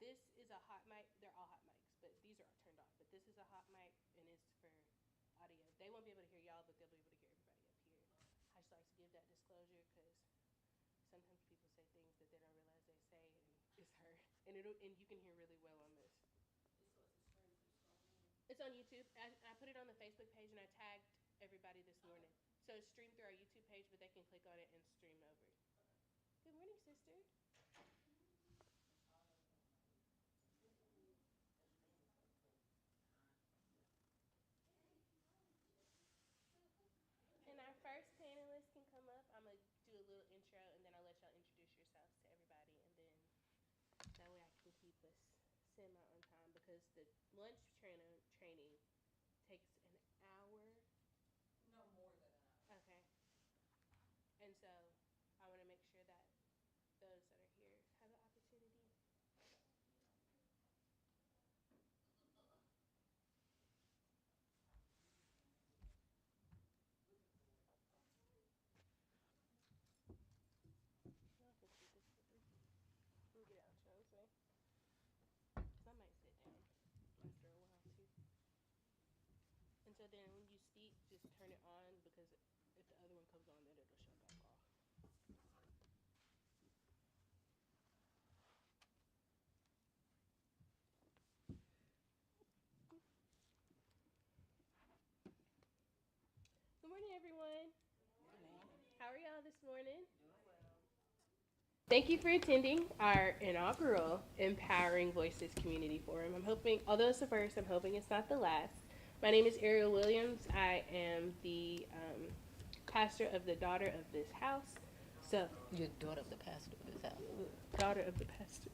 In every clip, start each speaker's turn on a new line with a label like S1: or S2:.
S1: this is a hot mic. They're all hot mics, but these are turned off. But this is a hot mic, and it's for audio. They won't be able to hear y'all, but they'll be able to hear everybody up here. I just like to give that disclosure because sometimes people say things that they don't realize they say, and it's heard. And you can hear really well on this. It's on YouTube. I put it on the Facebook page, and I tagged everybody this morning. So it's streamed through our YouTube page, but they can click on it and stream over. Good morning, sister. And our first panelist can come up. I'm going to do a little intro, and then I'll let y'all introduce yourselves to everybody, and then that way I can keep us semi on time because the lunch training takes an hour. No more than an hour. Okay. And so I want to make sure that those that are here have the opportunity. Y'all can keep this for me. Let me get out Jones way. Because I might sit down after a while too. And so then when you speak, just turn it on because if the other one comes on, then it'll shut back off. Good morning, everyone. Good morning. How are y'all this morning? Doing well. Thank you for attending our inaugural Empowering Voices Community Forum. I'm hoping, although it's the first, I'm hoping it's not the last. My name is Ariel Williams. I am the pastor of the Daughter of this house. So,
S2: You're the daughter of the pastor of this house.
S1: daughter of the pastor.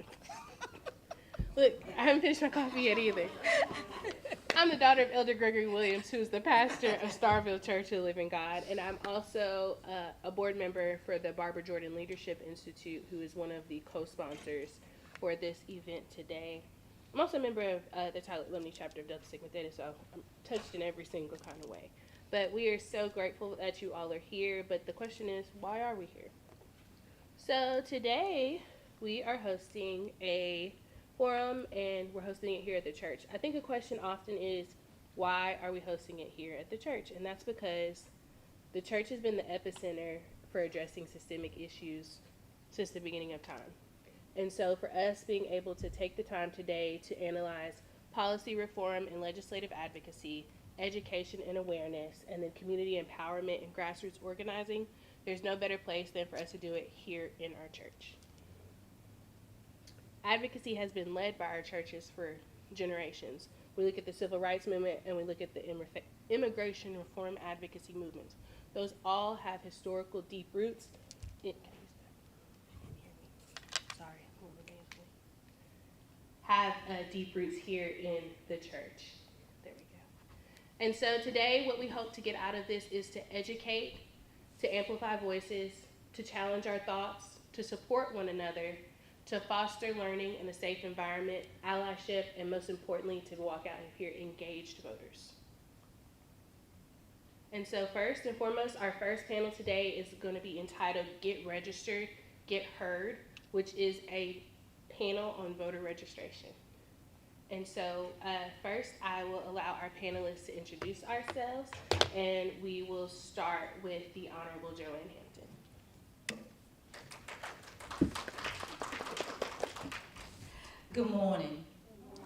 S1: Look, I haven't finished my coffee yet either. I'm the daughter of Elder Gregory Williams, who's the pastor of Starrville Church of the Living God, and I'm also a board member for the Barbara Jordan Leadership Institute, who is one of the co-sponsors for this event today. I'm also a member of the Tyler Alumnae chapter of Delta Sigma Theta, so I'm touched in every single kind of way. But we are so grateful that you all are here, but the question is, why are we here? So today, we are hosting a forum, and we're hosting it here at the church. I think a question often is, why are we hosting it here at the church? And that's because the church has been the epicenter for addressing systemic issues since the beginning of time. And so for us being able to take the time today to analyze policy reform and legislative advocacy, education and awareness, and then community empowerment and grassroots organizing, there's no better place than for us to do it here in our church. Advocacy has been led by our churches for generations. We look at the civil rights movement and we look at the immigration reform advocacy movements. Those all have historical deep roots. Sorry, have deep roots here in the church. There we go. And so today what we hope to get out of this is to educate, to amplify voices, to challenge our thoughts, to support one another, to foster learning in a safe environment, allyship, and most importantly, to walk out here engaged voters. And so first and foremost, our first panel today is going to be entitled Get Registered, Get Heard, which is a panel on voter registration. And so first, I will allow our panelists to introduce ourselves, and we will start with the Honorable Joanne Hampton.
S2: Good morning.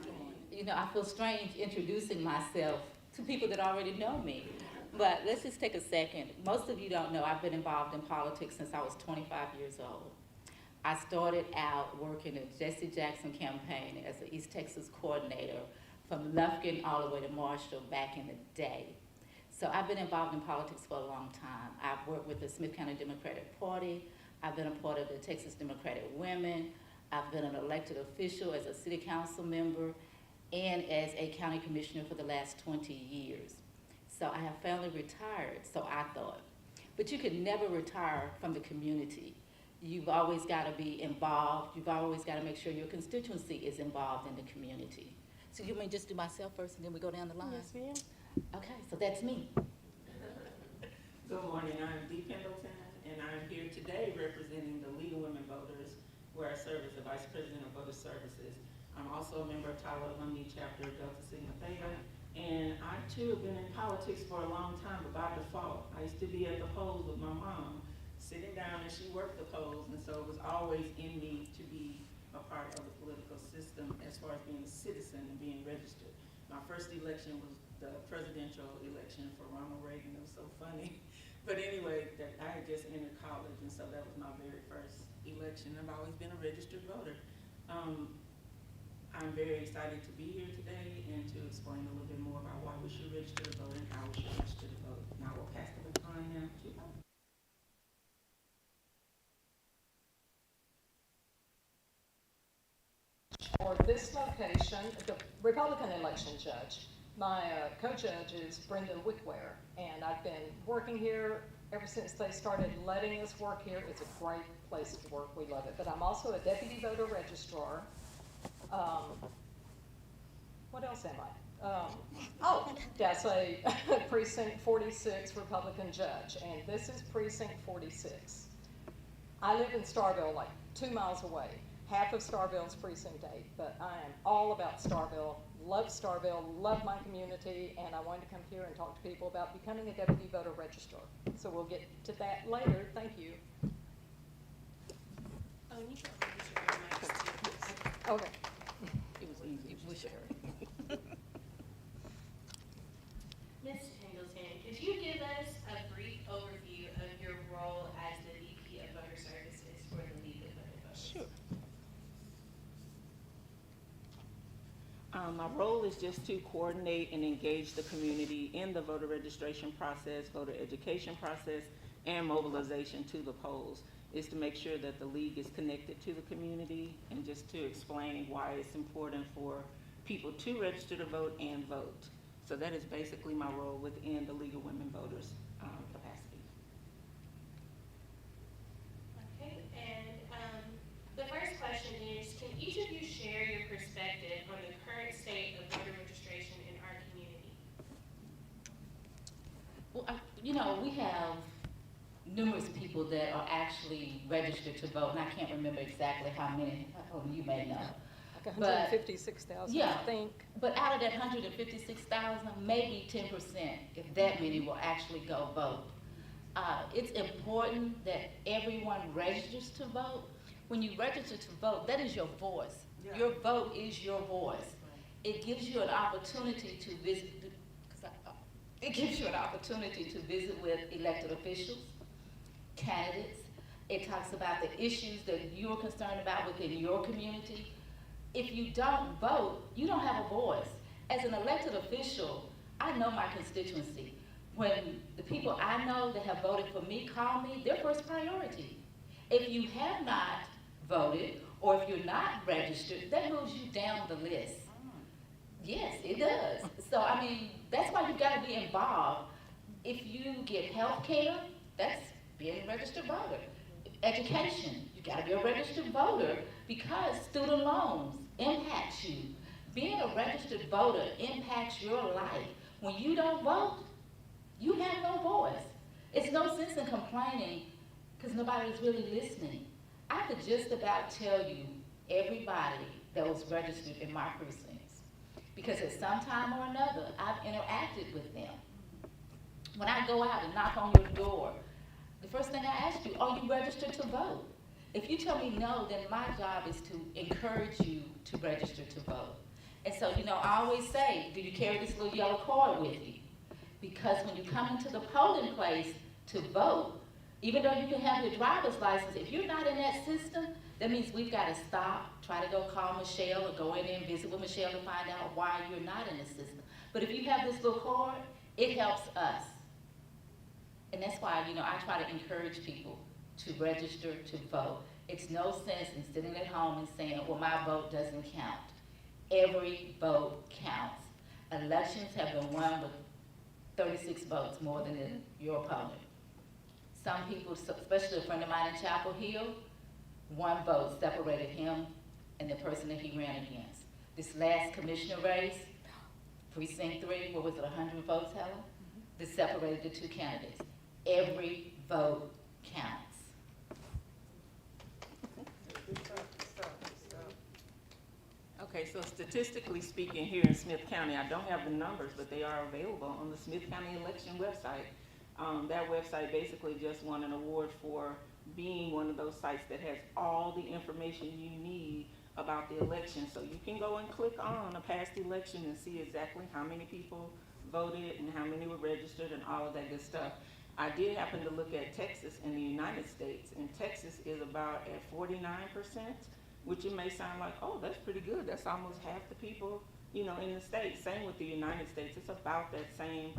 S2: Good morning. You know, I feel strange introducing myself to people that already know me. But let's just take a second. Most of you don't know I've been involved in politics since I was 25 years old. I started out working at Jesse Jackson campaign as an East Texas coordinator from Lufkin all the way to Marshall back in the day. So I've been involved in politics for a long time. I've worked with the Smith County Democratic Party. I've been a part of the Texas Democratic Women. I've been an elected official as a city council member and as a county commissioner for the last 20 years. So I have finally retired, so I thought. But you can never retire from the community. You've always got to be involved. You've always got to make sure your constituency is involved in the community. So you may just do myself first and then we go down the line?
S1: Yes, ma'am.
S2: Okay, so that's me.
S3: Good morning, I'm Dee Pendleton, and I'm here today representing the League of Women Voters, where I serve as the Vice President of Voter Services. I'm also a member of Alumnae chapter of Delta Sigma Theta. And I too have been in politics for a long time, but by default. I used to be at the polls with my mom, sitting down, and she worked the polls, and so it was always in me to be a part of the political system as far as being a citizen and being registered. My first election was the presidential election for Ronald Reagan. It was so funny. But anyway, that I had just entered college, and so that was my very first election. I've always been a registered voter. I'm very excited to be here today and to explain a little bit more about why we should register to vote and how we should register to vote. Now we'll pass the baton now to you.
S4: For this location, the Republican election judge, my co-judge is Brendan Wickware, and I've been working here ever since they started letting us work here. It's a great place to work. We love it. But I'm also a deputy voter registrar. What else am I? That's a precinct 46 Republican judge, and this is precinct 46. I live in Starrville, like 2 miles away. Half of Starrville is precinct 8, but I am all about Starrville, love my community, and I wanted to come here and talk to people about becoming a deputy voter registrar. So we'll get to that later. Thank you.
S1: Oh, you can always share your mics too.
S4: Okay.
S2: It was easy. We'll share it.
S1: Ms. Pendleton, could you give us a brief overview of your role as the VP of Voter Services for the League of Voter Voters?
S3: Sure. My role is just to coordinate and engage the community in the voter registration process, voter education process, and mobilization to the polls. Is to make sure that the league is connected to the community and just to explain why it's important for people to register to vote and vote. So that is basically my role within the League of Women Voters capacity.
S1: Okay, and the first question is, can each of you share your perspective on the current state of voter registration in our community?
S2: Well, we have numerous people that are actually registered to vote, and I can't remember exactly how many. You may know.
S4: Like 156,000,
S2: yeah,
S4: I think.
S2: But out of that 156,000, maybe 10%, if that many, will actually go vote. It's important that everyone registers to vote. When you register to vote, that is your voice. Yeah. Your vote is your voice. It gives you an opportunity to visit. It gives you an opportunity to visit with elected officials, candidates. It talks about the issues that you're concerned about within your community. If you don't vote, you don't have a voice. As an elected official, I know my constituency. When the people I know that have voted for me call me, their first priority. If you have not voted, or if you're not registered, that moves you down the list. Yes, it does. So, that's why you've got to be involved. If you get health care, that's being a registered voter. Education, you got to be a registered voter because student loans impact you. Being a registered voter impacts your life. When you don't vote, you have no voice. It's no sense in complaining because nobody's really listening. I could just about tell you everybody that was registered in my precincts because at some time or another, I've interacted with them. When I go out and knock on your door, the first thing I ask you, are you registered to vote? If you tell me no, then my job is to encourage you to register to vote. And so, I always say, do you carry this little yellow card with you? Because when you come into the polling place to vote, even though you can have your driver's license, if you're not in that system, that means we've got to stop, try to go call Michelle or go in there and visit with Michelle to find out why you're not in the system. But if you have this little card, it helps us. And that's why, I try to encourage people to register to vote. It's no sense in sitting at home and saying, well, my vote doesn't count. Every vote counts. Elections have been won with 36 votes more than your opponent. Some people, especially a friend of mine in Chapel Hill, 1 vote separated him and the person that he ran against. This last commissioner race, precinct 3, what was it, 100 votes, Helen? This separated the 2 candidates. Every vote counts.
S3: Okay, so statistically speaking, here in Smith County, I don't have the numbers, but they are available on the Smith County election website. That website basically just won an award for being one of those sites that has all the information you need about the election. So you can go and click on a past election and see exactly how many people voted and how many were registered and all of that good stuff. I did happen to look at Texas in the United States, and Texas is about at 49%, which it may sound like, oh, that's pretty good. That's almost half the people, you know, in the state. Same with the United States. It's about that same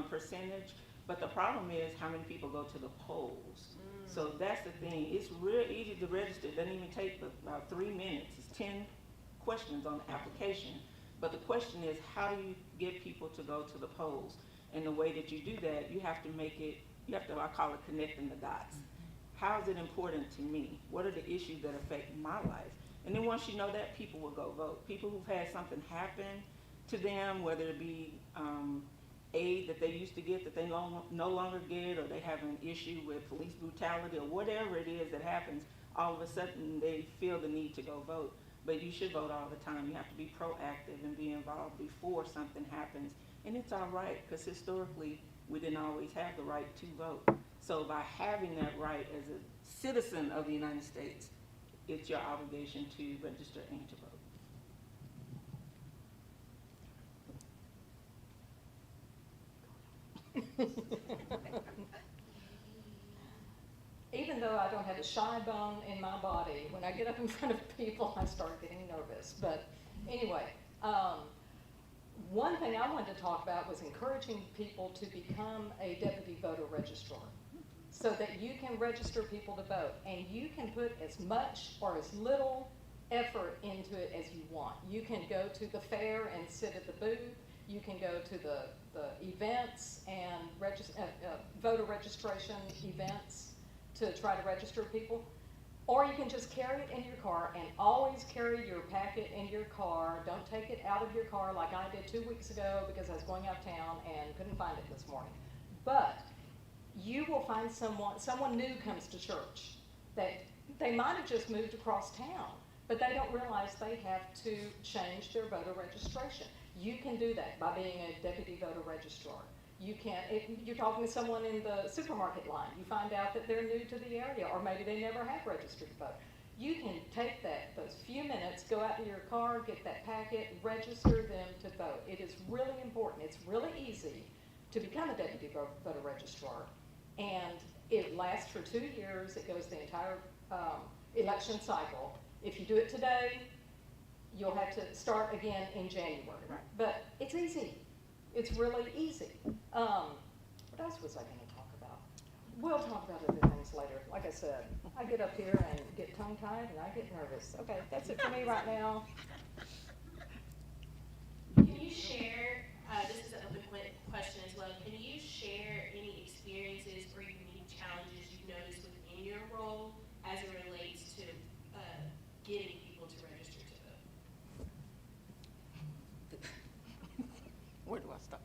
S3: percentage. But the problem is how many people go to the polls. So that's the thing. It's real easy to register. It doesn't even take about 3 minutes. It's 10 questions on the application. But the question is, how do you get people to go to the polls? And the way that you do that, you have to make it, I call it connecting the dots. How is it important to me? What are the issues that affect my life? And then once you know that, people will go vote. People who've had something happen to them, whether it be aid that they used to get that they no longer get, or they have an issue with police brutality, or whatever it is that happens, all of a sudden they feel the need to go vote. But you should vote all the time. You have to be proactive and be involved before something happens. And it's all right, because historically we didn't always have the right to vote. So by having that right as a citizen of the United States, it's your obligation to register and to vote.
S4: Even though I don't have a shy bone in my body, when I get up in front of people, I start getting nervous. But anyway, one thing I wanted to talk about was encouraging people to become a deputy voter registrar, so that you can register people to vote, and you can put as much or as little effort into it as you want. You can go to the fair and sit at the booth. You can go to the events and voter registration events to try to register people. Or you can just carry it in your car, and always carry your packet in your car. Don't take it out of your car like I did 2 weeks ago because I was going out of town and couldn't find it this morning. But you will find someone new comes to church that they might have just moved across town, but they don't realize they have to change their voter registration. You can do that by being a deputy voter registrar. You can, if you're talking to someone in the supermarket line, you find out that they're new to the area, or maybe they never have registered to vote. You can take those few minutes, go out to your car, get that packet, register them to vote. It is really important. It's really easy to become a deputy voter registrar, and it lasts for 2 years. It goes the entire election cycle. If you do it today, you'll have to start again in January.
S2: Right.
S4: But it's easy. It's really easy. What else was I going to talk about? We'll talk about other things later. Like I said, I get up here and get tongue-tied and I get nervous. Okay, that's it for me right now.
S5: Can you share, this is an open question as well, can you share any experiences or unique challenges you've noticed within your role as it relates to getting people to register to vote?
S2: Where do I start?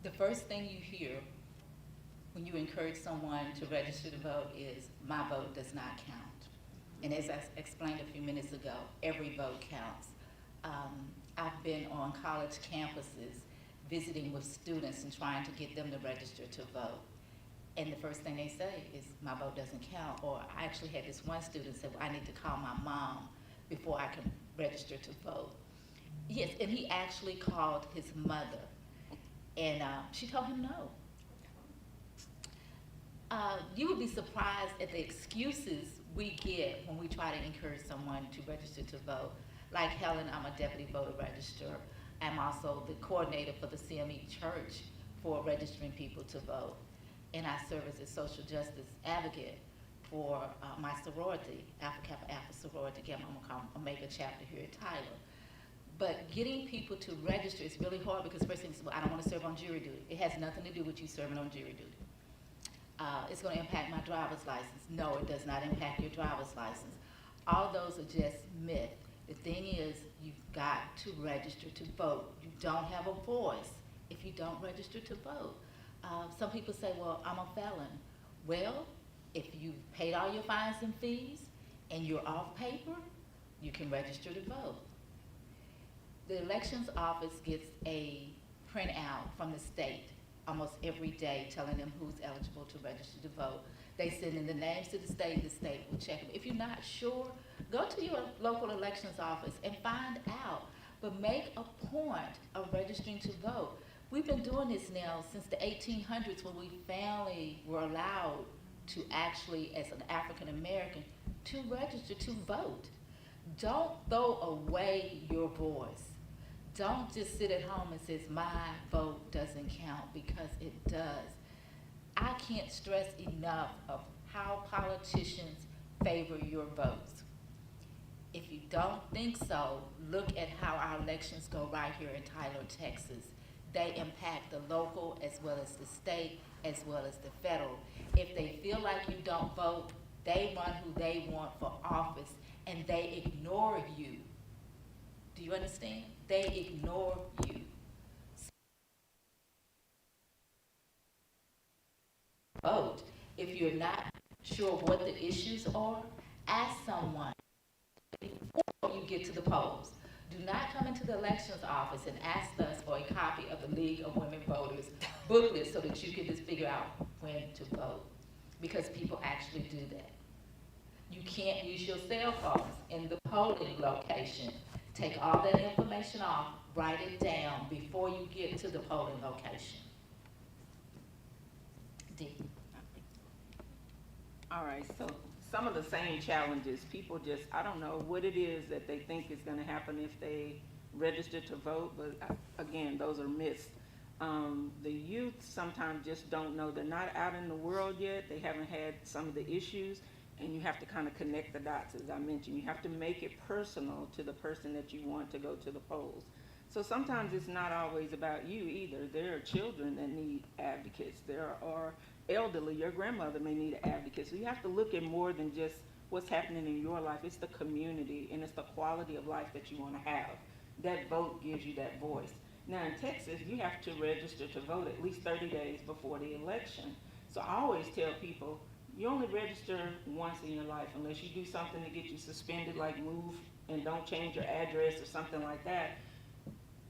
S2: The first thing you hear when you encourage someone to register to vote is, my vote does not count. And as I explained a few minutes ago, every vote counts. I've been on college campuses visiting with students and trying to get them to register to vote. And the first thing they say is, my vote doesn't count. Or I actually had this one student say, well, I need to call my mom before I can register to vote. Yes, and he actually called his mother, and she told him no. You would be surprised at the excuses we get when we try to encourage someone to register to vote. Like Helen, I'm a deputy voter registrar. I'm also the coordinator for the CME Church for registering people to vote. And I serve as a social justice advocate for my sorority, Alpha Kappa Alpha Sorority, Gamma Omega chapter here at Tyler. But getting people to register is really hard because first thing is, well, I don't want to serve on jury duty. It has nothing to do with you serving on jury duty. It's going to impact my driver's license. No, it does not impact your driver's license. All those are just myth. The thing is, you've got to register to vote. You don't have a voice if you don't register to vote. Some people say, well, I'm a felon. Well, if you've paid all your fines and fees and you're off paper, you can register to vote. The elections office gets a printout from the state almost every day telling them who's eligible to register to vote. They send in the names to the state will check them. If you're not sure, go to your local elections office and find out, but make a point of registering to vote. We've been doing this now since the 1800s when we finally were allowed to actually, as an African American, to register to vote. Don't throw away your voice. Don't just sit at home and say, my vote doesn't count, because it does. I can't stress enough of how politicians favor your votes. If you don't think so, look at how our elections go right here in Tyler, Texas. They impact the local as well as the state as well as the federal. If they feel like you don't vote, they run who they want for office and they ignore you. Do you understand? They ignore you. Vote. If you're not sure what the issues are, ask someone before you get to the polls. Do not come into the elections office and ask us for a copy of the League of Women Voters booklet so that you can just figure out when to vote, because people actually do that. You can't use your cell phones in the polling location. Take all that information off, write it down before you get to the polling location. D.
S3: All right, so some of the same challenges, people just, I don't know what it is that they think is gonna happen if they register to vote, but again, those are myths. The youth sometimes just don't know, they're not out in the world yet, they haven't had some of the issues, and you have to kind of connect the dots, as I mentioned. You have to make it personal to the person that you want to go to the polls. So sometimes it's not always about you either. There are children that need advocates. There are elderly, your grandmother may need an advocate. So you have to look at more than just what's happening in your life. It's the community and it's the quality of life that you want to have. That vote gives you that voice. Now in Texas, you have to register to vote at least 30 days before the election. So I always tell people, you only register once in your life unless you do something to get you suspended, like move and don't change your address or something like that.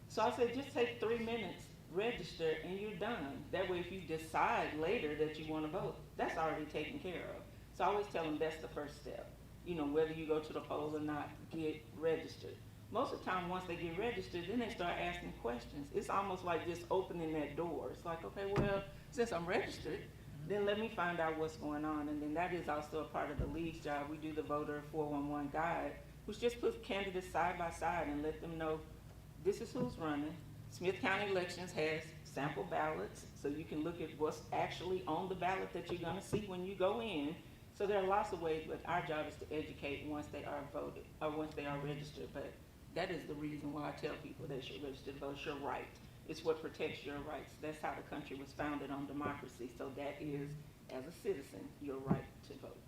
S3: So I said, just take 3 minutes, register, and you're done. That way, if you decide later that you want to vote, that's already taken care of. So I always tell them that's the first step. You know, whether you go to the polls or not, get registered. Most of the time, once they get registered, then they start asking questions. It's almost like just opening that door. It's like, okay, well, since I'm registered, then let me find out what's going on. And then that is also a part of the league's job. We do the voter 411 guide, which just puts candidates side by side and let them know this is who's running. Smith County Elections has sample ballots, so you can look at what's actually on the ballot that you're gonna see when you go in. So there are lots of ways, but our job is to educate once they are voted, or once they are registered. But that is the reason why I tell people they should register to vote. It's your right. It's what protects your rights. That's how the country was founded, on democracy. So that is, as a citizen, your right to vote.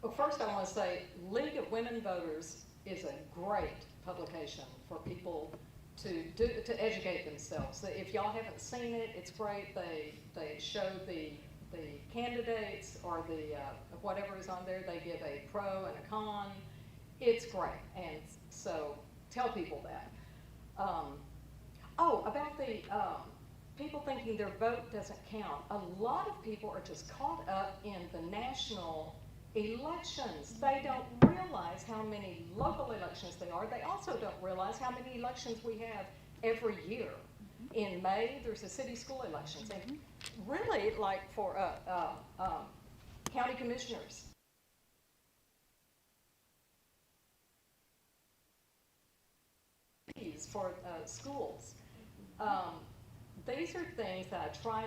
S4: Well, first I want to say League of Women Voters is a great publication for people to educate themselves. If y'all haven't seen it, it's great. They show the candidates or the whatever is on there. They give a pro and a con. It's great, and so tell people that. About the people thinking their vote doesn't count. A lot of people are just caught up in the national elections. They don't realize how many local elections there are. They also don't realize how many elections we have every year. In May, there's the city school elections. And really, like for county commissioners, for schools. These are things that I try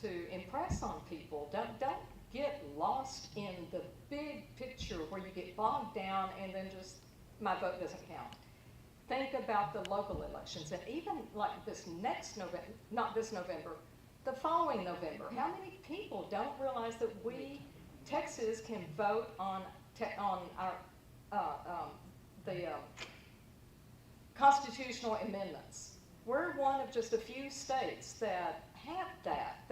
S4: to impress on people. Don't get lost in the big picture where you get bogged down and then just, my vote doesn't count. Think about the local elections, and even like this next November, not this November, the following November. How many people don't realize that Texas can vote on our constitutional amendments? We're one of just a few states that have that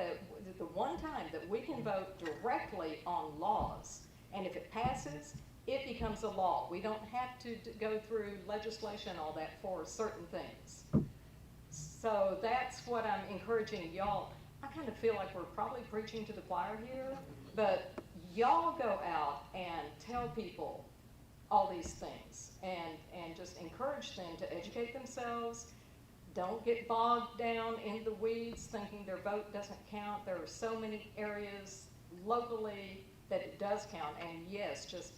S4: the one time that we can vote directly on laws. And if it passes, it becomes a law. We don't have to go through legislation, all that, for certain things. So that's what I'm encouraging y'all. I kind of feel like we're probably preaching to the choir here, but y'all go out and tell people all these things and just encourage them to educate themselves. Don't get bogged down in the weeds thinking their vote doesn't count. There are so many areas locally that it does count, and yes, just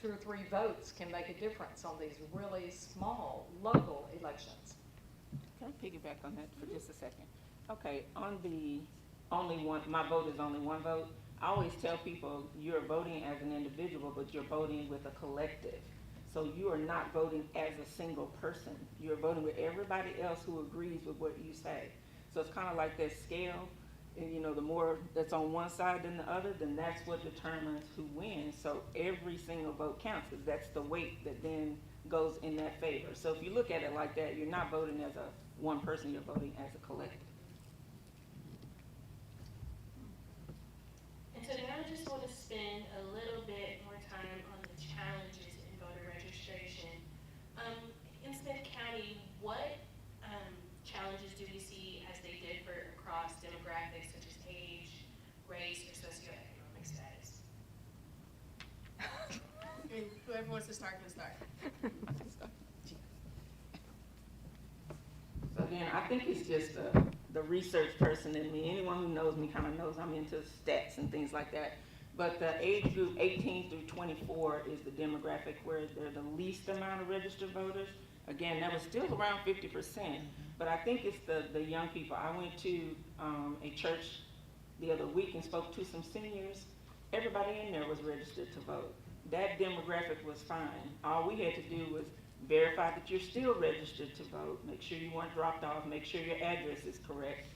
S4: 2 or 3 votes can make a difference on these really small local elections.
S3: Can I piggyback on that for just a second? Okay, on the only one, my vote is only one vote. I always tell people you're voting as an individual, but you're voting with a collective. So you are not voting as a single person. You're voting with everybody else who agrees with what you say. So it's kind of like that scale, and you know, the more that's on one side than the other, then that's what determines who wins. So every single vote counts, because that's the weight that then goes in that favor. So if you look at it like that, you're not voting as a one person, you're voting as a collective.
S5: And so now I just want to spend a little bit more time on the challenges in voter registration. In Smith County, what challenges do we see as they differ across demographics such as age, race, or socioeconomic status? And whoever wants to start can start.
S3: So again, I think it's just the research person in me. Anyone who knows me kind of knows I'm into stats and things like that. But the age group 18 through 24 is the demographic where they're the least amount of registered voters. Again, that was still around 50%, but I think it's the young people. I went to a church the other week and spoke to some seniors. Everybody in there was registered to vote. That demographic was fine. All we had to do was verify that you're still registered to vote, make sure you weren't dropped off, make sure your address is correct.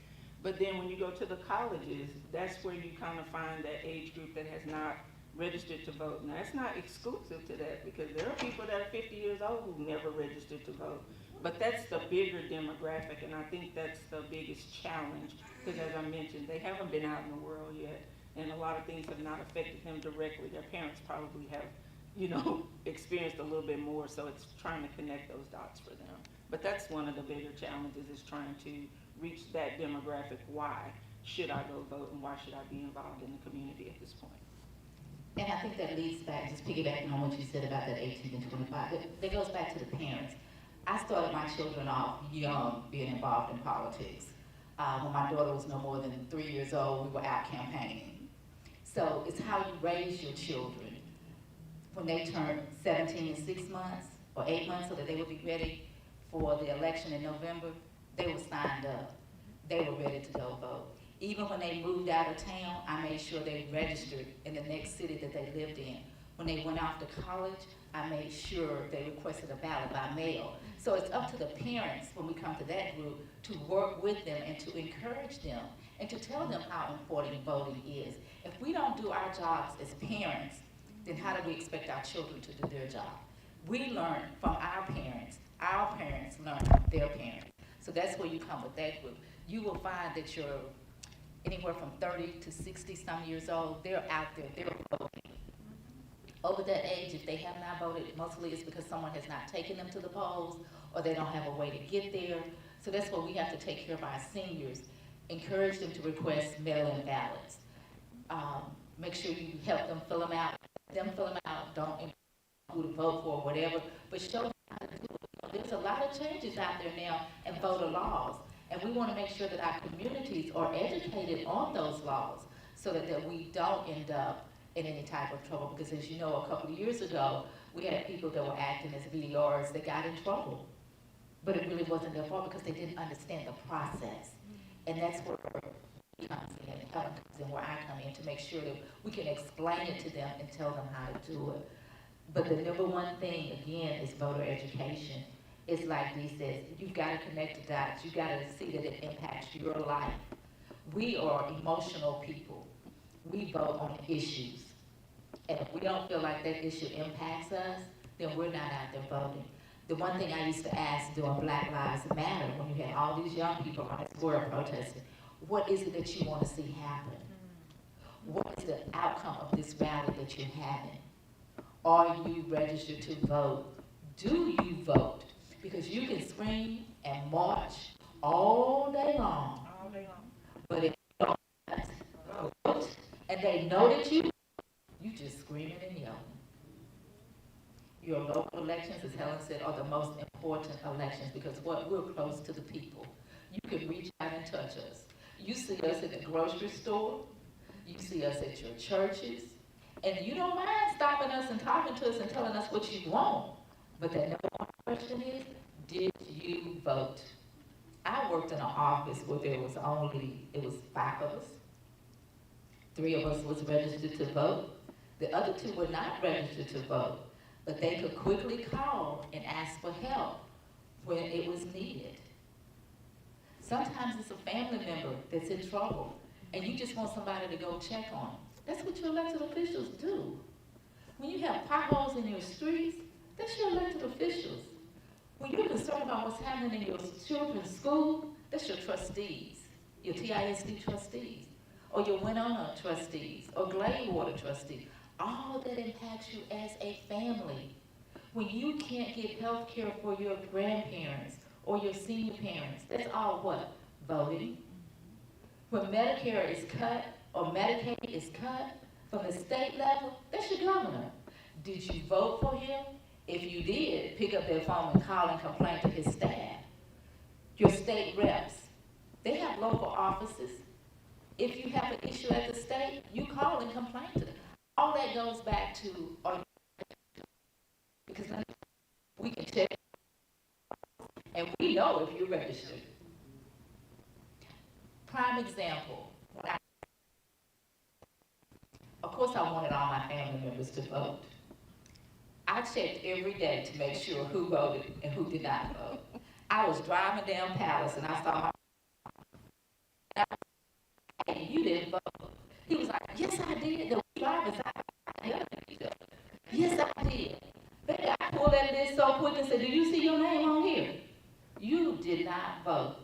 S3: But then when you go to the colleges, that's where you kind of find that age group that has not registered to vote. Now, it's not exclusive to that, because there are people that are 50 years old who've never registered to vote. But that's the bigger demographic, and I think that's the biggest challenge, because as I mentioned, they haven't been out in the world yet, and a lot of things have not affected them directly. Their parents probably have, you know, experienced a little bit more, so it's trying to connect those dots for them. But that's one of the bigger challenges, is trying to reach that demographic. Why should I go vote, and why should I be involved in the community at this point?
S2: And I think that leads back, just piggybacking on what you said about that 18 and 25, that goes back to the parents. I started my children off young being involved in politics. When my daughter was no more than 3 years old, we were out campaigning. So it's how you raise your children. When they turn 17 in 6 months or 8 months, so that they would be ready for the election in November, they were signed up. They were ready to go vote. Even when they moved out of town, I made sure they registered in the next city that they lived in. When they went off to college, I made sure they requested a ballot by mail. So it's up to the parents, when we come to that group, to work with them and to encourage them and to tell them how important voting is. If we don't do our jobs as parents, then how do we expect our children to do their job? We learn from our parents learn from their parents. So that's where you come with that group. You will find that you're anywhere from 30 to 60 some years old, they're out there, they're voting. Over that age, if they have not voted, mostly it's because someone has not taken them to the polls, or they don't have a way to get there. So that's what we have to take care of our seniors. Encourage them to request mail-in ballots. Make sure you help them fill them out. Don't encourage who to vote for, whatever, but show them how to do it. There's a lot of changes out there now in voter laws. And we want to make sure that our communities are educated on those laws, so that we don't end up in any type of trouble. Because as you know, a couple of years ago, we had people that were acting as VDRs that got in trouble. But it really wasn't their fault, because they didn't understand the process. And that's where he comes in, and Helen comes in, where I come in, to make sure that we can explain it to them and tell them how to do it. But the number one thing, again, is voter education. It's like Dee says, you've got to connect the dots. You've got to see that it impacts your life. We are emotional people. We vote on issues. And if we don't feel like that issue impacts us, then we're not out there voting. The one thing I used to ask during Black Lives Matter, when you had all these young people on the square protesting, What is it that you want to see happen? What is the outcome of this rally that you're having? Are you registered to vote? Do you vote? Because you can scream and march all day long. But if you don't vote and they know that you just screaming and yelling. Your local elections, as Helen said, are the most important elections because what we're close to the people. You can reach out and touch us. You see us at the grocery store. You see us at your churches. And you don't mind stopping us and talking to us and telling us what you want. But the number one question is, did you vote? I worked in an office where it was 5 of us. 3 of us was registered to vote. The other 2 were not registered to vote, but they could quickly call and ask for help when it was needed. Sometimes it's a family member that's in trouble, and you just want somebody to go check on them. That's what your elected officials do. When you have potholes in your streets, that's your elected officials. When you're concerned about what's happening in your children's school, that's your trustees, your TISD trustees, or your Winona trustees, or Gladewater trustees. All that impacts you as a family. When you can't get health care for your grandparents or your senior parents, that's all what? Voting. When Medicare is cut or Medicaid is cut from the state level, that's your governor. Did you vote for him? If you did, pick up their phone and call and complain to his staff. Your state reps, they have local offices. If you have an issue at the state, you call and complain to them. All that goes back to, because we can check, and we know if you're registered. Prime example, of course I wanted all my family members to vote. I checked every day to make sure who voted and who did not vote. I was driving down Palace and I saw my, hey, you didn't vote. He was like, yes I did. The drivers, yes I did. Baby, I pulled that list so quick and said, do you see your name on here? You did not vote.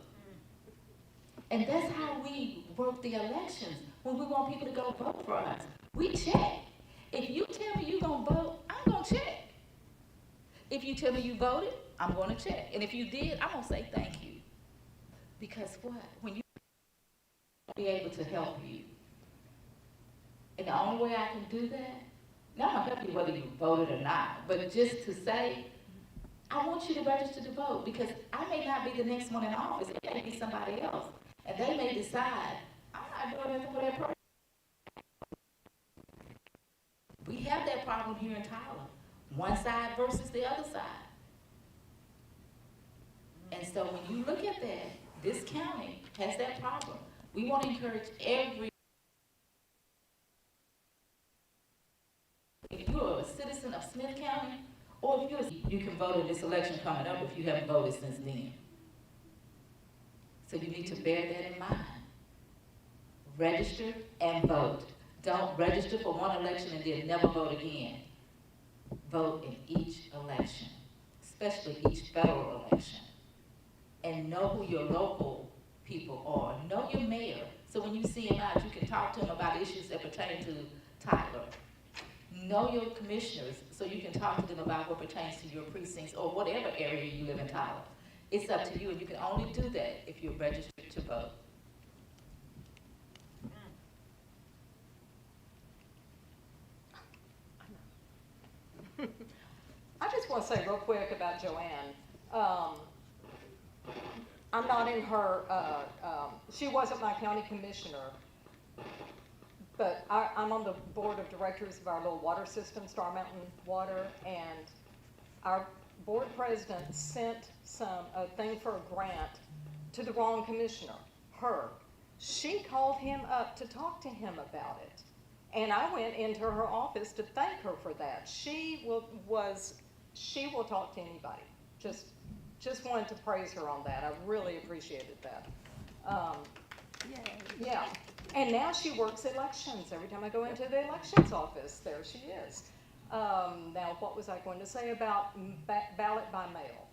S2: And that's how we work the elections when we want people to go vote for us. We check. If you tell me you're going to vote, I'm going to check. If you tell me you voted, I'm going to check. And if you did, I'm going to say thank you. Because what? When you be able to help you. And the only way I can do that, now I'm going to help you whether you voted or not, but just to say, I want you to register to vote because I may not be the next one in office. It may be somebody else. And they may decide, I'm not doing anything for that person. We have that problem here in Tyler. One side versus the other side. And so when you look at that, this county has that problem. We want to encourage every, if you're a citizen of Smith County, or if you can vote in this election coming up if you haven't voted since then. So you need to bear that in mind. Register and vote. Don't register for one election and then never vote again. Vote in each election, especially each federal election. And know who your local people are. Know your mayor. So when you see him out, you can talk to him about issues that pertain to Tyler. Know your commissioners so you can talk to them about what pertains to your precincts or whatever area you live in Tyler. It's up to you, and you can only do that if you're registered to vote.
S4: I just want to say real quick about Joanne. I'm not in her, she wasn't my county commissioner, but I'm on the board of directors of our little water system, Star Mountain Water, and our board president sent a thing for a grant to the wrong commissioner, her. She called him up to talk to him about it. And I went into her office to thank her for that. She will talk to anybody. Just wanted to praise her on that. I really appreciated that. Yeah. And now she works elections. Every time I go into the elections office, there she is. Now, what was I going to say about ballot by mail?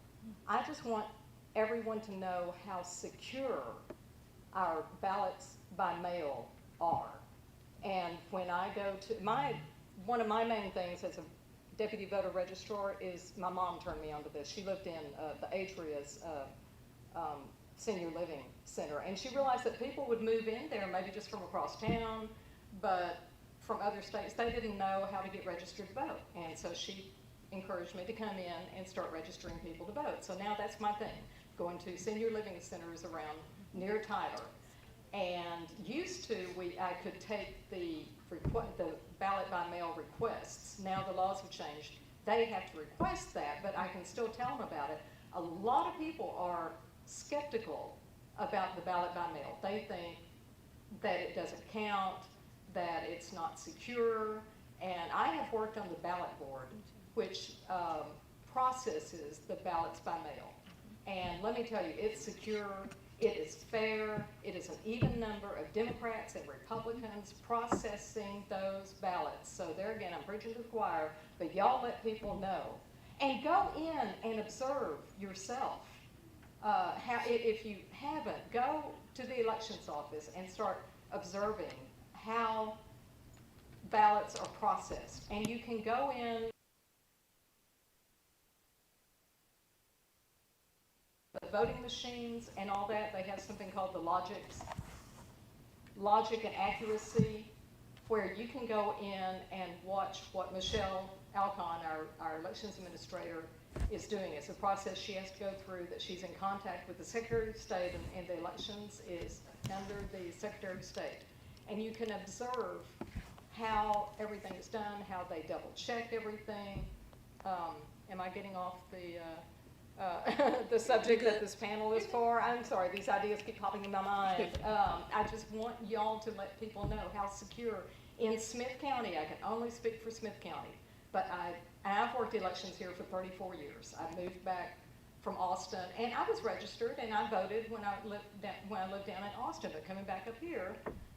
S4: I just want everyone to know how secure our ballots by mail are. And when I go to, one of my main things as a deputy voter registrar is my mom turned me onto this. She lived in the Adria's senior living center, and she realized that people would move in there maybe just from across town, but from other states, they didn't know how to get registered to vote. And so she encouraged me to come in and start registering people to vote. So now that's my thing, going to senior living centers around near Tyler. And used to, I could take the ballot by mail requests. Now the laws have changed. They have to request that, but I can still tell them about it. A lot of people are skeptical about the ballot by mail. They think that it doesn't count, that it's not secure. And I have worked on the ballot board, which processes the ballots by mail. And let me tell you, it's secure. It is fair. It is an even number of Democrats and Republicans processing those ballots. So there again, I'm preaching to the choir, but y'all let people know. And go in and observe yourself. If you haven't, go to the elections office and start observing how ballots are processed. And you can go in voting machines and all that. They have something called the logic and accuracy, where you can go in and watch what Michelle Alcon, our elections administrator, is doing. It's a process she has to go through, that she's in contact with the Secretary of State, and the elections is under the Secretary of State. And you can observe how everything is done, how they double check everything. Am I getting off the subject that this panel is for? I'm sorry, these ideas keep popping in my mind. I just want y'all to let people know how secure. In Smith County, I can only speak for Smith County, but I've worked elections here for 34 years. I moved back from Austin, and I was registered, and I voted when I lived down in Austin. But coming back up here,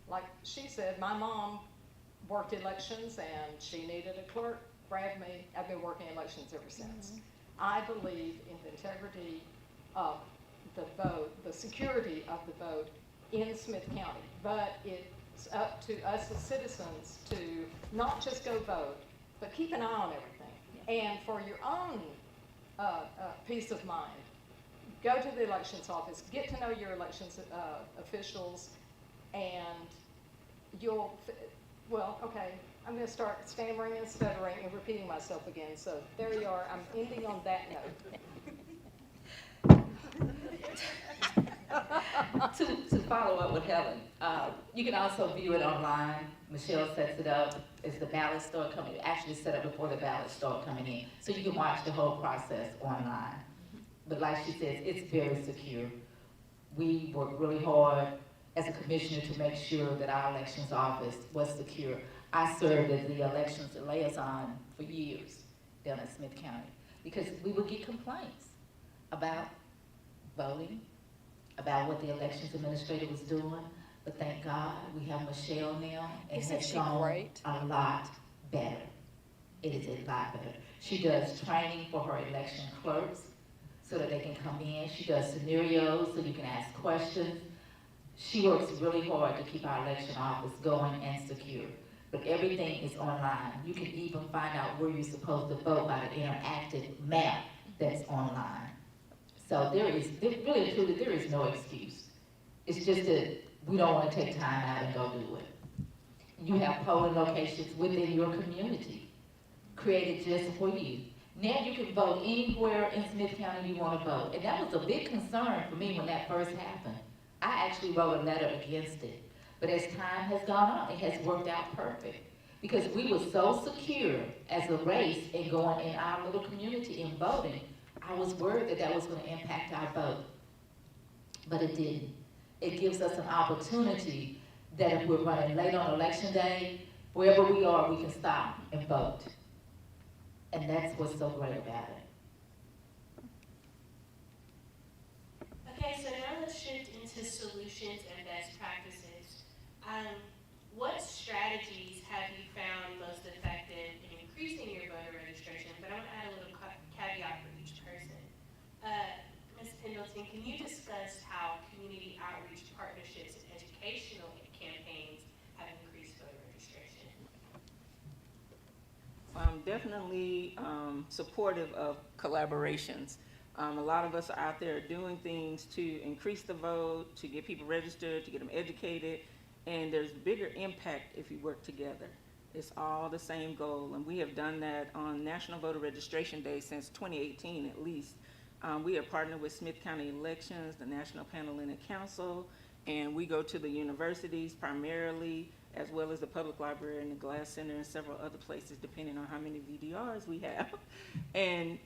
S4: like she said, my mom worked elections, and she needed a clerk. Grabbed me. I've been working elections ever since. I believe in the integrity of the vote, the security of the vote in Smith County. But it's up to us as citizens to not just go vote, but keep an eye on everything. And for your own peace of mind, go to the elections office, get to know your elections officials, and you'll, well, okay, I'm going to start stammering and stuttering and repeating myself again. So there you are. I'm ending on that note.
S2: To follow up with Helen, you can also view it online. Michelle sets it up as the ballots start coming. Actually set up before the ballots start coming in, so you can watch the whole process online. But like she says, it's very secure. We work really hard as a commissioner to make sure that our elections office was secure. I served as the elections liaison for years down in Smith County, because we would get complaints about voting, about what the elections administrator was doing. But thank God we have Michelle now, and
S4: Isn't
S2: has
S4: she
S2: gone
S4: great?
S2: a lot better. It is a lot better. She does training for her election clerks so that they can come in. She does scenarios so you can ask questions. She works really hard to keep our election office going and secure. But everything is online. You can even find out where you're supposed to vote by the interactive map that's online. So really truly, there is no excuse. It's just that we don't want to take time out and go do it. You have polling locations within your community created just for you. Now you can vote anywhere in Smith County you want to vote. And that was a big concern for me when that first happened. I actually wrote a letter against it. But as time has gone on, it has worked out perfect. Because we were so secure as a race in going in our little community and voting, I was worried that that was going to impact our vote. But it didn't. It gives us an opportunity that if we're running late on election day, wherever we are, we can stop and vote. And that's what's so great about it.
S5: Okay, so now let's shift into solutions and best practices. What strategies have you found most effective in increasing your voter registration? But I'm going to add a little caveat for each person. Ms. Pendleton, can you discuss how community outreach partnerships
S3: definitely supportive of collaborations. A lot of us are out there doing things to increase the vote, to get people registered, to get them educated, and there's bigger impact if you work together. It's all the same goal, and we have done that on National Voter Registration Day since 2018 at least. We are partnered with Smith County Elections, the National Panhellenic Council, and we go to the universities primarily, as well as the public library and the Glass Center and several other places, depending on how many VDRs we have. And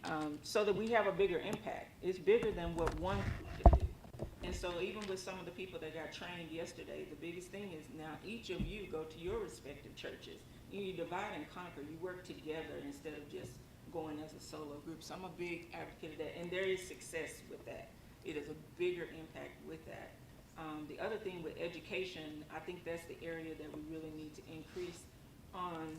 S3: so that we have a bigger impact. It's bigger than what one could do. And so even with some of the people that got trained yesterday, the biggest thing is now each of you go to your respective churches. You divide and conquer. You work together instead of just going as a solo group. So I'm a big advocate of that. And there is success with that. It is a bigger impact with that. The other thing with education, I think that's the area that we really need to increase on.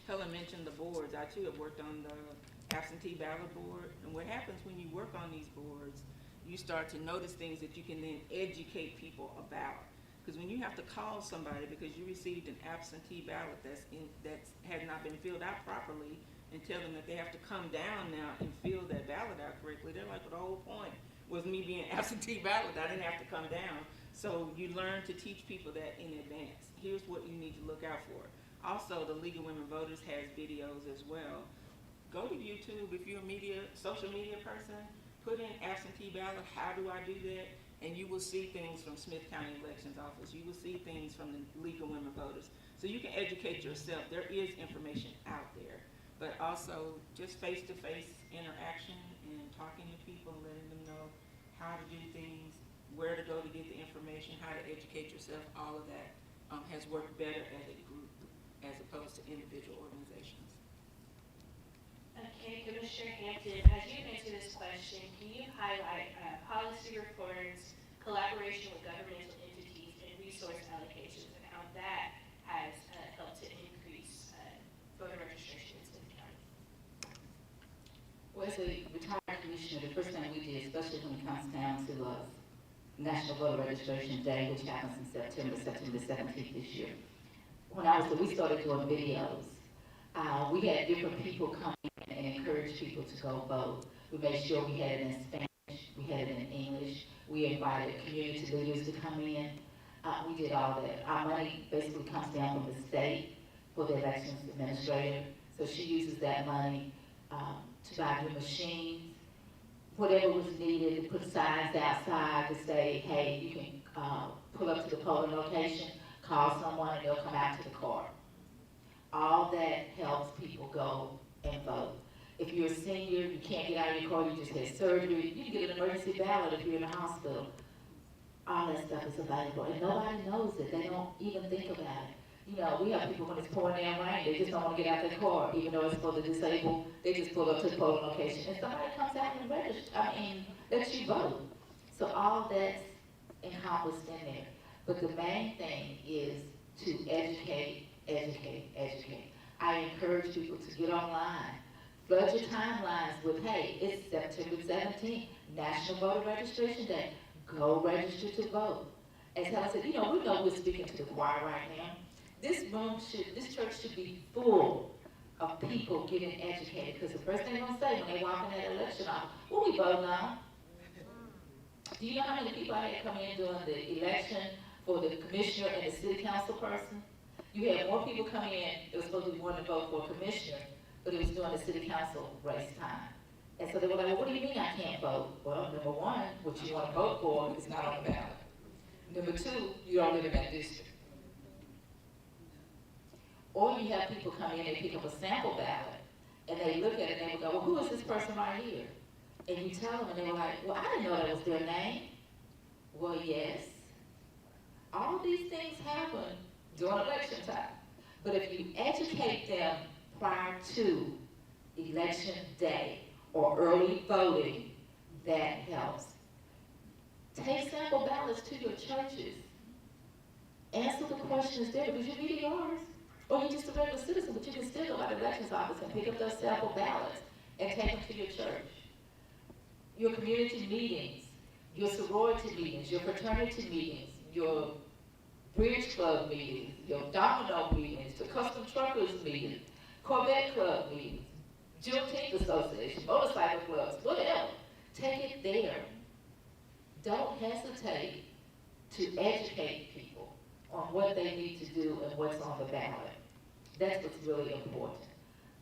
S3: Helen mentioned the boards. I too have worked on the absentee ballot board. And what happens when you work on these boards, you start to notice things that you can then educate people about. Because when you have to call somebody because you received an absentee ballot that had not been filled out properly and tell them that they have to come down now and fill that ballot out correctly, they're like, well, the whole point was me being absentee ballot. I didn't have to come down. So you learn to teach people that in advance. Here's what you need to look out for. Also, the League of Women Voters has videos as well. Go to YouTube if you're a social media person. Put in absentee ballot, how do I do that? And you will see things from Smith County Elections Office. You will see things from the League of Women Voters. So you can educate yourself. There is information out there. But also just face-to-face interaction and talking to people and letting them know how to do things, where to go to get the information, how to educate yourself, all of that has worked better as a group as opposed to individual organizations.
S5: Okay, Commissioner Hampton, as you answer this question, can you highlight policy reforms, collaboration with governmental entities, and resource allocations, and how that has helped to increase voter registration in Smith County?
S2: Well, as a retired commissioner, the first thing we did, especially when it comes down to National Voter Registration Day, which happens in September 17th this year. We started doing videos. We had different people come in and encourage people to go vote. We made sure we had it in Spanish, we had it in English. We invited community leaders to come in. We did all that. Our money basically comes down from the state for the elections administrator. So she uses that money to buy new machines, whatever was needed, to put signs outside to say, hey, you can pull up to the polling location, call someone, and they'll come out to the car. All that helps people go and vote. If you're a senior, you can't get out of your car, you just had surgery, you can get an emergency ballot if you're in the hospital. All that stuff is available, and nobody knows it. They don't even think about it. You know, we have people when it's pouring down rain, they just don't want to get out their car, even though it's for the disabled. They just pull up to the polling location, and somebody comes out and lets you vote. So all that's encompassed in there. But the main thing is to educate. I encourage people to get online. Flood your timelines with, hey, it's September 17th, National Voter Registration Day. Go register to vote. As Helen said, we know we're speaking to the choir right now. This church should be full of people getting educated, because the first thing they're going to say when they walk in that election office, what we voting on? Do you know how many people I had come in during the election for the commissioner and the city council person? You had more people come in, it was supposed to be one to vote for a commissioner, but it was during the city council race time. And so they were like, well, what do you mean I can't vote? Well, number one, what you want to vote for is not on the ballot. Number two, you don't live in that district. Or you have people come in and pick up a sample ballot, and they look at it and they will go, well, who is this person right here? And you tell them, and they were like, well, I didn't know that was their name. Well, yes. All these things happen during election time. But if you educate them prior to election day or early voting, that helps. Take sample ballots to your churches. Answer the questions there, because you're VDRs, or you're just a regular citizen, but you can still go by the elections office and pick up those sample ballots and take them to your church. Your community meetings, your sorority meetings, your fraternity meetings, your bridge club meetings, your domino meetings, the custom truckers meetings. Corvette Club meetings, Juneteenth Association, motorcycle clubs, whatever. Take it there. Don't hesitate to educate people on what they need to do and what's on the ballot. That's what's really important.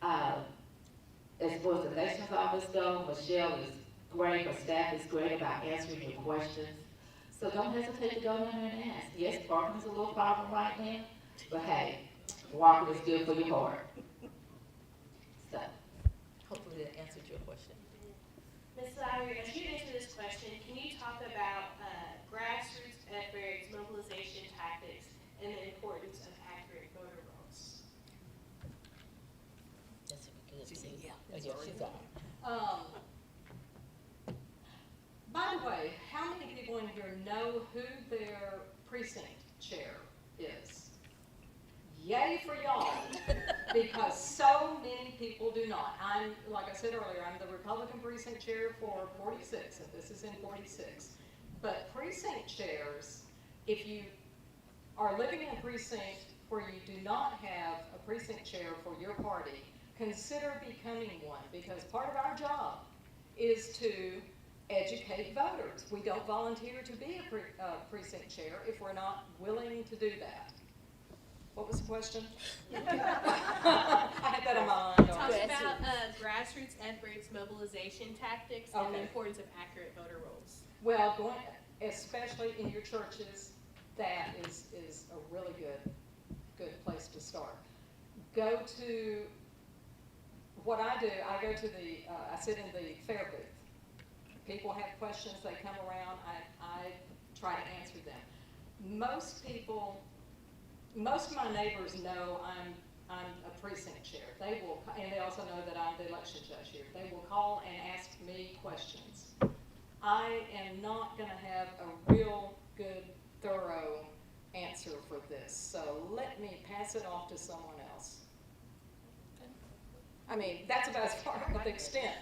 S2: As far as the elections office go, Michelle is great, her staff is great about answering your questions. So don't hesitate to go down there and ask. Yes, parking is a little problem right now, but hey, walking is good for your heart. So, hopefully that answered your question.
S5: Ms. Lowry, as you answer this question, can you talk about grassroots efforts, mobilization tactics, and the importance of accurate voter rolls?
S2: That's good.
S6: She said, yeah.
S2: Oh, yeah, she's on.
S4: By the way, how many people in here know who their precinct chair is? Yay for y'all, because so many people do not. Like I said earlier, I'm the Republican precinct chair for 46, and this is in 46. But precinct chairs, if you are living in a precinct where you do not have a precinct chair for your party, consider becoming one, because part of our job is to educate voters. We don't volunteer to be a precinct chair if we're not willing to do that. What was the question? I had that in mind.
S5: Talk about grassroots efforts, mobilization tactics, and the
S4: Okay.
S5: importance of accurate voter rolls.
S4: Well, especially in your churches, that is a really good place to start. Go to, what I do, I go to I sit in the fair booth. People have questions, they come around, I try to answer them. Most of my neighbors know I'm a precinct chair. They will, and they also know that I'm the election judge here. They will call and ask me questions. I am not gonna have a real good, thorough answer for this, so let me pass it off to someone else. I mean, that's about as far as the extent.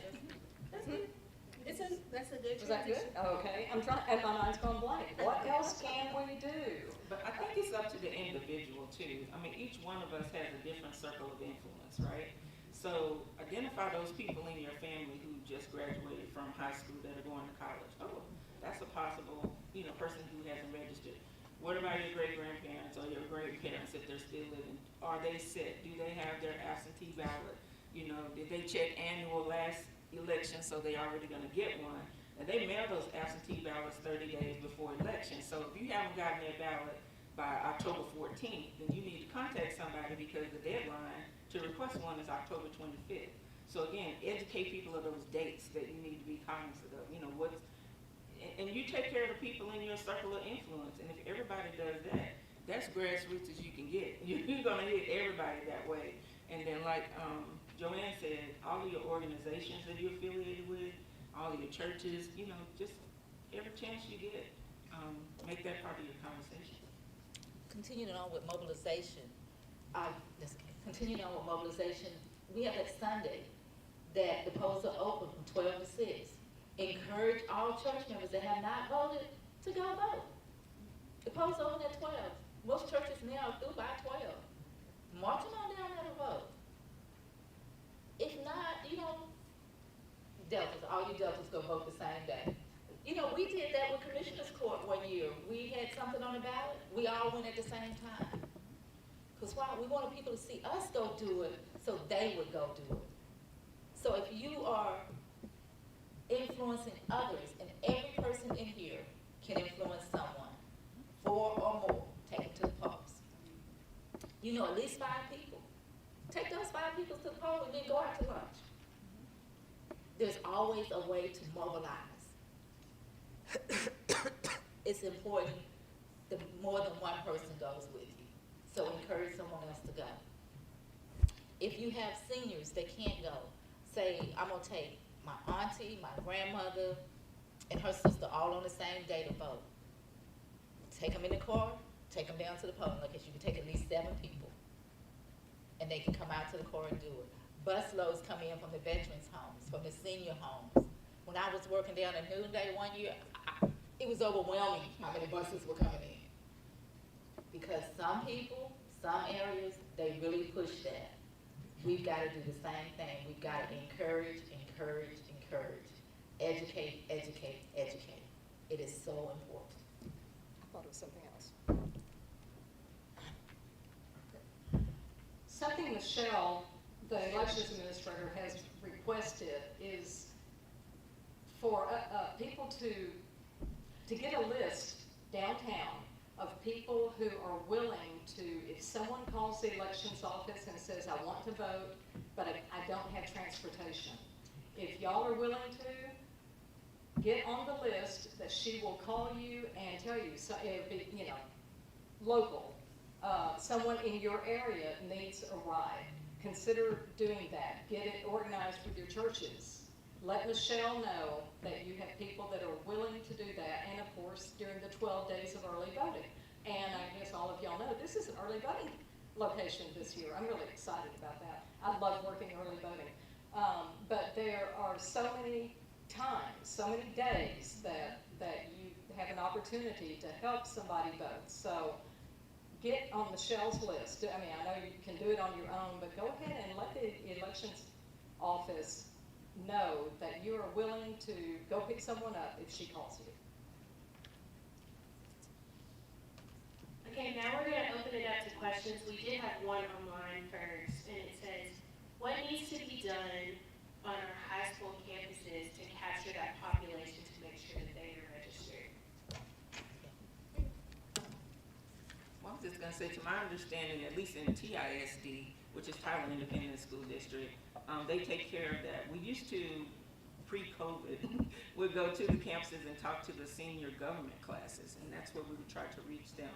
S5: That's a good.
S4: Was that good? Okay, I'm trying, and my mind's gone blank. What else can we do?
S3: But I think it's up to the individual too. I mean, each one of us has a different circle of influence, right? So identify those people in your family who just graduated from high school that are going to college. Oh, that's a possible, person who hasn't registered. What about your great-grandparents or your great-parents if they're still living? Are they set? Do they have their absentee ballot? Did they check annual last election so they already gonna get one? And they mail those absentee ballots 30 days before election. So if you haven't gotten their ballot by October 14th, then you need to contact somebody because the deadline to request one is October 25th. So again, educate people of those dates that you need to be cognizant of. And you take care of the people in your circle of influence. And if everybody does that, that's grassroots as you can get. You're gonna hit everybody that way. And then like Joanne said, all of your organizations that you're affiliated with, all of your churches, just every chance you get, make that part of your conversation.
S2: Continuing on with mobilization, we have that Sunday that the polls are open from 12 to 6. Encourage all church members that have not voted to go vote. The polls open at 12. Most churches now are through by 12. March them on down there to vote. If not, Deltas, all you Deltas go vote the same day. We did that with Commissioner's Court one year. We had something on the ballot. We all went at the same time. Because why? We wanted people to see us go do it so they would go do it. So if you are influencing others, and every person in here can influence someone, 4 or more, take them to the polls. At least 5 people. Take those 5 people to the poll and then go out to lunch. There's always a way to mobilize. It's important that more than one person goes with you. So encourage someone else to go. If you have seniors that can't go, say, I'm gonna take my auntie, my grandmother, and her sister all on the same day to vote. Take them in the car, take them down to the polling location. You can take at least 7 people. And they can come out to the car and do it. Bus loads come in from the veterans' homes, from the senior homes. When I was working down at Noonday one year, it was overwhelming how many buses were coming in. Because some people, some areas, they really push that. We've got to do the same thing. We've got to encourage, encourage, encourage. Educate, educate, educate. It is so important.
S4: I thought it was something else. Something Michelle, the elections administrator, has requested is for people to get a list downtown of people who are willing to, if someone calls the elections office and says, I want to vote, but I don't have transportation. If y'all are willing to, get on the list that she will call you and tell you, so it'll be, you know, local. Someone in your area needs a ride. Consider doing that. Get it organized with your churches. Let Michelle know that you have people that are willing to do that, and of course, during the 12 days of early voting. And I guess all of y'all know, this is an early voting location this year. I'm really excited about that. I love working early voting. But there are so many times, so many days that you have an opportunity to help somebody vote. So get on Michelle's list. I mean, I know you can do it on your own, but go ahead and let the elections office know that you are willing to go pick someone up if she calls you.
S5: Okay, now we're going to open it up to questions. We did have one online first, and it says, what needs to be done on our high school campuses to capture that population to make sure that they are registered?
S3: Well, I was just gonna say, to my understanding, at least in TISD, which is Tyler Independent School District, they take care of that. We used to, pre-COVID, would go to the campuses and talk to the senior government classes, and that's where we would try to reach them.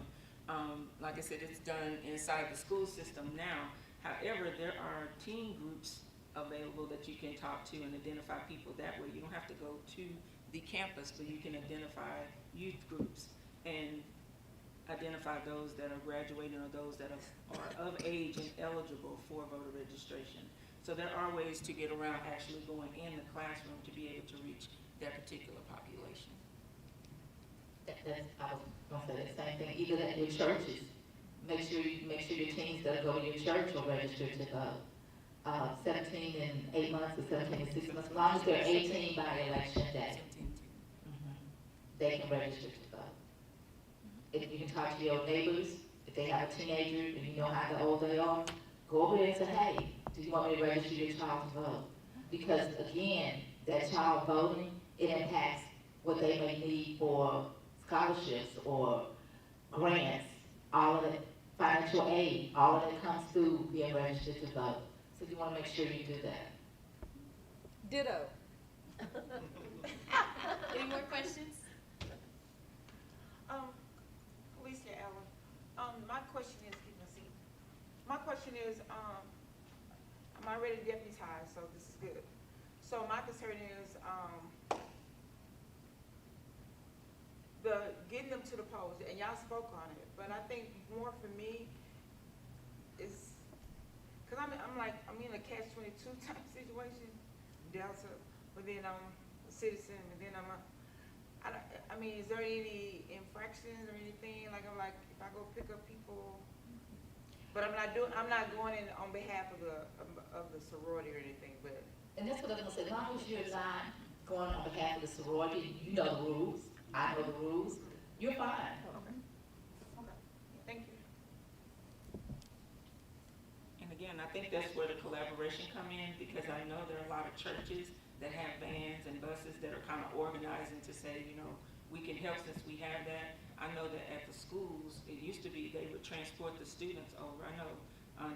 S3: Like I said, it's done inside the school system now. However, there are teen groups available that you can talk to and identify people that way. You don't have to go to the campus, but you can identify youth groups and identify those that are graduating or those that are of age and eligible for voter registration. So there are ways to get around actually going in the classroom to be able to reach that particular population.
S2: I was gonna say the same thing. Even at your churches, make sure your teens that go to your church are registered to vote. 17 and 8 months or 17 and 6 months, as long as they're 18 by election day, they can register to vote. If you can talk to your neighbors, if they have a teenager and you know how old they are, go over there and say, hey, do you want me to register your child to vote? Because again, that child voting, it impacts what they may need for scholarships or grants, all of it, financial aid, all of it comes through being registered to vote. So you want to make sure you do that.
S4: Ditto.
S5: Any more questions?
S6: Alicia Allen. My question is, keep my seat. My question is, I'm already deputized, so this is good. So my concern is, the getting them to the polls, and y'all spoke on it, but I think more for me is, cause I'm in a catch-22 type situation, Delta, but then I'm a citizen, and then I mean, is there any infractions or anything? Like, if I go pick up people, but I'm not going in on behalf of the sorority or anything, but.
S2: And that's what I was gonna say, as long as you're not going on behalf of the sorority, you know the rules, I know the rules, you're fine.
S6: Okay. Thank you.
S3: And again, I think that's where the collaboration come in, because I know there are a lot of churches that have vans and buses that are kind of organizing to say, you know, we can help since we have that. I know that at the schools, it used to be they would transport the students over. I know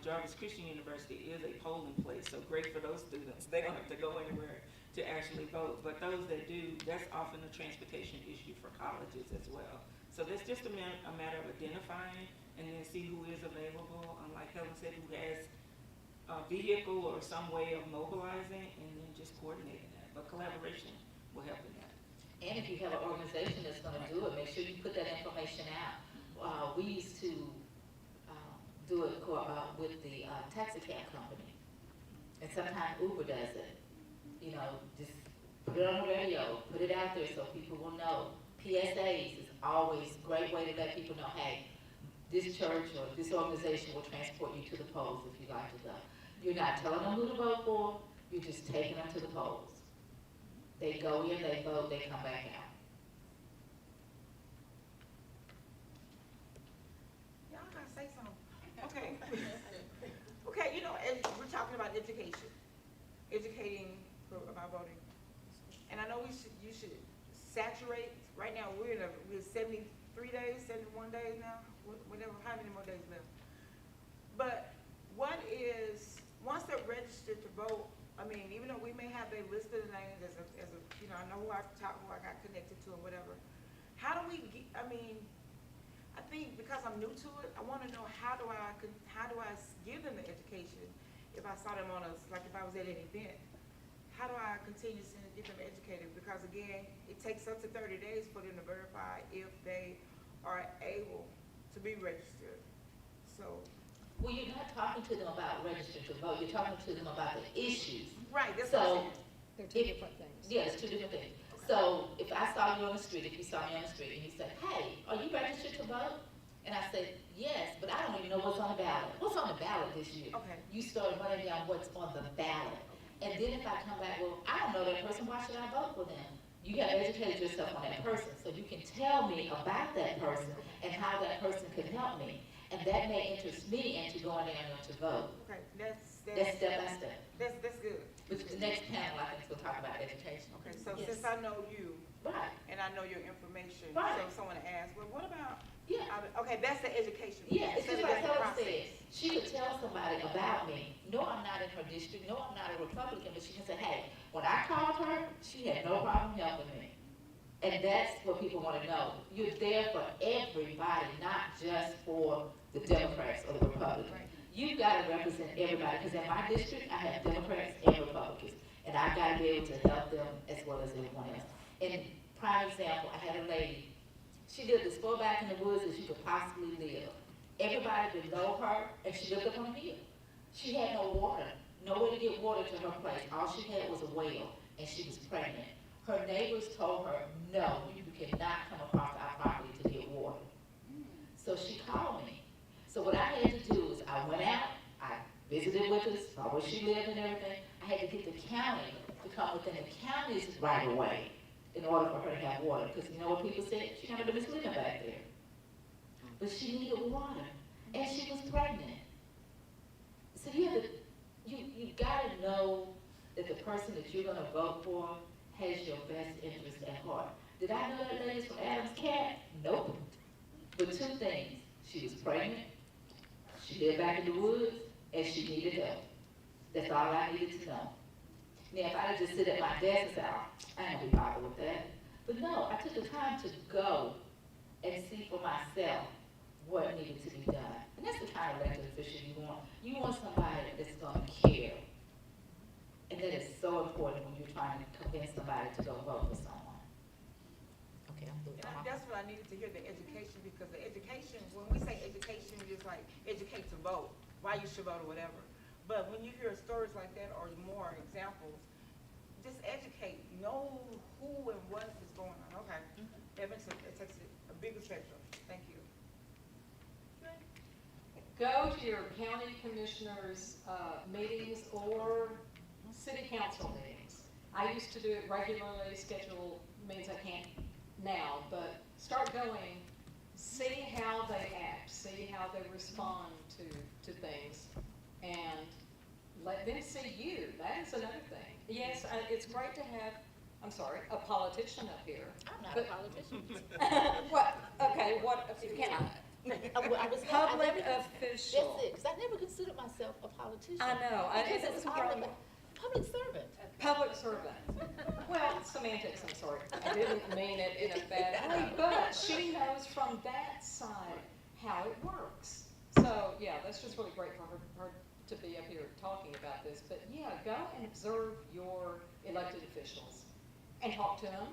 S3: Jarvis Christian University is a polling place, so great for those students. They don't have to go anywhere to actually vote. But those that do, that's often a transportation issue for colleges as well. So that's just a matter of identifying and then see who is available, like Helen said, who has a vehicle or some way of mobilizing, and then just coordinating that. But collaboration will help in that.
S2: And if you have an organization that's gonna do it, make sure you put that information out. We used to do it with the taxi cab company, and sometimes Uber does it. You know, just put it on the radio, put it out there so people will know. PSAs is always a great way to let people know, hey, this church or this organization will transport you to the polls if you like to go. You're not telling them who to vote for, you're just taking them to the polls. They go in, they vote, they come back out.
S6: Y'all gotta say something. Okay. Okay, you know, as we're talking about education, educating about voting. And I know you should saturate, right now we're 73 days, 71 days now, whatever, how many more days left? But what is, once they're registered to vote, I mean, even though we may have their listed names as a, you know, I know who I got connected to or whatever. How do we get, I mean, I think because I'm new to it, I want to know how do I give them the education if I saw them on like if I was at an event. How do I continue to get them educated? Because again, it takes up to 30 days for them to verify if they are able to be registered. So.
S2: Well, you're not talking to them about registering to vote, you're talking to them about the issues.
S6: Right, that's what I'm saying.
S4: They're two different things.
S2: Yeah, it's two different things. So if I saw you on the street, if you saw me on the street and you said, hey, are you registered to vote? And I said, yes, but I don't even know what's on the ballot. What's on the ballot this year?
S6: Okay.
S2: You start running down what's on the ballot. And then if I come back, well, I don't know that person, why should I vote for them? You have educated yourself on that person, so you can tell me about that person and how that person can help me. And that may interest me into going in to vote.
S6: Okay, that's
S2: step by step.
S6: That's good.
S2: Which the next panel, I think, will talk about education.
S6: Okay, so
S2: Yes.
S6: since I know you
S2: Right.
S6: and I know your information,
S2: Right.
S6: so if someone asks, well, what about?
S2: Yeah.
S6: Okay, that's the education.
S2: Yeah, it's
S6: Instead
S2: just
S6: of
S2: like
S6: doing the
S2: Theta
S6: process.
S2: said, she could tell somebody about me. No, I'm not in her district, no, I'm not a Republican, but she can say, hey, when I called her, she had no problem helping me. And that's what people want to know. You're there for everybody, not just for the Democrats or the Republicans.
S6: Right.
S2: You've got to represent everybody, because in my district, I have Democrats and Republicans, and I've got to be able to help them as well as everyone else. And prime example, I had a lady, she lived as far back in the woods as you could possibly live. Everybody below her, and she lived up on a hill. She had no water, nowhere to get water to her place. All she had was a well, and she was pregnant. Her neighbors told her, no, you cannot come across our property to get water. So she called me. So what I had to do is I went out, I visited with her, saw where she lived and everything. I had to get the county to come within the county's right of way in order for her to have water. Because you know what people said? She never been living back there. But she needed water, and she was pregnant. So you have to, you gotta know that the person that you're gonna vote for has your best interest at heart. Did I know that lady's from Adam's Cat? Nope. But two things, she was pregnant, she lived back in the woods, and she needed help. That's all I needed to know. Now, if I just sit at my desk and say, oh, I ain't gonna be bothered with that. But no, I took the time to go and see for myself what needed to be done. And that's the kind of elected official you want. You want somebody that's gonna care. And that is so important when you're trying to convince somebody to go vote for someone. Okay, I'm through.
S6: That's what I needed to hear, the education, because the education, when we say education, it's like educate to vote, why you should vote or whatever. But when you hear stories like that or more examples, just educate, know who and what is going on. Okay, that makes it takes a bigger spectrum. Thank you.
S4: Go to your county commissioners' meetings or city council meetings. I used to do it regularly, schedule means I can't now, but start going, see how they act, see how they respond to things, and let them see you. That is another thing. Yes, it's great to have, I'm sorry, a politician up here.
S2: I'm not
S4: But-
S2: a politician.
S4: What, okay, what, can I? Public official.
S2: That's it, because I never considered myself a politician.
S4: I know,
S2: Because
S4: it's
S2: it's all
S4: probably
S2: about public servant.
S4: public servant. Well, semantics, I'm sorry. I didn't mean it in a bad way, but she knows from that side how it works. So, yeah, that's just really great for her to be up here talking about this. But yeah, go and observe your elected officials and talk to them.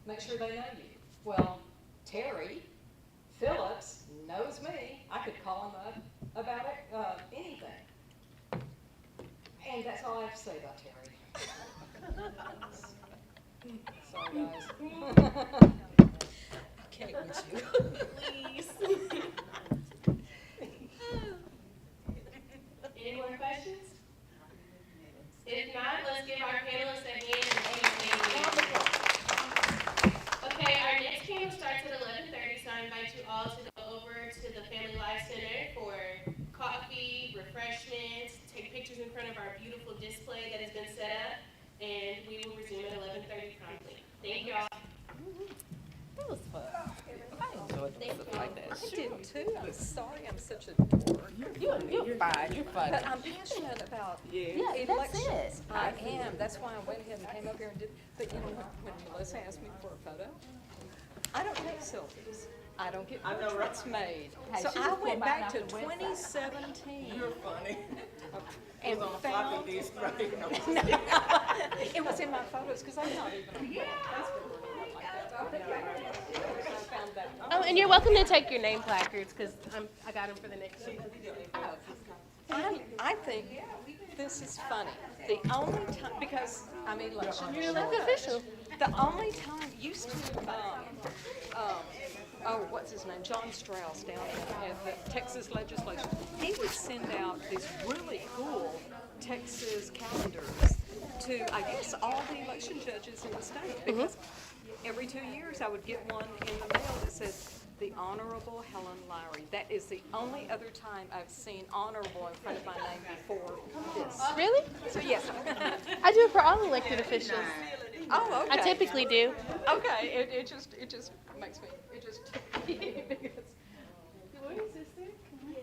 S4: Make sure they know you. Well, Terry Phillips knows me. I could call him up about it, anything. And that's all I have to say about Terry. Sorry, guys.
S2: Okay, with you.
S5: Please. Any more questions? pictures in front of our beautiful display that has been set up, and we will resume at 11:30 promptly. Thank y'all.
S4: That was fun. I enjoyed doing stuff like that. I did too. I'm sorry I'm such a dork.
S2: You're fine, you're fine.
S4: But I'm passionate about
S2: Yeah,
S4: elections.
S2: that's it.
S4: I am. That's why I went ahead and came up here and did. But you know, when Melissa asked me for a photo, I don't take selfies. I don't get portraits made. So
S2: she
S4: I
S2: just
S4: went
S2: pulled mine
S4: back
S2: off
S4: to
S2: the website.
S4: 2017
S3: You're funny.
S4: and
S3: On
S4: found
S3: floppy disk, right?
S4: it was in my photos because I'm not even on Facebook or anything like that. I found that.
S1: Oh, and you're welcome to take your name placards because I got them for the next one.
S4: I think this is funny. The only time, because I'm election.
S1: You're elected official.
S4: The only time used to, what's his name? John Strauss down at the Texas legislature. He would send out these really cool Texas calendars to, I guess, all the election judges in the state. Because every 2 years I would get one in the mail that says, "The Honorable Helen Lowry." That is the only other time I've seen honorable in front of my name before this.
S1: Really?
S4: So yes.
S1: I do it for all elected officials.
S4: Oh, okay.
S1: I typically do.
S4: Okay, it just makes me,
S1: Where is this thing?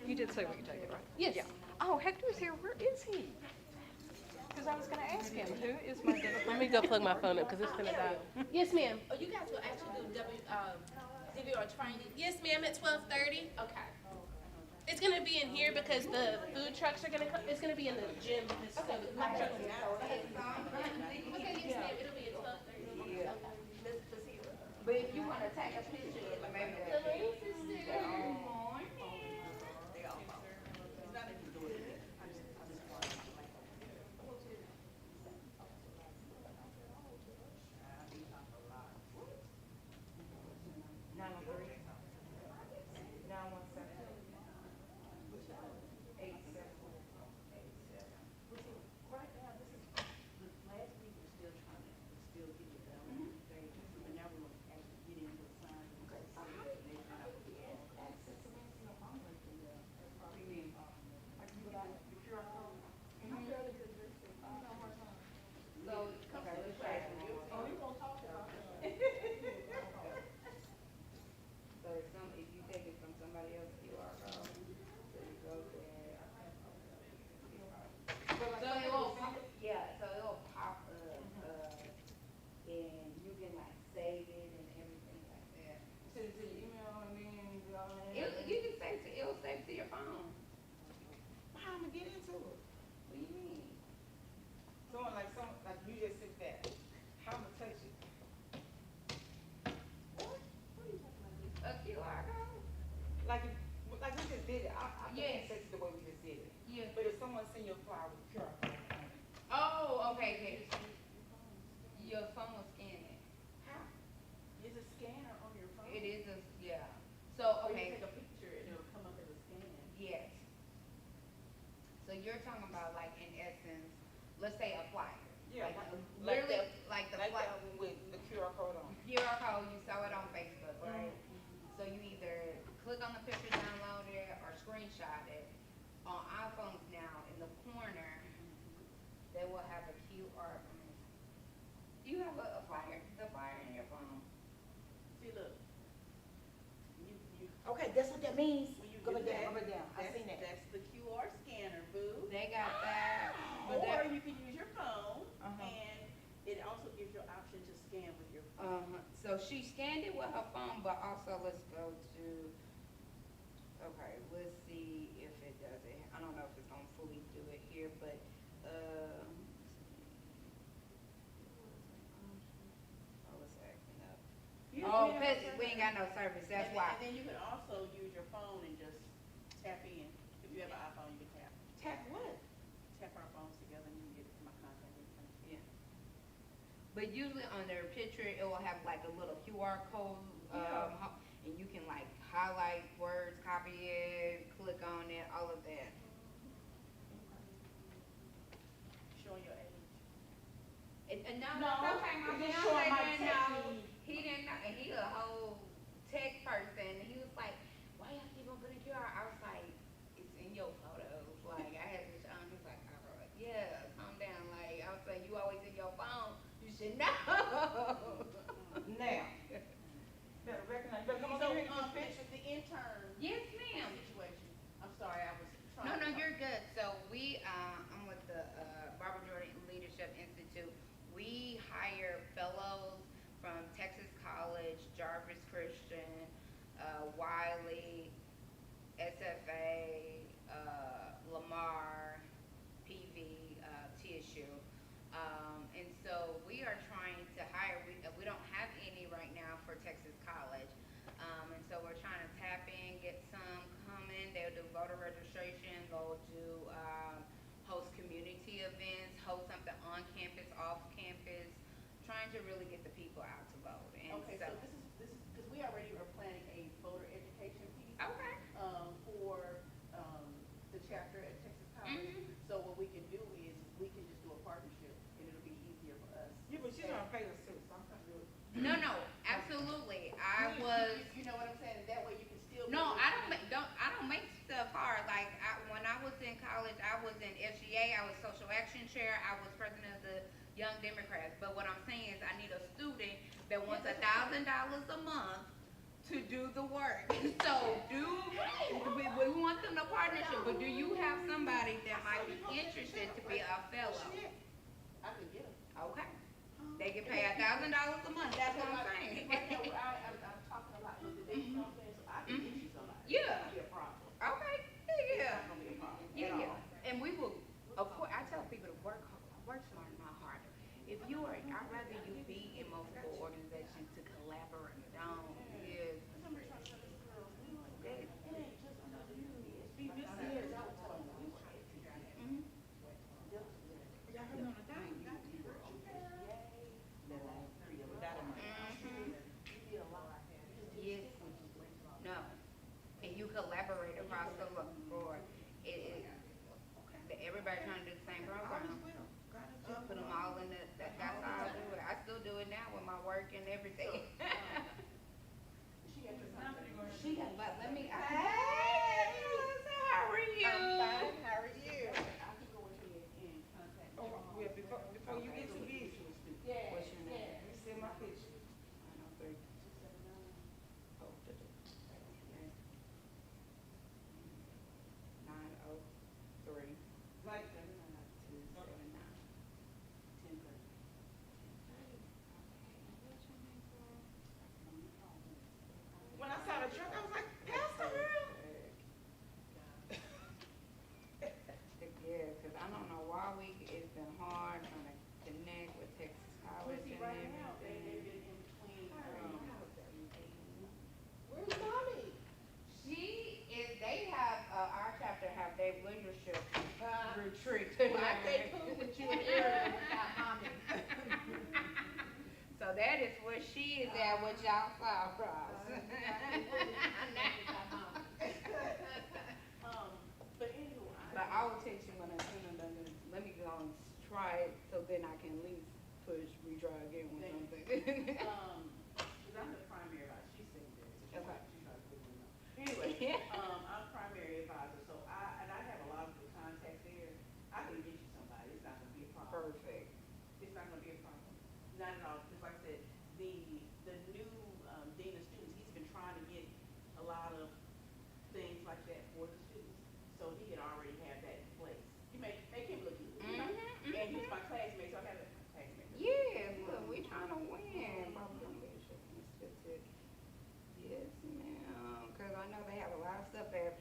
S4: you did say we could take it, right?
S1: Yes.
S4: Yeah. Oh, Hector's here. Where is he? Because I was going to ask him, who is my
S1: Let me go plug my phone up because it's gonna die. Yes, ma'am.
S2: Oh, you guys will actually do DVR training?
S5: Yes, ma'am, at 12:30.
S2: Okay.
S5: It's gonna be in here because the food trucks are gonna come. It's gonna be in the gym because so the food trucks. Okay, yes, ma'am. It'll be at 12:30.
S2: But if you wanna take a picture, maybe
S6: like we just did it. I think that's the way we just did it.
S2: Yeah.
S6: But if someone send your flyer with QR code on it,
S2: Oh, okay, okay. Your phone will scan it.
S6: how? Is a scanner on your phone?
S2: It is yeah. So,
S6: Or you
S2: okay,
S6: take a picture and it'll come up as a scan.
S2: yes. So you're talking about like in essence, let's say a flyer.
S6: Yeah,
S2: Like,
S6: like
S2: literally,
S6: that-
S2: like the
S6: Like
S2: flyer.
S6: that one with the QR code on.
S2: QR code, you saw it on Facebook, right? So you either click on the picture, download it, or screenshot it. On iPhones now, in the corner, they will have a QR. Do you have a flyer, the flyer in your phone?
S3: See, look.
S6: Okay, that's what that means.
S3: When you
S6: Go
S3: do
S6: back down,
S3: that,
S6: go back down. I
S3: that's-
S6: seen that.
S3: That's the QR scanner, boo.
S2: They got that, but
S3: Or
S2: that,
S3: you can use your phone,
S6: Uh-huh.
S3: and it also gives you an option to scan with your phone.
S2: so she scanned it with her phone, but also let's go to, okay, let's see if it does it. I don't know if it's gonna fully do it here, but, oh, it's acting up. Oh, cause we ain't got no service, that's
S3: And then-
S2: why.
S3: And then you can also use your phone and just tap in. If you have an iPhone, you can tap.
S6: Tap what?
S3: Tap our phones together and you can get it to my contact information.
S2: Yeah. But usually on their picture, it will have like a little QR code, and you can like highlight words, copy it, click on it, all of that.
S3: Showing your age.
S2: No,
S3: No,
S2: that's okay, my
S3: it's
S2: fiance
S3: showing my
S2: didn't
S3: tech
S2: know,
S3: need.
S2: he didn't know, and he a whole tech person, he was like, why y'all keep on putting QR? I was like, it's in your photos, like, I had to show him, he was like, oh,
S7: said, no.
S6: Now, better recognize, better come
S7: So,
S6: over here and get this
S7: Bishop, the intern
S2: Yes, ma'am.
S7: situation. I'm sorry, I was trying
S8: No,
S7: to.
S8: no, you're good. So I'm with the Barbara Jordan Leadership Institute. We hire fellows from Texas College, Jarvis Christian, Wiley, SFA, Lamar, PV, TSU. And so we are trying to hire, we don't have any right now for Texas College. And so we're trying to tap in, get some coming. They'll do voter registration, they'll do, host community events, host something on campus, off campus, trying to really get the people out to vote. And
S7: Okay, so this is, because we already are planning a voter education piece.
S8: Okay.
S7: For, the chapter at Texas College.
S8: Mhm.
S7: So what we can do is, we can just do a partnership, and it'll be easier for us.
S6: Yeah, but she's gonna pay us too, so I'm trying to do it.
S8: No, absolutely. I was.
S7: You know what I'm saying? That way you can still.
S8: No, I don't make stuff hard. Like when I was in college, I was in FGA. I was social action chair. I was president of the Young Democrats. But what I'm saying is, I need a student that wants $1,000 a month to do the work. So we want them to partnership. But do you have somebody that might be interested to be a fellow?
S7: I can get them.
S8: Okay. They can pay $1,000 a month. That's what I'm saying.
S7: Right now, I'm talking a lot with the dates, you know what I'm saying? So I can get you somebody.
S8: Yeah.
S7: It's not gonna be a problem.
S8: Okay.
S7: It's
S8: Yeah.
S7: not gonna be a problem at
S8: Yeah,
S7: all.
S8: yeah. And we will, of course, I tell people to work smarter, not harder. If you are, I'd rather you be in multiple organizations to collaborate. Don't, yes. Mhm.
S6: Y'all heard me on the thing?
S8: Yes. No. And you collaborate across the board. Everybody trying to do the same program. Put them all in that's how I do it. I still do it now with my work and everything. But let me, hey, Melissa, how are you?
S6: I'm fine, how are you?
S7: I can go ahead and contact.
S6: Oh, yeah, before you get too busy,
S7: Yeah.
S8: What's your name?
S6: let me send my picture.
S8: 903. Oh, 903.
S6: Like,
S8: 279.
S7: 10:30.
S6: when I saw the truck, I was like, Pastor Earl.
S8: Yeah, because I don't know why it's been hard trying to connect with Texas College
S7: See,
S8: and
S7: right now, they've
S8: everything.
S7: been in between,
S6: Where's mommy?
S8: They have, our chapter have their leadership retreat.
S7: When I say cool with you and Aaron, without mommy.
S8: So that is where she is at with y'all South Cross.
S7: But anyway,
S8: But I will text you when I send them done. Let me go and try it so then I can at least retry again with something.
S7: cause I'm the primary advisor, she's secondary, so
S8: Okay.
S7: she's trying to put me up. Anyway, I'm primary advisor, so I have a lot of good contacts there. I can get you somebody, it's not gonna be a problem.
S8: Perfect.
S7: It's not gonna be a problem. Not at all, because like I said, the new, dean of students, he's been trying to get a lot of things like that for the students. So he had already had that in place. You make him look good, you know?
S8: Mhm,
S7: And he's
S8: mhm.
S7: my classmate, so I have a classmate.
S8: Yes, look, we trying to win. Public Leadership Institute. Yes, ma'am. Cause I know they have a lot of stuff at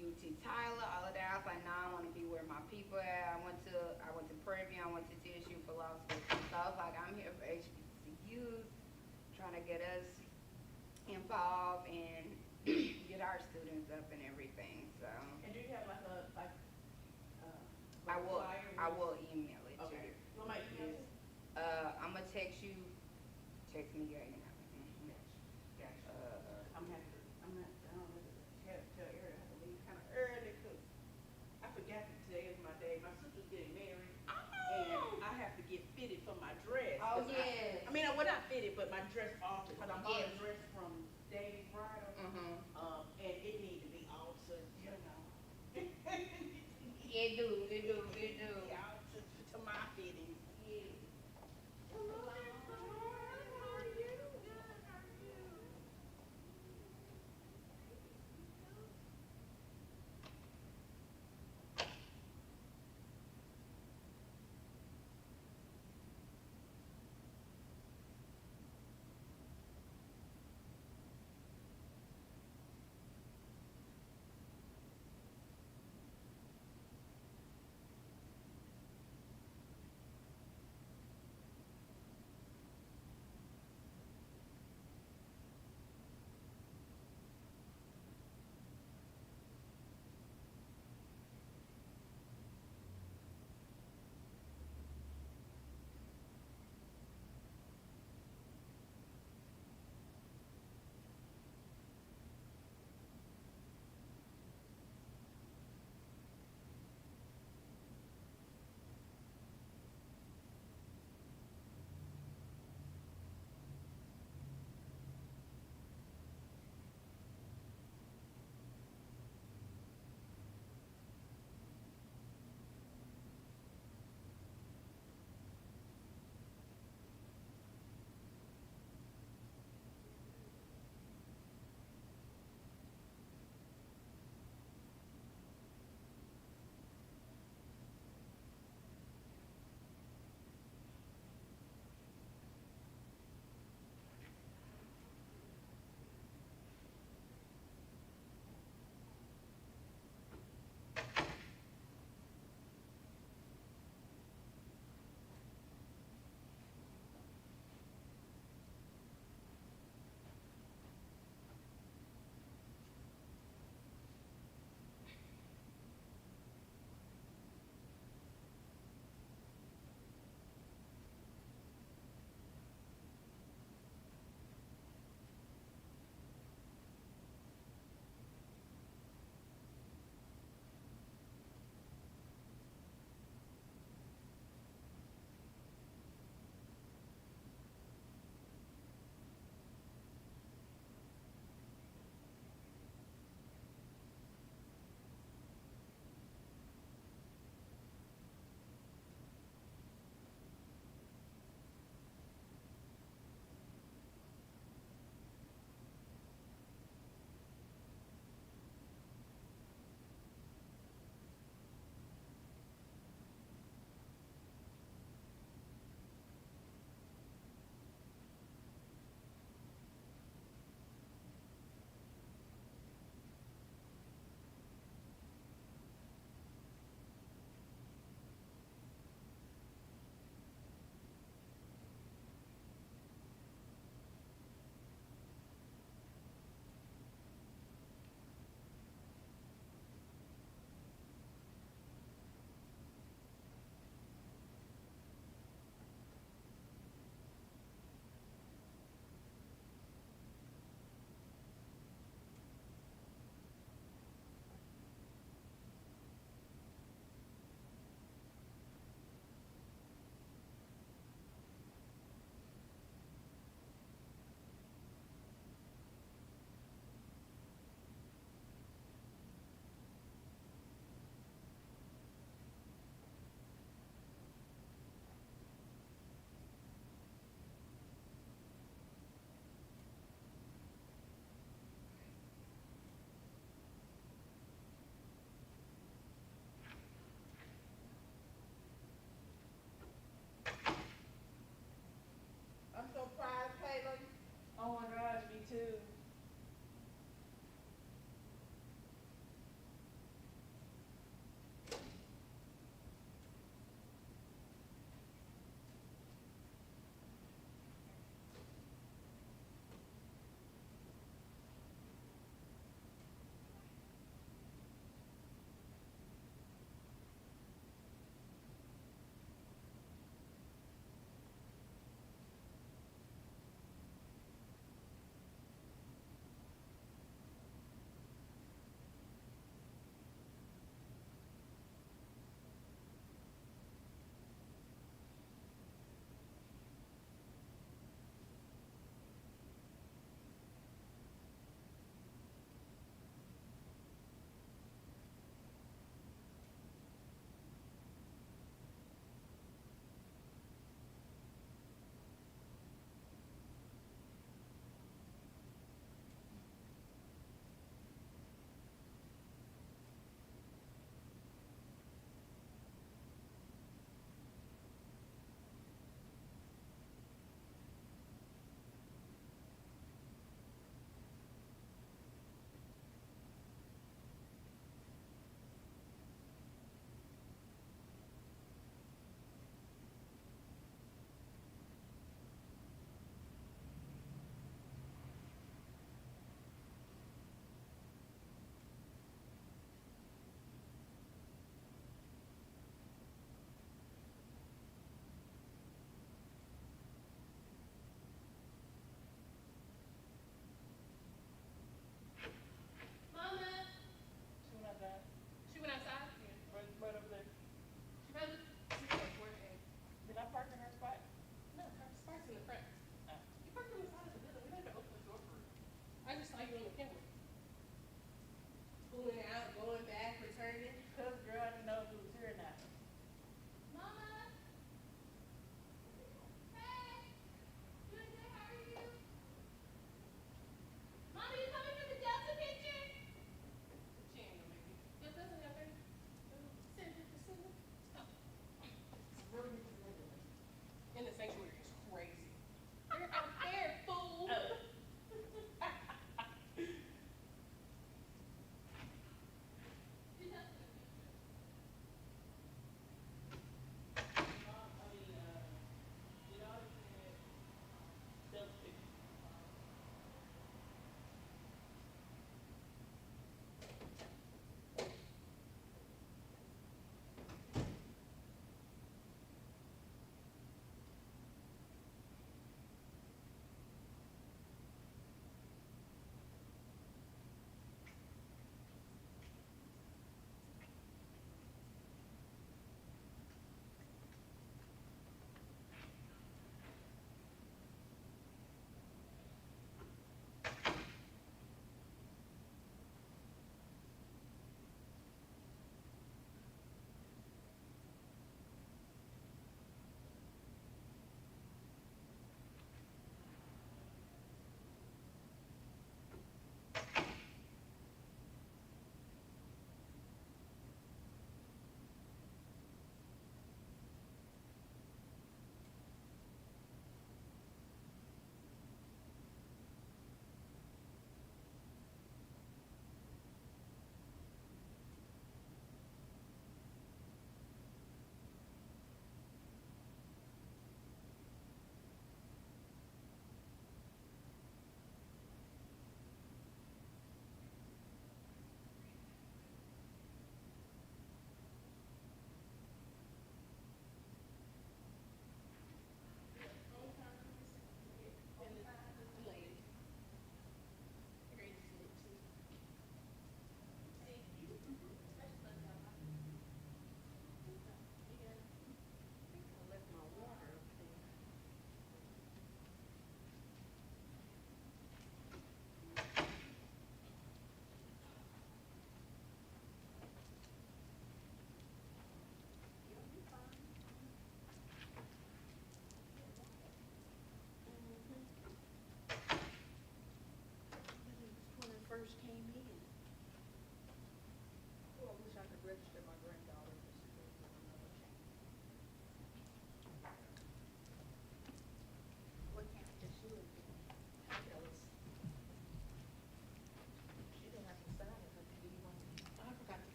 S8: UT Tyler, all of that. I was like, nah, I want to be where my people at. I went to Prairie View, I went to TSU for law school. So I was like, I'm here for HBCUs, trying to get us involved and get our students up and everything. So
S7: And do you have like a,
S8: I will,
S7: flyer?
S8: I will email it to
S7: Okay.
S8: you.
S7: What might you use?
S8: I'm gonna text you. Text me your email. Mhm.
S7: Gotcha. I'm not, I don't know, tell Eric I have to leave kind of early, cause I forgot that today is my day. My sister's getting married, and I have to get fitted for my dress.
S8: Oh,
S7: 'cause
S8: yes.
S7: I mean, well, not fitted, but my dress altered, cause I bought
S8: Yes.
S7: a dress from David's Bridal,
S8: Mhm.
S7: and it needs to be altered, you know.
S8: It do.
S7: Be altered to my fittings, yeah.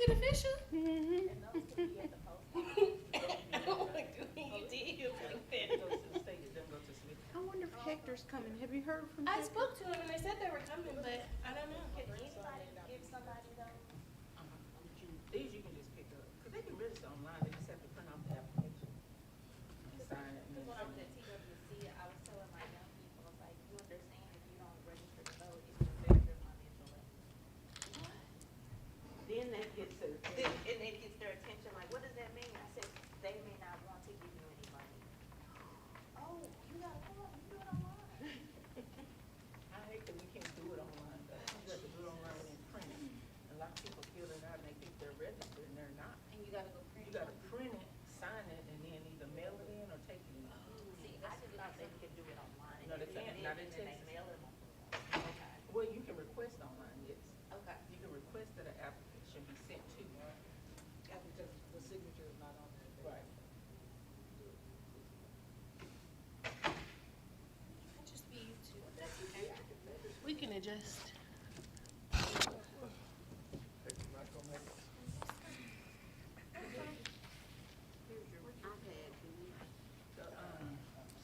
S5: it official?
S1: Mm-hmm.
S7: And those could be at the post office.
S5: Oh my God, you did like that.
S3: Go to the state, then go to Smith.
S9: I wonder if Hector's coming. Have you heard from
S5: I
S9: Hector?
S5: spoke to them and they said they were coming, but I don't know.
S7: Can anybody give somebody those?
S3: These you can just pick up, because they can register online, they just have to print out the application. And sign it.
S7: Because when I was at TWC, I was telling my young people, I was like, you understand if you don't register to vote, it can affect your financial level. Then that gets their, and it gets their attention, like, what does that mean? I said, they may not want to give you any money. Oh, you gotta come up, you do it online.
S3: I hate that we can't do it online, though. You have to do it online and then print it. A lot of people fill it out and they think they're registered and they're not.
S7: And you gotta go print
S3: You
S7: it.
S3: gotta print it, sign it, and then either mail it in or take it in.
S7: See, I just thought they could do it online.
S3: No, they
S7: And
S3: can't.
S7: then-
S3: Not in
S7: and then they
S3: Texas.
S7: mail it on. Okay,
S3: Well, you can request online, yes.
S7: okay.
S3: You can request that an application be sent to you.
S6: Because the signature is not on there.
S3: Right.
S5: I'll just be you two. That's okay. We can adjust.
S3: The,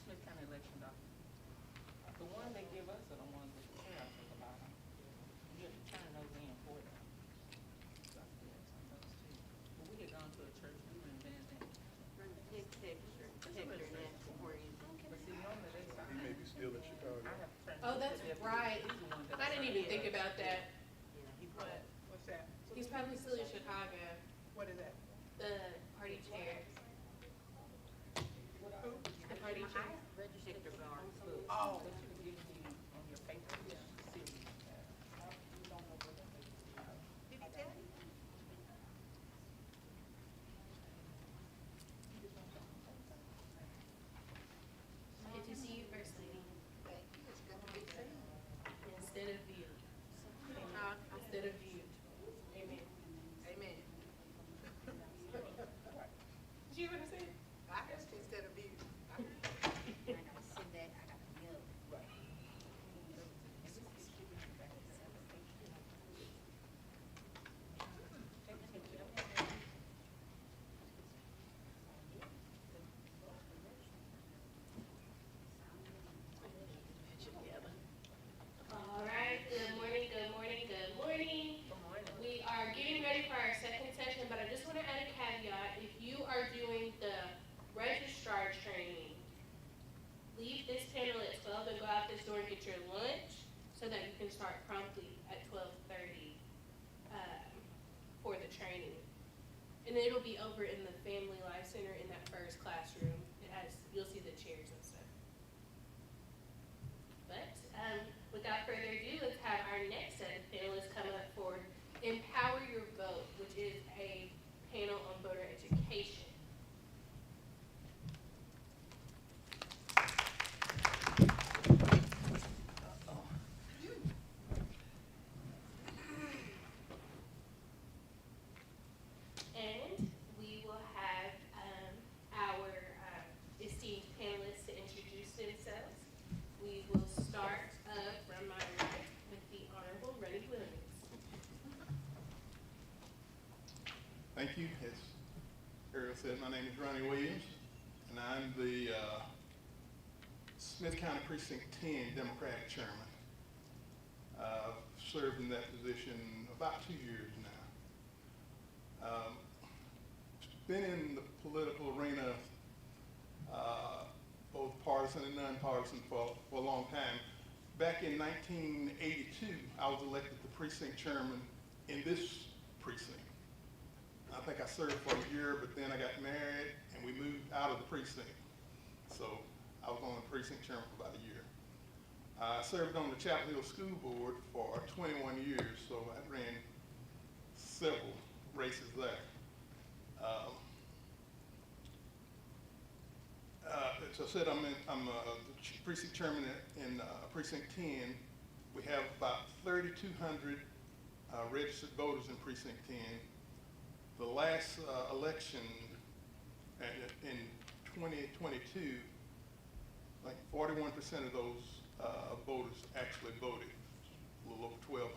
S3: Smith County election documents. The one they give us are the ones that the sheriff took about them. You have to turn those in for them. So I still have some of those too. But we had gone to a church, we were in Van Zandt. But see, normally they sign.
S10: He may be still in Chicago.
S3: I have to turn.
S5: Oh, that's
S3: these are the-
S5: right.
S3: these are the ones that
S5: I didn't even think
S3: sign.
S5: about that.
S6: What? What's that?
S5: He's probably still in Chicago,
S6: What is that?
S5: the party chair. The party chair.
S6: Oh.
S3: That you give me on your paper, yeah, series.
S6: Did he tell you?
S5: Good to see you, First Lady. Instead of viewed. Instead of viewed. Amen.
S6: Amen.
S5: Did you hear what I said?
S6: I guess instead of you.
S5: All right, good morning, good morning, good morning.
S3: Good morning.
S5: We are getting ready for our second session, but I just want to add a caveat. If you are doing the registrar training, leave this panel at 12 and go out this door and get your lunch so that you can start promptly at 12:30 for the training. And it'll be over in the Family Life Center in that first classroom. It has, you'll see the chairs and stuff. But without further ado, let's have our next set of panelists come up for Empower Your Vote, which is a panel on voter education. And we will have our esteemed panelists to introduce themselves. We will start from my right with the Honorable Rennie Williams.
S10: Thank you. As Ariel said, my name is Ronnie Williams, and I'm the Smith County Precinct 10 Democratic Chairman. I've served in that position about 2 years now. Been in the political arena, both partisan and nonpartisan, for a long time. Back in 1982, I was elected the precinct chairman in this precinct. I think I served for a year, but then I got married and we moved out of the precinct. So I was on the precinct chairman for about a year. I served on the Chapel Hill School Board for 21 years, so I ran several races there. As I said, I'm the precinct chairman in precinct 10. We have about 3,200 registered voters in precinct 10. The last election in 2022, like 41% of those voters actually voted, a little over 1,200.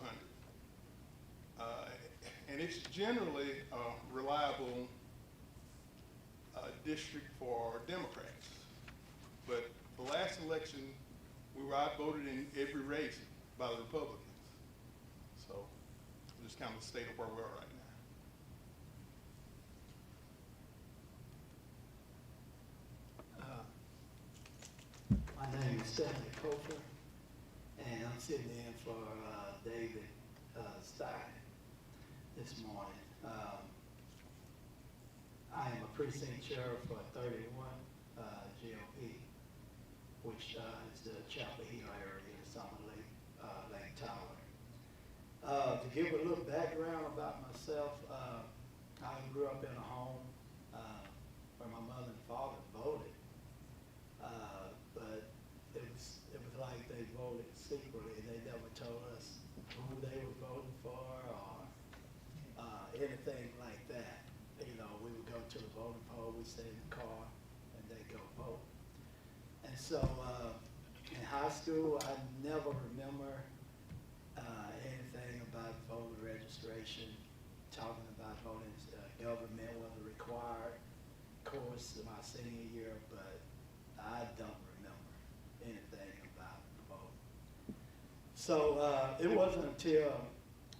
S10: And it's generally a reliable district for Democrats. But the last election, we were outvoted in every race by the Republicans. So just kind of the state of where we are right now.
S11: My name is Stanley Cofer, and I'm sitting in for David Stein this morning. I am a precinct chair for 31 GOP, which is the Chapel Hill area, Summer Lake Tower. To give a little background about myself, I grew up in a home where my mother and father voted. But it was like they voted secretly. They never told us who they were voting for or anything like that. You know, we would go to the voting poll, we'd stay in the car, and they'd go vote. And so in high school, I never remember anything about voter registration, talking about voting. Government wasn't required, of course, in my senior year, but I don't remember anything about the vote. So it wasn't until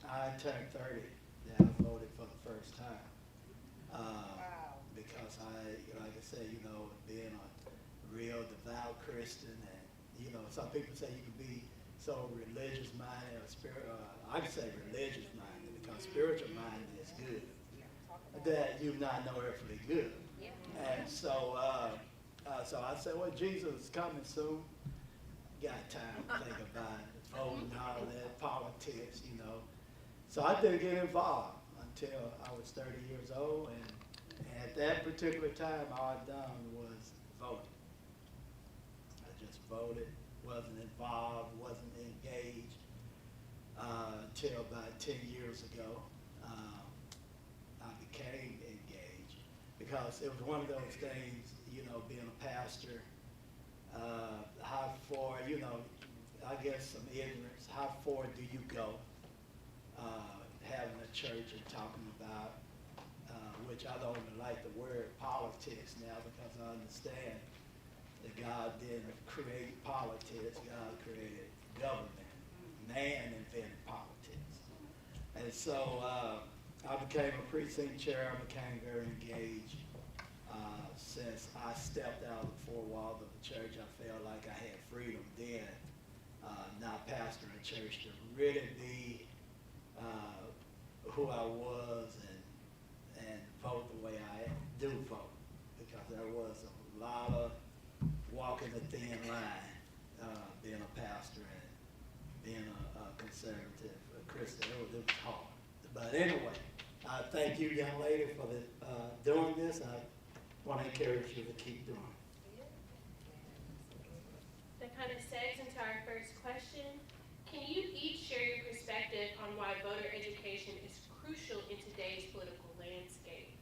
S11: I turned 30 that I voted for the first time. Because like I say, you know, being a real devout Christian, and you know, some people say you can be so religious minded or I can say religious minded because spiritual minded is good, that you're not no earthly good. And so so I said, well, Jesus is coming soon. Got time to think about it, voting and all that, politics, you know. So I didn't get involved until I was 30 years old, and at that particular time, all I'd done was vote. I just voted, wasn't involved, wasn't engaged until about 10 years ago. I became engaged because it was one of those things, you know, being a pastor, how far, you know, I guess some ignorance, how far do you go having a church and talking about, which I don't even like the word politics now because I understand that God didn't create politics, God created government. Man invented politics. And so I became a precinct chair, I became very engaged. Since I stepped out of the four walls of the church, I felt like I had freedom then, not pastoring a church, to really be who I was and vote the way I do vote, because there was a lot of walking the thin line, being a pastor and being a conservative Christian. It was hard. But anyway, I thank you, young lady, for doing this. I want to encourage you to keep doing it.
S5: That kind of segues into our first question. Can you each share your perspective on why voter education is crucial in today's political landscape?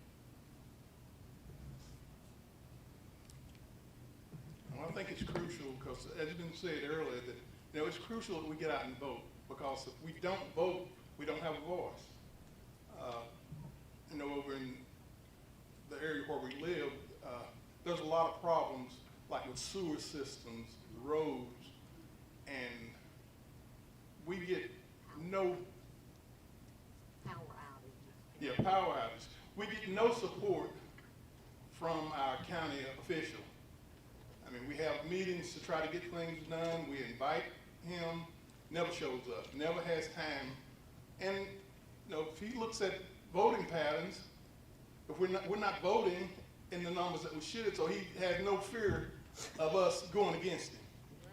S10: Well, I think it's crucial because, as has been said earlier, that you know it's crucial that we get out and vote, because if we don't vote, we don't have a voice. You know, over in the area where we live, there's a lot of problems, like with sewer systems, roads, and we get no power outage. We get no support from our county official. I mean, we have meetings to try to get things done. We invite him, never shows up, never has time. And you know, if he looks at voting patterns, if we're not voting in the numbers that we should, so he has no fear of us going against him.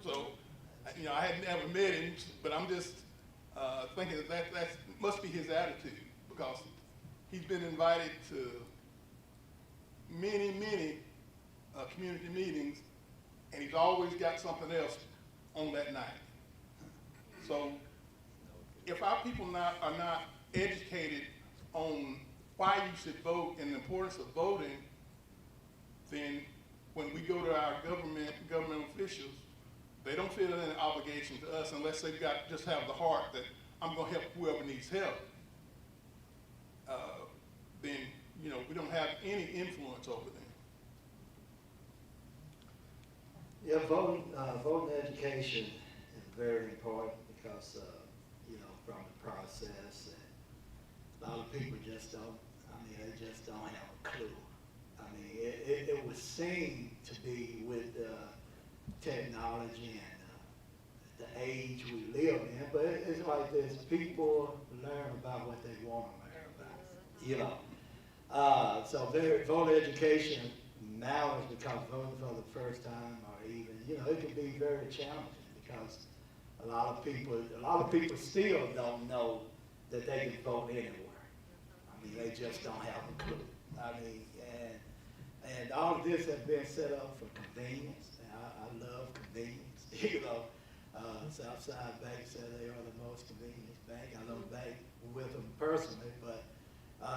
S10: So, you know, I had never met him, but I'm just thinking that must be his attitude, because he's been invited to many community meetings, and he's always got something else on that night. So, if our people are not educated on why you should vote and the importance of voting, then when we go to our government officials, they don't feel any obligation to us unless they've just have the heart that I'm going to help whoever needs help. then, you know, we don't have any influence over them.
S11: Yeah, voting education is very important because, you know, from the process, and a lot of people just don't, I mean, they just don't have a clue. I mean, it would seem to be with technology and the age we live in, but it's like this, people learn about what they want to learn about, you know. So voter education matters because voting for the first time, or even, you know, it can be very challenging because a lot of people still don't know that they can vote anywhere. I mean, they just don't have a clue. I mean, and all of this has been set up for convenience. And I love convenience. You know, Southside Bank said they are the most convenient bank. I don't bank with them personally, but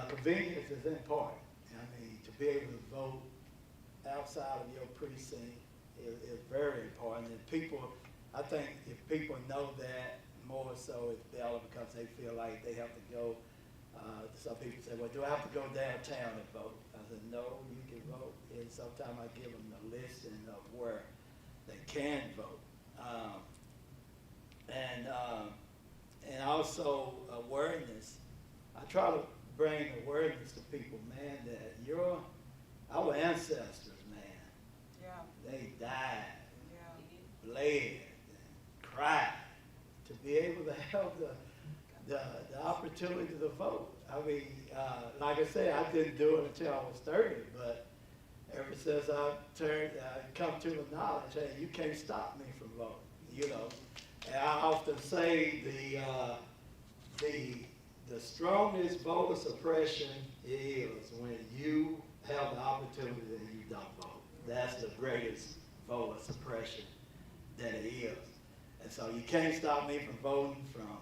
S11: convenience is important. I mean, to be able to vote outside of your precinct is very important. And people, I think if people know that more so, it's better because they feel like they have to go. Some people say, well, do I have to go downtown and vote? I said, no, you can vote. And sometimes I give them the listing of where they can vote. And also awareness. I try to bring awareness to people, man, that our ancestors, man,
S6: Yeah,
S11: they died,
S6: yeah.
S11: bled, and cried to be able to have the opportunity to vote. I mean, like I said, I didn't do it until I was 30, but ever since I come to the knowledge, hey, you can't stop me from voting, you know. And I often say the strongest voter suppression is when you have the opportunity and you don't vote. That's the greatest voter suppression that it is. And so you can't stop me from voting from,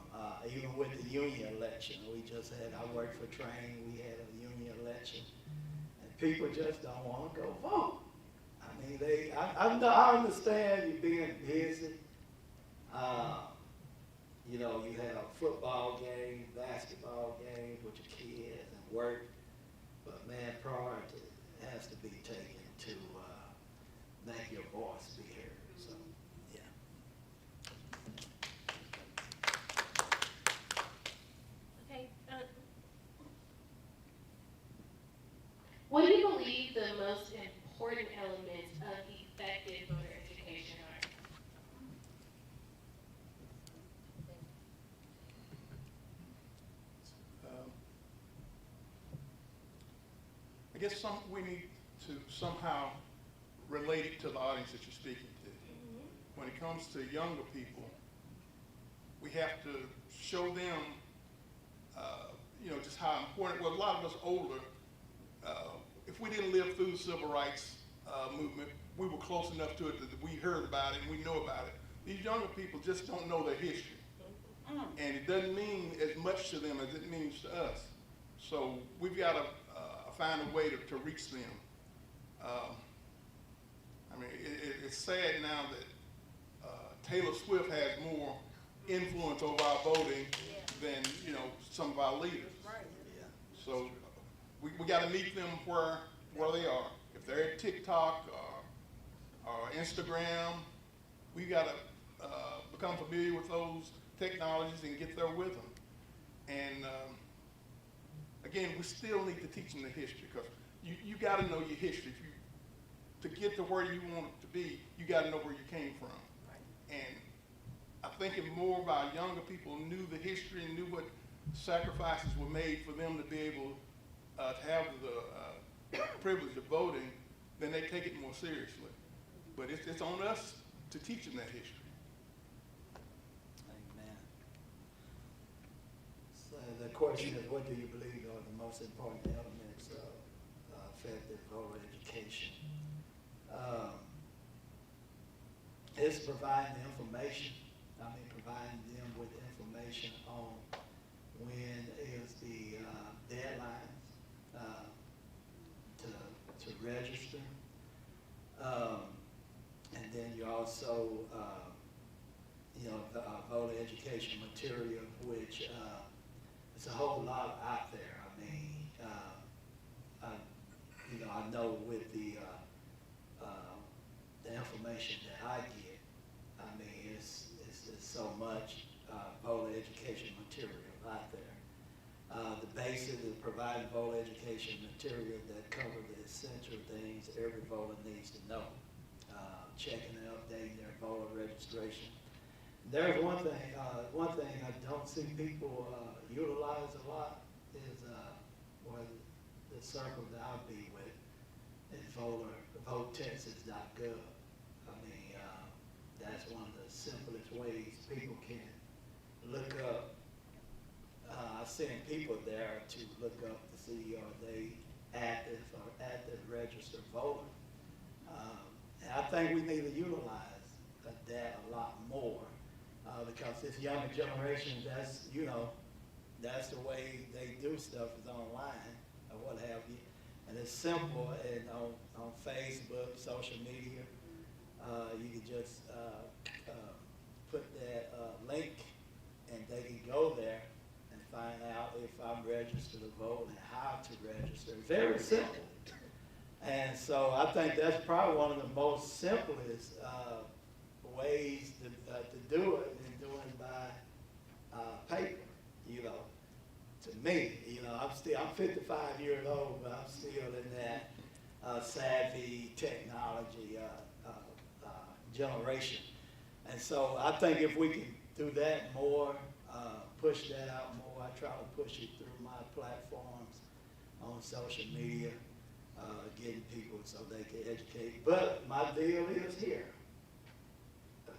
S11: even with the union election. We just had, I worked for Train, we had a union election. And people just don't want to go vote. I mean, I understand you being busy. You know, you have football games, basketball games with your kids and work. But man, priority has to be taken to make your voice be heard. So, yeah.
S5: Okay. What do you believe the most important elements of effective voter education are?
S10: I guess we need to somehow relate it to the audience that you're speaking to. When it comes to younger people, we have to show them, you know, just how important. Well, a lot of us older, if we didn't live through the civil rights movement, we were close enough to it that we heard about it and we know about it. These younger people just don't know their history. And it doesn't mean as much to them as it means to us. So we've got to find a way to reach them. I mean, it's sad now that Taylor Swift has more influence over our voting than, you know, some of our leaders. So we got to meet them where they are. If they're at TikTok or Instagram, we got to become familiar with those technologies and get there with them. And again, we still need to teach them the history because you got to know your history. To get to where you want it to be, you got to know where you came from. And I think if more of our younger people knew the history and knew what sacrifices were made for them to be able to have the privilege of voting, then they take it more seriously. But it's on us to teach them that history.
S11: Amen. So the question is, what do you believe are the most important elements of effective voter education? It's providing the information. I mean, providing them with information on when is the deadline to register. And then you also, you know, the voter education material, which it's a whole lot out there. I mean, I know with the information that I get, I mean, it's so much voter education material out there. The basis is providing voter education material that cover the essential things every voter needs to know. Checking and updating their voter registration. There's one thing I don't see people utilize a lot is the circle that I'll be with is votetexas.gov. I mean, that's one of the simplest ways people can look up. I send people there to look up to see are they active registered voter. And I think we need to utilize that a lot more because this younger generation, that's the way they do stuff is online or what have you. And it's simple, and on Facebook, social media, you can just put that link and they can go there and find out if I'm registered to vote and how to register. Very simple. And so I think that's probably one of the most simplest ways to do it and doing it by paper, To me, I'm 55 years old, but I'm still in that savvy technology generation. And so I think if we can do that more, push that out more, I try to push it through my platforms on social media, getting people so they can educate. But my deal is here.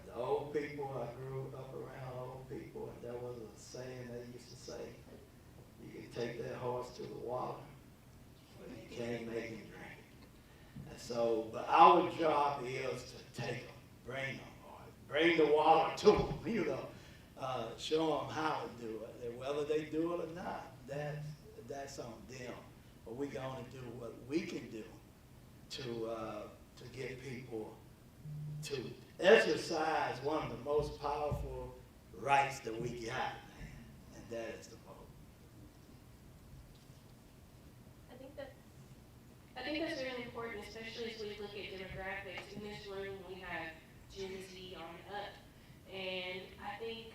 S11: The old people, I grew up around old people, and there was a saying they used to say, you can take that horse to the water, but you can't make him drink. And so, but our job is to take them, bring them, or bring the water to them, show them how to do it. And whether they do it or not, that's on them. But we're going to do what we can do to get people to exercise one of the most powerful rights that we got, man, and that is the vote.
S5: I think that's really important, especially as we look at demographics. In this room, we have Gen Z on up, and I think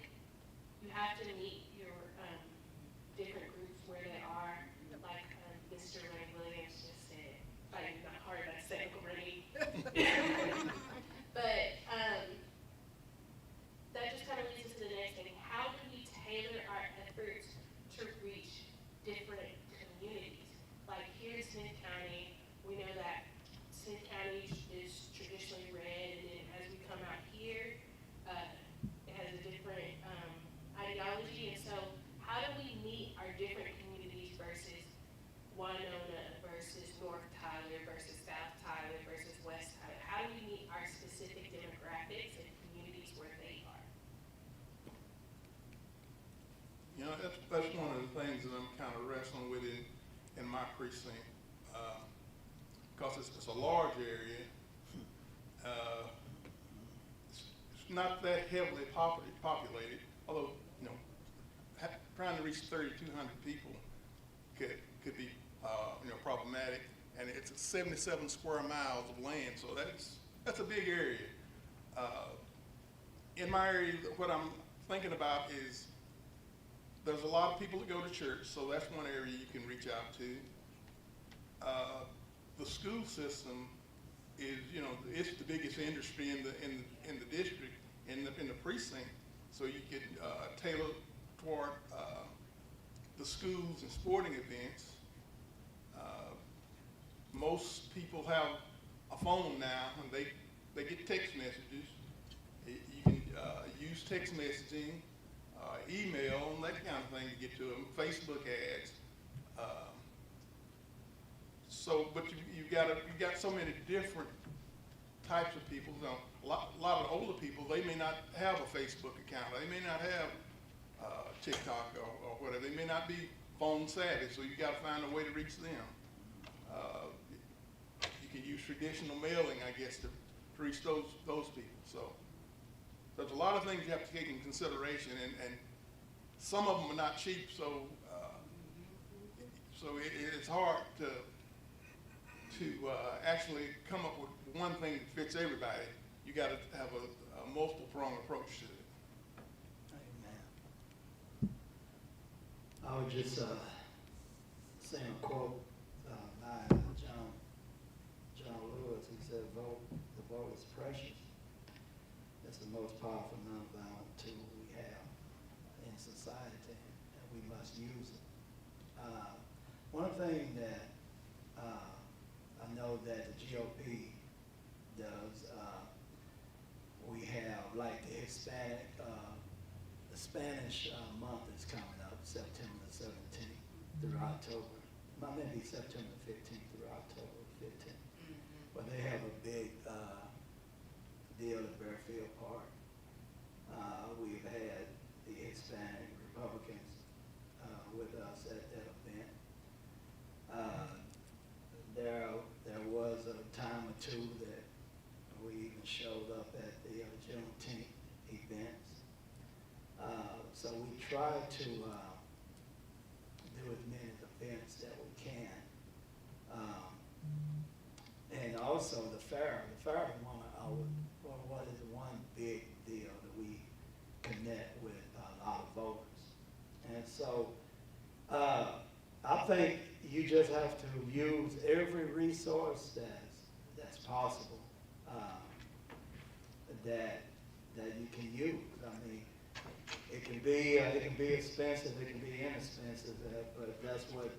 S5: you have to meet your different groups where they are, like Mr. Ray Williams just said. Fighting not hard, I said Uncle Rennie. But that just kind of leads us to the next thing. How do we tailor our efforts to reach different communities? Like here in Smith County, we know that Smith County is traditionally red, and then as we come out here, it has a different ideology. And so how do we meet our different communities versus Winona versus North Tyler versus South Tyler versus West Tyler? How do we meet our specific demographics and communities where they are?
S10: That's one of the things that I'm kind of wrestling with in my precinct, because it's a large area. It's not that heavily populated, although trying to reach 3,200 people could be problematic, and it's 77 square miles of land, so that's a big area. In my area, what I'm thinking about is there's a lot of people that go to church, so that's one area you can reach out to. The school system is, it's the biggest industry in the district, in the precinct, so you can tailor toward the schools and sporting events. Most people have a phone now, and they get text messages. You can use text messaging, email, and that kind of thing to get to them. Facebook ads. But you've got so many different types of people. A lot of older people, they may not have a Facebook account. They may not have TikTok or whatever. They may not be phone savvy, so you got to find a way to reach them. You can use traditional mailing, I guess, to reach those people. So there's a lot of things you have to take in consideration, and some of them are not cheap, so it's hard to actually come up with one thing that fits everybody. You got to have a multiple prong approach to it.
S11: Amen. I was just saying a quote by John Lewis. He said, the vote is precious. It's the most powerful nonviolent tool we have in society, and we must use it. One thing that I know that the GOP does, we have like the Hispanic, the Spanish month is coming up, September the 17th through October. Maybe September 15th through October 15th. But they have a big deal at Bearfield Park. We've had the Hispanic Republicans with us at that event. There was a time or two that we even showed up at the Juneteenth events. So we try to do as many events that we can. And also the fair is what is one big deal that we connect with a lot of voters. And so I think you just have to use every resource that's possible that you can use. I mean, it can be expensive, it can be inexpensive, but that's what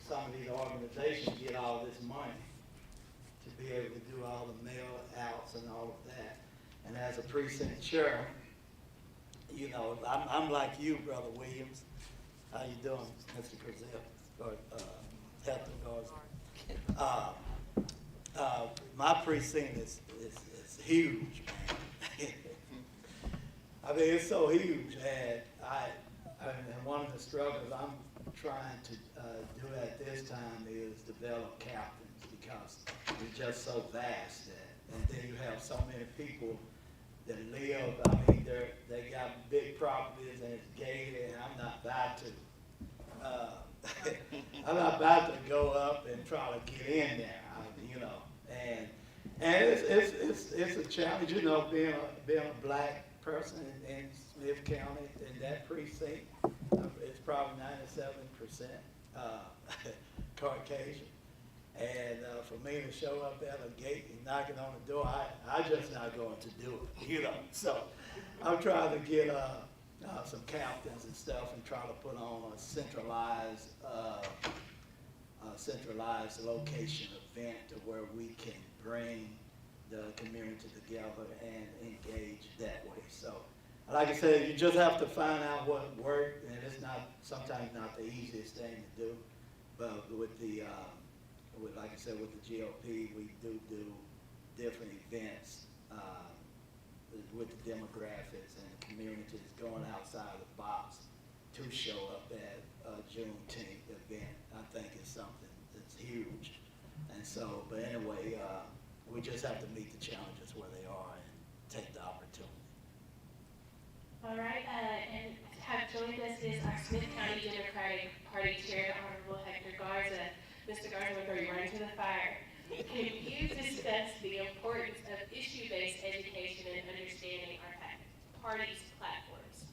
S11: some of these organizations get all this money to be able to do all the mail outs and all of that. And as a precinct chair, you know, I'm like you, Brother Williams. How you doing, Mr. Brazil? Or my precinct is huge, man. I mean, it's so huge, and and one of the struggles I'm trying to do at this time is develop captains, because it's just so vast, and then you have so many people that live. I mean, they got big properties and it's gated, and I'm not about to. I'm not about to go up and try to get in there, you know, and it's a challenge, you know, being a black person in Smith County in that precinct. It's probably 97% Caucasian, and for me to show up at a gate and knocking on the door, I just not going to do it, you know. So I'm trying to get some captains and stuff and try to put on a centralized location event to where we can bring the community together and engage that way. So, like I said, you just have to find out what works, and it's sometimes not the easiest thing to do. But with like I said, with the GOP, we do different events with the demographics and communities going outside the box to show up at a Juneteenth event. I think it's something that's huge. And so, but anyway, we just have to meet the challenges where they are and take the opportunity.
S5: All right, and have joined us is our Smith County Democratic Party Chair, the Honorable Hector Garza. Mr. Garza, we'll throw you right into the fire. Can you discuss the importance of issue-based education and understanding our party's platforms?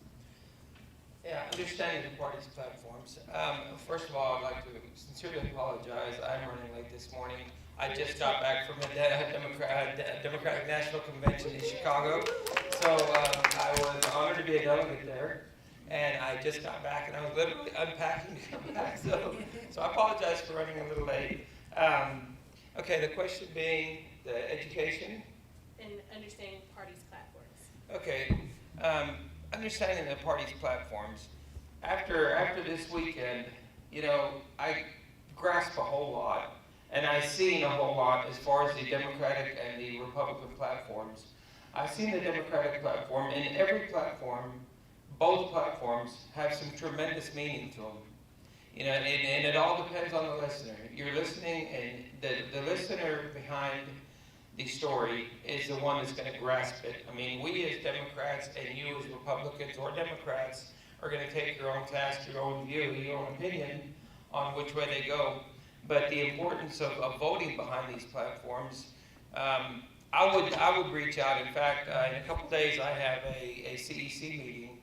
S12: Yeah, understanding the party's platforms. First of all, I'd like to sincerely apologize. I'm running late this morning. I just got back from a Democratic National Convention in Chicago, so I was honored to be a delegate there. And I just got back, and I was literally unpacking to come back, so I apologize for running a little late. Okay, the question being the education?
S5: And understanding party's platforms.
S12: Okay, understanding the party's platforms. After this weekend, you know, I grasped a whole lot, and I've seen a whole lot as far as the Democratic and the Republican platforms. I've seen the Democratic platform, and every platform, both platforms, have some tremendous meaning to them. You know, and it all depends on the listener. You're listening, and the listener behind the story is the one that's going to grasp it. I mean, we as Democrats and you as Republicans or Democrats are going to take your own task, your own view, your own opinion on which way they go. But the importance of voting behind these platforms, I would reach out. In fact, in a couple days I have a CEC meeting,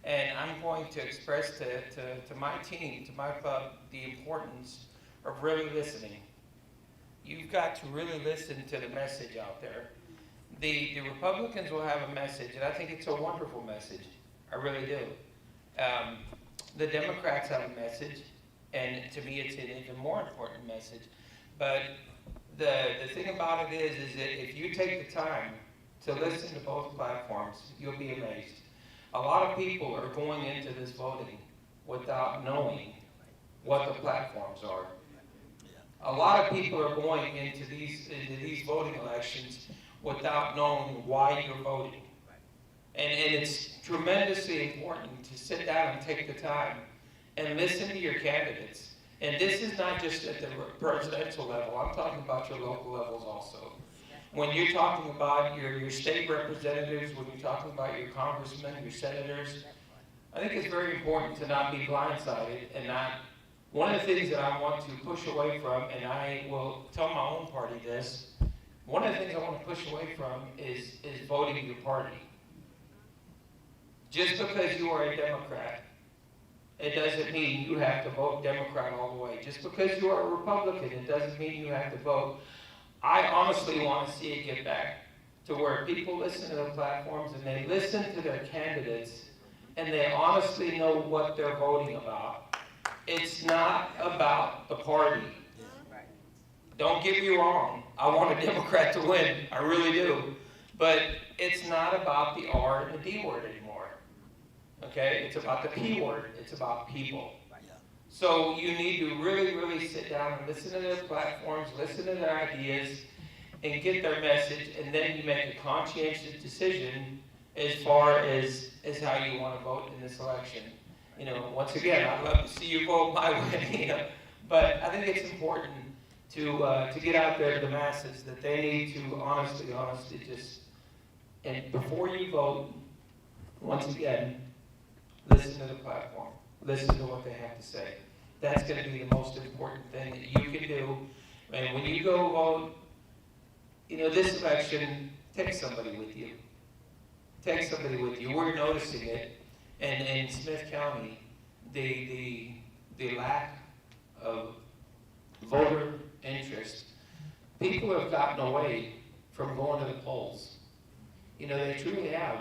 S12: and I'm going to express to my team, to my club, the importance of really listening. You've got to really listen to the message out there. The Republicans will have a message, and I think it's a wonderful message. I really do. The Democrats have a message, and to me it's an even more important message. But the thing about it is that if you take the time to listen to both platforms, you'll be amazed. A lot of people are going into this voting without knowing what the platforms are. A lot of people are going into these voting elections without knowing why you're voting. And it's tremendously important to sit down and take the time and listen to your candidates. And this is not just at the presidential level, I'm talking about your local levels also. When you're talking about your state representatives, when you're talking about your congressmen, your senators, I think it's very important to not be blindsided and not. One of the things that I want to push away from, and I will tell my own party this, one of the things I want to push away from is voting your party. Just because you are a Democrat, it doesn't mean you have to vote Democrat all the way. Just because you are a Republican, it doesn't mean you have to vote. I honestly want to see it get back to where people listen to the platforms and they listen to their candidates and they honestly know what they're voting about. It's not about the party. Don't get me wrong. I want a Democrat to win. I really do. But it's not about the R and the D word anymore. Okay? It's about the P word. It's about people. So you need to really, really sit down and listen to their platforms, listen to their ideas, and get their message, and then you make a conscientious decision as far as how you want to vote in this election. You know, once again, I'd love to see you vote my way, you know, but I think it's important to get out there to the masses that they need to honestly just, and before you vote, once again, listen to the platform. Listen to what they have to say. That's going to be the most important thing that you can do. And when you go vote, you know, this election, take somebody with you. Take somebody with you. We're noticing it. And in Smith County, the lack of voter interest, people have gotten away from going to the polls. You know, they truly have.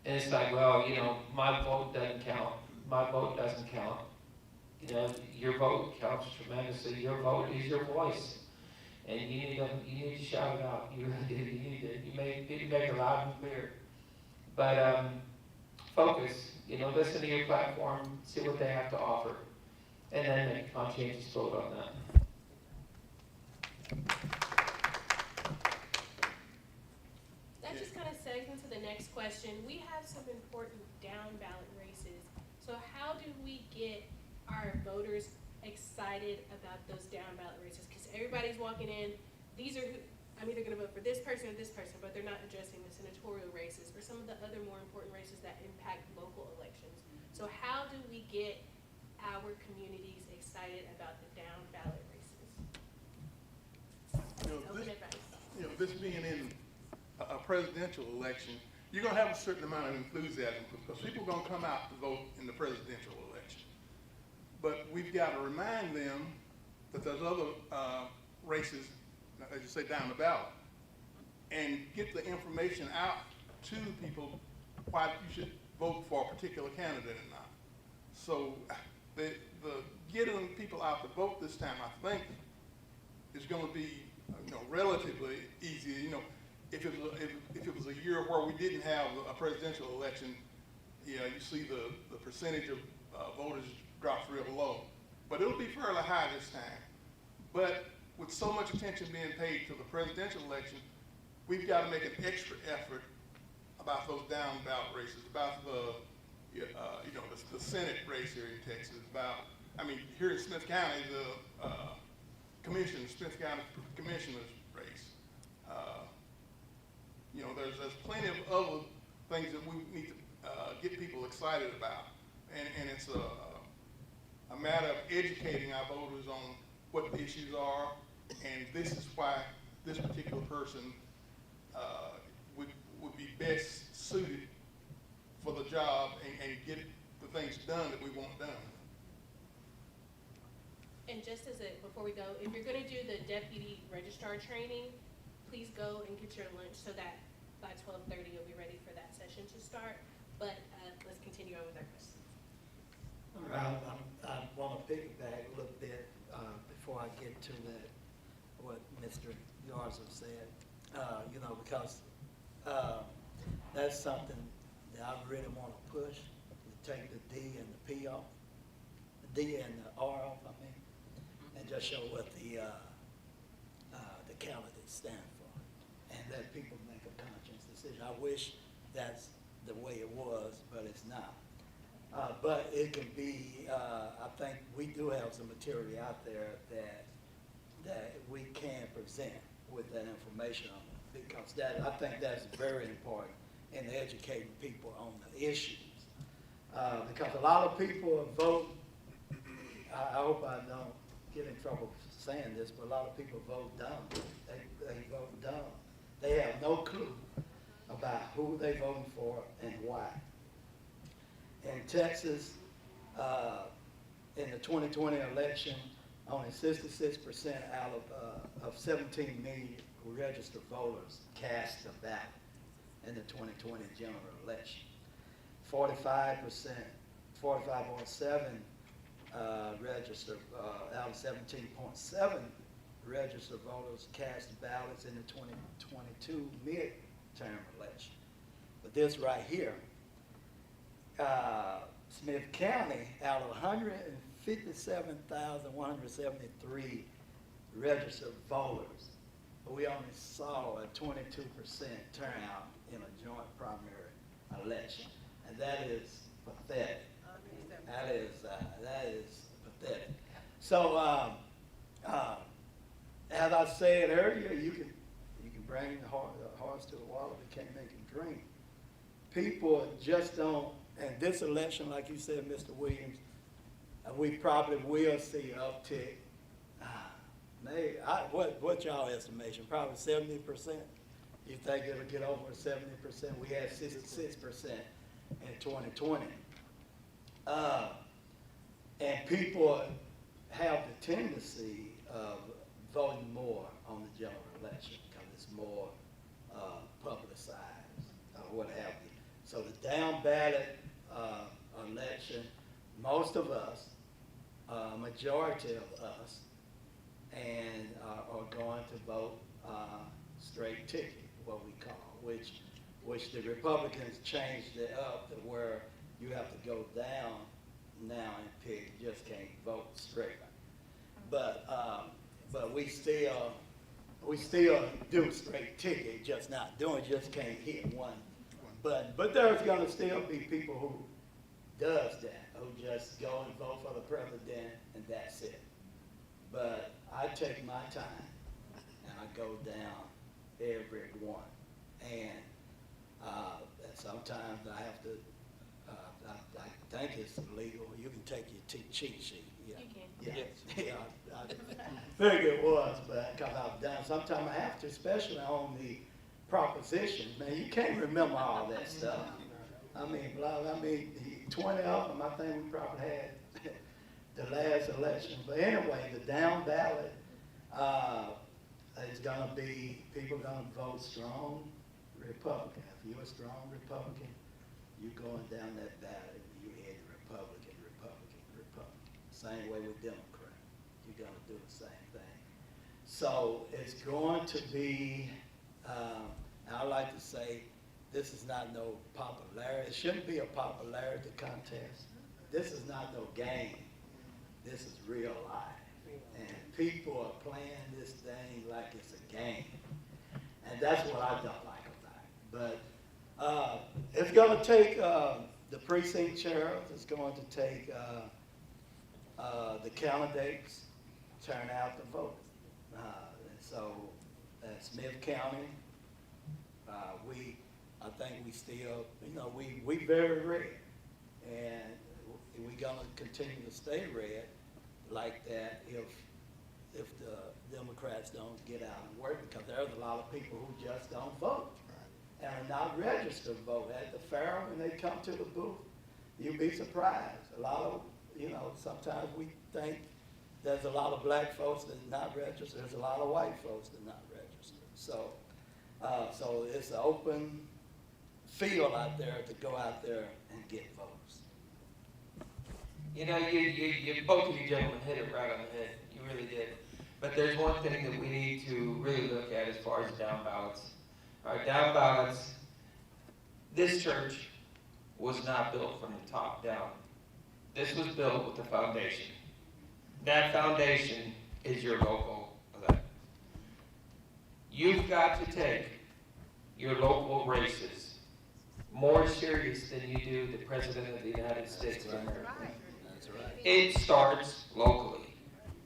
S12: And it's like, well, you know, my vote doesn't count. My vote doesn't count. You know, your vote counts tremendously. Your vote is your voice. And you need to shout it out. You need to make it loud and clear. But focus, you know, listen to your platform, see what they have to offer, and then make a conscientious vote on that.
S5: That just kind of segues into the next question. We have some important down ballot races. So how do we get our voters excited about those down ballot races? Because everybody's walking in, these are who, I'm either going to vote for this person or this person, but they're not addressing the senatorial races or some of the other more important races that impact local elections. So how do we get our communities excited about the down ballot races? Open advice.
S10: You know, this being in a presidential election, you're going to have a certain amount of enthusiasm because people are going to come out to vote in the presidential election. But we've got to remind them that there's other races, as you say, down the ballot, and get the information out to people why you should vote for a particular candidate or not. So the getting people out to vote this time, I think, is going to be, you know, relatively easy. You know, if it was a year where we didn't have a presidential election, yeah, you see the percentage of voters drops real low. But it'll be fairly high this time. But with so much attention being paid to the presidential election, we've got to make an extra effort about those down ballot races, about the Senate race here in Texas, about, I mean, here in Smith County, the Smith County Commissioner's race. You know, there's plenty of other things that we need to get people excited about. And it's a matter of educating our voters on what the issues are, and this is why this particular person would be best suited for the job and get the things done that we want done.
S5: And just as before we go, if you're gonna do the deputy registrar training, please go and get your lunch so that by 12:30 you'll be ready for that session to start. But let's continue on with our questions.
S11: I want to piggyback a little bit before I get to that, what Mr. Garza said, you know, because that's something that I really want to push, to take the D and the P off, the D and the R off, I mean, and just show what the candidates stand for, and let people make a conscious decision. I wish that's the way it was, but it's not. But it can be, I think we do have some material out there that we can present with that information on it, because I think that's very important in educating people on the issues. Because a lot of people vote, I hope I don't get in trouble saying this, but a lot of people vote dumb. They vote dumb. They have no clue about who they're voting for and why. In Texas, in the 2020 election, only 66% out of 17 million registered voters cast a ballot in the 2020 general election. 45%, 45.7 registered out of 17.7 registered voters cast ballots in the 2022 midterm election. But this right here, Smith County, out of 157,173 registered voters, we only saw a 22% turnout in a joint primary election, and that is pathetic. That is pathetic. So, as I said earlier, you can bring the horse to the water, but can't make him drink. People just don't. And this election, like you said, Mr. Williams, we probably will see an uptick. Maybe, what's y'all estimation? Probably 70%? You think it'll get over 70%? We had 66% in 2020. And people have the tendency of voting more on the general election because it's more publicized or what have you. So the down ballot election, most of us, majority of us, and are going to vote straight ticket, what we call, which the Republicans changed it up to where you have to go down now and pick, you just can't vote straight. But we still do straight ticket, just not doing, just can't hit one button. But there's gonna still be people who does that, who just go and vote for the president and that's it. But I take my time and I go down every one. And sometimes I have to, I think it's illegal. You can take your cheat sheet. Yeah.
S5: You can.
S11: Yeah, I figured it was, but because I've done, sometimes I have to, especially on the propositions. Man, you can't remember all that stuff. I mean, 20 of them, I think we probably had the last election. But anyway, the down ballot is going to be, people are going to vote strong Republican. If you're a strong Republican, you're going down that ballot and you head Republican, Republican, Republican. Same way with Democrat. You're going to do the same thing. So it's going to be, I like to say, this is not no popularity. It shouldn't be a popularity contest. This is not no game. This is real life. And people are playing this thing like it's a game. And that's what I don't like about it. But it's going to take the precinct chairs. It's going to take the candidates turn out to vote. And so Smith County, I think we still, we very red. And we're gonna continue to stay red like that if the Democrats don't get out and work, because there's a lot of people who just don't vote and are not registered to vote. At the fair, when they come to the booth, you'd be surprised. A lot of, sometimes we think there's a lot of black folks that are not registered. There's a lot of white folks that are not registered. So, so it's an open field out there to go out there and get votes.
S12: You know, you both of you gentlemen hit it right on the head. You really did. But there's one thing that we need to really look at as far as down ballots. All right, down ballots. This church was not built from the top down. This was built with the foundation. That foundation is your local elect. You've got to take your local races more serious than you do the President of the United States of America. It starts locally.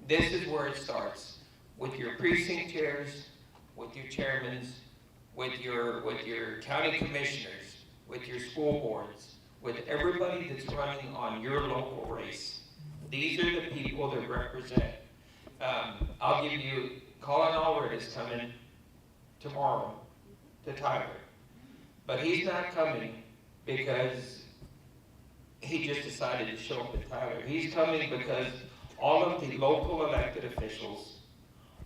S12: This is where it starts, with your precinct chairs, with your chairmen, with your county commissioners, with your school boards, with everybody that's running on your local race. These are the people that represent. I'll give you, Colin Allred is coming tomorrow to Tyler. But he's not coming because he just decided to show up at Tyler. He's coming because all of the local elected officials,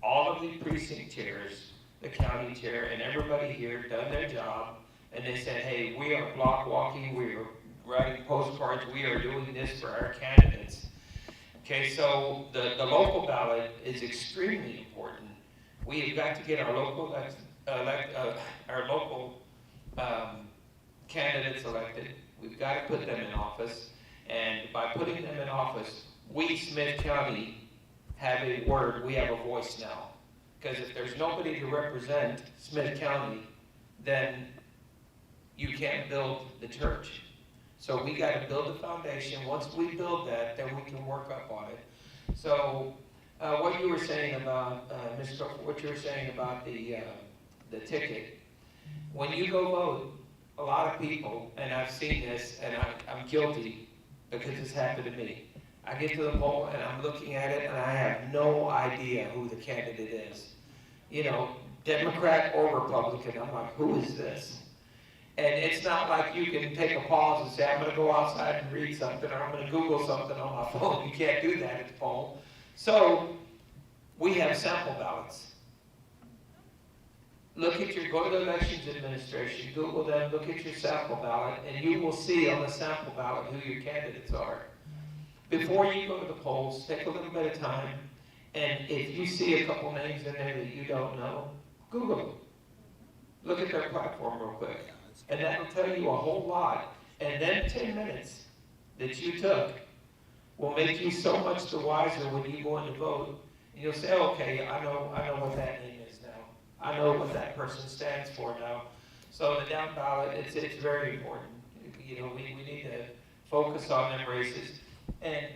S12: all of the precinct chairs, the county chair, and everybody here done their job, and they said, hey, we are block walking, we are writing postcards, we are doing this for our candidates. Okay, so the local ballot is extremely important. We've got to get our local candidates elected. We've got to put them in office, and by putting them in office, we, Smith County, have a word, we have a voice now. Because if there's nobody to represent Smith County, then you can't build the church. So we got to build the foundation. Once we build that, then we can work up on it. So what you were saying about, Ms. Cook, what you were saying about the ticket, when you go vote, a lot of people, and I've seen this, and I'm guilty because this happened to me. I get to the poll and I'm looking at it and I have no idea who the candidate is. You know, Democrat or Republican. I'm like, who is this? And it's not like you can take a pause and say, I'm going to go outside and read something, or I'm going to Google something on my phone. You can't do that at the poll. So we have sample ballots. Go to the Elections Administration, Google them, look at your sample ballot, and you will see on the sample ballot who your candidates are. Before you go to the polls, take a little bit of time, and if you see a couple names in there that you don't know, Google them. Look at their platform real quick, and that'll tell you a whole lot. And then 10 minutes that you took will make you so much the wiser when you go in to vote. And you'll say, okay, I know what that name is now. I know what that person stands for now. So the down ballot, it's very important. You know, we need to focus on them races. And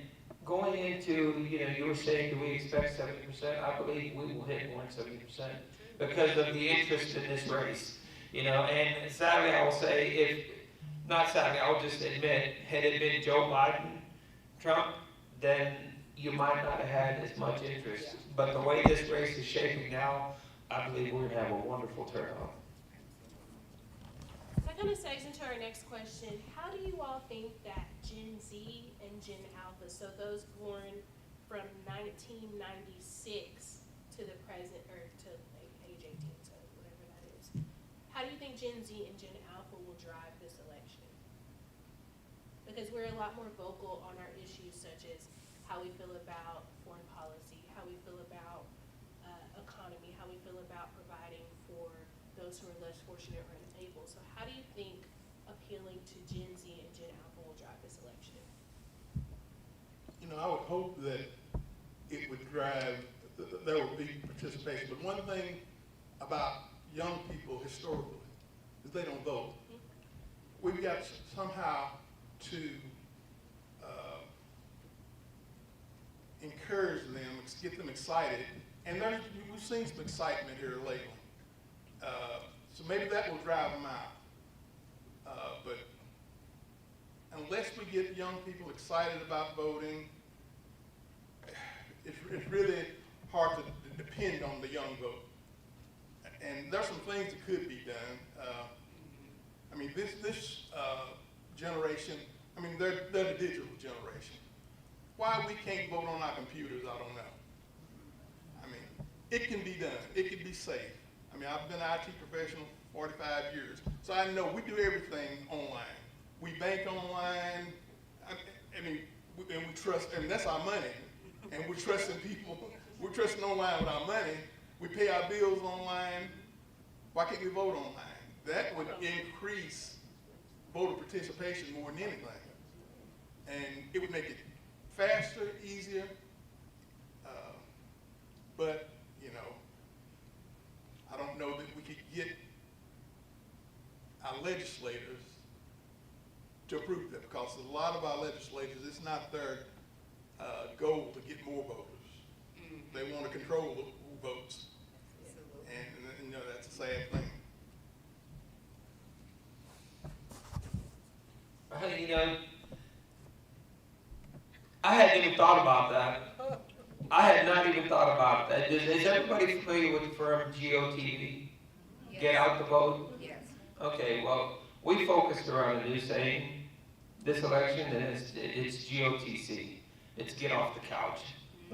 S12: going into, you were saying, do we expect 70%? I believe we will hit more than 70% because of the interest in this race. And sadly, I will say, I'll just admit, had it been Joe Biden, Trump, then you might not have had as much interest. But the way this race is shaping now, I believe we're going to have a wonderful turnout.
S5: That kind of segues into our next question. How do you all think that Gen Z and Gen Alpha, so those born from 1996 to the present, or to like age 18, so whatever that is, how do you think Gen Z and Gen Alpha will drive this election? Because we're a lot more vocal on our issues, such as how we feel about foreign policy, how we feel about economy, how we feel about providing for those who are less fortunate or unable. So how do you think appealing to Gen Z and Gen Alpha will drive this election?
S10: I would hope that it would drive, there would be participation. But one thing about young people historically is they don't vote. We've got somehow to encourage them, get them excited. And we've seen some excitement here lately. So maybe that will drive them out. But unless we get young people excited about voting, it's really hard to depend on the young vote. And there's some things that could be done. I mean, this generation, I mean, they're the digital generation. Why we can't vote on our computers, I don't know. I mean, it can be done. It can be safe. I mean, I've been an IT professional for 45 years, so I know we do everything online. We bank online. I mean, and we trust, and that's our money. And we're trusting people. We're trusting online with our money. We pay our bills online. Why can't we vote online? That would increase voter participation more than anything. And it would make it faster, easier. But, you know, I don't know that we could get our legislators to approve that, because a lot of our legislators, it's not their goal to get more voters. They want to control who votes. And you know, that's a sad thing.
S12: You know, I hadn't even thought about that. I had not even thought about that. Is everybody familiar with the firm GOTV?
S8: Yes.
S12: Get out the vote?
S8: Yes.
S12: Okay, well, we focused around a new saying this election, and it's GOTC. It's get off the couch,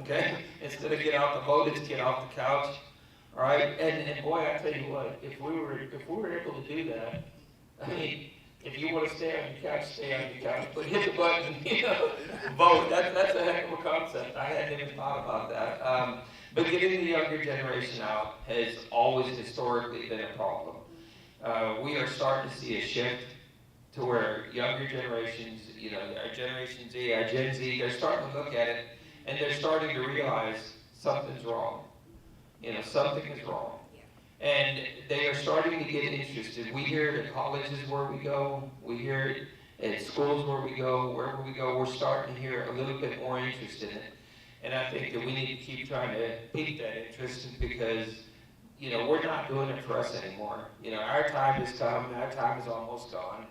S12: okay? Instead of get out the vote, it's get off the couch, all right? And boy, I tell you what, if we were able to do that, I mean, if you want to stay on your couch, stay on your couch, but hit the button, you know, vote. That's a heck of a concept. I hadn't even thought about that. But getting the younger generation out has always historically been a problem. We are starting to see a shift to where younger generations, you know, our Generation Z, our Gen Z, they're starting to look at it and they're starting to realize something's wrong. You know, something is wrong. And they are starting to get interested. We hear it at colleges where we go. We hear it at schools where we go. Wherever we go, we're starting to hear a little bit more interest in it. And I think that we need to keep trying to pique that interest, because, you know, we're not doing it for us anymore. You know, our time has come and our time is almost gone.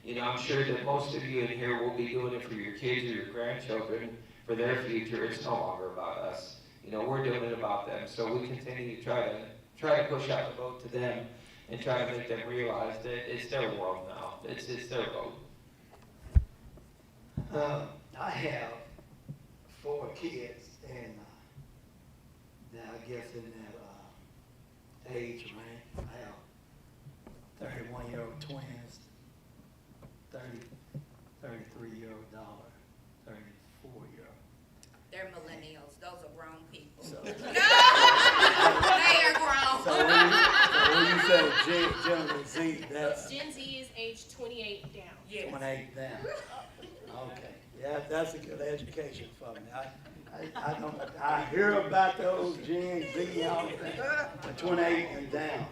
S12: You know, I'm sure that most of you in here will be doing it for your kids or your grandchildren, for their future. It's no longer about us. You know, we're doing it about them. So we continue to try to push out the vote to them and try to make them realize that it's their world now. It's their vote.
S11: I have 4 kids, and now I guess in that age range, I have 31-year-old twins, 33-year-old daughter, 34-year-old.
S8: They're millennials. Those are grown people.
S11: So,
S8: They are grown.
S11: so when you say Generation Z, that's
S5: Gen Z is age 28 down.
S8: Yes.
S11: 28 down. Okay, yeah, that's a good education for me. I hear about those Gen Z out there, 28 and down.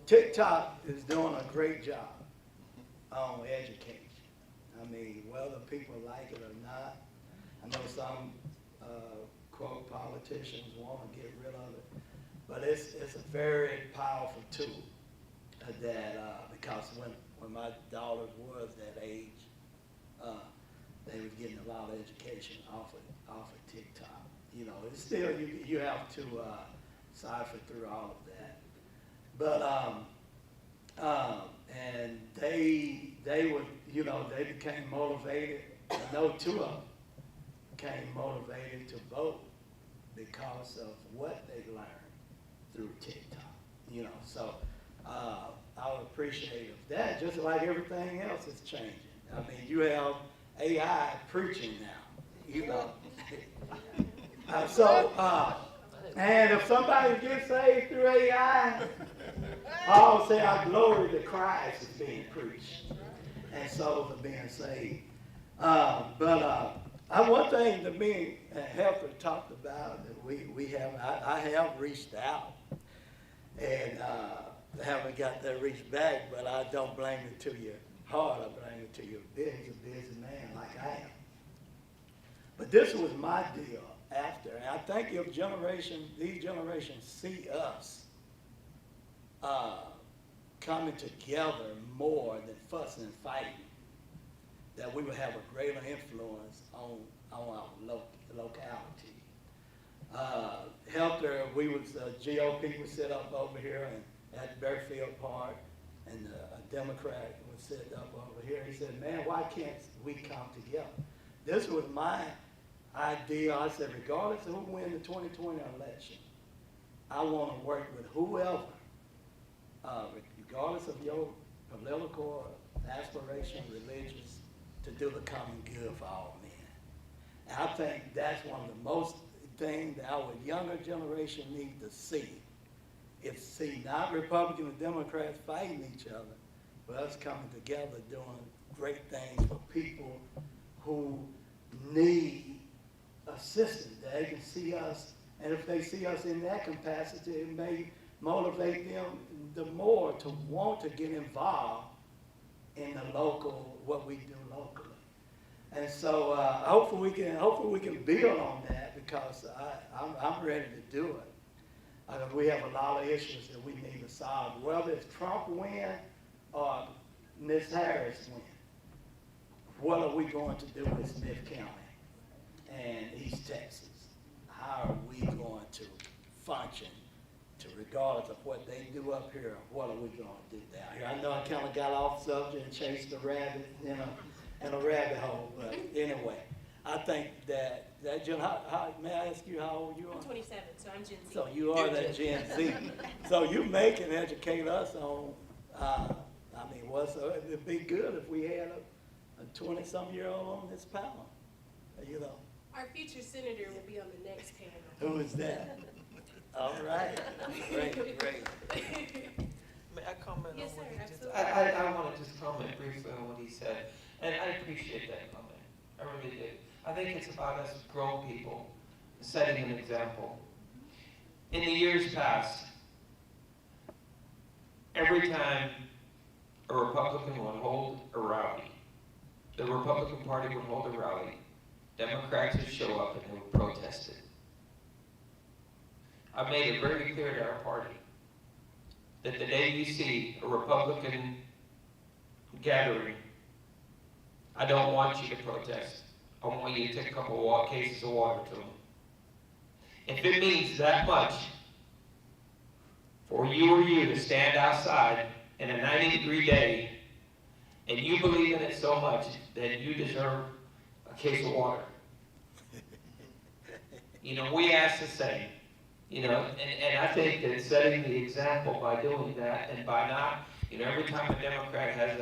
S11: TikTok is doing a great job on education. I mean, whether people like it or not, I know some quote politicians want to get rid of it, but it's a very powerful tool that because when my daughters was that age, they was getting a lot of education off of TikTok. You know, it's still you have to cipher through all of that, but and they would, you know, they became motivated. I know 2 of them became motivated to vote because of what they learned through TikTok. You know, so I would appreciate if that, just like everything else is changing. I mean, you have AI preaching now, you know. And if somebody gets saved through AI, Paul said our glory to Christ is being preached, and souls are being saved. One thing that me and Helper talked about that we have, I have reached out, and haven't got that reach back, but I don't blame it to your heart. I blame it to your business. He's a busy man like I am. But this was my deal after, and I think if these generations see us coming together more than fussing and fighting, that we would have a greater influence on our locality. Helter, we was, GOP was set up over here and at Bearfield Park, and a Democrat was set up over here. He said, man, why can't we come together? This was my idea. I said, regardless of who wins the 2020 election, I want to work with whoever, regardless of your political aspiration, religious, to do the common good for all men. And I think that's one of the most things that our younger generation needs to see. It's see not Republicans and Democrats fighting each other, but us coming together doing great things for people who need assistance. They can see us, and if they see us in that capacity, it may motivate them the more to want to get involved in the local, what we do locally. And so hopefully we can build on that, because I'm ready to do it. We have a lot of issues that we need to solve, whether it's Trump win or Ms. Harris win. What are we going to do with Smith County and East Texas? How are we going to function regardless of what they do up here, what are we going to do down here? I know I kind of got off subject and chased a rabbit in a rabbit hole, but anyway, I think that may I ask you how old you are?
S5: I'm 27, so I'm Gen Z.
S11: So you are that Gen Z. So you may can educate us on, it'd be good if we had a 20-some-year-old on this panel, you know.
S5: Our future senator will be on the next panel.
S11: Who is that? All right, great.
S12: May I comment
S5: Yes,
S12: on what
S5: sir,
S12: he just,
S5: absolutely.
S12: I want to just comment briefly on what he said, and I appreciate that comment, I really do. I think it's about us grown people setting an example. In the years past, every time a Republican would hold a rally, the Republican Party would hold a rally, Democrats would show up and they would protest it. I've made it very clear to our party that the day you see a Republican gathering, I don't want you to protest. I want you to take a couple of cases of water to them. If it means that much for you or you to stand outside in a 90-degree day and you believe in it so much that you deserve a case of water. You know, we ask the same. You know, and I think that setting the example by doing that, and by not, you know, every time a Democrat has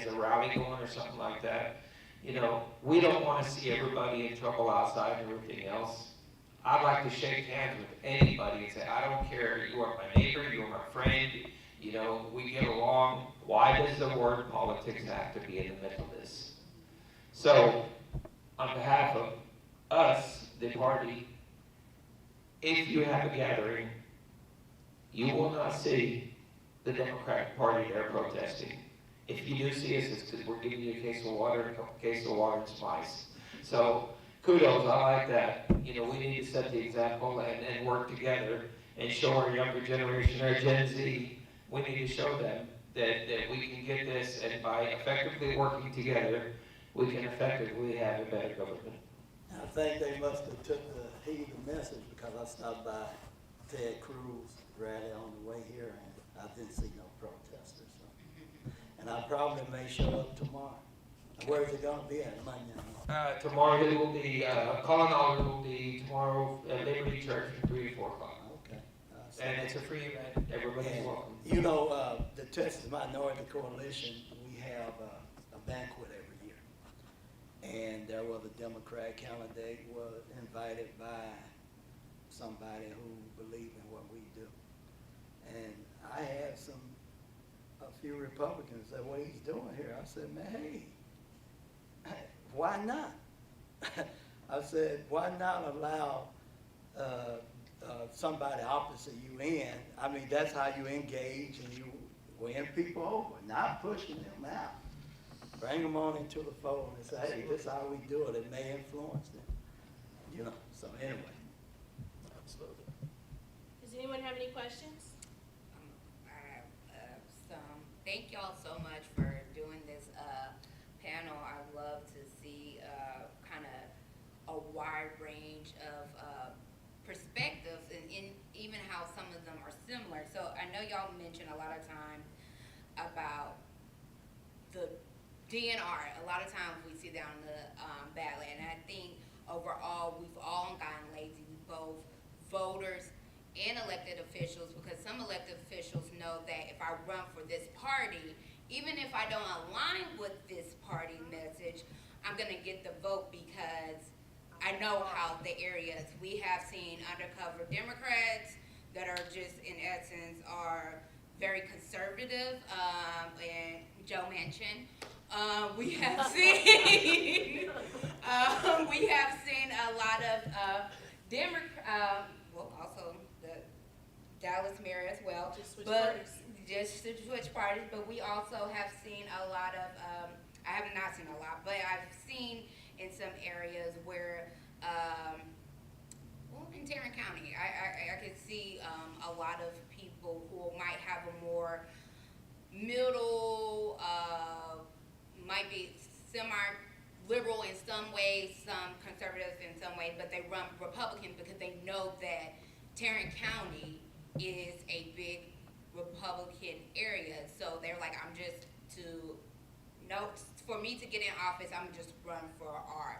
S12: a rally going or something like that, you know, we don't want to see everybody in trouble outside and everything else. I'd like to shake hands with anybody and say, I don't care, you are my neighbor, you are my friend, you know, we get along. Why does the word politics have to be in the middle of this? So, on behalf of us, the party, if you have a gathering, you will not see the Democratic Party there protesting. If you do see us, it's because we're giving you a case of water, a couple cases of water and some ice. So kudos, I like that. You know, we need to set the example and work together and show our younger generation, our Gen Z, we need to show them that we can get this, and by effectively working together, we can effectively have a better government.
S11: I think they must have took the heed of the message, because I stopped by Ted Cruz rally on the way here and I didn't see no protesters. So. And I probably may show up tomorrow. Where is it going to be at Monday?
S12: Tomorrow it will be, calling order will be tomorrow at Liberty Church from 3 to 4 o'clock.
S11: Okay.
S12: And it's a free event, everybody's welcome.
S11: You know, the Texas Minority Coalition, we have a banquet every year. And there was a Democrat candidate was invited by somebody who believed in what we do. And I had a few Republicans say, what he's doing here. I said, man, hey, why not? I said, why not allow somebody opposite you in? I mean, that's how you engage and you win people over, not pushing them out. Bring them on into the fold and say, hey, this is how we do it. It may influence them. You know, so anyway.
S12: Absolutely.
S5: Does anyone have any questions?
S8: wide range of perspectives and even how some of them are similar. So I know y'all mentioned a lot of times about the DNR. A lot of times we see that on the ballot, and I think overall we've all gotten lazy, both voters and elected officials, because some elected officials know that if I run for this party, even if I don't align with this party message, I'm gonna get the vote because I know how the areas. We have seen undercover Democrats that are just, in essence, are very conservative, and Joe Manchin. We have seen, we have seen a lot of well, also the Dallas mayor as well.
S5: Just switch
S8: but
S5: parties.
S8: Just to switch parties, but we also have seen a lot of, I have not seen a lot, but I've seen in some areas where, well, in Tarrant County, I could see a lot of people who might have a more middle, might be semi-liberal in some ways, some conservative in some ways, but they run Republican because they know that Tarrant County is a big Republican area. So they're like, I'm just for me to get in office, I'm just run for R.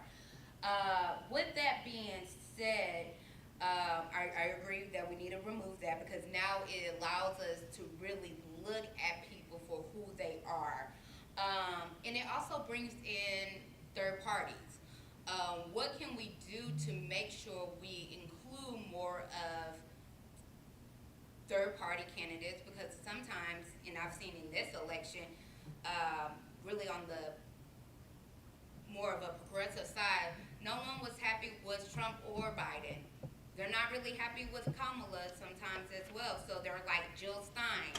S8: With that being said, I agree that we need to remove that because now it allows us to really look at people for who they are. And it also brings in third parties. What can we do to make sure we include more of third party candidates? Because sometimes, and I've seen in this election, really on the more of a progressive side, no one was happy with Trump or Biden. They're not really happy with Kamala sometimes as well. So they're like Jill Stein,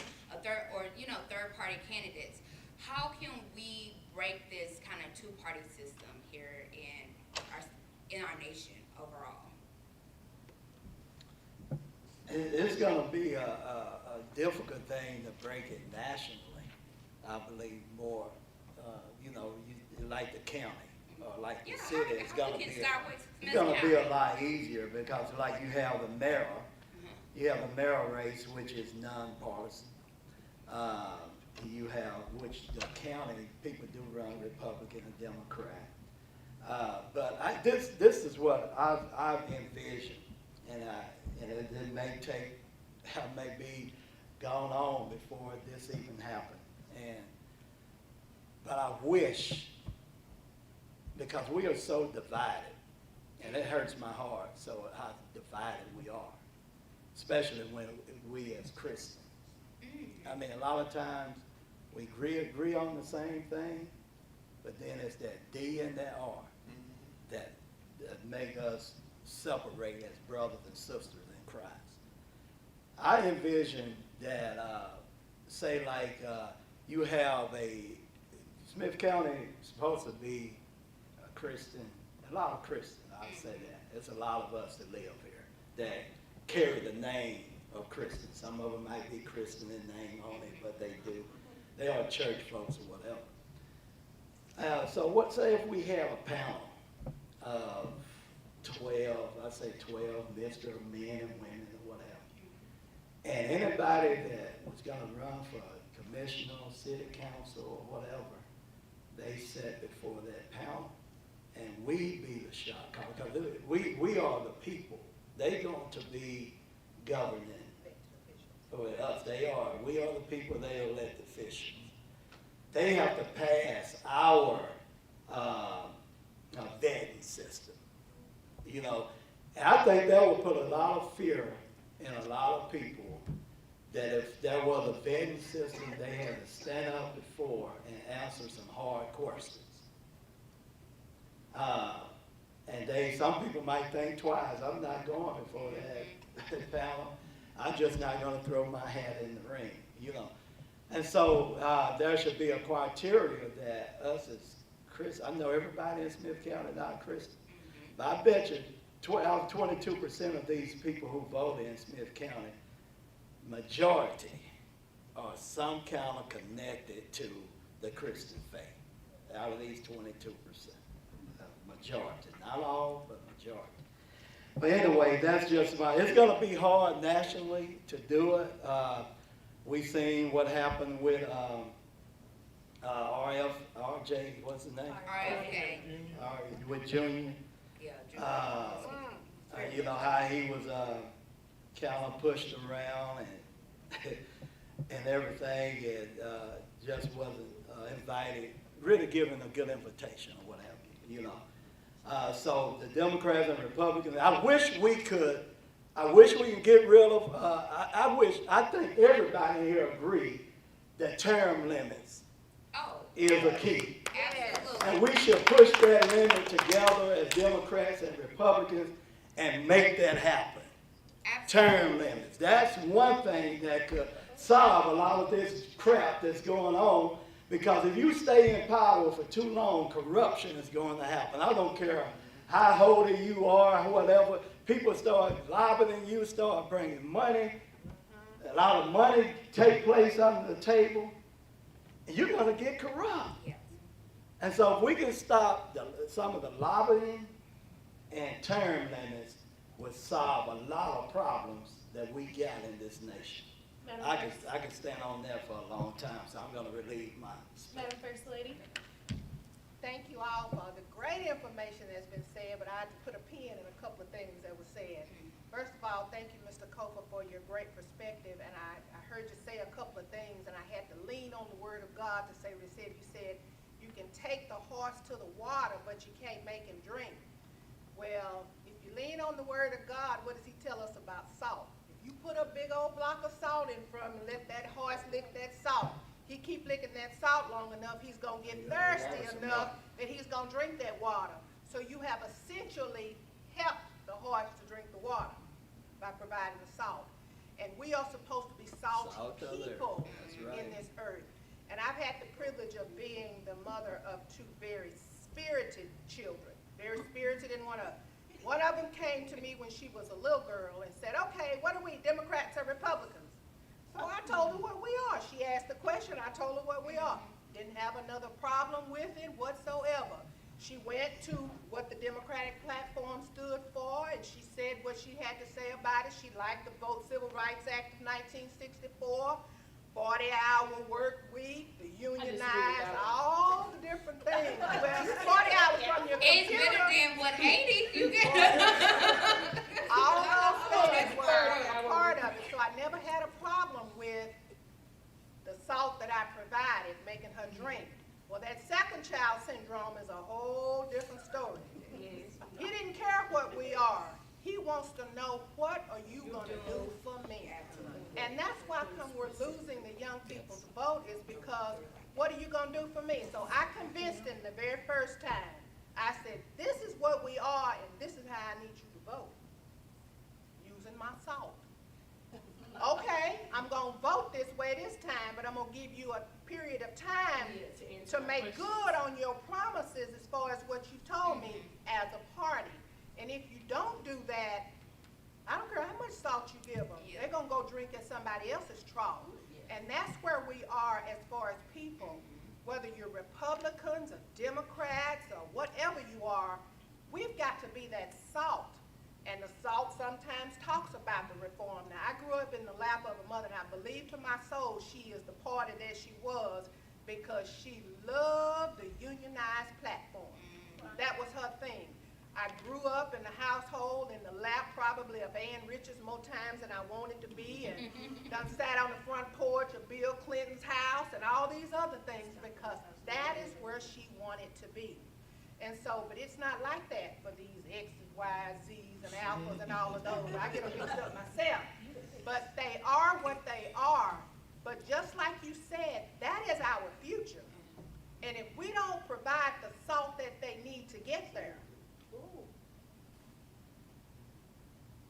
S8: third party candidates. How can we break this kind of two-party system here in our nation overall?
S11: It's going to be a difficult thing to break it nationally. I believe more, like the county or like the city. It's going to be a lot easier because, like, you have the mayor. You have the mayor race, which is nonpartisan. You have, which the county people do run Republican and Democrat. But this is what I've envisioned, and it may be gone on before this even happened. But I wish, because we are so divided, and it hurts my heart, so how divided we are, especially when we as Christians. I mean, a lot of times we agree on the same thing, but then it's that D and that R that make us separate as brothers and sisters in Christ. I envision that, say like you have Smith County is supposed to be a Christian, a lot of Christians, I'll say that. There's a lot of us that live here that carry the name of Christian. Some of them might be Christian in name only, but they are church folks or whatever. So say if we have a panel of 12, let's say 12 mixture of men and women or whatever, and anybody that was going to run for commissioner or city council or whatever, they sat before that panel, and we be the shot caller, because we are the people. They're going to be governing with us. We are the people, they are elected officials. They have to pass our vetting system. And I think that will put a lot of fear in a lot of people, that if there was a vetting system, they had to stand up before and answer some hard questions. And some people might think twice. I'm not going before that panel. I'm just not going to throw my hat in the ring, And so there should be a criteria that us as Christians, I know everybody in Smith County is not Christian, but I bet you 22% of these people who voted in Smith County, majority are some kind of connected to the Christian faith, out of these 22%. Majority, not all, but majority. But anyway, that's just about, it's gonna be hard nationally to do it. We've seen what happened with, RJ, what's his name?
S8: RFK.
S11: With Junior.
S8: Yeah,
S11: You know, how he was, kind of pushed around and, and everything, and, just wasn't, invited, really given a good invitation or what have you, you know. So the Democrats and Republicans, I wish we could get rid of, I think everybody here agree that term limits is a key.
S8: Absolutely.
S11: And we should push that limit together as Democrats and Republicans and make that happen. Term limits. That's one thing that could solve a lot of this crap that's going on, because if you stay in power for too long, corruption is going to happen. I don't care how holy you are, whatever. People start lobbying you, start bringing money. A lot of money take place under the table, and you're going to get corrupt.
S8: Yes.
S11: And so if we can stop some of the lobbying and term limits, would solve a lot of problems that we got in this nation. I could stand on that for a long time, so I'm going to relieve my speech.
S5: Madam First Lady.
S9: Thank you all for the great information that's been said, but I had to put a pin in a couple of things that were said. First of all, thank you, Mr. Kofa, for your great perspective, and I heard you say a couple of things, and I had to lean on the word of God to say what you said you can take the horse to the water, but you can't make him drink. Well, if you lean on the word of God, what does he tell us about salt? If you put a big old block of salt in front and let that horse lick that salt, he keep licking that salt long enough, he's going to get thirsty enough that he's going to drink that water. So you have essentially helped the horse to drink the water by providing the salt. And we are supposed to be salty people in this earth. And I've had the privilege of being the mother of two very spirited children. Very spirited in one of them. One of them came to me when she was a little girl and said, okay, what are we, Democrats or Republicans? So I told her what we are. She asked the question, I told her what we are. Didn't have another problem with it whatsoever. She went to what the Democratic platform stood for, and she said what she had to say about it. She liked the Civil Rights Act of 1964, 40-hour work week, the unionized, all the different things. Well, 40 hours from your computer.
S8: It's better than what 80 you get.
S9: All those things were part of it. So I never had a problem with the salt that I provided, making her drink. Well, that second child syndrome is a whole different story. He didn't care what we are. He wants to know, what are you going to do for me? And that's why we're losing the young people's vote, is because what are you going to do for me? So I convinced him the very first time. I said, this is what we are, and this is how I need you to vote. Using my salt. Okay, I'm going to vote this way this time, but I'm going to give you a period of time to make good on your promises as far as what you told me as a party. And if you don't do that, I don't care how much salt you give them. They're going to go drink at somebody else's trough. And that's where we are as far as people. Whether you're Republicans or Democrats or whatever you are, we've got to be that salt. And the salt sometimes talks about the reform. Now, I grew up in the lap of a mother, and I believe to my soul she is the party that she was, because she loved the unionized platform. That was her thing. I grew up in the household in the lap probably of Ann Richards more times than I wanted to be, and done sat on the front porch of Bill Clinton's house and all these other things, because that is where she wanted to be. And so, but it's not like that for these X's, Y's, Z's, and alphas and all of those. I get them mixed up myself. But they are what they are. But just like you said, that is our future. And if we don't provide the salt that they need to get there,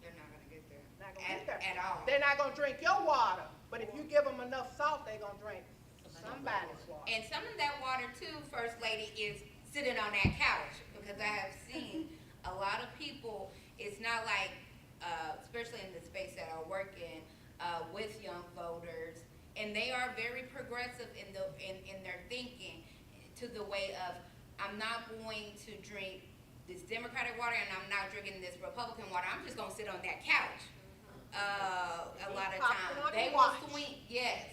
S8: They're not gonna get there.
S9: not gonna get there.
S8: At all.
S9: They're not gonna drink your water. But if you give them enough salt, they're gonna drink somebody's water.
S8: And some of that water too, First Lady, is sitting on that couch, because I have seen a lot of people, it's not like, especially in the space that I work in, with young voters, and they are very progressive in their thinking, to the way of, I'm not going to drink this Democratic water and I'm not drinking this Republican water, I'm just gonna sit on that couch. A lot of times, they will swing, yes.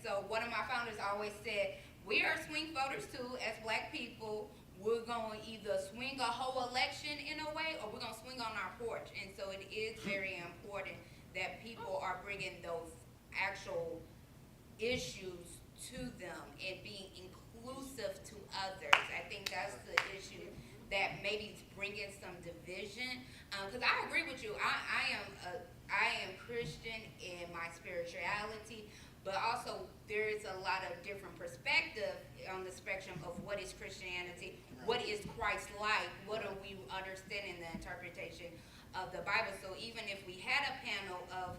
S8: So one of my founders always said, we are swing voters too, as black people. We're gonna either swing a whole election in a way, or we're gonna swing on our porch. And so it is very important that people are bringing those actual issues to them and being inclusive to others. I think that's the issue that maybe is bringing some division. Because I agree with you. I am Christian in my spirituality, but also there is a lot of different perspective on the spectrum of what is Christianity, what is Christ-like, what are we understanding the interpretation of the Bible. So even if we had a panel of,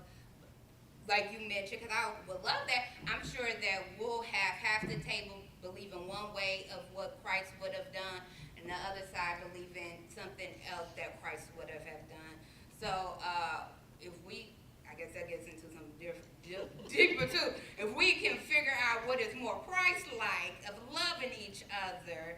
S8: like you mentioned, because I would love that, I'm sure that we'll have half the table believing one way of what Christ would have done, and the other side believing something else that Christ would have done. So if we, I guess that gets into some deeper too. If we can figure out what is more Christ-like of loving each other,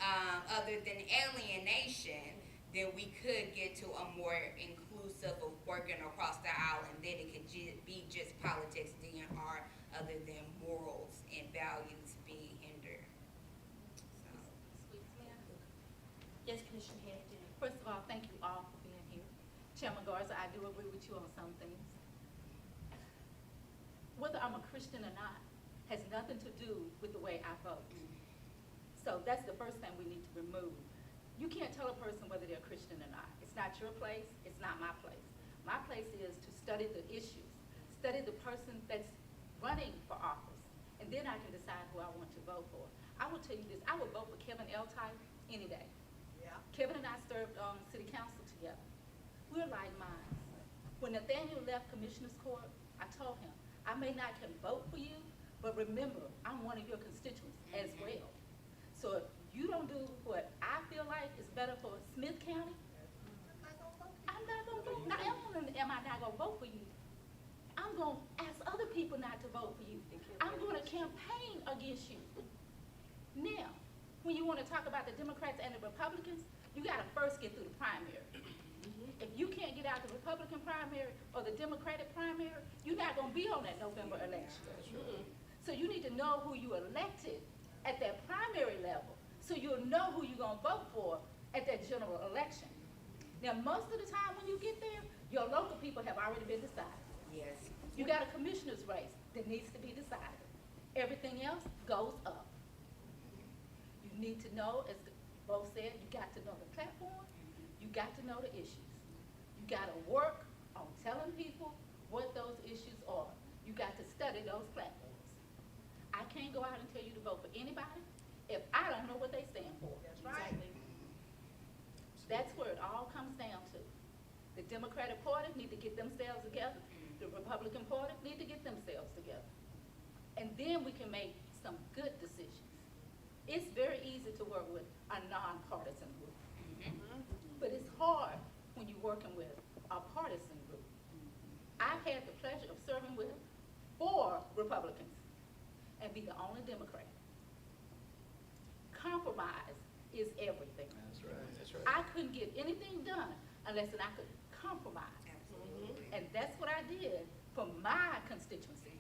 S8: other than alienation, then we could get to a more inclusive of working across the aisle, and then it could be just politics, DNR, other than morals and values being hindered. So.
S13: Yes, Commissioner Hampton. First of all, thank you all for being here. Chairman Garza, I do agree with you on some things. Whether I'm a Christian or not has nothing to do with the way I vote. So that's the first thing we need to remove. You can't tell a person whether they're Christian or not. It's not your place, it's not my place. My place is to study the issues, study the person that's running for office, and then I can decide who I want to vote for. I will tell you this, I would vote for Kevin L-Type any day.
S9: Yeah.
S13: Kevin and I served on city council together. We're like minds. When Nathaniel left Commissioner's Court, I told him, I may not can vote for you, but remember, I'm one of your constituents as well. So if you don't do what I feel like is better for Smith County, I'm not gonna vote. Not only am I not gonna vote for you, I'm gonna ask other people not to vote for you. I'm gonna campaign against you. Now, when you wanna talk about the Democrats and the Republicans, you gotta first get through the primary. If you can't get out the Republican primary or the Democratic primary, you're not gonna be on that November election. So you need to know who you elected at that primary level, so you'll know who you're gonna vote for at that general election. Now, most of the time when you get there, your local people have already been decided.
S8: Yes.
S13: You got a commissioner's race that needs to be decided. Everything else goes up. You need to know, as both said, you got to know the platform, you got to know the issues. You got to work on telling people what those issues are. You got to study those platforms. I can't go out and tell you to vote for anybody if I don't know what they stand for.
S9: That's right.
S13: That's where it all comes down to. The Democratic Party need to get themselves together. The Republican Party need to get themselves together. And then we can make some good decisions. It's very easy to work with a nonpartisan group. But it's hard when you're working with a partisan group. I've had the pleasure of serving with 4 Republicans and be the only Democrat. Compromise is everything.
S11: That's right.
S12: That's right.
S13: I couldn't get anything done unless I could compromise.
S8: Absolutely.
S13: And that's what I did for my constituency,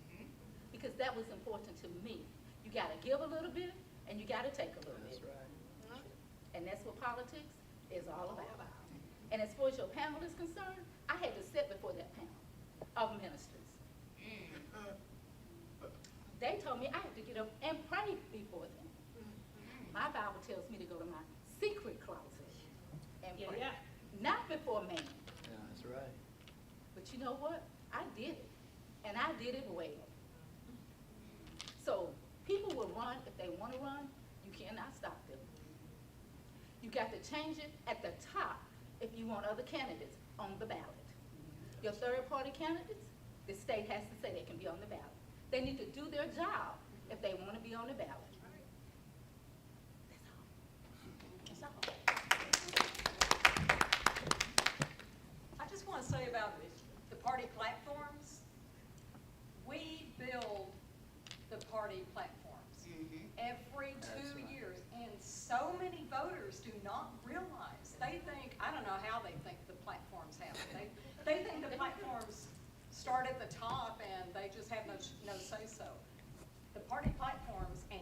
S13: because that was important to me. You gotta give a little bit and you gotta take a little
S11: That's
S13: bit.
S11: right.
S13: And that's what politics is all about. And as far as your panel is concerned, I had to sit before that panel of ministers. They told me I had to get up and pray before them. My Bible tells me to go to my secret closet and pray.
S9: Yeah.
S13: Not before man.
S11: Yeah, that's right.
S13: But you know what? I did it. And I did it well. So people will run if they want to run. You cannot stop them. You got to change it at the top if you want other candidates on the ballot. Your third-party candidates, the state has to say they can be on the ballot. They need to do their job if they want to be on the ballot. That's all.
S4: I just want to say about the party platforms, we build the party platforms every 2 years, and so many voters do not realize they think, I don't know how they think the platforms happen. They think the platforms start at the top and they just have no say-so. The party platforms and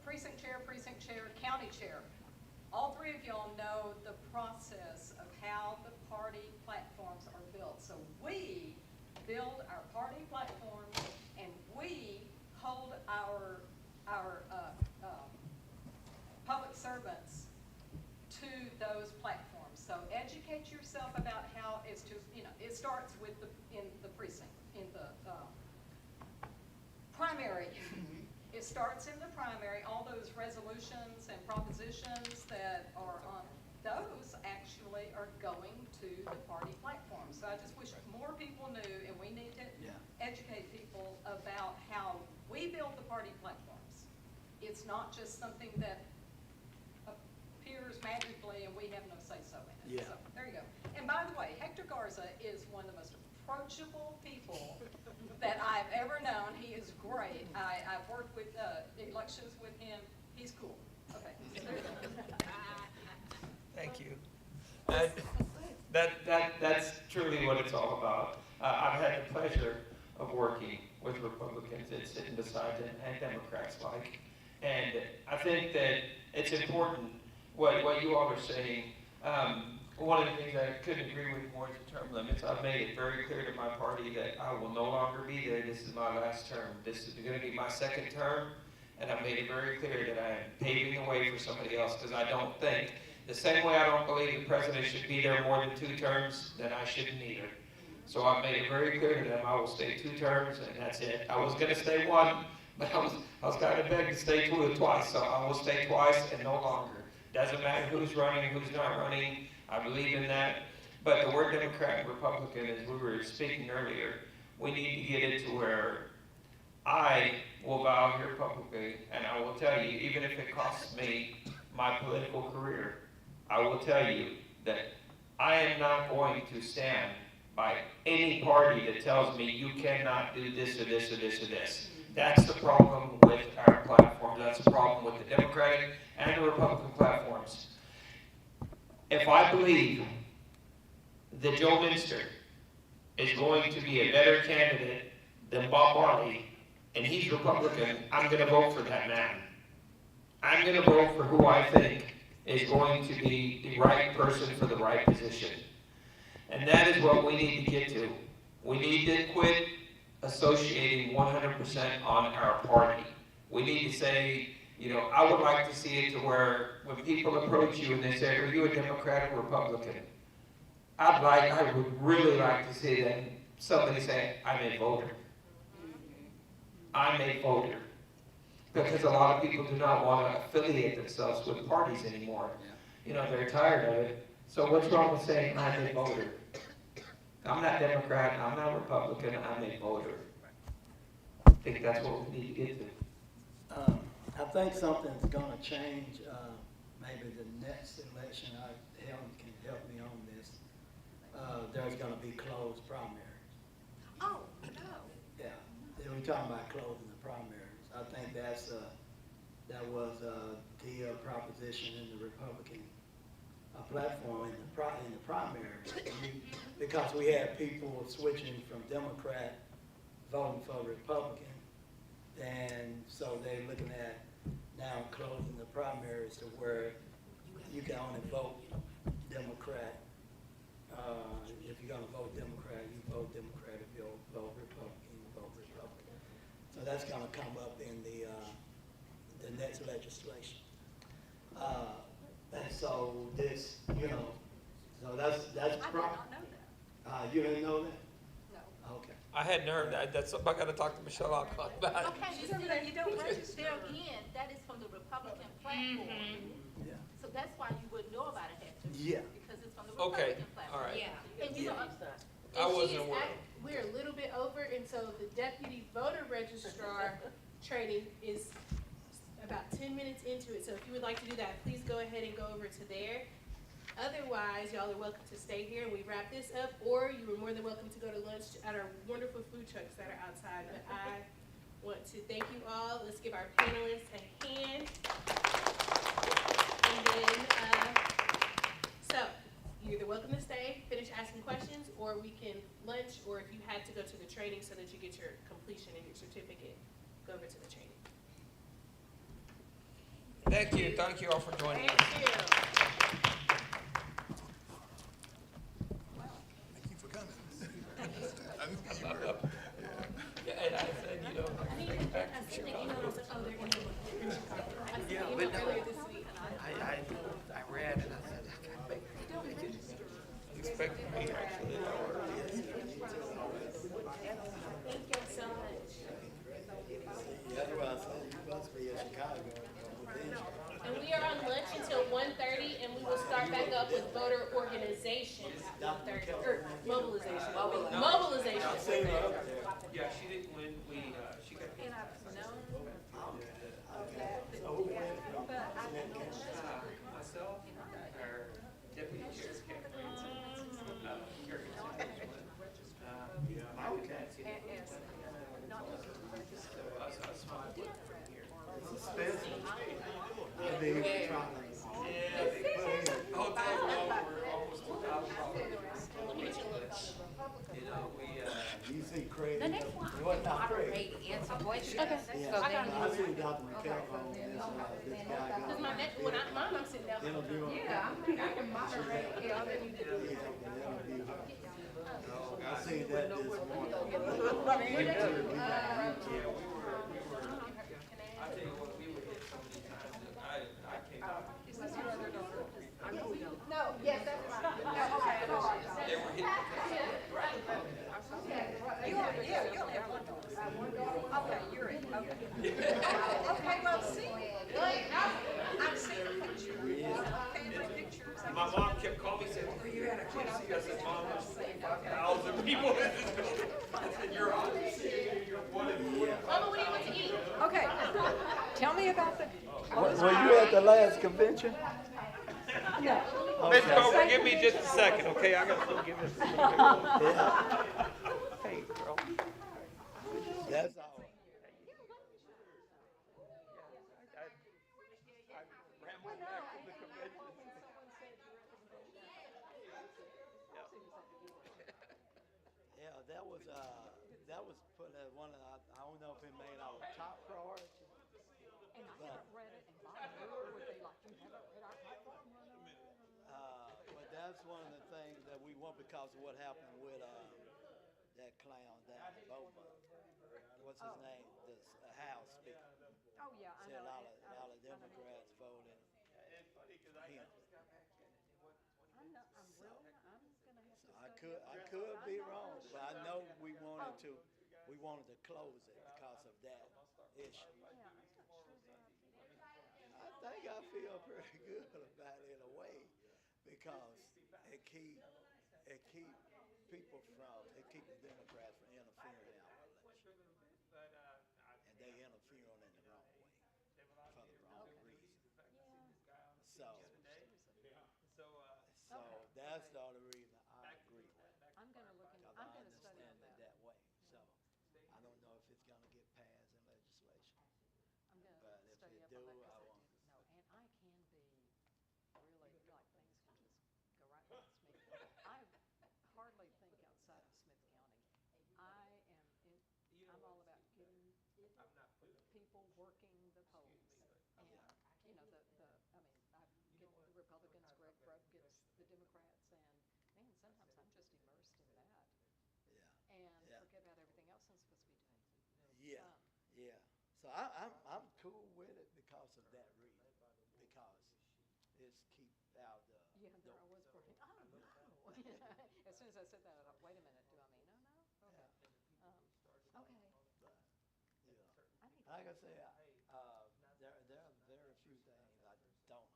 S4: precinct chair, county chair, all three of y'all know the process of how the party platforms are built. So we build our party platforms and we hold our public servants to those platforms. So educate yourself about how it's just, it starts with in the precinct, in the primary. It starts in the primary. All those resolutions and propositions that are on those actually are going to the party platform. So I just wish more people knew, and we need to educate people about how we build the party platforms. It's not just something that appears magically and we have no say-so in it. So there you go. And by the way, Hector Garza is one of the most approachable people that I've ever known. He is great. I've worked with elections with him. He's cool. Okay.
S12: Thank you. That's truly what it's all about. I've had the pleasure of working with Republicans and sitting beside them and Democrats like. And I think that it's important what you all are saying. One of the things I couldn't agree with more is the term limits. I've made it very clear to my party that I will no longer be there. This is my last term. This is going to be my second term, and I've made it very clear that I am paving the way for somebody else, because I don't think, the same way I don't believe the president should be there more than 2 terms, then I shouldn't either. So I've made it very clear to them I will stay 2 terms, and that's it. I was going to stay 1, but I was kind of begged to stay 2 or twice, so I will stay twice and no longer. Doesn't matter who's running, who's not running. I believe in that. But the word Democrat and Republican, as we were speaking earlier, we need to get it to where I will vow here publicly, and I will tell you, even if it costs me my political career, I will tell you that I am not going to stand by any party that tells me you cannot do this or this or this or this. That's the problem with our platform. That's the problem with the Democratic and the Republican platforms. If I believe that Joe Minster is going to be a better candidate than Bob Marley, and he's Republican, I'm going to vote for that man. I'm going to vote for who I think is going to be the right person for the right position. And that is what we need to get to. We need to quit associating 100% on our party. We need to say, I would like to see it to where when people approach you and they say, are you a Democrat or Republican? I would really like to see them, somebody say, I'm a voter. I'm a voter. Because a lot of people do not want to affiliate themselves with parties anymore. They're tired of it. So what's wrong with saying I'm a voter? I'm not Democrat, I'm not Republican, I'm a voter. I think that's what we need to get to.
S11: I think something's going to change. Maybe the next election, Helen can help me on this. There's going to be closed primaries.
S9: Oh, no.
S11: Yeah, we're talking about closing the primaries. I think that was the proposition in the Republican platform in the primaries, because we had people switching from Democrat voting for Republican, and so they're looking at now closing the primaries to where you can only vote Democrat. If you're going to vote Democrat, you vote Democrat. If you vote Republican, you vote Republican. So that's going to come up in the next legislation. And so this, so that's
S4: I did not know that.
S11: you didn't know that?
S4: No.
S11: Okay.
S12: I hadn't heard that. That's something I got to talk to Michelle Alcott about.
S13: Okay, you don't register. There again, that is from the Republican platform.
S11: Yeah.
S13: So that's why you wouldn't know about it, Hector.
S11: Yeah.
S13: Because it's from the
S12: Okay,
S13: Republican platform.
S12: all right.
S1: Yeah.
S13: And you know,
S12: I wasn't aware.
S1: We're a little bit over, and so the deputy voter registrar training is about 10 minutes into it. So if you would like to do that, please go ahead and go over to there. Otherwise, y'all are welcome to stay here and we wrap this up, or you are more than welcome to go to lunch at our wonderful food trucks that are outside. But I want to thank you all. Let's give our panelists a hand. And then
S5: You're either welcome to stay, finish asking questions, or we can lunch, or if you had to go to the training so that you get your completion and your certificate, go over to the training.
S12: Thank you all for joining us.
S5: Thank you.
S10: Thank you for coming.
S12: Yeah, and I said, you know, back from Chicago.
S5: Yeah, but earlier this week.
S12: I read and I said, I can't make it. Expecting me actually.
S5: Thank you so much.
S11: That's why I said you must be in Chicago.
S5: And we are on lunch until 1:30, and we will start back up with voter organization at 1:30, or mobilization. Mobilization.
S12: Yeah, she didn't win. She got.
S8: And I've known
S12: Myself, our deputy chair, Catherine, Gary, Mike, Nancy, us five here. Oh, thank you. We're almost $2,000. You know,
S11: You see Craig.
S8: the next one,
S11: What not Craig?
S8: moderate and some voices.
S5: Okay.
S11: Yeah,
S8: So then
S11: I see Dr. McKell on this guy.
S5: Because my next, when I'm sitting down.
S11: Interview him.
S8: yeah, I can moderate. Yeah, then you do.
S11: I seen that this morning.
S12: I tell you what, we were hit so many times that I came out.
S9: No, yes, that's right.
S12: They were hit.
S8: You only have one daughter. Okay, you're it, okay. Okay, well, see, I've seen pictures, family pictures.
S12: My mom kept calling me saying, where you at? I can't see you. I said, Mom, there's 5,000 people in this building. I said, you're on. You're one of them.
S5: Mama, what do you want to eat?
S4: Okay, tell me about the.
S11: Were you at the last convention?
S4: Yeah.
S12: Miss Cobra, give me just a second, okay? I gotta go give this. Hey, girl.
S11: That's all. Yeah, that was put as one of, I don't know if it made our top priority.
S4: And I haven't read it, and Bob Brewer would be like, you haven't read our platform?
S11: But that's one of the things that we want because of what happened with that clown down in Beaumont. What's his name? This House Speaker.
S4: Oh, yeah, I
S11: See, a
S4: know.
S11: lot of Democrats voted him.
S4: I'm gonna have to
S11: So I could be wrong, but I know we wanted to close it because of that issue.
S4: Yeah, I'm not sure that I feel.
S11: I think I feel pretty good about it in a way because it keep the Democrats from interfering in our election. And they interfering in the wrong way for the wrong reason. So that's the only reason I agree with it.
S4: I'm gonna look into,
S11: Because
S4: I'm
S11: I
S4: gonna study on
S11: understand it
S4: that.
S11: that way. So I don't know if it's gonna get passed in legislation.
S4: I'm gonna
S11: But if
S4: study
S11: it
S4: up on
S11: do,
S4: that,
S11: I
S4: because I
S11: won't.
S4: didn't know, and I can be really, like, things can just go right past me. I hardly think outside of Smith County. I'm all about getting people working the polls. And, you know, I get the Republicans, Greg Rupp gets the Democrats, and, man, sometimes I'm just immersed in that.
S11: Yeah.
S4: And
S11: Yeah.
S4: forget about everything else I'm supposed to be doing.
S11: Yeah, yeah. So I'm cool with it because of that reason. Because it's keep out the.
S4: Yeah, there I was working, oh, no. As soon as I said that, I thought, wait a minute, do I mean, no? Okay. Okay.
S11: But, you know,
S4: I need to
S11: like I say, there are a few things I don't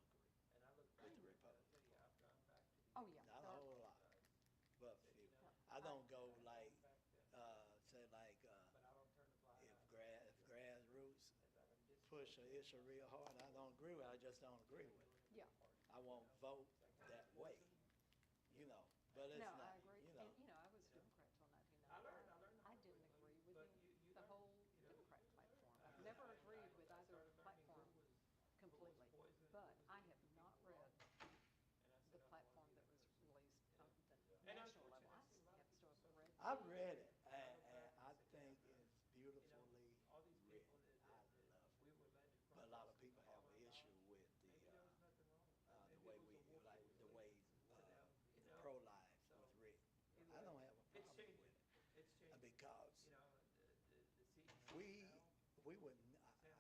S11: agree with the Republicans.
S4: Oh, yeah.
S11: Not a whole lot, but a few. I don't go like, say like, if grassroots push an issue real hard, I don't agree with it. I just don't agree with it.
S4: Yeah.
S11: I won't vote that way, you know. But it's
S4: No,
S11: not,
S4: I agree.
S11: you know.
S4: And, you know, I was a Democrat till 1995. I didn't agree with the whole Democrat platform. I've never agreed with either platform completely. But I have not read the platform that was released
S11: I've read it, and I think it's beautifully
S12: all these
S11: written.
S12: people that,
S11: I
S12: that
S11: love
S12: we
S11: it.
S12: were led to
S11: But a lot of people have an issue with
S12: maybe there was nothing wrong.
S11: the
S12: Maybe
S11: way
S12: it was
S11: we,
S12: a wolf
S11: like,
S12: that
S11: the
S12: was
S11: way,
S12: to them, you
S11: the
S12: know?
S11: pro-life
S12: So,
S11: was written.
S12: either
S11: I don't
S12: way,
S11: have a
S12: it's
S11: problem
S12: changing.
S11: with it.
S12: It's changing.
S11: Because
S12: You know, the CDC
S11: we,
S12: now,
S11: we wouldn't,
S12: I wish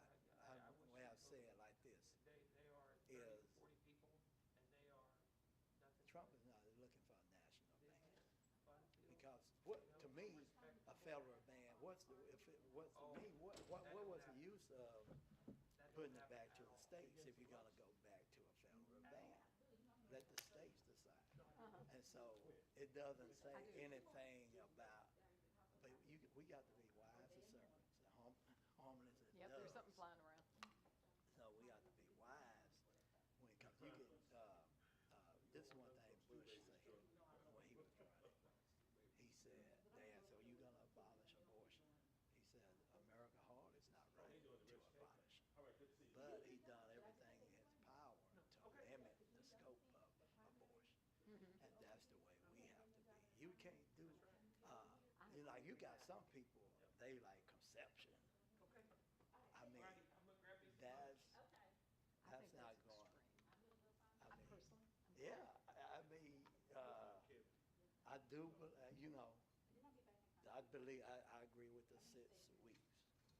S11: well, I'll
S12: you'd
S11: say
S12: go-
S11: it like this.
S12: they are 30
S11: Is-
S12: to 40 people, and they are nothing.
S11: Trump
S12: but
S11: is not looking for a national ban.
S12: fun field,
S11: Because
S12: you
S11: what,
S12: know,
S11: to me,
S12: respect
S11: a
S12: people.
S11: federal ban, what's the, if it, what's, to
S12: Oh,
S11: me, what
S12: that
S11: was
S12: don't
S11: the
S12: happen.
S11: use of
S12: That
S11: putting
S12: don't
S11: it back
S12: happen
S11: to
S12: at
S11: the
S12: all.
S11: states if you're gonna go back to a federal ban? Let the states decide. And so it doesn't say anything about, but we got to be wise as serpents, and harmless as
S4: Yep, there's something
S11: doves.
S4: flying around.
S11: So we have to be wise when it comes, you can, this is one thing Bush said when he was running. He said, Dan, so you gonna abolish abortion? He said, America Hard is not ready to abolish. But he done everything in his power to limit the scope of abortion. And that's the way we have to be. You can't do, you know, you got some people, they like conception.
S12: Okay.
S11: I mean,
S12: Right, I'm gonna grab these
S11: that's,
S4: I
S11: that's
S4: think
S11: not
S4: that's
S11: going.
S4: extreme.
S11: I mean,
S4: Personally,
S11: yeah, I mean, I do, you know, I believe, I agree with the 6 weeks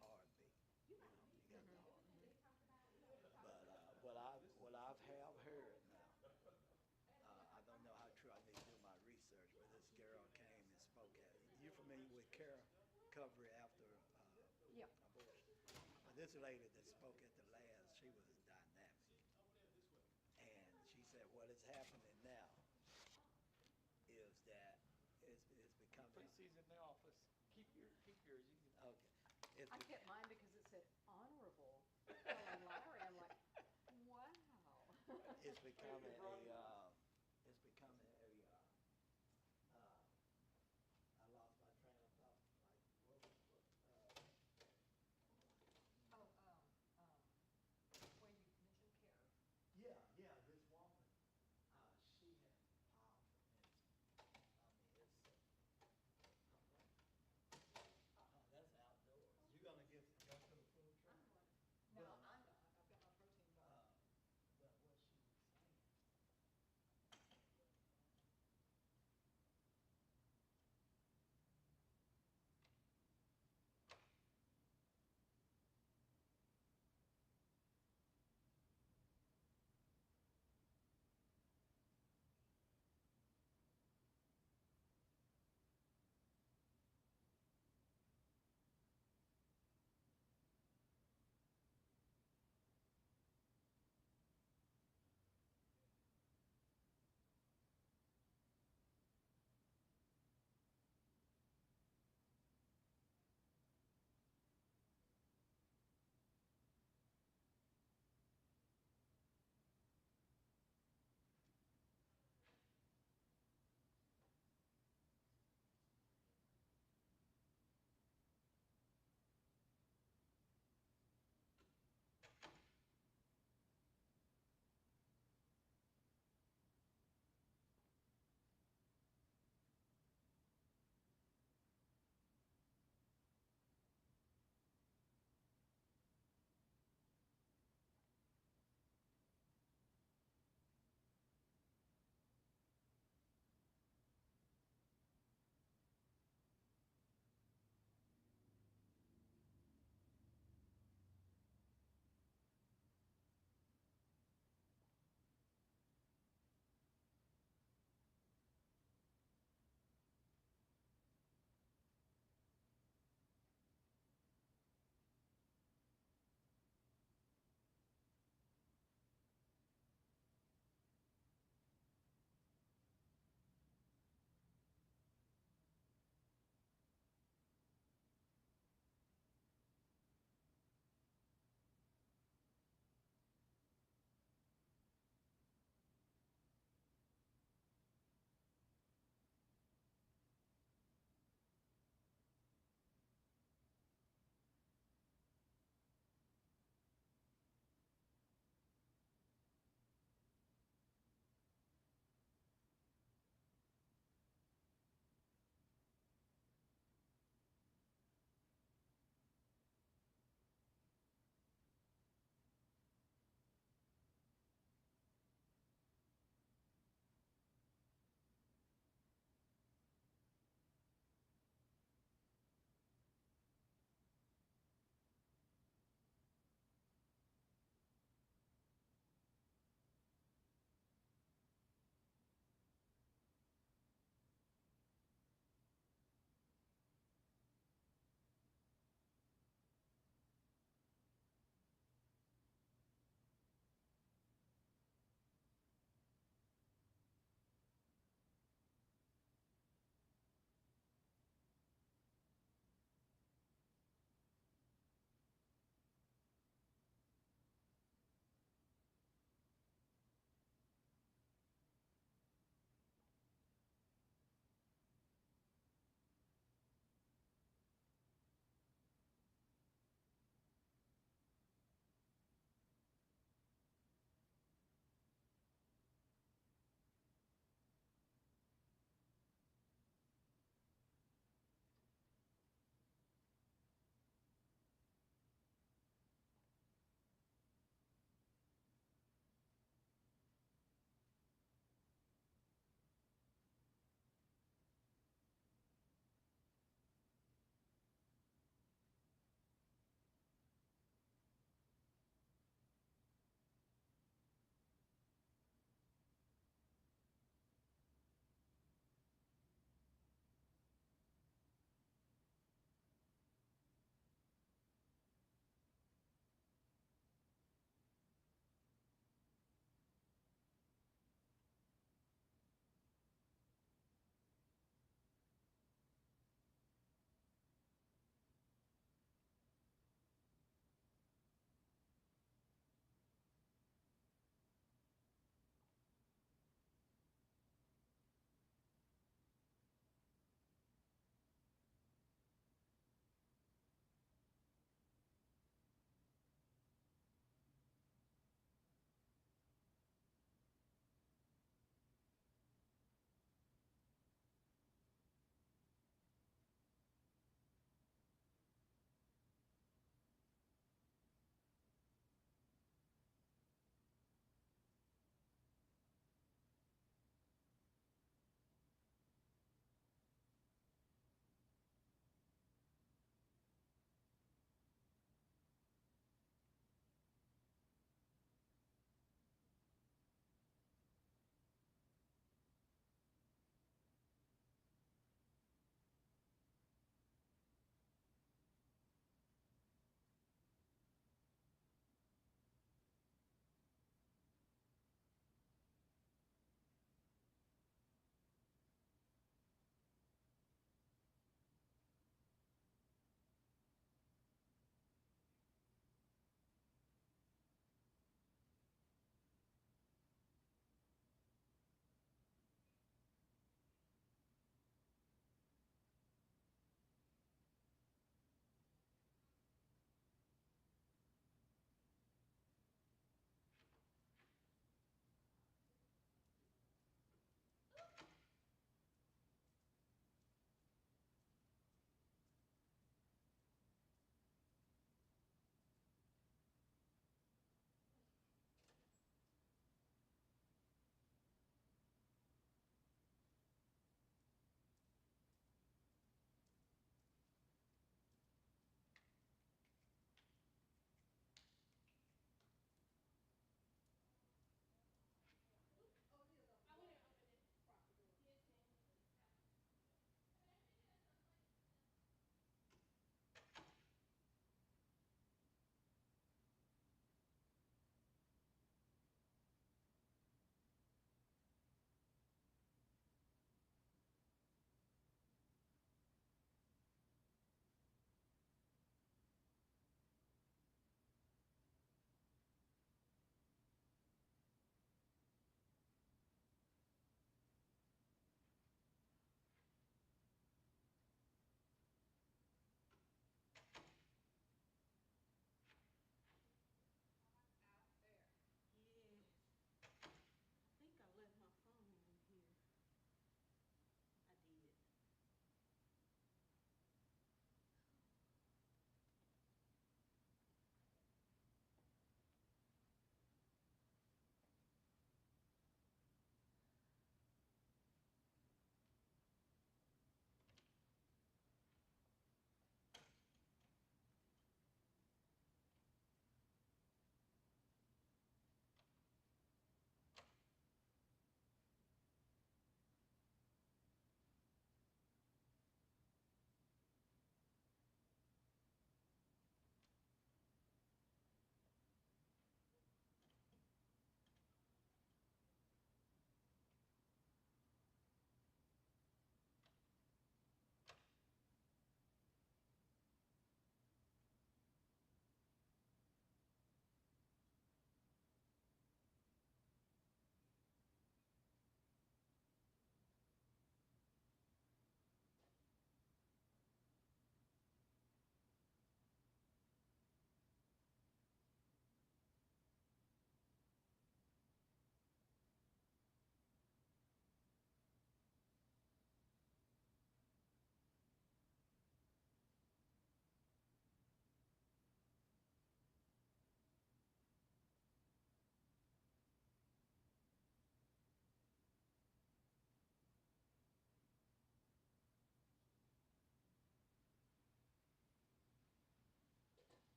S11: heartbeat. You know, you got the heartbeat. But, what I've have heard now, I don't know how true, I need to do my research, but this girl came and spoke at, you familiar with care recovery after,
S4: Yeah.
S11: abortion? But this lady that spoke at the last, she was dynamic. And she said, what is happening now is that it's becoming.
S12: Please, he's in the office. Keep yours. You can.
S11: Okay. It's
S4: I kept mine because it said honorable Helen Lowry. I'm like, wow.
S11: It's becoming a, I lost my train of thought, like,
S4: When you mentioned care.
S11: yeah, this woman, she has powerful insight. I mean, it's, that's outdoors. You gonna go to the food truck?
S4: No,
S11: But,
S4: I'm not. I've got my protein bar.
S11: But what she was saying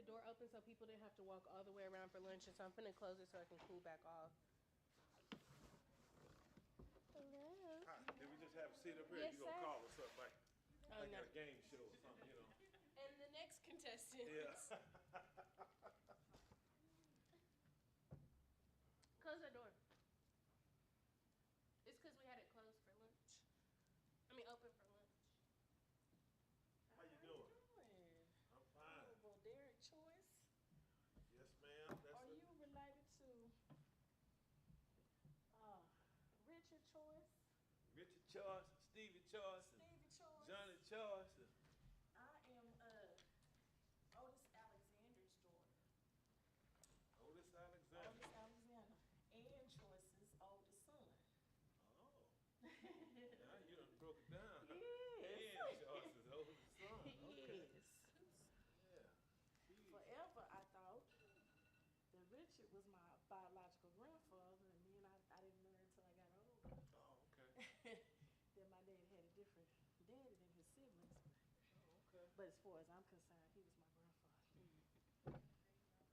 S1: door open so people didn't have to walk all the way around for lunch, and so I'm gonna close it so I can cool back off. Hello.
S14: Hi, did we just have a seat up here?
S1: Yes,
S14: You gonna
S1: sir.
S14: call us up like
S1: Oh, no.
S14: a game show or something, you know?
S1: And the next contestant.
S14: Yeah.
S1: Close that door. It's because we had it closed for lunch. I mean, open for lunch.
S14: How you doing? I'm fine.
S15: Honorable Derek Choice.
S14: Yes, ma'am. That's
S15: Are
S14: it.
S15: you related to Richard Choice?
S14: Richard Choice, Stevie Choice,
S15: Stevie Choice?
S14: Johnny Choice.
S15: I am Otis Alexander's daughter.
S14: Otis Alexander.
S15: Otis Alexander. And Choice's oldest son.
S14: Oh. Now you done broke it down.
S15: Yes.
S14: And Choice's oldest son. Okay.
S15: Yes.
S14: Yeah.
S15: Forever I thought that Richard was my biological grandfather, and then I didn't learn until I got older.
S14: Oh, okay.
S15: That my dad had a different daddy than his siblings.
S14: Oh, okay.
S15: But as far as I'm concerned, he was my grandfather.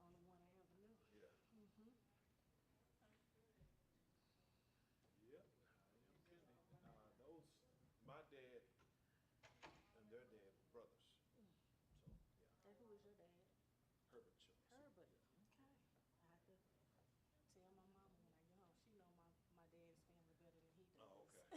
S15: Only one I ever knew.
S14: Yeah.
S15: Mm-hmm.
S14: Yep. I am kidding. Those, my dad and their dad were brothers. So, yeah.
S15: And who was your dad?
S14: Herbert Choice.
S15: Herbert. Okay. I have to tell my mama when I get home. She know my dad's family better than he does.
S14: Oh, okay.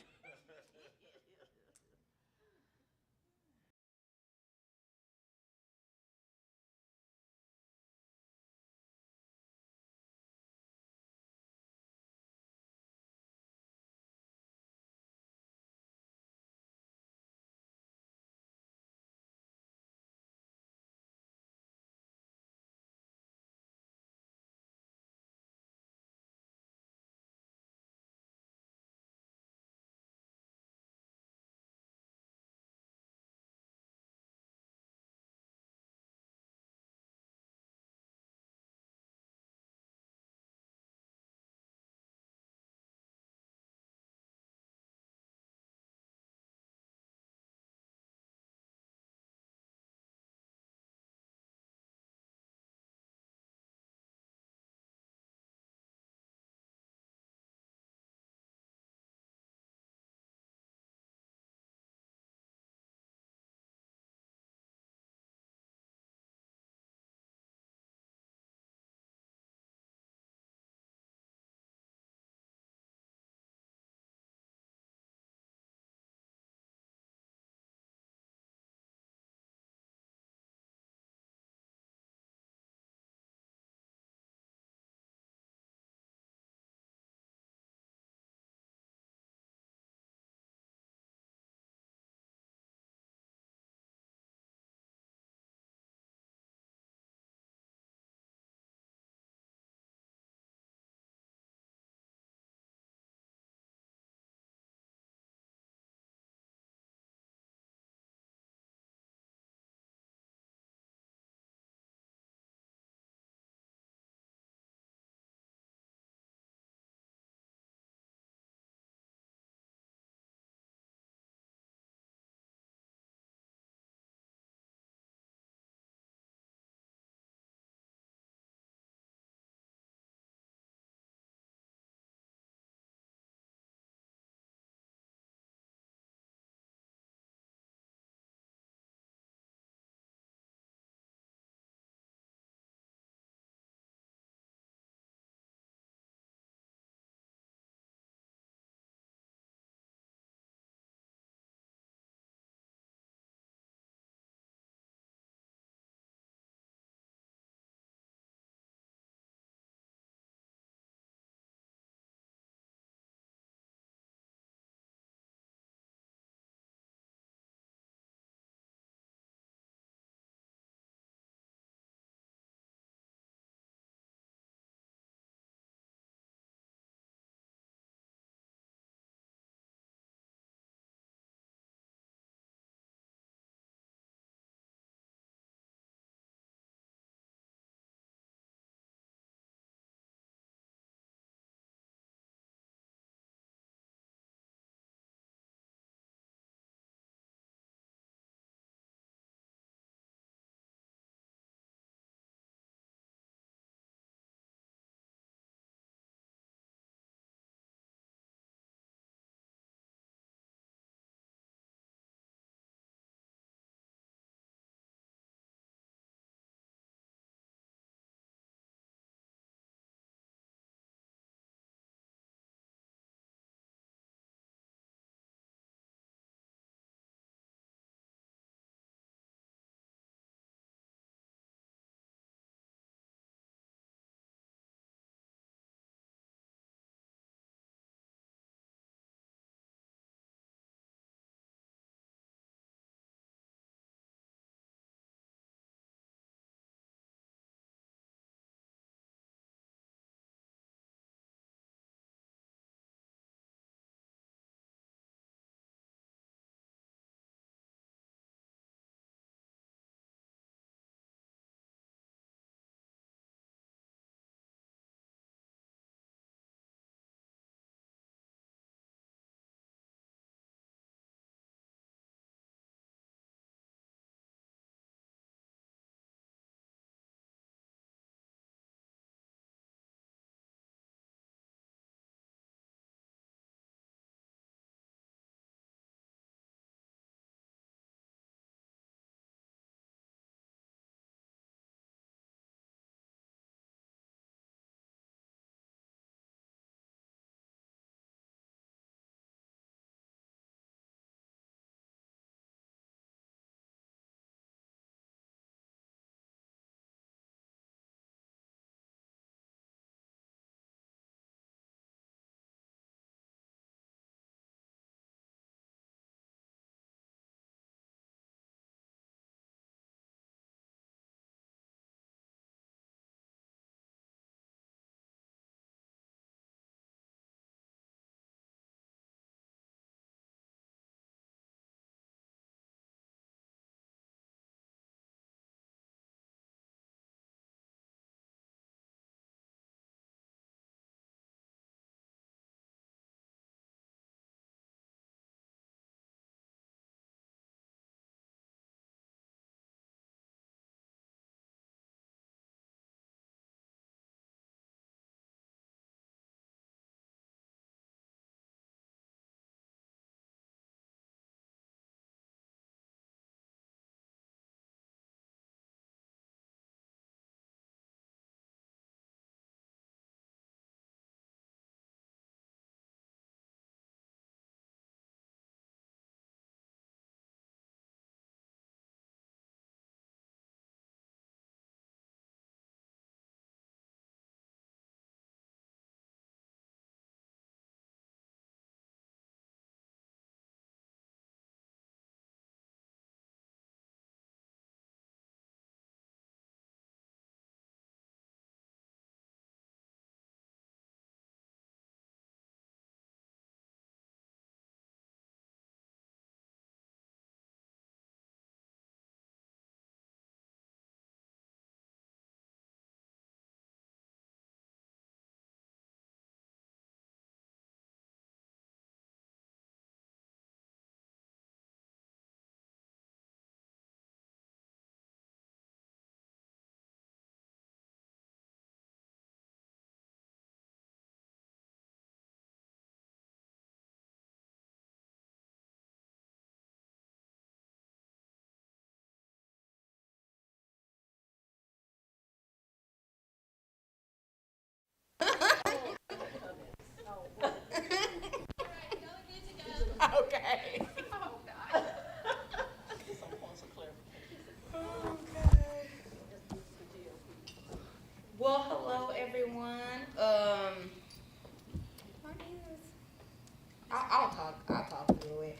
S8: I'll talk through it.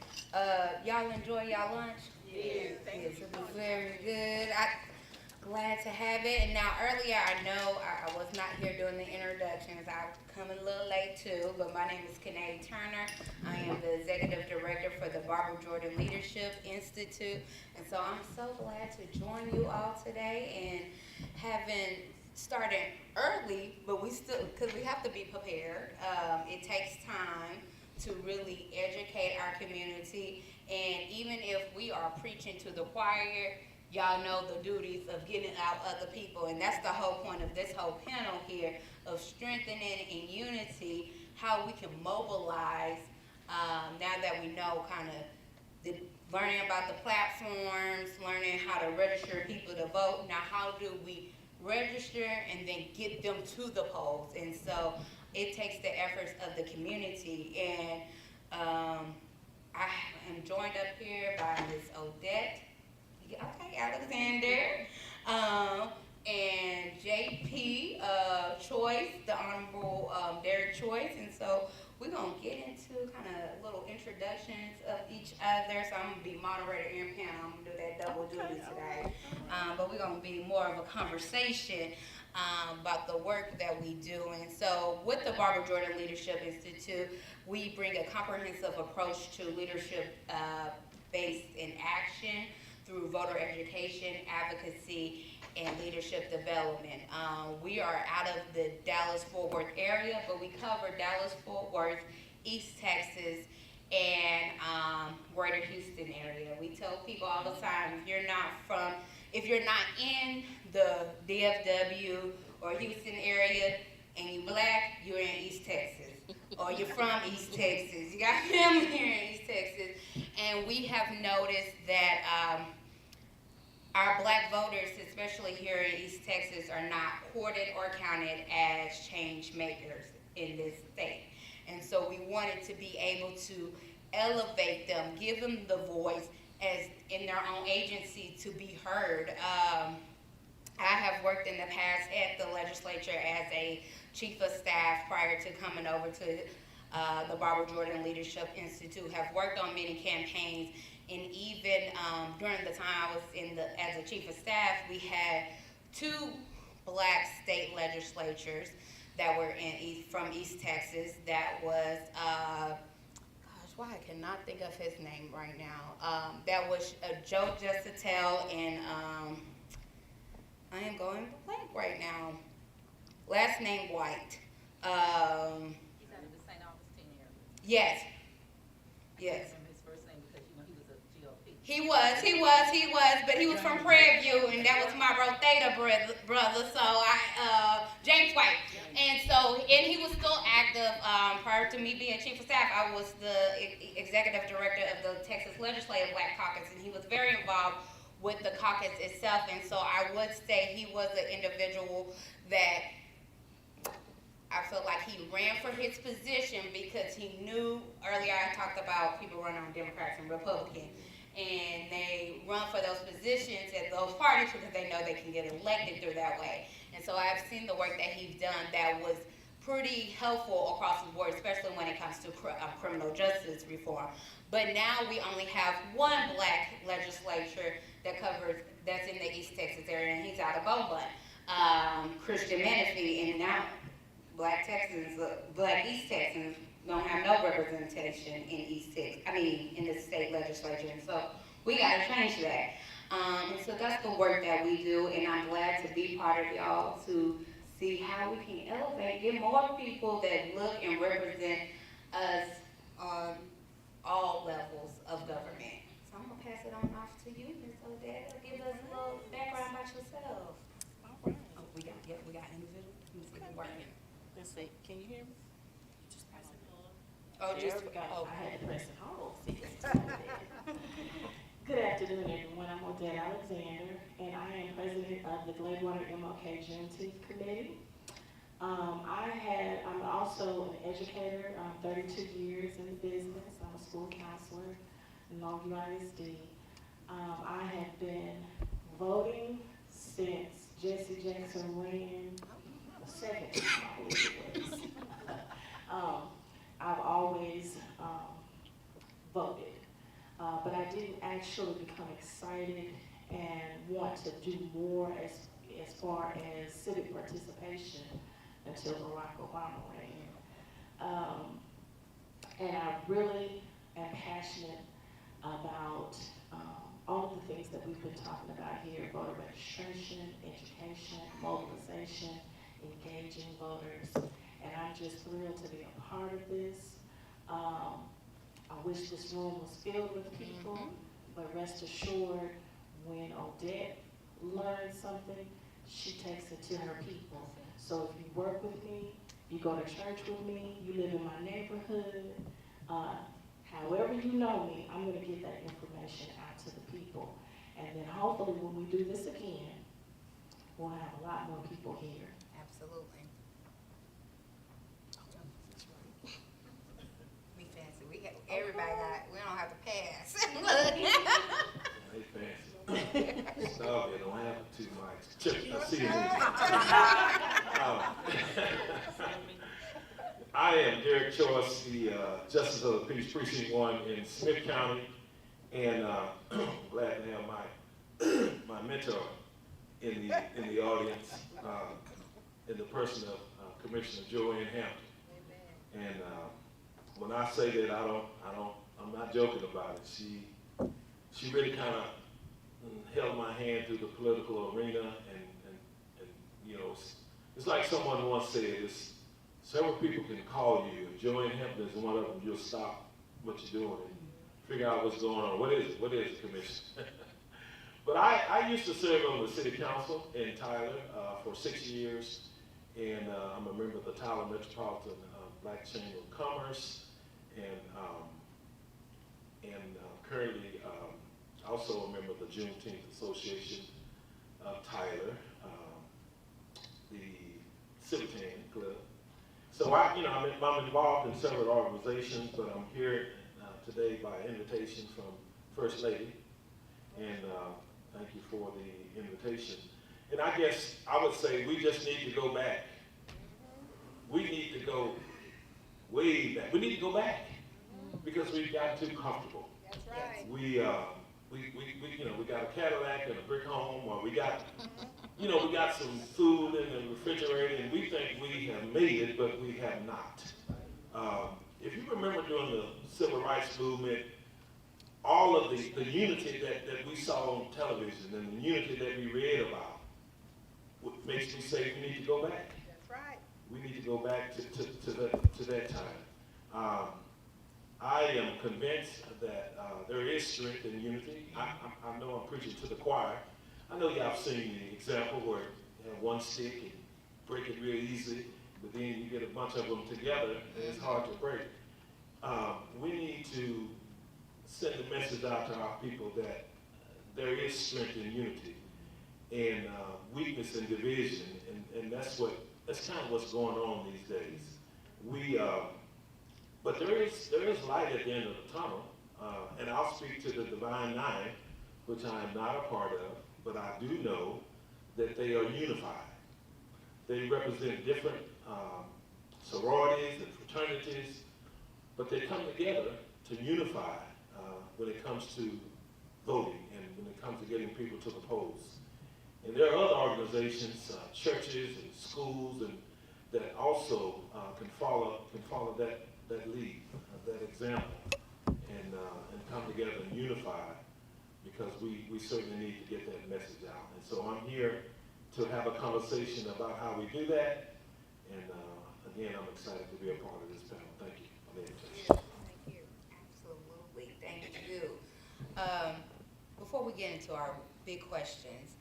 S8: Y'all enjoy y'all lunch?
S9: Yes, thank
S8: Yes,
S9: you.
S8: it was very good. Glad to have it. And now earlier, I know I was not here doing the introductions. I come a little late too, but my name is Kanae Turner. I am the executive director for the Barbara Jordan Leadership Institute. And so I'm so glad to join you all today, and having started early, but we still, because we have to be prepared. It takes time to really educate our community. And even if we are preaching to the choir, y'all know the duties of getting out other people. And that's the whole point of this whole panel here, of strengthening in unity how we can mobilize, now that we know kind of learning about the platforms, learning how to register people to vote. Now, how do we register and then get them to the polls? And so it takes the efforts of the community. And I am joined up here by Ms. Odette, okay, Alexander, and JP Choice, the Honorable Derek Choice. And so we're going to get into kind of little introductions of each other. So I'm going to be moderator and panel. I'm going to do that double duty today. But we're going to be more of a conversation about the work that we do. And so with the Barbara Jordan Leadership Institute, we bring a comprehensive approach to leadership based in action through voter education, advocacy, and leadership development. We are out of the Dallas-Fort Worth area, but we cover Dallas-Fort Worth, East Texas, and Greater Houston area. We tell people all the time, if you're not in the DFW or Houston area and you black, you're in East Texas. Or you're from East Texas. You got family here in East Texas. And we have noticed that our black voters, especially here in East Texas, are not courted or counted as change makers in this state. And so we wanted to be able to elevate them, give them the voice as in their own agency to be heard. I have worked in the past at the legislature as a chief of staff prior to coming over to the Barbara Jordan Leadership Institute, have worked on many campaigns. And even during the time I was as a chief of staff, we had 2 black state legislatures that were from East Texas. That was, why I cannot think of his name right now. That was Joe Jessitel and I am going blank right now. Last name White.
S13: He's out of the St. Augustine area.
S8: Yes. Yes.
S13: His first name because he was a GOP.
S8: He was, but he was from Prairie View, and that was my bro Theta brother, so James White. And he was still active prior to me being chief of staff. I was the executive director of the Texas Legislative Black Caucus, and he was very involved with the caucus itself. And so I would say he was an individual that I felt like he ran for his position because he knew, earlier I talked about people running on Democrats and Republicans, and they run for those positions at those parties because they know they can get elected through that way. And so I've seen the work that he's done that was pretty helpful across the board, especially when it comes to criminal justice reform. But now we only have 1 black legislature that's in the East Texas area, and he's out of Beaumont, Christian Menifee, and now black East Texans don't have no representation in the state legislature. And so we gotta change that. And so that's the work that we do, and I'm glad to be part of y'all to see how we can elevate, get more people that look and represent us on all levels of government. So I'm gonna pass it on off to you, Ms. Odette. Give us a little background about yourself.
S1: All right.
S8: Oh, we got individual. Let me see the working.
S1: Let's see. Can you hear me? Just press it.
S8: Oh,
S1: There
S8: just
S1: we go.
S8: okay.
S1: I had to press it. Hold on. Good afternoon, everyone. I'm Odette Alexander, and I am president of the Gladewater MLK Juneteenth Committee. I'm also an educator. 32 years in the business. I'm a school counselor in Longview ISD. I have been voting since Jesse Jackson ran the second time, I believe it was. I've always
S3: actually become excited and want to do more as far as civic participation until Barack Obama ran. And I really am passionate about all of the things that we've been talking about here: voter registration, education, mobilization, engaging voters. And I'm just thrilled to be a part of this. I wish this room was filled with people, but rest assured, when Odette learns something, she takes it to her people. So if you work with me, you go to church with me, you live in my neighborhood, however you know me, I'm gonna get that information out to the people. And then hopefully when we do this again, we'll have a lot more people here.
S8: Absolutely. We fancy. Everybody we don't have to pass.
S14: They fancy. Stop it, don't have too much. I see it. I am Derek Choice, the Justice of the Peace, Precinct 1 in Smith County, and glad to have my mentor in the audience, in the person of Commissioner Joanne Hampton. And when I say that, I'm not joking about it. She really kind of held my hand through the political arena, and you know, it's like someone once said, several people can call you. If Joanne Hampton is one of them, you'll stop what you're doing and figure out what's going on. What is it, Commission? But I used to serve on the City Council in Tyler for 6 years, and I'm a member of the Tyler Metropolitan Black Chamber of Commerce, and currently also a member of the Juneteenth Association of Tyler, the Civitan Club. So I'm involved in several organizations, but I'm here today by invitation from First Lady, and thank you for the invitation. And I guess I would say we just need to go back. We need to go way back. We need to go back because we've gotten too comfortable.
S9: That's right.
S14: We got a Cadillac and a brick home, or we got some food in the refrigerator, and we think we have made it, but we have not. If you remember during the Civil Rights Movement, all of the unity that we saw on television and the unity that we read about, makes me say we need to go back.
S9: That's right.
S14: We need to go back to that time. I am convinced that there is strength in unity. I know I'm preaching to the choir. I know y'all have seen the example where you have one stick and break it real easy, but then you get a bunch of them together and it's hard to break. We need to send the message out to our people that there is strength in unity and weakness in division, and that's kind of what's going on these days. But there is light at the end of the tunnel, and I'll speak to the Divine Nine, which I am not a part of, but I do know that they are unified. They represent different sororities and fraternities, but they come together to unify when it comes to voting and when it comes to getting people to the polls. And there are other organizations, churches and schools, and that also can follow that lead, that example, and come together and unify, because we certainly need to get that message out. And so I'm here to have a conversation about how we do that. And again, I'm excited to be a part of this panel. Thank you for the invitation.
S8: Thank you. Absolutely. Thank you. Before we get into our big questions,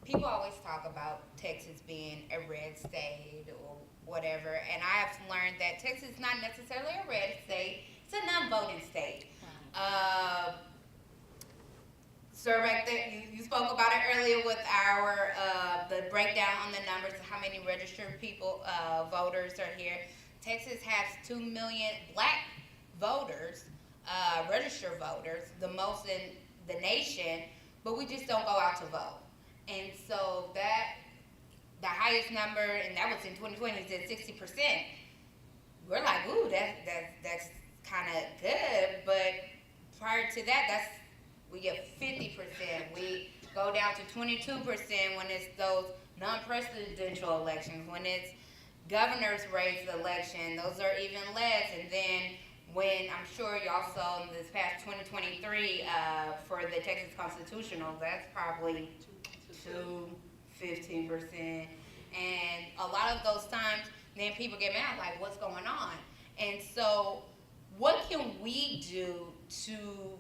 S8: people always talk about Texas being a red state or whatever, and I have learned that Texas is not necessarily a red state. It's a non-voting state. Sir, back there, you spoke about it earlier with our the breakdown on the numbers of how many registered people, voters are here. Texas has 2 million black voters, registered voters, the most in the nation, but we just don't go out to vote. And so the highest number, and that was in 2020, is at 60%. We're like, ooh, that's kind of good, but prior prior to that, we get 50%. We go down to 22% when it's those non-presidential elections. When it's governor's race election, those are even less. And then when, I'm sure y'all saw in this past 2023 for the Texas Constitutional, that's probably 15%. And a lot of those times, then people get mad, like, what's going on? And so, what can we do to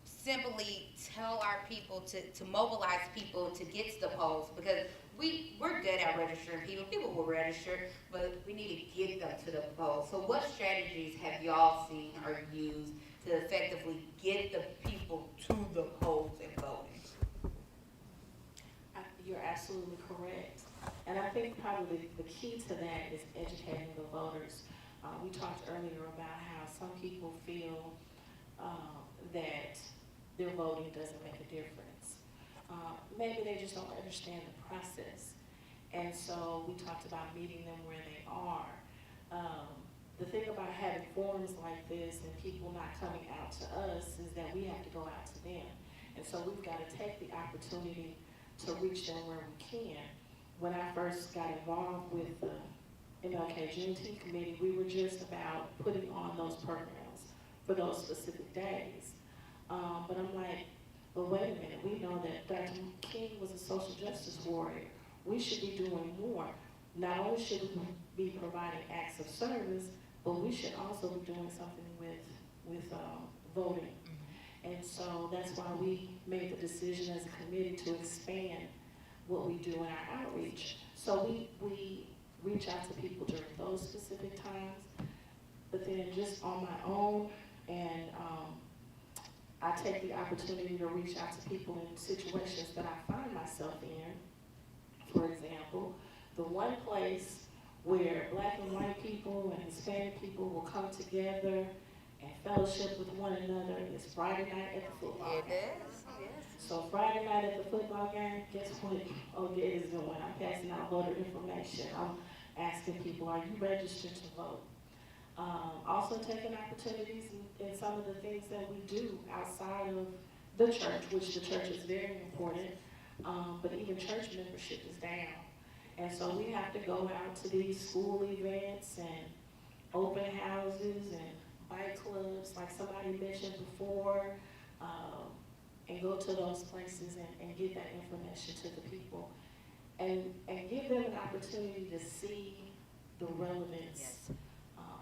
S8: simply tell our people, to mobilize people to get to the polls? Because we're good at registering people. People will register, but we need to get them to the polls. So what strategies have y'all seen or used to effectively get the people to the polls and voting?
S15: You're absolutely correct. And I think probably the key to that is educating the voters. We talked earlier about how some people feel that their voting doesn't make a difference. Maybe they just don't understand the process. And so we talked about meeting them where they are. The thing about having forums like this and people not coming out to us is that we have to go out to them. And so we've got to take the opportunity to reach them where we can. When I first got involved with the MLK Juneteenth Committee, we were just about putting on those programs for those specific days. But I'm like, well, wait a minute, we know that Dr. King was a social justice warrior. We should be doing more. Not only should we be providing acts of service, but we should also be doing something with voting. And so that's why we made the decision as a committee to expand what we do in our outreach. So we reach out to people during those specific times, but then just on my own, and I take the opportunity to reach out to people in situations that I find myself in. For example, the one place where Black and white people and Hispanic people will come together and fellowship with one another is Friday night at the football game. So Friday night at the football game, guess what ODA is doing? I'm passing out voter information. I'm asking people, are you registered to vote? Also taking opportunities in some of the things that we do outside of the church, which the church is very important, but even church membership is down. And so we have to go out to these school events and open houses and bike clubs, like somebody mentioned before, and go to those places and get that information to the people. And give them an opportunity to see the relevance,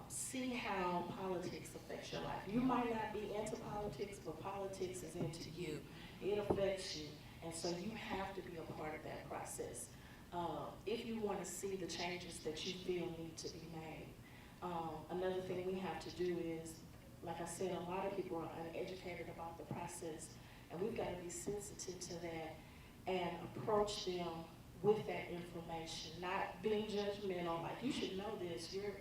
S15: see how politics affects your life. You might not be into politics, but politics is into you. It affects you, and so you have to be a part of that process. If you want to see the changes that you feel need to be made. Another thing we have to do is, like I said, a lot of people are uneducated about the process, and we've got to be sensitive to that and approach them with that information, not being judgmental, like you should know this, you're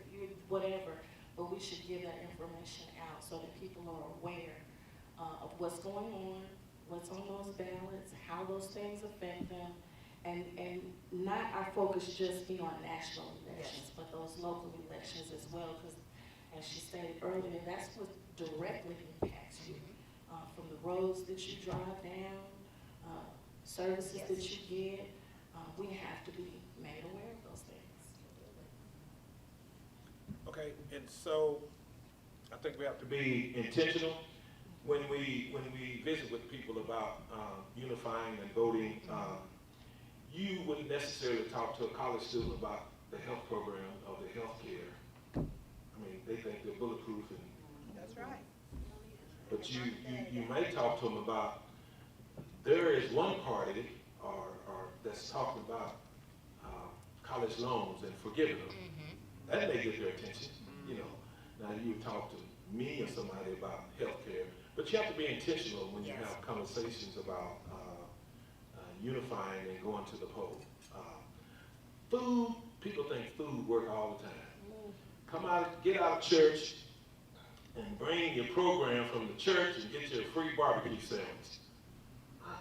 S15: whatever, but we should give that information out so that people are aware of what's going on, what's on those ballots, how those things affect them, and not our focus just be on national elections, but those local elections as well, because as she stated earlier, that's what directly impacts you. From the roads that you drive down, services that you get, we have to be made aware of those things.
S14: Okay, and so I think we have to be intentional when we visit with people about unifying and voting. You wouldn't necessarily talk to a college student about the health program or the health care. I mean, they think they're bulletproof.
S9: That's right.
S14: But you may talk to them about, there is one party or that's talking about college loans and forgiving them. That may get their attention, you know. Now you talk to me or somebody about health care, but you have to be intentional when you have conversations about unifying and going to the poll. Food, people think food work all the time. Come out, get out of church and bring your program from the church and get your free barbecue sandwich.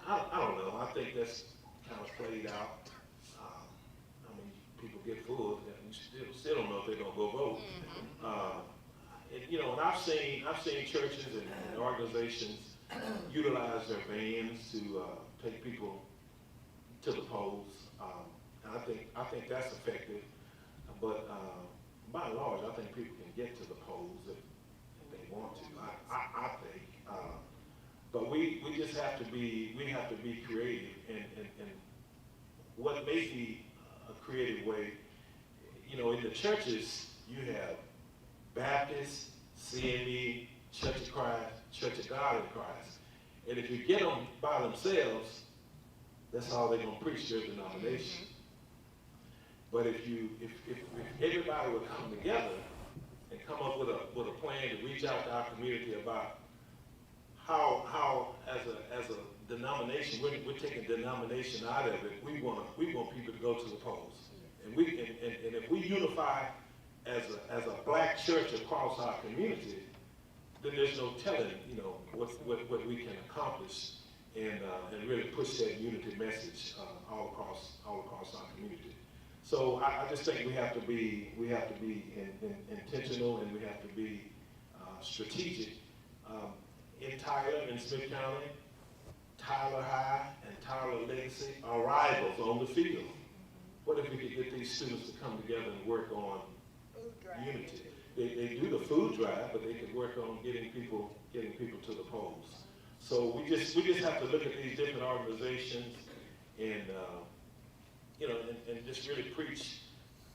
S14: I don't know, I think that's kind of played out. I mean, people get full and still don't know if they're gonna go vote. You know, and I've seen churches and organizations utilize their vans to take people to the polls. And I think that's effective. But by and large, I think people can get to the polls if they want to. I think. But we just have to be creative, and what may be a creative way, you know, in the churches you have Baptist, CME, Church of Christ, Church of God in Christ, and if you get them by themselves, that's all they're gonna preach, their denomination. But if everybody would come together and come up with a plan to reach out to our community about how as a denomination, we're taking denomination out of it. We want people to go to the polls, and if we unify as a black church across our community, then there's no telling, you know, what we can accomplish and really push that unity message all across our community. So I just think we have to be intentional, and we have to be strategic. In Tyler, in Smith County, Tyler High and Tyler Legacy are rivals on the field. What if we could get these students to come together and work on unity? They do the food drive, but they could work on getting people to the polls. So we just have to look at these different organizations and you know, and just really preach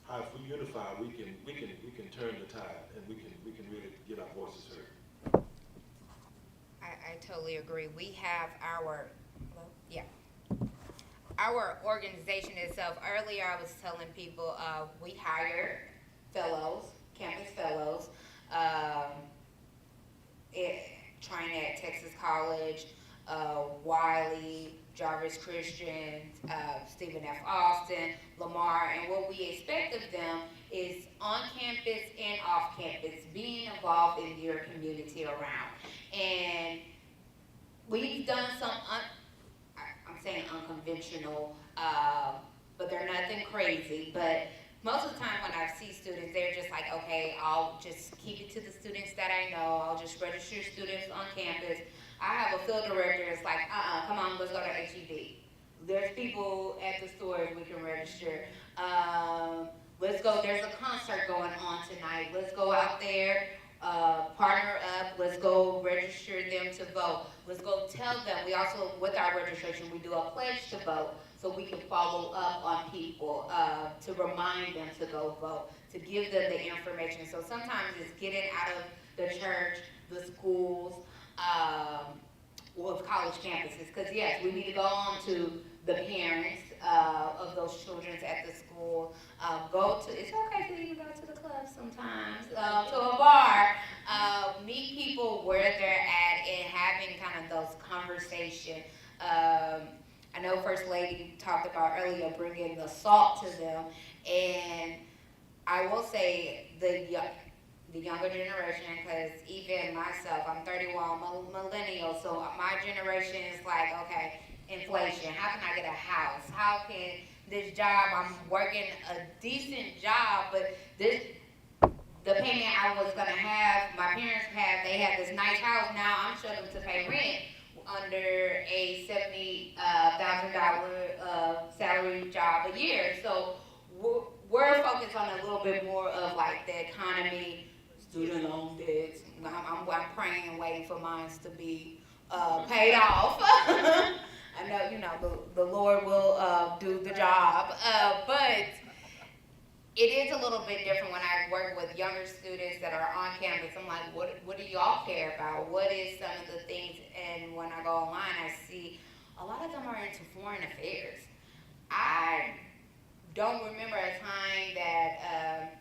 S14: how if we unify, we can turn the tide, and we can really get our voices heard.
S8: I totally agree. We have our organization itself. Earlier I was telling people we hire fellows, campus fellows, training at Texas College, Wiley, Jarvis Christian, Stephen F. Austin, Lamar, and what we expect of them is on campus and off campus, being involved in your community around. And we've done some, I'm saying unconventional, but they're nothing crazy. But most of the time when I see students, they're just like, okay, I'll just keep it to the students that I know. I'll just register students on campus. I have a field director that's like, come on, let's go to HEB. There's people at the stores we can register. Let's go, there's a concert going on tonight. Let's go out there, partner up, let's go register them to vote. Let's go tell them, we also, with our registration, we do a pledge to vote, so we can follow up on people, to remind them to go vote, to give them the information. So sometimes it's getting out of the church, the schools, with college campuses, because yes, we need to go on to the parents of those children at the school. It's okay to even go to the club sometimes, to a bar, meet people where they're at and having kind of those conversations. I know First Lady talked about earlier bringing the salt to them, and I will say the younger generation, because even myself, I'm 31, millennial, so my generation is like, okay, inflation, how can I get a house? How can this job, I'm working a decent job, but the payment I was gonna have, my parents they had this nice house, now I'm struggling to pay rent under a $70,000 salary job a year. So we're focused on a little bit more of like the economy, student loan debts. I'm praying and waiting for mine to be paid off. I know, you know, the Lord will do the job, but it is a little bit different when I work with younger students that are on campus. I'm like, what do y'all care about? What is some of the things? And when I go online, I see a lot of them are into foreign affairs. I don't remember a time that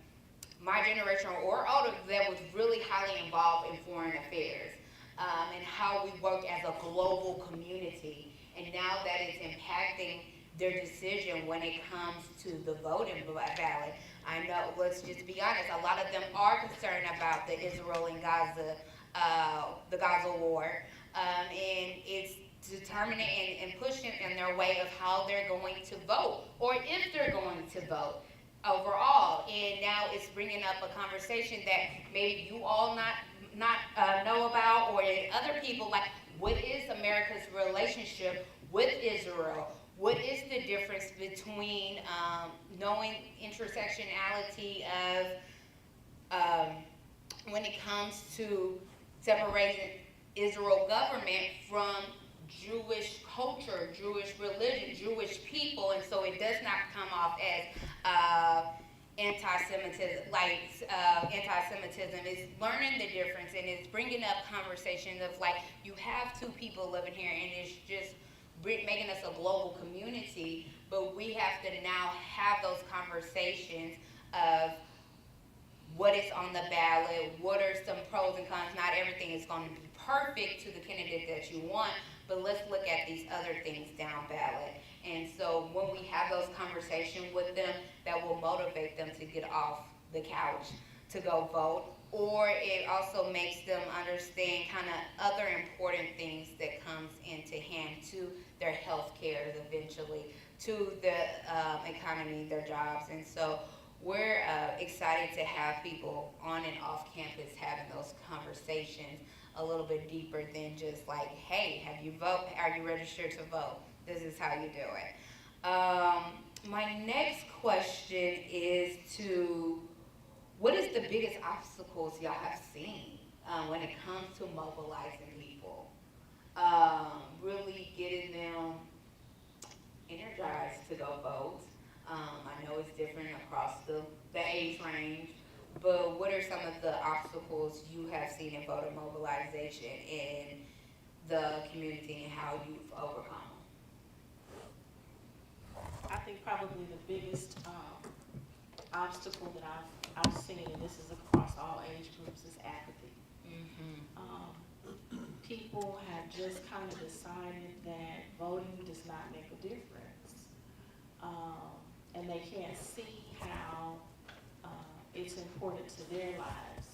S8: my generation or older that was really highly involved in foreign affairs and how we work as a global community. And now that it's impacting their decision when it comes to the voting ballot. I know, let's just be honest, a lot of them are concerned about the Israel and Gaza, the Gaza war, and it's determining and pushing in their way of how they're going to vote, or if they're going to vote overall. And now it's bringing up a conversation that maybe you all not know about, or other people like, what is America's relationship with Israel? What is the difference between knowing intersectionality of when it comes to separating Israel government from Jewish culture, Jewish religion, Jewish people, and so it does not come off as anti-Semitism, anti-Semitism. It's learning the difference, and it's bringing up conversations of like, you have two people living here, and it's just making us a global community, but we have to now have those conversations of what is on the ballot, what are some pros and cons. Not everything is going to be perfect to the candidate that you want, but let's look at these other things down ballot. And so when we have those conversations with them, that will motivate them to get off the couch to go vote. Or it also makes them understand kind of other important things that comes into hand to their health care eventually, to the economy, their jobs. And so we're excited to have people on and off campus having those conversations a little bit deeper than just like, hey, have you vote? Are you registered to vote? This is how you do it. My next question is what is the biggest obstacles y'all have seen when it comes to mobilizing people? Really getting them energized to go vote. I know it's different across the age range, but what are some of the obstacles you have seen in voter mobilization in the community and how you've overcome them?
S15: I think probably the biggest obstacle that I've seen, and this is across all age groups, is apathy. People have just kind of decided that voting does not make a difference. And they can't see how it's important to their lives.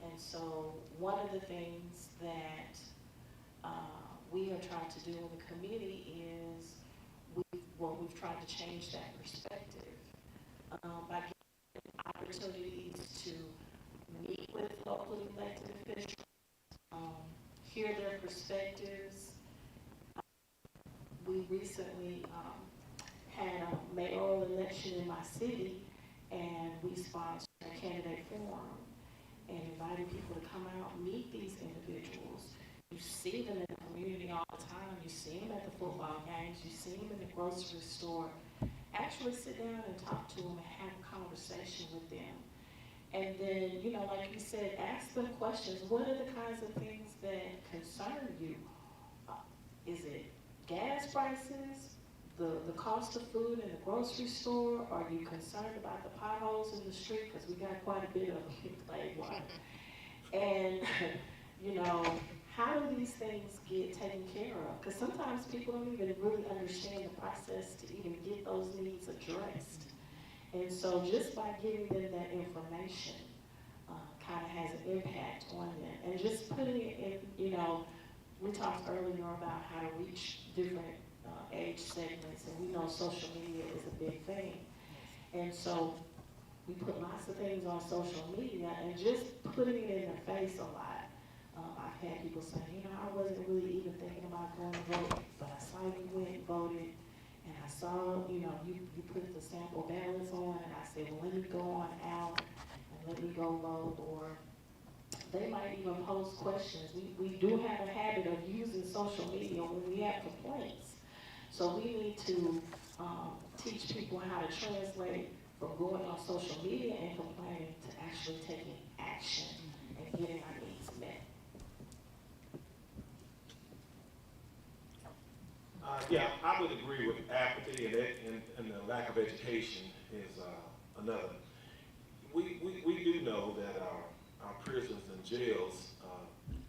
S15: And so one of the things that we are trying to do in the community is we've tried to change that perspective by giving opportunities to meet with locally elected officials, hear their perspectives. We recently had a mayoral election in my city, and we sponsored a candidate forum and invited people to come out and meet these individuals. You see them in the community all the time. You see them at the football games. You see them in the grocery store. Actually sit down and talk to them and have a conversation with them. And then, you know, like you said, ask them questions. What are the kinds of things that concern you? Is it gas prices? The cost of food in the grocery store? Are you concerned about the potholes in the street? Because we got quite a bit of clay water. And, you know, how do these things get taken care of? Because sometimes people don't even really understand the process to even get those needs addressed. And so just by giving them that information kind of has an impact on them. And just putting it in, you know, we talked earlier about how to reach different age segments, and we know social media is a big thing. And so we put lots of things on social media, and just putting it in their face a lot. I've had people say, you know, I wasn't really even thinking about going to vote, but I saw you went and voted, and I saw, you know, you put the sample ballots on, and I said, well, let me go on out and let me go vote. Or they might even post questions. We do have a habit of using social media when we have complaints. So we need to teach people how to translate from going on social media and complaining to actually taking action and getting our needs met.
S14: Yeah, I would agree with apathy and the lack of education is another. We do know that our prisons and jails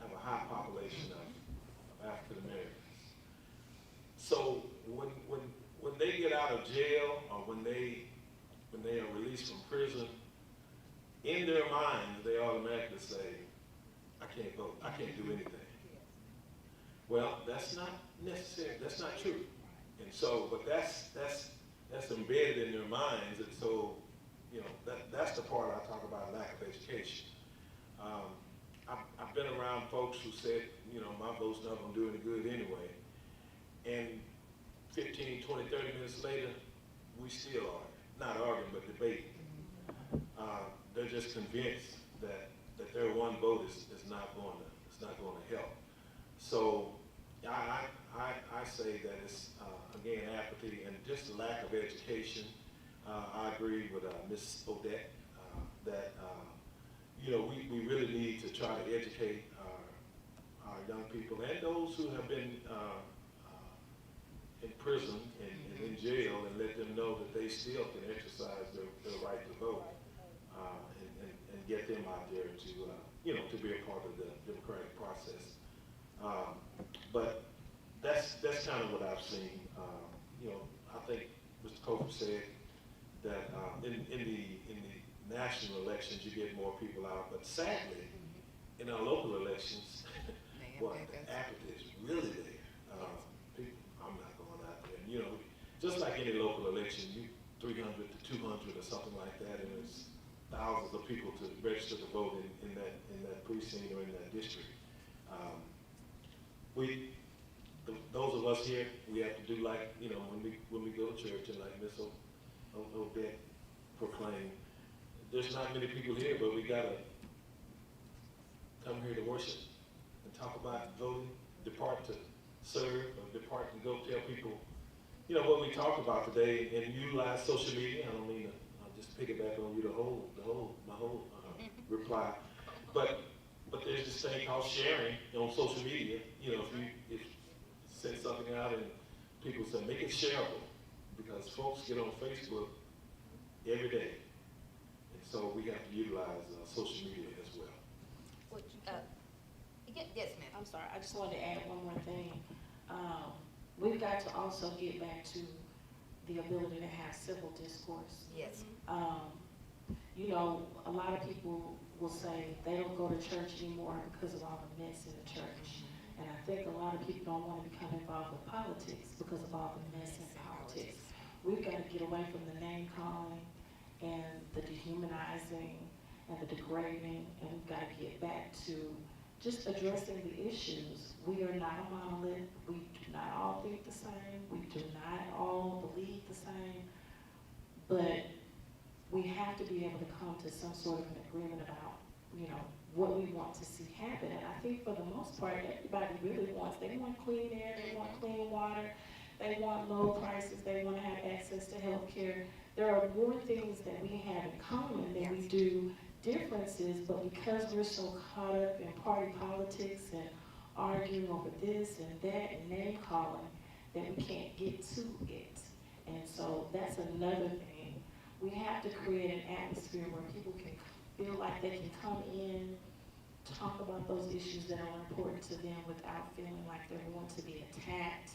S14: have a high population of African Americans. So when they get out of jail or when they are released from prison, in their minds they automatically say, I can't vote, I can't do anything. Well, that's not necessary, that's not true. And so, but that's embedded in their minds, and so, you know, that's the part I talk about, lack of education. I've been around folks who said, you know, my vote's not gonna do any good anyway. And 15, 20, 30 minutes later, we still are, not arguing, but debating. They're just convinced that their one vote is not going to help. So I say that it's, again, apathy and just a lack of education. I agree with Ms. Odette that, you know, we really need to try to educate our young people and those who have been in prison and in jail, and let them know that they still can exercise their right to vote, and get them out there to, you know, to be a part of the democratic process. But that's kind of what I've seen. You know, I think Mr. Cofer said that in the national elections you get more people out, but sadly, in our local elections, what, the apathy is really there. People, I'm not going out there. And, you know, just like any local election, you 300 to 200 or something like that, and there's thousands of people to register to vote in that precinct or in that district. Those of us here, we have to do like, you know, when we go to church, and like Miss Odette proclaimed, there's not many people here, but we gotta come here to worship and talk about voting, depart to serve, or depart and go tell people, you know, what we talked about today, and utilize social media. I don't mean to just piggyback on you my whole reply, but there's this thing called sharing on social media. You know, if you send something out and people say, make it shareable, because folks get on Facebook every day. And so we have to utilize social media as well.
S15: Yes, ma'am. I'm sorry. I just wanted to add one more thing. We've got to also get back to the ability to have civil discourse.
S8: Yes.
S15: You know, a lot of people will say they don't go to church anymore because of all the mess in the church. And I think a lot of people don't want to become involved with politics because of all the mess in politics. We've got to get away from the name calling and the dehumanizing and the degrading, and we've got to get back to just addressing the issues. We are not a monolith. We do not all think the same. We do not all believe the same. But we have to be able to come to some sort of an agreement about, you know, what we want to see happen. And I think for the most part, everybody really wants, they want clean air, they want clean water, they want low prices, they want to have access to health care. There are more things that we have in common than we do differences, but because we're so caught up in party politics and arguing over this and that and name calling, that we can't get to it. And so that's another thing. We have to create an atmosphere where people can feel like they can come in, talk about those issues that are important to them without feeling like they're going to be attacked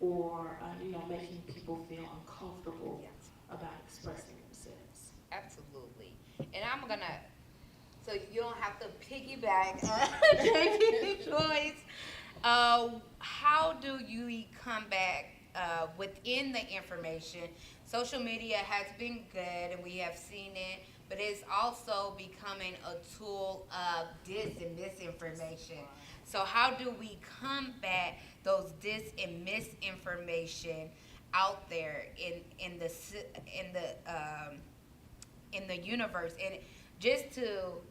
S15: or, you know, making people feel uncomfortable about expressing themselves.
S8: Absolutely. And I'm gonna, so you don't have to piggyback JP Joyce. How do you combat within the information? Social media has been good and we have seen it, but it's also becoming a tool of dis and misinformation. So how do we combat those dis and misinformation out there in the universe? And just to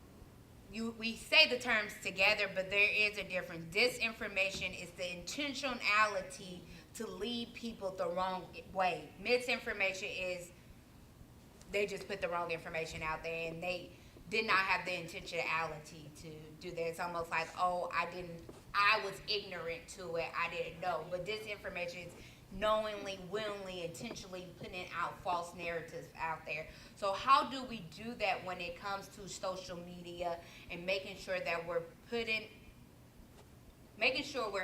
S8: we say the terms together, but there is a difference. Disinformation is the intentionality to lead people the wrong way. Misinformation is they just put the wrong information out there and they did not have the intentionality to do that. It's almost like, oh, I was ignorant to it, I didn't know. But disinformation is knowingly, willingly, intentionally putting out false narratives out there. So how do we do that when it comes to social media and making sure that we're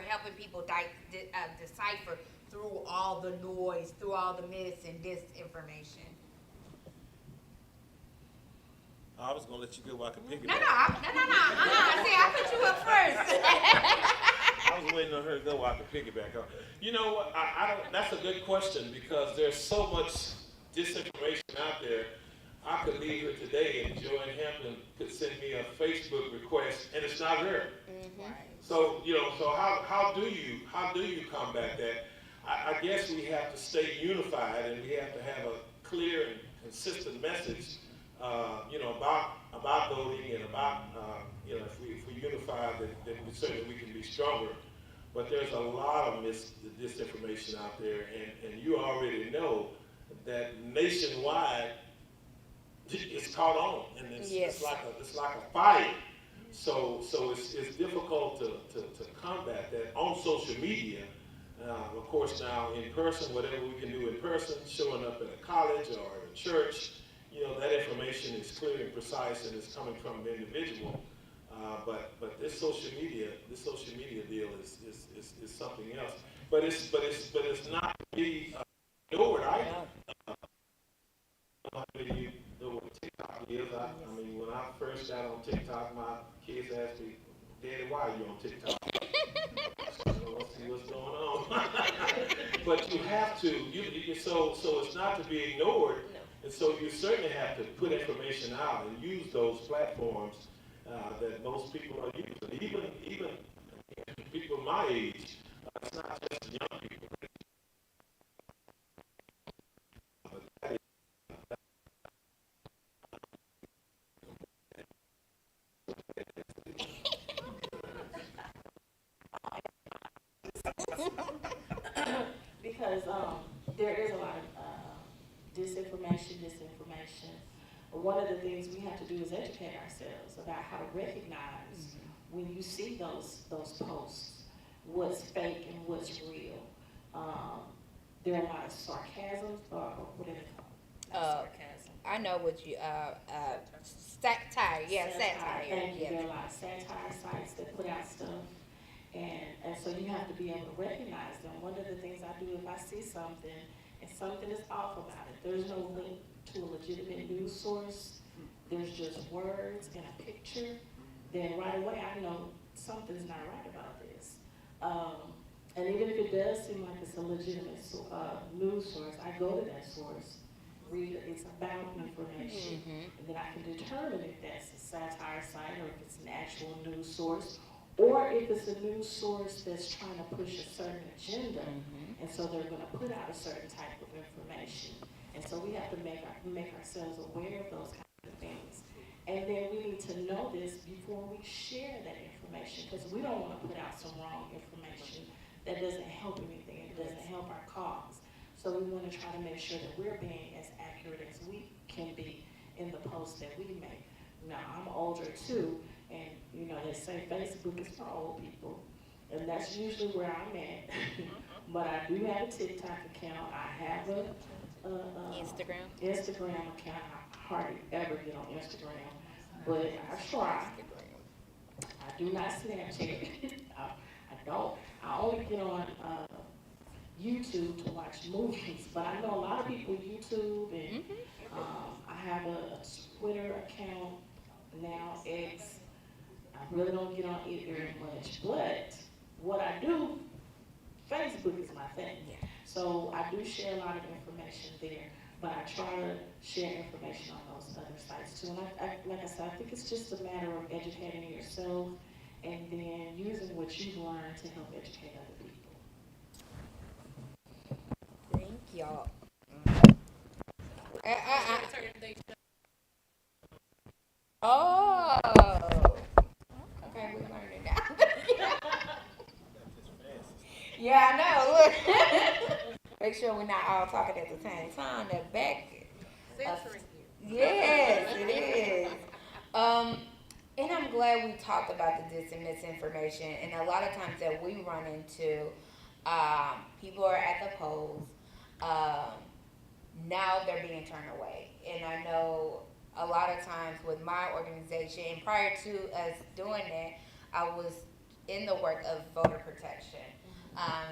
S8: helping people decipher through all the noise, through all the myths and disinformation?
S14: I was gonna let you go while I could pick it
S8: No.
S14: up.
S8: See, I put you up first.
S14: I was waiting on her to go while I could pick it back up. You know what? I don't. That's a good question because there's so much disinformation out there. I could leave here today and Joanne Hampton could send me a Facebook request and it's not her. So, so how do you combat that? I guess we have to stay unified and we have to have a clear and consistent message, about voting and about, if we unify, then certainly we can be stronger. But there's a lot of disinformation out there, and you already know that nationwide it's caught on, and it's like a fire. So it's difficult to combat that on social media. Of course, now in person, whatever we can do in person, showing up at a college or at a church, that information is clear and precise, and it's coming from an individual. But this social media deal is something else. But it's not to be ignored either. How many of you know what TikTok is? I mean, when I first got on TikTok, my kids asked me, "Daddy, why are you on TikTok?" Let's see what's going on. But you have to. So it's not to be ignored. And so you certainly have to put information out and use those platforms that most people are using. Even people my age. It's not just young people.
S15: Because there is a lot of disinformation. One of the things we have to do is educate ourselves about how to recognize when you see those posts, what's fake and what's real. There are a lot of sarcasm, or what is it called?
S8: I know what you, satire, satire.
S15: Thank you. There are a lot of satire sites that put out stuff. And so you have to be able to recognize them. One of the things I do if I see something and something is off about it, there's no link to a legitimate news source, there's just words and a picture, then right away I know something's not right about this. And even if it does seem like it's a legitimate news source, I go to that source, read it's about information, and then I can determine if that's a satire site or if it's an actual news source, or if it's a news source that's trying to push a certain agenda, and so they're going to put out a certain type of information. And so we have to make ourselves aware of those kinds of things. And then we need to know this before we share that information, because we don't want to put out some wrong information that doesn't help anything, it doesn't help our cause. So we want to try to make sure that we're being as accurate as we can be in the posts that we make. Now, I'm older too, and they say Facebook is for old people, and that's usually where I'm at. But I do have a TikTok account. I have a Instagram account. I hardly ever get on Instagram, but I try. I do not Snapchat. I don't. I only get on YouTube to watch movies, but I know a lot of people YouTube, and I have a Twitter account now, X. I really don't get on it very much, but what I do, Facebook is my thing. So I do share a lot of information there, but I try to share information on those other sites too. And like I said, I think it's just a matter of educating yourself and then using what you've learned to help educate other people.
S8: Thank y'all. Oh. Okay, we're learning now. Yeah, I know. Look. Make sure we're not all talking at the same time. That back.
S9: Censoring you.
S8: Yes, it is. And I'm glad we talked about the dis and misinformation. And a lot of times that we run into, people are at the polls. Now they're being turned away. And I know a lot of times with my organization, and prior to us doing that, I was in the work of voter protection.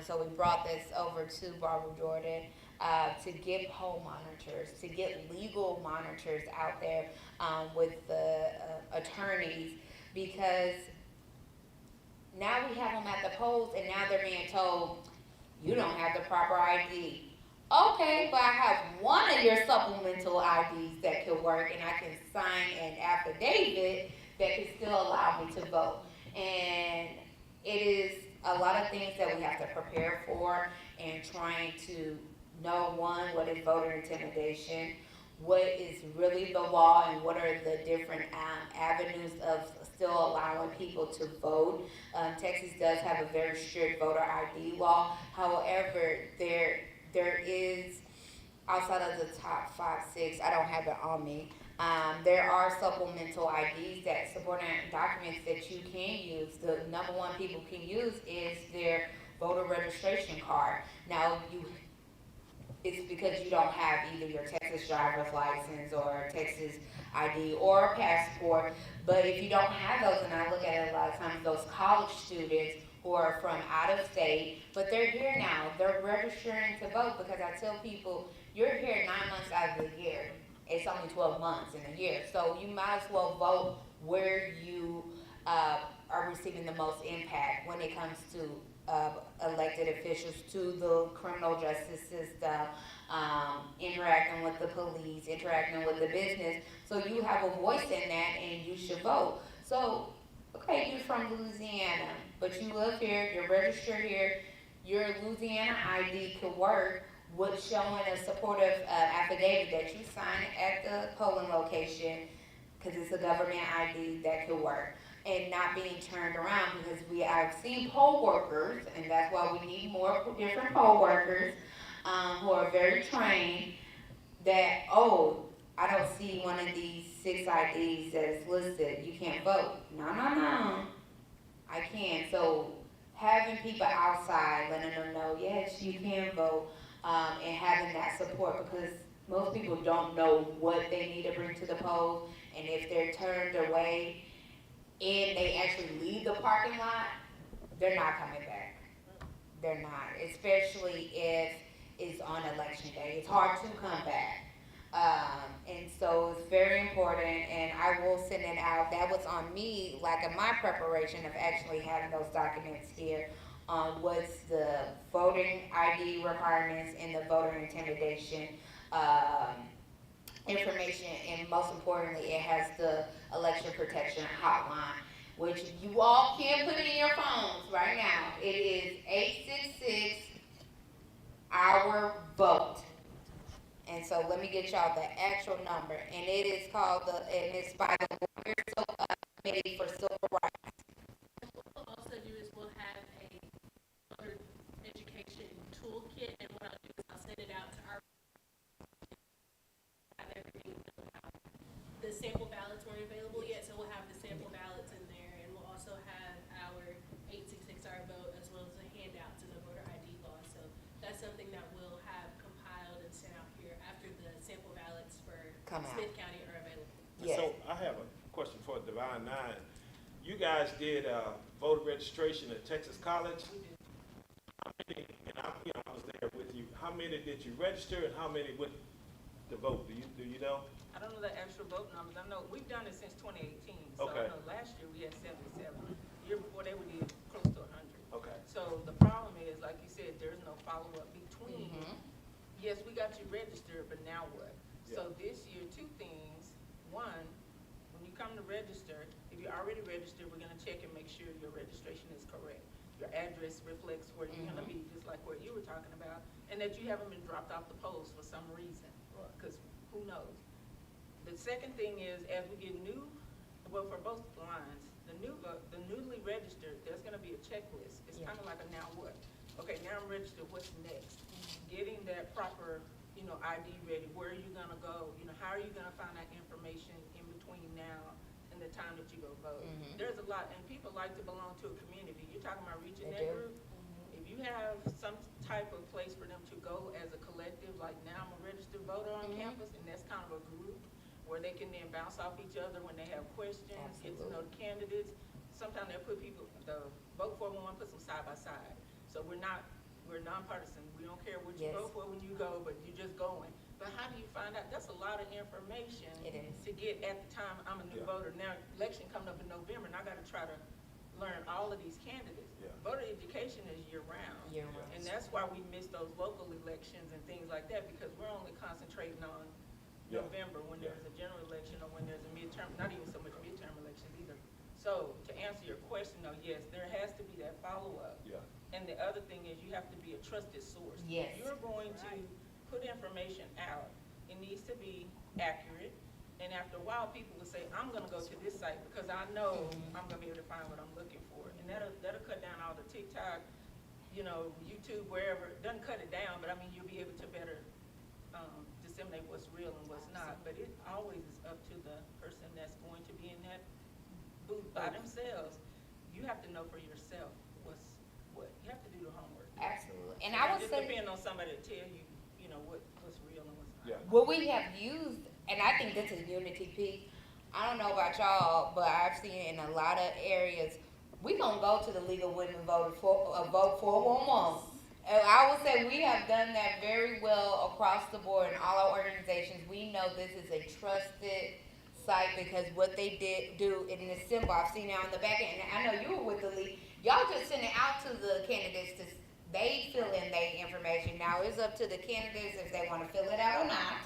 S8: So we brought this over to Barbara Jordan to get poll monitors, to get legal monitors out there with the attorneys, because now we have them at the polls and now they're being told, you don't have the proper ID. Okay, but I have one of your supplemental IDs that could work, and I can sign an affidavit that can still allow me to vote. And it is a lot of things that we have to prepare for, and trying to know, one, what is voter intimidation, what is really the law, and what are the different avenues of still allowing people to vote. Texas does have a very strict voter ID law. However, there is, outside of the top 5, 6, I don't have it on me. There are supplemental IDs, that supporting documents that you can use. The number one people can use is their voter registration card. Now, it's because you don't have either your Texas driver's license or Texas ID or a passport. But if you don't have those, and I look at it a lot of times, those college students who are from out of state, but they're here now, they're registering to vote, because I tell people, you're here 9 months out of the year. It's only 12 months in a year. So you might as well vote where you are receiving the most impact when it comes to elected officials, to the criminal justice system, interacting with the police, interacting with the business. So you have a voice in that, and you should vote. So, okay, you're from Louisiana, but you live here, you're registered here, your Louisiana ID could work with showing a supportive affidavit that you sign at the polling location, because it's a government ID that could work, and not being turned around, because I've seen poll workers, and that's why we need more different poll workers who are very trained, that, oh, I don't see one of these 6 IDs that's listed, you can't vote. No, I can. So having people outside, letting them know, yes, you can vote, and having that support, because most people don't know what they need to bring to the polls, and if they're turned away and they actually leave the parking lot, they're not coming back. They're not, especially if it's on election day. It's hard to come back. And so it's very important, and I will send it out. That was on me, like in my preparation of actually having those documents here on what's the voting ID requirements and the voter intimidation information, and most importantly, it has the election protection hotline, which you all can put it in your phones right now. It is 866 our vote. And so let me get y'all the actual number, and it is called and it's by the Committee for Civil Rights.
S5: What we'll also do is we'll have a voter education toolkit, and what I'll do is I'll send it out to our everything. The sample ballots weren't available yet, so we'll have the sample ballots in there, and we'll also have our 866 our vote, as well as a handout to the voter ID law. So that's something that we'll have compiled and sent out here after the sample ballots for Smith County are available.
S8: Yes.
S14: So I have a question for Divine Nine. You guys did voter registration at Texas College.
S5: We did.
S14: How many, and I was there with you, how many did you register and how many went to vote? Do you know?
S6: I don't know the actual vote numbers. I know we've done it since 2018. So
S14: Okay.
S6: I know last year we had 77. The year before they did close to 100.
S14: Okay.
S6: So the problem is, like you said, there's no follow-up between. Yes, we got you registered, but now what?
S14: Yeah.
S6: So this year, 2 things. One, when you come to register, if you're already registered, we're gonna check and make sure your registration is correct. Your address reflects where you're gonna be, just like what you were talking about, and that you haven't been dropped off the polls for some reason, because who knows? The second thing is, as we get new, well, for both lines, the newly registered, there's gonna be a checklist. It's kind of like a now what? Okay, now I'm registered, what's next? Getting that proper, ID ready. Where are you gonna go? How are you gonna find that information in between now and the time that you go vote? There's a lot, and people like to belong to a community. You're talking about reaching that group. If you have some type of place for them to go as a collective, like now I'm a registered voter on campus, and that's kind of a group where they can then bounce off each other when they have questions, get to know the candidates. Sometimes they'll put people, the vote for one, put them side by side. So we're nonpartisan. We don't care what you vote for when you go, but you're just going. But how do you find out? That's a lot of information to get at the time I'm a new voter. Now, election coming up in November, and I got to try to learn all of these candidates.
S14: Yeah.
S6: Voter education is year-round.
S2: Year-round.
S6: And that's why we miss those local elections and things like that, because we're only concentrating on
S14: Yeah.
S6: November when
S14: Yeah.
S6: there's a general election or when there's a midterm, not even so much midterm elections either. So to answer your question though, yes, there has to be that follow-up.
S14: Yeah.
S6: And the other thing is you have to be a trusted source.
S2: Yes.
S6: If you're going to put information out, it needs to be accurate. And after a while, people will say, I'm gonna go to this site because I know I'm gonna be able to find what I'm looking for. And that'll cut down all the TikTok, you know, YouTube, wherever. It doesn't cut it down, but I mean, you'll be able to better disseminate what's real and what's not. But it always is up to the person that's going to be in that booth by themselves. You have to know for yourself what's what. You have to do the homework.
S8: Absolutely. And I would
S6: just
S8: say,
S6: depend on somebody to tell you, you know, what's real and what's not.
S14: Yeah.
S8: what we have used, and I think this is Unity Peak, I don't know about y'all, but I've seen it in a lot of areas. We gonna go to the League of Women Voters for a vote for a woman. And I would say we have done that very well across the board in all our organizations. We know this is a trusted site because what they did do in the symbol, I've seen it on the back end, and I know you were with the league. Y'all just send it out to the candidates to, they fill in their information. Now it's up to the candidates if they wanna fill it out or not.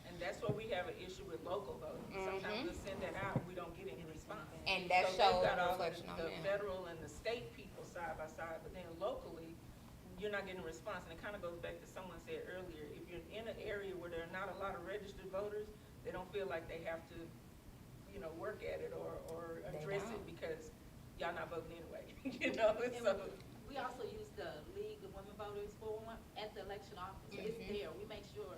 S6: And that's where we have an issue with local voting. Sometimes we'll send that out and we don't get any response.
S8: And that
S6: So
S8: shows
S6: they've got all
S8: reflection on
S6: the
S8: them.
S6: federal and the state people side by side, but then locally, you're not getting a response. And it kind of goes back to someone said earlier, if you're in an area where there are not a lot of registered voters, they don't feel like they have to, you know, work at it or address it because y'all not voting anyway, you know?
S13: And
S6: So,
S13: we also use the League of Women Voters form at the election office. It's there. We make sure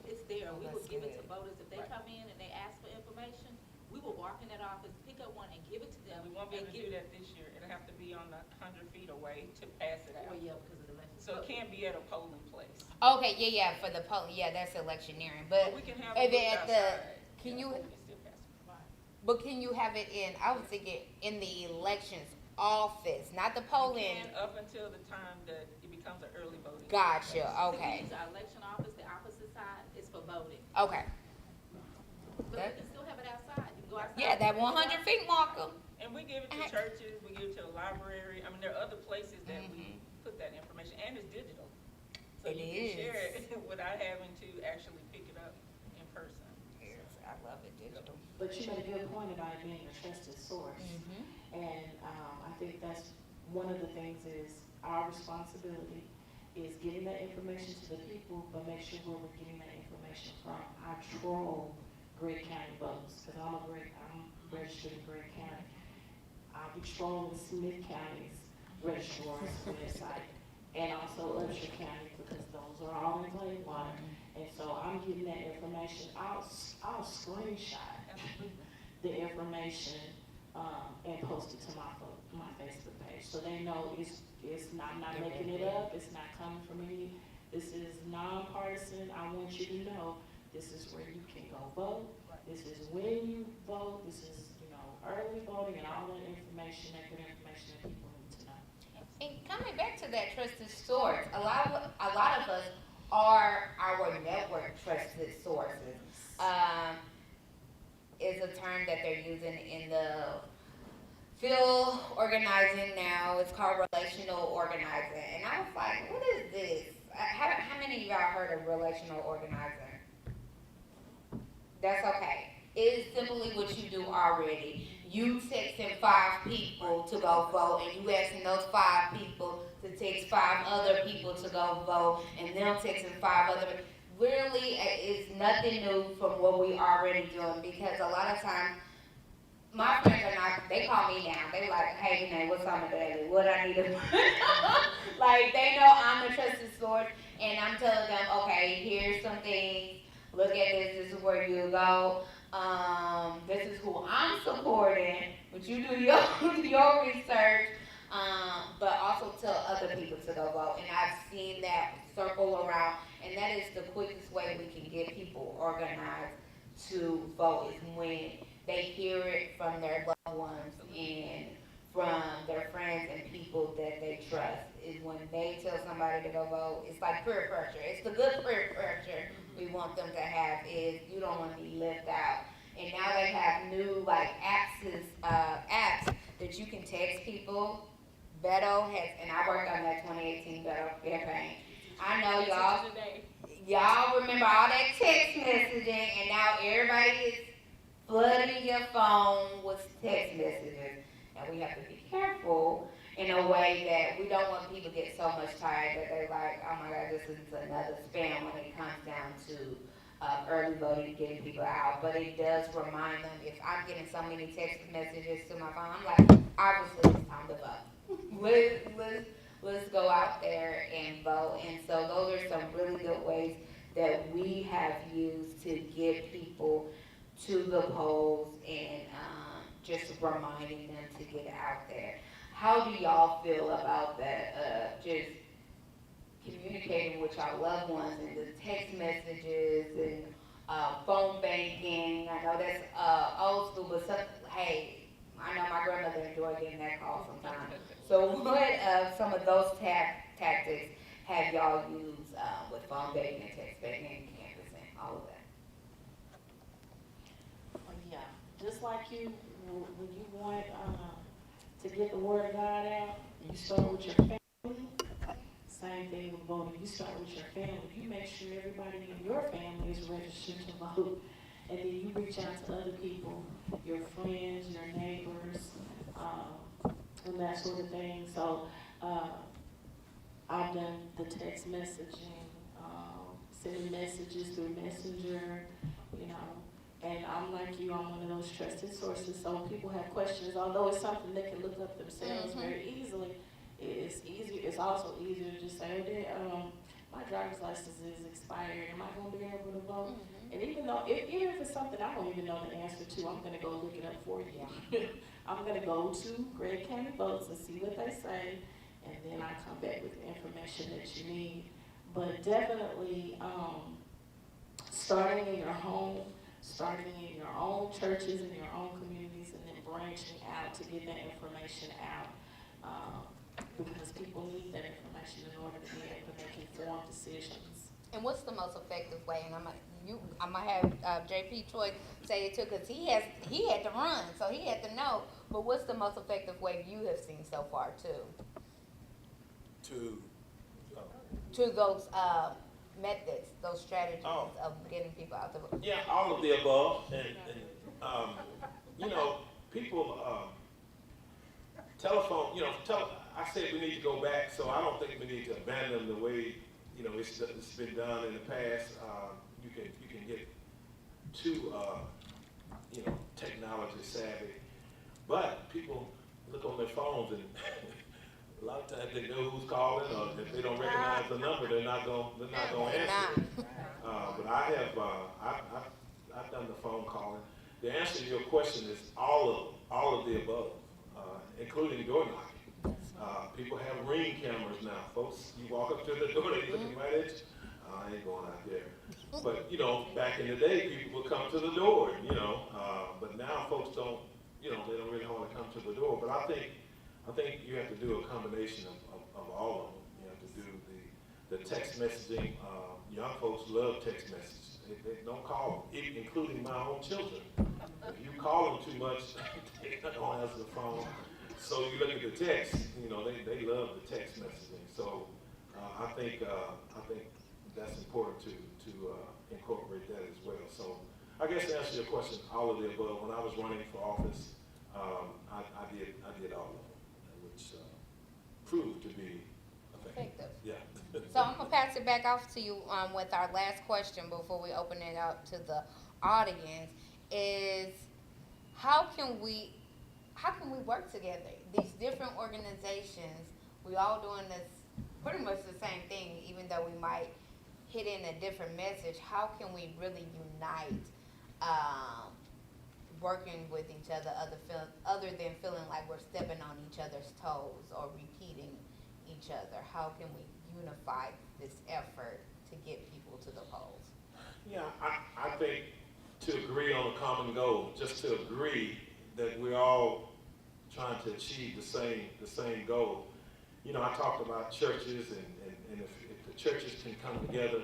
S13: it's there. We will give it to voters. If they come in and they ask for information, we will walk in that office, pick up one and give it to them.
S6: we won't be able to do that this year. It'll have to be on 100 feet away to pass it out.
S13: Well, yeah, because of the election.
S6: So it can't be at a polling place.
S8: Okay, yeah, for the poll, yeah, that's electioneering, but
S6: we can have
S8: if
S6: it
S8: it at the,
S6: outside.
S8: can
S6: Yeah,
S8: you,
S6: we can still pass it.
S8: but can you have it in, I was thinking, in the elections office, not the polling?
S6: And up until the time that it becomes an early voting.
S8: Gotcha,
S6: place.
S8: okay,
S13: We use our election office, the opposite side is for voting.
S8: okay.
S13: But we can still have it outside. You can go outside.
S8: Yeah, that 100 feet marker.
S6: And we give it to churches, we give it to the library. I mean, there are other places that we put that information, and it's digital. So
S8: It
S6: you can share
S8: is.
S6: it without having to actually pick it up in person.
S8: Yes, I love it, digital.
S15: But you made a good point about it being a trusted source. And I think that's one of the things is our responsibility is getting that information to the people, but make sure where we're getting that information from. I troll Gregg County votes, because I'm registered in Gregg County. I'll be trolling Smith County's registrar's website, and also Upshur County, because those are all in Claywater. And so I'm getting that information. I'll screenshot the information and post it to my Facebook page, so they know it's not, I'm not making it up. It's not coming from me. This is nonpartisan. I want you to know this is where you can go vote. This is when you vote. This is, you know, early voting and all that information, that good information that people need to know.
S8: And coming back to that trusted source, a lot of us are our network trusted sources. Is a term that they're using in the field organizing now. It's called relational organizing. And I was like, what is this? How many of y'all heard of relational organizing? That's okay. It is simply what you do already. You texting 5 people to go vote, and you asking those 5 people to text 5 other people to go vote, and them texting 5 other. Really, it's nothing new from what we already doing, because a lot of times, my friends are not, they call me now. They like, hey, Renee, what's on the daily? What I need to like, they know I'm the trusted source, and I'm telling them, okay, here's some things. Look at this is where you go. This is who I'm supporting, but you do your research, but also tell other people to go vote. And I've seen that circle around, and that is the quickest way we can get people organized to vote, is when they hear it from their loved ones and from their friends and people that they trust. Is when they tell somebody to go vote. It's like peer pressure. It's the good peer pressure we want them to have, is you don't want to be left out. And now they have new like apps that that you can text people. Beto has, and I worked on that 2018 Beto campaign. I know y'all remember all that text messaging, and now everybody is flooding your phone with text messages. And we have to be careful in a way that we don't want people to get so much tired that they're like, oh my God, this is another spam when it comes down to early voting, getting people out. But it does remind them, if I'm getting so many text messages to my phone, I'm like, obviously it's time to vote. Let's go out there and vote. And so those are some really good ways that we have used to get people to the polls and just reminding them to get out there. How do y'all feel about that? Just communicating with your loved ones and the text messages and phone banking. I know that's old school, but hey, I know my grandmother enjoyed getting that call sometimes. So what some of those tactics have y'all used with phone banking and text banking and canvassing, all of that?
S15: Yeah, just like you, when you want to get the word of God out, you start with your family. Same thing with voting. You start with your family. You make sure everybody in your family is registered to vote, and then you reach out to other people, your friends, your neighbors, and that sort of thing. So I've done the text messaging, sending messages through Messenger, you know. And I'm like you, I'm one of those trusted sources. So when people have questions, although it's something they can look up themselves very easily, it's easier. It's also easier to just say, oh, my driver's license is expired. Am I going to be able to vote? And even though, even if it's something I don't even know the answer to, I'm going to go look it up for you. I'm going to go to Gregg County Votes and see what they say, and then I come back with the information that you need. But definitely starting in your home, starting in your own churches and your own communities, and then branching out to get that information out. Because people need that information in order to be able to make informed decisions.
S8: And what's the most effective way? And I might have JP Troy say it too, because he had to run, so he had to know. But what's the most effective way you have seen so far too? To those methods, those strategies of getting people out the vote.
S14: Yeah, all of the above, and you know, people telephone. You know, I said we need to go back, so I don't think we need to abandon the way it's been done in the past. You can get too technology savvy, but people look on their phones and a lot of times they know who's calling, or if they don't recognize the number, they're not gonna answer. But I've done the phone calling. The answer to your question is all of the above, including door knocking. People have Ring cameras now, folks. You walk up to the door, they looking right at you. I ain't going out there. But back in the day, people would come to the door. But now folks don't. They don't really want to come to the door. But I think you have to do a combination of all of them. You have to do the text messaging. Young folks love text messages. They don't call them, including my own children. If you call them too much, they don't answer the phone. So you look at the text. They love the text messaging. So I think that's important to incorporate that as well. So I guess to answer your question, all of the above. When I was running for office, I did all of them, which proved to be effective. Yeah.
S8: So I'm gonna pass it back off to you with our last question before we open it up to the audience. Is how can we work together? These different organizations, we all doing this pretty much the same thing, even though we might hit in a different message. How can we really unite? Working with each other, other than feeling like we're stepping on each other's toes or repeating each other. How can we unify this effort to get people to the polls?
S14: Yeah, I think to agree on a common goal, just to agree that we're all trying to achieve the same goal. I talked about churches, and if the churches can come together,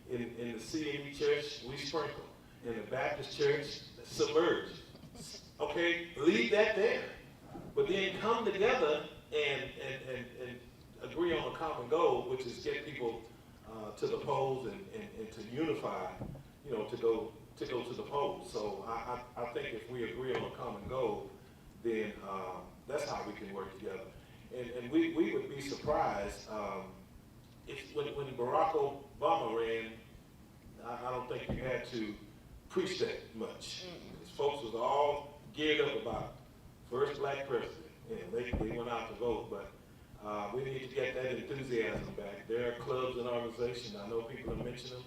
S14: in the CME church, we sprinkle. In the Baptist church, submerge. Okay, leave that there. But then come together and agree on a common goal, which is get people to the polls and to unify, you know, to go to the polls. So I think if we agree on a common goal, then that's how we can work together. And we would be surprised if when Barack Obama ran, I don't think you had to preach that much. Because folks was all geared up about first black president. They went out to vote, but we need to get that enthusiasm back. There are clubs and organizations, I know people have mentioned them,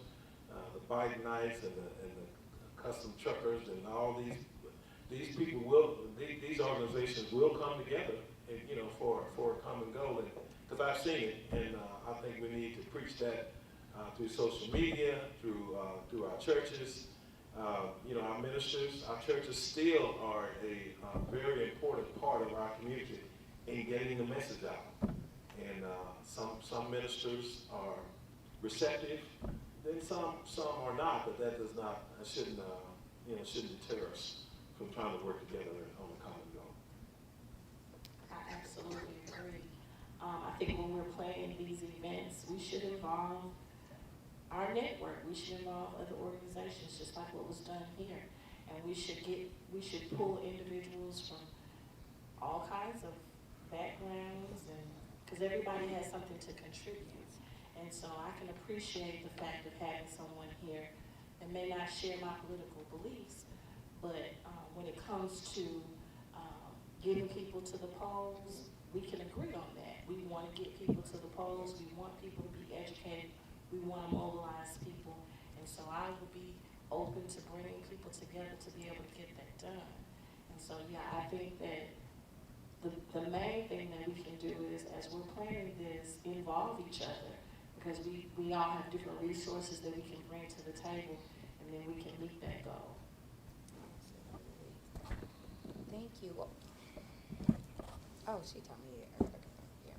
S14: the bike nights and the custom truckers and all these people will, these organizations will come together and, you know, for a common goal. Because I've seen it, and I think we need to preach that through social media, through our churches. You know, our ministers, our churches still are a very important part of our community in getting the message out. And some ministers are receptive, then some are not, but that does not, shouldn't deter us from trying to work together on a common goal.
S15: I absolutely agree. I think when we're planning these events, we should involve our network. We should involve other organizations, just like what was done here. And we should pull individuals from all kinds of backgrounds, and because everybody has something to contribute. And so I can appreciate the fact of having someone here that may not share my political beliefs, but when it comes to getting people to the polls, we can agree on that. We want to get people to the polls. We want people to be educated. We want to mobilize people. And so I would be open to bringing people together to be able to get that done. And so, yeah, I think that the main thing that we can do is, as we're planning this, involve each other, because we all have different resources that we can bring to the table, and then we can meet that goal.
S8: Thank you. Oh, she told me it. Okay. Yeah.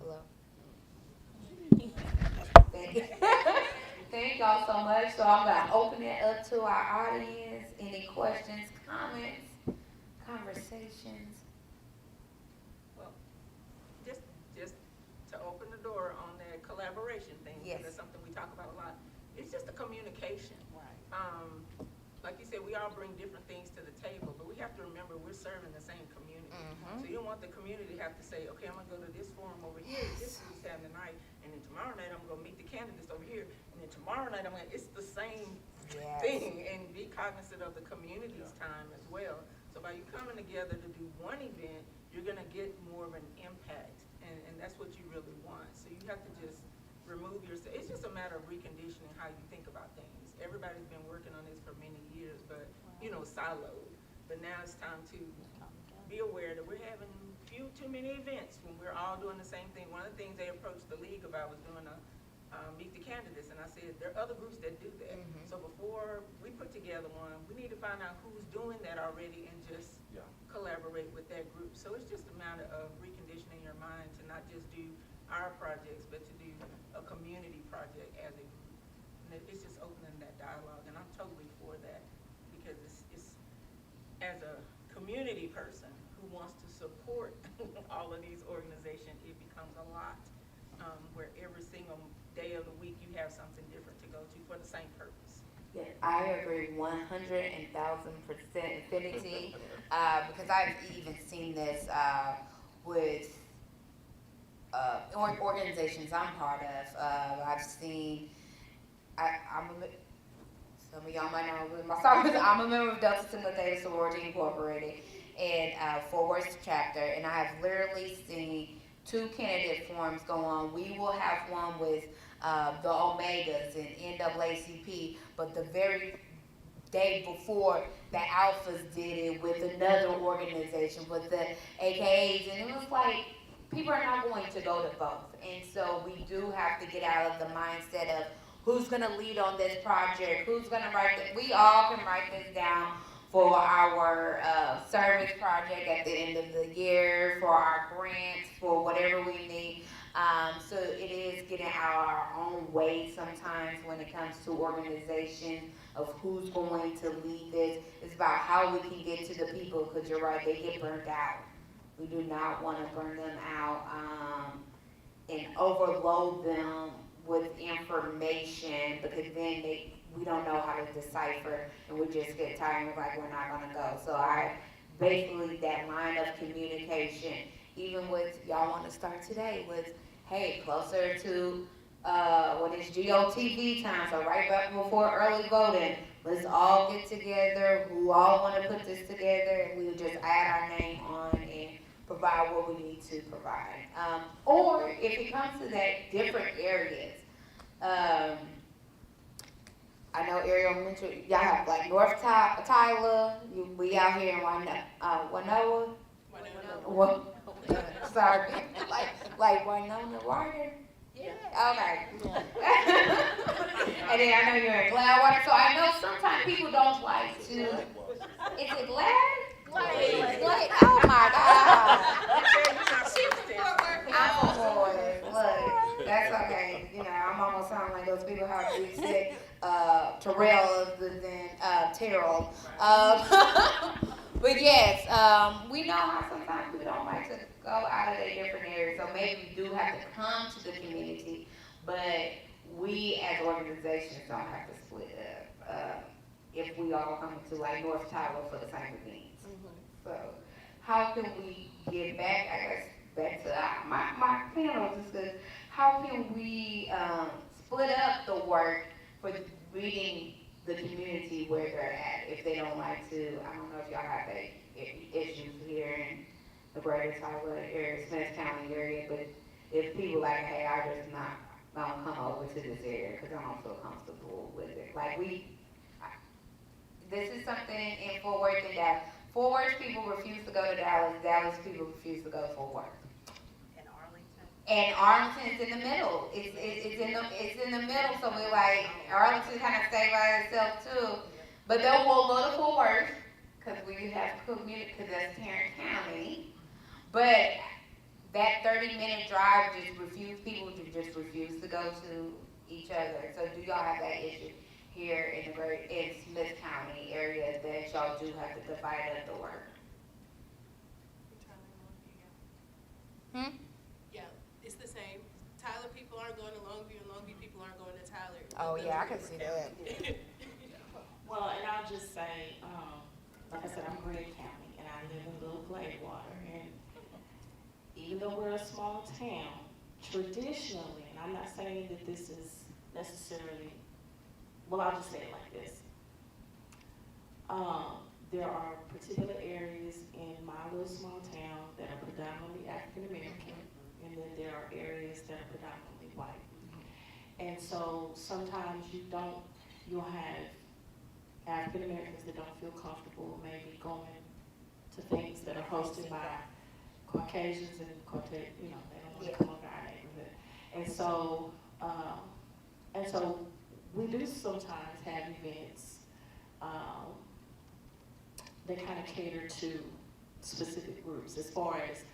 S8: Hello. Thank y'all so much. So I'm gonna open it up to our audience. Any questions, comments, conversations?
S6: Well, just to open the door on that collaboration thing,
S8: Yes.
S6: that's something we talk about a lot. It's just a communication.
S8: Right.
S6: Like you said, we all bring different things to the table, but we have to remember we're serving the same community. So you don't want the community to have to say, okay, I'm gonna go to this forum over here, this is what's happening tonight, and then tomorrow night I'm gonna meet the candidates over here, and then tomorrow night it's the same thing, and be cognizant of the community's time as well. So by you coming together to do one event, you're gonna get more of an impact, and that's what you really want. So you have to just remove yourself. It's just a matter of reconditioning how you think about things. Everybody's been working on this for many years, but, you know, siloed. But now it's time to be aware that we're having too many events when we're all doing the same thing. One of the things they approached the league about was doing a meet the candidates, and I said there are other groups that do that. So before we put together one, we need to find out who's doing that already and just collaborate with that group. So it's just a matter of reconditioning your mind to not just do our projects, but to do a community project as a group. And it's just opening that dialogue, and I'm totally for that, because it's as a community person who wants to support all of these organizations, it becomes a lot, where every single day of the week you have something different to go to for the same purpose.
S8: Yeah, I agree 100,000% affinity, because I've even seen this with organizations I'm part of. I've seen, some of y'all might know I'm a member of Delta Sigma Theta Sorority Incorporated in Fort Worth chapter, and I have literally seen 2 candidate forums go on. We will have one with the Omegas and NAACP, but the very day before, the Alphas did it with another organization, with the AKAs, and it was like, people are not going to go to both. And so we do have to get out of the mindset of who's gonna lead on this project, who's gonna write it. We all can write this down for our service project at the end of the year, for our grants, for whatever we need. So it is getting out of our own way sometimes when it comes to organization of who's going to lead this. It's about how we can get to the people, because you're right, they get burnt out. We do not want to burn them out and overload them with information because then we don't know how to decipher and we just get tired and we're like, we're not going to go. So basically that line of communication, even with, y'all want to start today with, hey, closer to when it's GOTV time, so right back before early voting, let's all get together, who all want to put this together, and we'll just add our name on and provide what we need to provide. Or if it comes to that, different areas. I know Ariel mentioned, y'all have like North Tyler, we out here in Winona. Sorry, like Winona Water. Yeah. Okay. And then I know you're in Gladwater, so I know sometimes people don't like to. Is it Glad? Glad. Oh my God. Look, that's okay. You know, I'm almost sounding like those people how we say Terrell than Terrell. But yes, we know how sometimes we don't like to go out of the different areas, so maybe we do have to come to the community, but we as organizations don't have to split up if we all come to like North Tyler for the same events. So how can we get back, I guess, back to my panel, just says, how can we split up the work for reading the community where they're at, if they don't like to, I don't know if y'all have issues here in the greater Tyler area, Smith County area, but if people like, hey, I just not gonna come over to this area because I don't feel comfortable with it. Like this is something in Fort Worth and Dallas. Fort Worth people refuse to go to Dallas, Dallas people refuse to go to Fort Worth. And Arlington's in the middle. It's in the middle, so we're like, Arlington kind of stay by itself too. But then we'll go to Fort Worth, because we have community, because that's Tarrant County. But that 30-minute drive people just refuse to go to each other. So do y'all have that issue here in Smith County area that y'all do have to divide up the work?
S5: It's the same. Tyler people aren't going to Longview, and Longview people aren't going to Tyler.
S9: Oh, yeah, I can see that.
S15: Well, and I'll just say, like I said, I'm Grant County, and I live in Little Gladewater, and even though we're a small town, traditionally, and I'm not saying that this is necessarily, well, I'll just say it like this. There are particular areas in my little small town that are predominantly African American, and then there are areas that are predominantly white. And so sometimes you'll have African Americans that don't feel comfortable maybe going to things that are hosted by Caucasians and they don't want to come up to our neighborhood. And so we do sometimes have events that kind of cater to specific groups as far as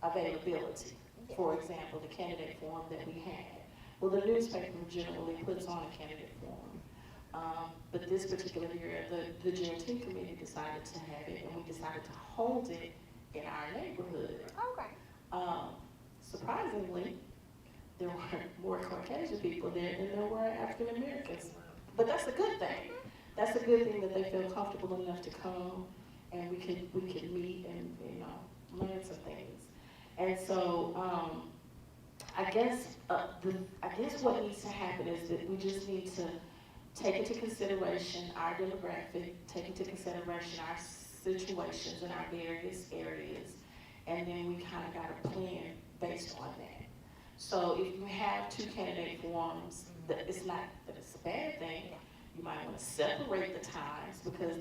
S15: availability. For example, the candidate forum that we had. Well, the newspaper generally puts on a candidate forum. But this particular year, the GOT committee decided to have it, and we decided to hold it in our neighborhood.
S9: Okay.
S15: Surprisingly, there were more Caucasian people there than there were African Americans. But that's a good thing. That's a good thing that they feel comfortable enough to come, and we could meet and learn some things. And so I guess what needs to happen is that we just need to take into consideration our demographic, take into consideration our situations in our various areas, and then we kind of got a plan based on that. So if you have two candidate forums, it's not that it's a bad thing. You might want to separate the times because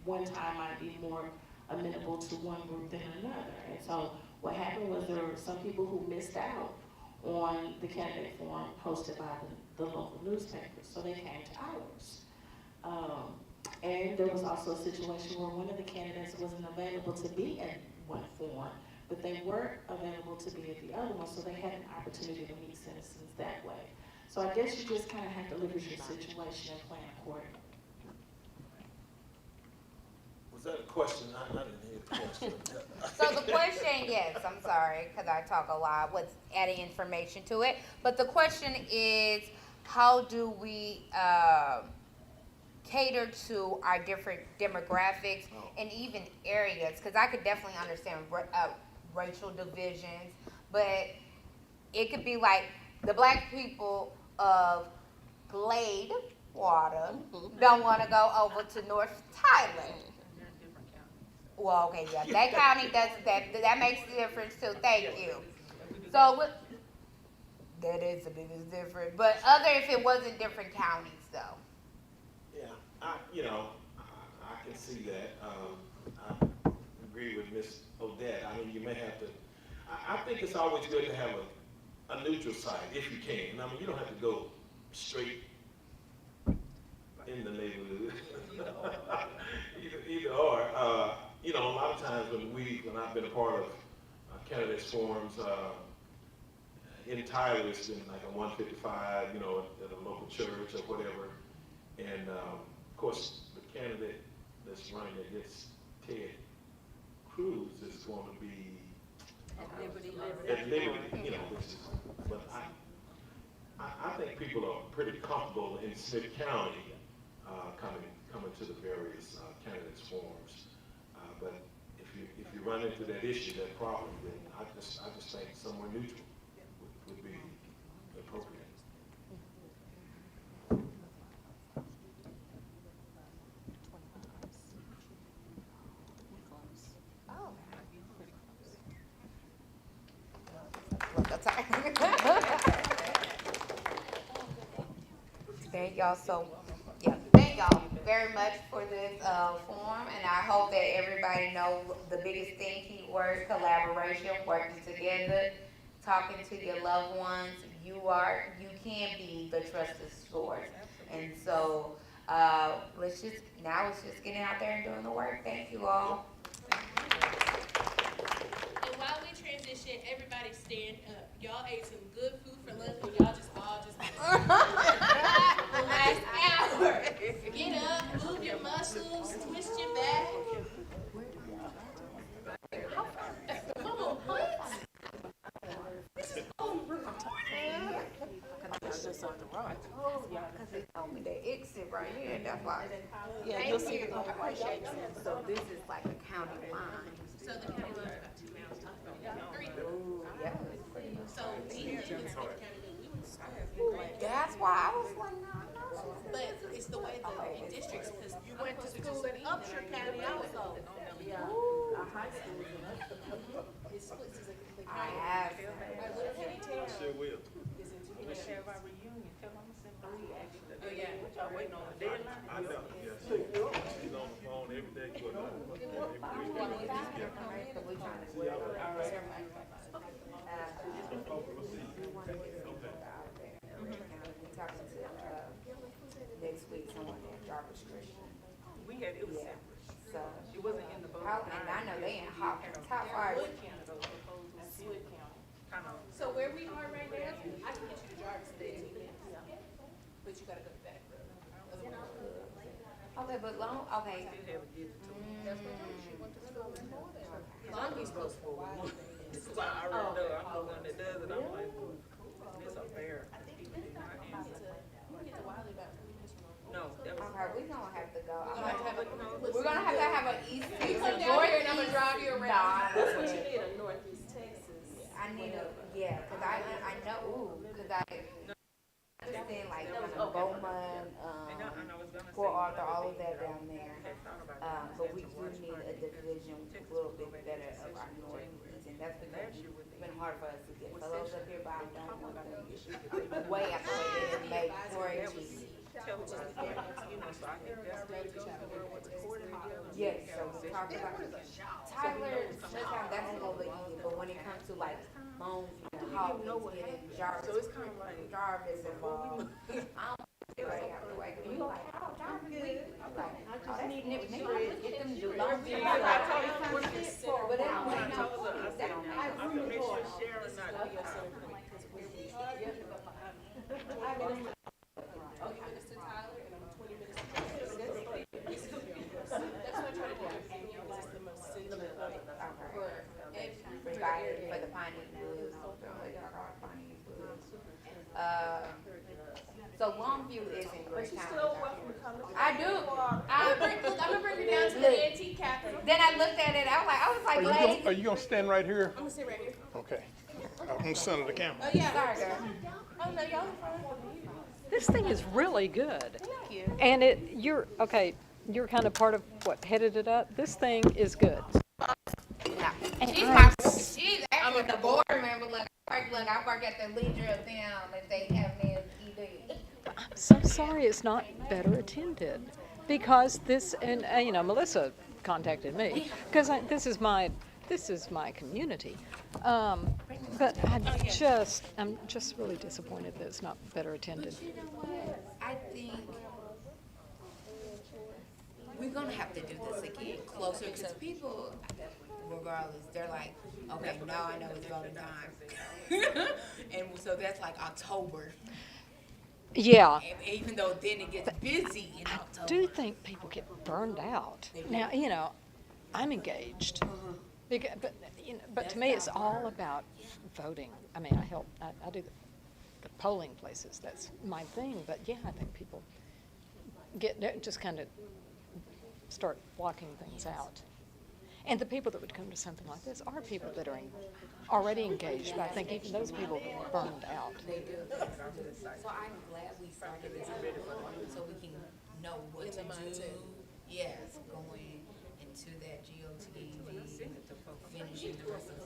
S15: one time might be more amenable to one group than another. And so what happened was there were some people who missed out on the candidate forum hosted by the local newspapers, so they came to ours. And there was also a situation where one of the candidates wasn't available to be at one forum, but they were available to be at the other one, so they had an opportunity to meet citizens that way. So I guess you just kind of have to look at your situation and plan accordingly.
S14: Was that a question? I didn't hear the question.
S8: So the question, yes, I'm sorry, because I talk a lot, what's adding information to it. But the question is, how do we cater to our different demographics and even areas? Because I could definitely understand racial divisions, but it could be like the black people of Glade Water don't want to go over to North Tyler. Well, okay, yeah, that county does that makes a difference too. Thank you. So that is the biggest difference. But other if it wasn't different counties though.
S14: Yeah, I can see that. I agree with Ms. Odette. I mean, you may have to. I think it's always good to have a neutral site if you can. I mean, you don't have to go straight in the neighborhood. either or. A lot of times when I've been a part of candidates forums in Tyler, it's been like a 155, at a local church or whatever. And of course, the candidate that's running against Ted Cruz is going to be at Liberty, which is, but I think people are pretty comfortable in Smith County coming to the various candidates forums. But if you run into that issue, that problem, then I just think somewhere neutral would be appropriate.
S8: Thank y'all thank y'all very much for this forum, and I hope that everybody knows the biggest thing, keyword, collaboration, working together, talking to your loved ones. You can be the trusted source. And so it's just getting out there and doing the work. Thank you all.
S5: And while we transition, everybody stand up. Y'all ate some good food for lunch, and y'all just the last hour. Get up, move your muscles, twist your back. Come on, what? This is over.
S8: It's just on the road. Yeah, because they told me the exit right here, and that's why.
S9: Yeah, you'll see the
S8: appreciate it. So this is like a county line.
S5: So the county line's about 2 miles. 3.
S8: Ooh, yeah, it's pretty much.
S5: So we live in Smith County, we went to school.
S8: That's why I was like, no.
S5: But it's the way the districts, because
S9: You went to school in Upshur County also.
S5: yeah, our high school is in Upshur. It splits as a complete
S8: I
S5: county.
S8: have.
S5: Our little bitty town
S3: Sure will.
S5: is in 2
S6: Let's
S5: counties.
S6: have our reunion. Tell them to send 3 actually.
S5: Oh, yeah.
S6: What y'all waiting on the deadline?
S3: I know, yes. She's on the phone every day.
S8: Next week, someone named Jarvis Christian.
S6: It was
S8: Yeah.
S6: separate.
S8: So,
S6: It wasn't in the vote.
S8: and I know they in Hawkins. How far is
S6: Wood County though, opposed to Wood County. Kind of.
S5: So where we are right now, I can get you to Jarvis in 18 minutes. But you gotta go back road.
S8: Okay, but okay.
S5: Long Beach goes for a while.
S6: This is why I already know I'm the one that does it. I'm like, ooh, this unfair. People do not answer.
S5: Get to Wiley about 3 minutes from home.
S6: No, that was.
S8: Okay, we're gonna have to go.
S5: We're
S8: We're gonna have to have an East
S5: You
S8: Texas.
S5: come down here and I'm gonna drive you around.
S8: Nah,
S5: That's what you need, a Northeast Texas.
S8: I need cause I know, cause I understand like Bowman, Port Arthur, all of that down there. But we do need a division a little bit better of our northeast, and that's because it's been hard for us to get fellows up here, but I don't want them way after way they didn't make 4-H.
S6: So I think that's really good to work with the court together.
S8: Yes, so we talked about Tyler, sometimes that's a little bit easier, but when it comes to like Moans and Hawkins getting Jarvis,
S6: So it's kind of like.
S8: Jarvis involved, I don't feel like I have to wait. And you're like, oh, Jarvis, I'm like, oh, that's nigga, get them to do long. But anyway,
S6: I told her, I said, I said, make sure Sharon not.
S5: Okay, Mr. Tyler, and I'm 20 minutes. That's what I try to do.
S8: everybody for the Piney Woods. Y'all call it Piney Woods. So Longview is in Great County. I do. I'm gonna bring you down to the antique capital. Then I looked at it. I was like, glad.
S10: Are you gonna stand right here?
S5: I'm gonna sit right here.
S10: Okay. I'm gonna center the camera.
S5: Oh, yeah.
S8: Sorry, girl.
S5: Oh, no, y'all in front.
S4: This thing is really good.
S5: Thank you.
S4: And you're kind of part of what headed it up. This thing is good. And
S8: She's
S4: I'm
S8: she's actually the board member. Look, I work at the leisure of them if they have me as ED.
S4: so sorry it's not better attended because this, and you know, Melissa contacted me because this is my community. But I'm just really disappointed that it's not better attended.
S8: But you know what? I think we're gonna have to do this again closer because people, regardless, they're like, okay, now I know it's voting time, and so that's like October.
S4: Yeah.
S8: And even though then it gets busy in October.
S4: I do think people get burned out. Now, you know, I'm engaged. But to me, it's all about voting. I mean, I do the polling places. That's my thing. But yeah, I think people just kind of start blocking things out. And the people that would come to something like this are people that are already engaged. But I think even those people get burned out.
S8: They do. So I'm glad we started this so we can know what to do. Yes, going into that GOTV, finishing the rest of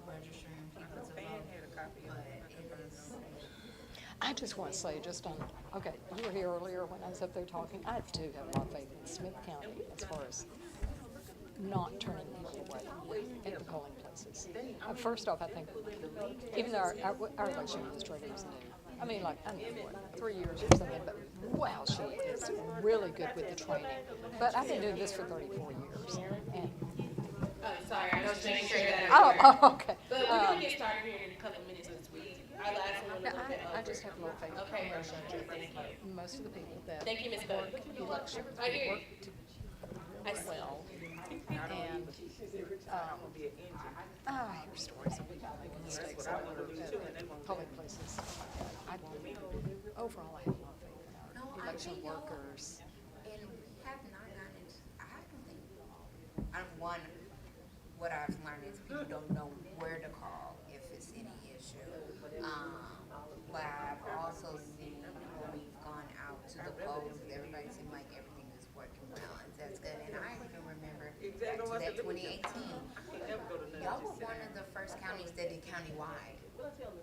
S8: registering people to vote. But it is.
S4: I just want to say, okay, you were here earlier when I was up there talking. I do have a lot of faith in Smith County as far as not turning people away at the polling places. First off, I think, even though our election administrator is new, I mean, like, I don't know, 3 years or something, but wow, she is really good with the training. But I've been doing this for 34 years. And
S5: Oh, sorry, I was just making sure that
S4: okay.
S5: But we're going to get started here in a couple minutes since our last one was a little bit over.
S4: I just have a little faith.
S5: Okay, thank you.
S4: Most of the people that
S5: Thank you, Ms. Bud.
S4: election
S5: I hear you.
S4: work well. And I hear stories of people making mistakes at public places. Overall, I have a lot of faith in our election workers.
S8: And we have not gotten into, I don't think, what I've learned is people don't know where to call if it's any issue. But I've also seen when we've gone out to the polls, everybody seemed like everything is working well, and that's good. And I even remember back to that 2018, y'all were one of the first counties that did countywide.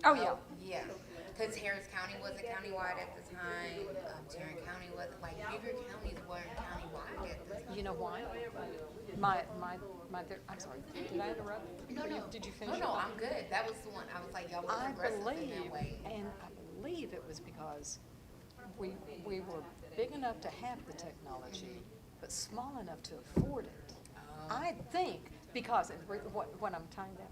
S4: Oh, yeah.
S8: Yeah, because Harris County wasn't countywide at the time, Tarrant County wasn't, like, bigger counties weren't countywide at the time.
S4: You know why? I'm sorry, did I interrupt?
S8: No.
S4: Did you finish?
S8: No, I'm good. That was the one. I was like, y'all were aggressive in that way.
S4: And I believe it was because we were big enough to have the technology, but small enough to afford it. I think because when I'm tying that.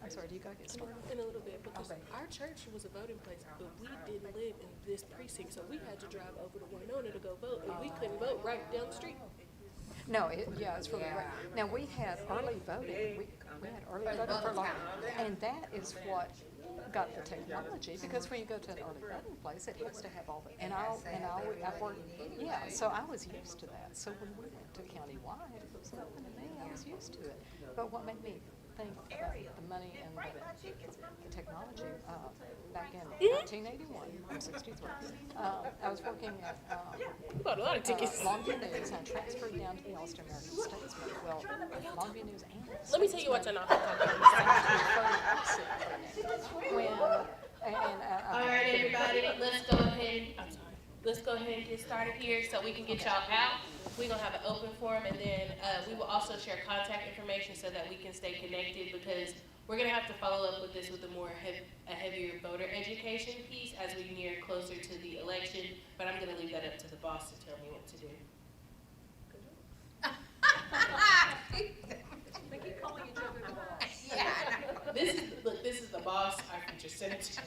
S4: I'm sorry, do you gotta get started?
S1: In a little bit, because our church was a voting place, but we didn't live in this precinct, so we had to drive over to Winona to go vote, and we couldn't vote right down the street.
S4: No, it's really great. Now, we had early voting. We had early voting for a long time, and that is what got the technology, because when you go to an early voting place, it has to have all the, I've worked, so I was used to that. So when we went to countywide, it was nothing to me. I was used to it. But what made me think about the money and the technology, back in 1981, I'm 63, I was working at
S1: Bought a lot of tickets.
S4: Longview News, and I transferred down to the Austin American Statesman. Well, Longview News and
S1: Let me tell you what you're not talking about. All right, everybody, let's go ahead and get started here so we can get y'all out. We're going to have an open forum, and then we will also share contact information so that we can stay connected, because we're going to have to follow up with this with a heavier voter education piece as we near closer to the election, but I'm going to leave that up to the boss to tell me what to do.
S4: They keep calling each other the boss.
S8: Yeah.
S1: This is the boss, our future senator.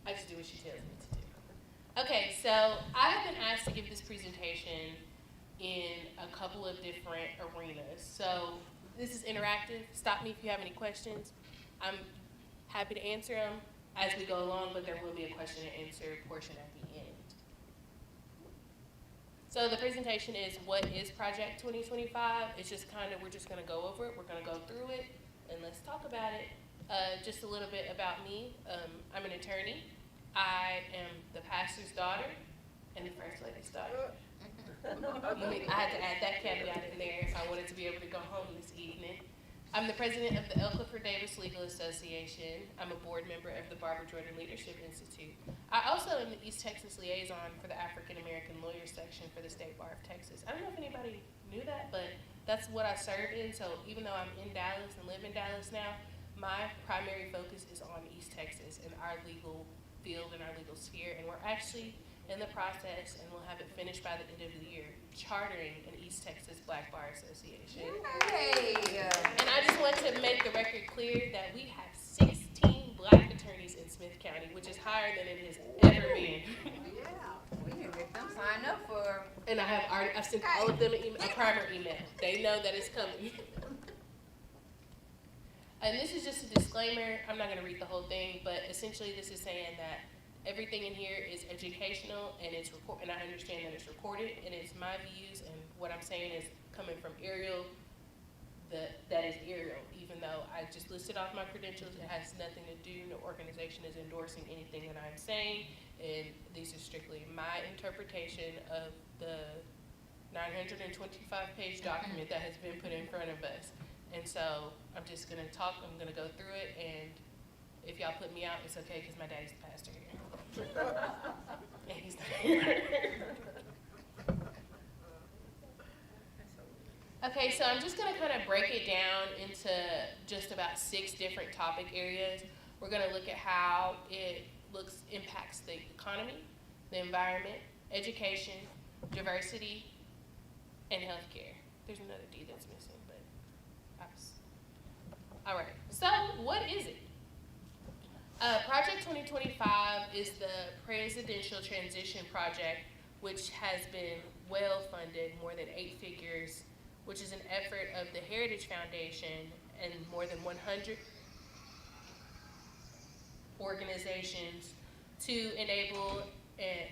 S1: I just do what she tells me to do. Okay, so I have been asked to give this presentation in a couple of different arenas. So this is interactive. Stop me if you have any questions. I'm happy to answer them as we go along, but there will be a question and answer portion at the end. So the presentation is what is Project 2025? It's just kind of, we're just gonna go over it, we're gonna go through it, and let's talk about it. Just a little bit about me. I'm an attorney. I am the pastor's daughter and the first lady's daughter. I had to add that caveat in there if I wanted to be able to go home this evening. I'm the president of the L. Clifford Davis Legal Association. I'm a board member of the Barbara Jordan Leadership Institute. I also am the East Texas liaison for the African American Lawyers section for the State Bar of Texas. I don't know if anybody knew that, but that's what I serve in. So even though I'm in Dallas and live in Dallas now, my primary focus is on East Texas and our legal field and our legal sphere. And we're actually in the process, and we'll have it finished by the end of the year, chartering an East Texas Black Bar Association.
S8: Hey.
S1: And I just want to make the record clear that we have 16 Black attorneys in Smith County, which is higher than it has ever been.
S8: Yeah, we need to get them signed up for.
S1: And I've sent all of them a primer email. They know that it's coming. And this is just a disclaimer. I'm not going to read the whole thing, but essentially this is saying that everything in here is educational, and and I understand that it's recorded, and it's my views, and what I'm saying is coming from Ariel. That is Ariel, even though I just listed off my credentials. It has nothing to do. No organization is endorsing anything that I'm saying, and these are strictly my interpretation of the 925-page document that has been put in front of us. And so I'm just gonna talk. I'm gonna go through it, and if y'all put me out, it's okay, because my daddy's the pastor here. And he's not here. Okay, so I'm just gonna kind of break it down into just about 6 different topic areas. We're gonna look at how it impacts the economy, the environment, education, diversity, and healthcare. There's another D that's missing, but all right. So what is it? Project 2025 is the presidential transition project, which has been well funded, more than 8 figures, which is an effort of the Heritage Foundation and more than 100 organizations to enable an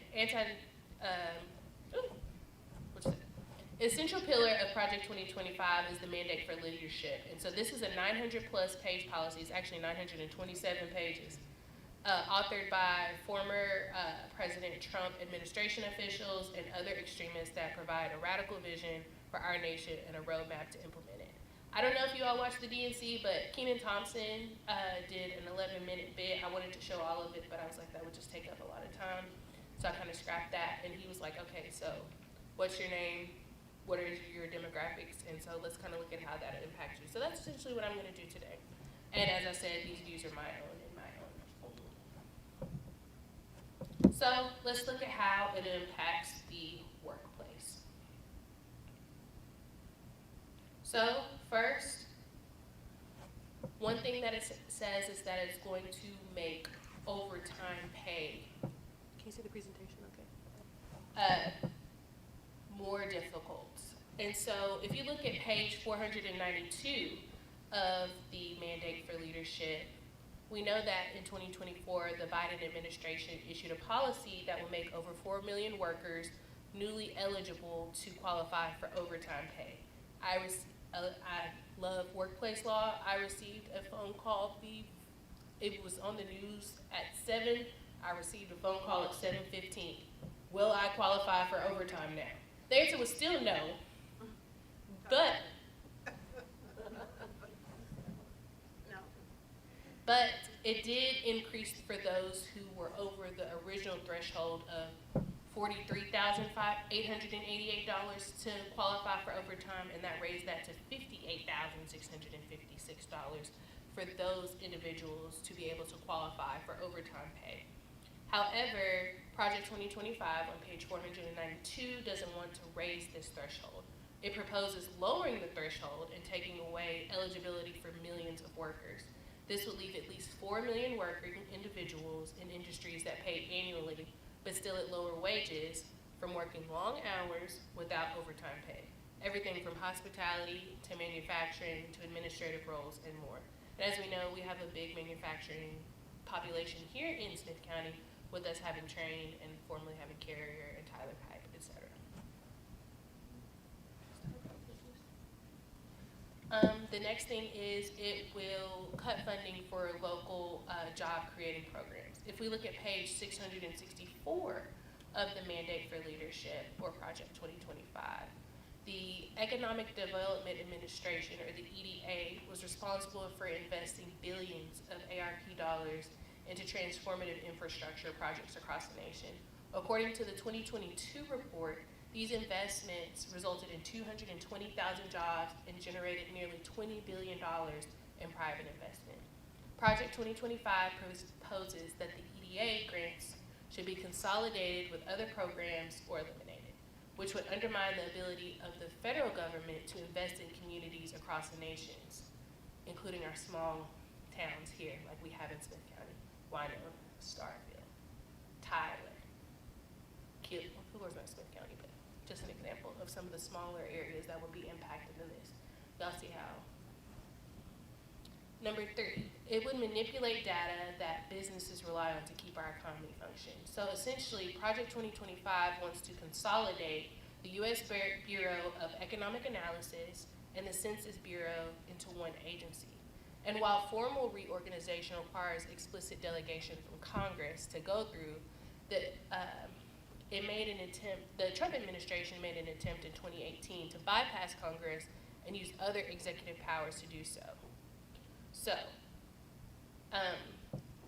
S1: essential pillar of Project 2025 is the mandate for leadership. And so this is a 900+ page policy. It's actually 927 pages, authored by former President Trump administration officials and other extremists that provide a radical vision for our nation and a roadmap to implement it. I don't know if you all watched the DNC, but Kenan Thompson did an 11-minute bit. I wanted to show all of it, but I was like, that would just take up a lot of time. So I kind of scrapped that, and he was like, okay, so what's your name? What are your demographics? And so let's kind of look at how that impacts you. So that's essentially what I'm going to do today. And as I said, these views are my own and my own. So let's look at how it impacts the workplace. So first, one thing that it says is that it's going to make overtime pay. Can you see the presentation? Okay. More difficult. And so if you look at page 492 of the Mandate for Leadership, we know that in 2024, the Biden administration issued a policy that will make over 4 million workers newly eligible to qualify for overtime pay. I love workplace law. I received a phone call. It was on the news at 7. I received a phone call at 7:15. Will I qualify for overtime now? The answer was still no, but it did increase for those who were over the original threshold of $43,888 to qualify for overtime, and that raised that to $58,656 for those individuals to be able to qualify for overtime pay. However, Project 2025 on page 492 doesn't want to raise this threshold. It proposes lowering the threshold and taking away eligibility for millions of workers. This would leave at least 4 million working individuals in industries that pay annually, but still at lower wages from working long hours without overtime pay. everything from hospitality to manufacturing to administrative roles and more. And as we know, we have a big manufacturing population here in Smith County, with us having Train and formerly having Carrier and Tyler Pipe, et cetera. The next thing is it will cut funding for local job creating programs. If we look at page 664 of the Mandate for Leadership, or Project 2025, the Economic Development Administration, or the EDA, was responsible for investing billions of ARP dollars into transformative infrastructure projects across the nation. According to the 2022 report, these investments resulted in 220,000 jobs and generated nearly $20 billion in private investment. Project 2025 proposes that the EDA grants should be consolidated with other programs or eliminated, which would undermine the ability of the federal government to invest in communities across the nations, including our small towns here, like we have in Smith County, Wino, Starrville, Tyler, Kilgore's not Smith County, but just an example of some of the smaller areas that would be impacted in this. Y'all see how? Number 3, it would manipulate data that businesses rely on to keep our economy functioning. So essentially, Project 2025 wants to consolidate the U.S. Bureau of Economic Analysis and the Census Bureau into one agency. And while formal reorganization requires explicit delegation from Congress to go through, the Trump administration made an attempt in 2018 to bypass Congress and use other executive powers to do so. So,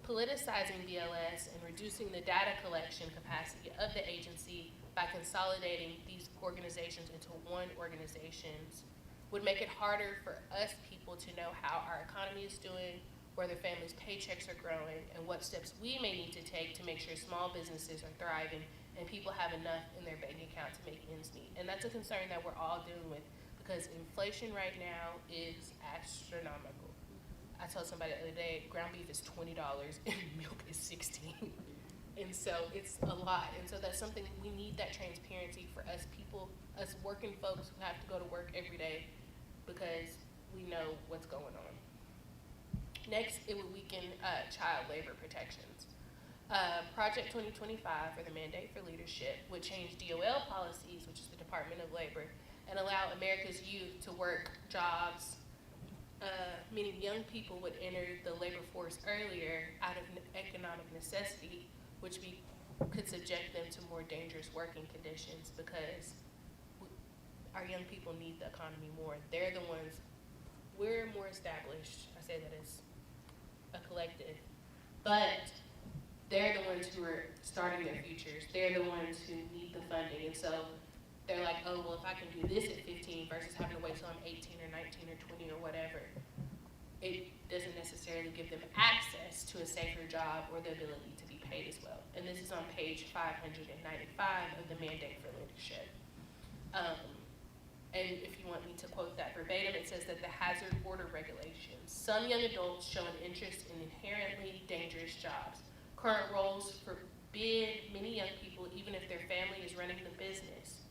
S1: politicizing BLS and reducing the data collection capacity of the agency by consolidating these organizations into one organization would make it harder for us people to know how our economy is doing, whether families' paychecks are growing, and what steps we may need to take to make sure small businesses are thriving and people have enough in their bank account to make ends meet. And that's a concern that we're all dealing with, because inflation right now is astronomical. I told somebody the other day, ground beef is $20 and milk is $16. And so it's a lot. And so that's something, we need that transparency for us people, us working folks who have to go to work every day, because we know what's going on. Next, it would weaken child labor protections. Project 2025, or the Mandate for Leadership, would change DOL policies, which is the Department of Labor, and allow America's youth to work jobs, meaning young people would enter the labor force earlier out of economic necessity, which could subject them to more dangerous working conditions, because our young people need the economy more. They're the ones, we're more established, I say that as a collective, but they're the ones who are starting their futures. They're the ones who need the funding. And so they're like, oh, well, if I can do this at 15 versus having to wait till I'm 18 or 19 or 20 or whatever, it doesn't necessarily give them access to a safer job or the ability to be paid as well. And this is on page 595 of the Mandate for Leadership. And if you want me to quote that verbatim, it says that the hazard order regulations, some young adults show an interest in inherently dangerous jobs. Current roles forbid many young people, even if their family is running the business,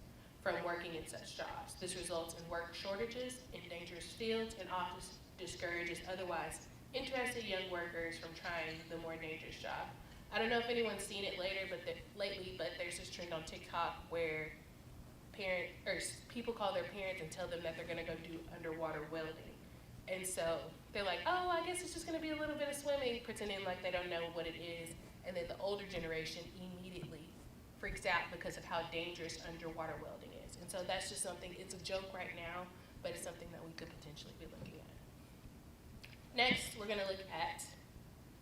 S1: from working in such jobs. This results in work shortages in dangerous fields and often discourages otherwise interested young workers from trying the more dangerous job. I don't know if anyone's seen it lately, but there's this trend on TikTok where people call their parents and tell them that they're gonna go do underwater welding. And so they're like, oh, I guess it's just gonna be a little bit of swimming, pretending like they don't know what it is. And then the older generation immediately freaks out because of how dangerous underwater welding is. And so that's just something, it's a joke right now, but it's something that we could potentially be looking at. Next, we're gonna look at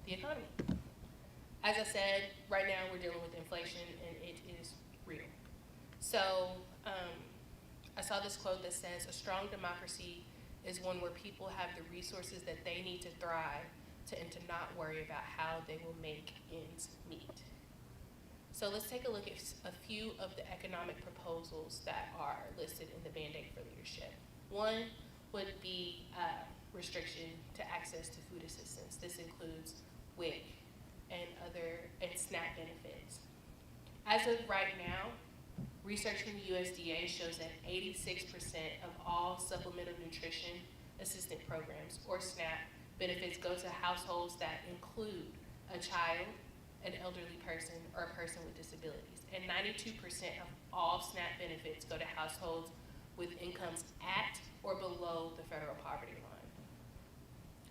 S1: the economy. As I said, right now we're dealing with inflation and it is real. So I saw this quote that says, a strong democracy is one where people have the resources that they need to thrive and to not worry about how they will make ends meet. So let's take a look at a few of the economic proposals that are listed in the Mandate for Leadership. One would be restriction to access to food assistance. This includes WIC and SNAP benefits. As of right now,
S5: Research from the USDA shows that 86% of all supplemental nutrition assistant programs, or SNAP, benefits go to households that include a child, an elderly person, or a person with disabilities. And 92% of all SNAP benefits go to households with incomes at or below the federal poverty line.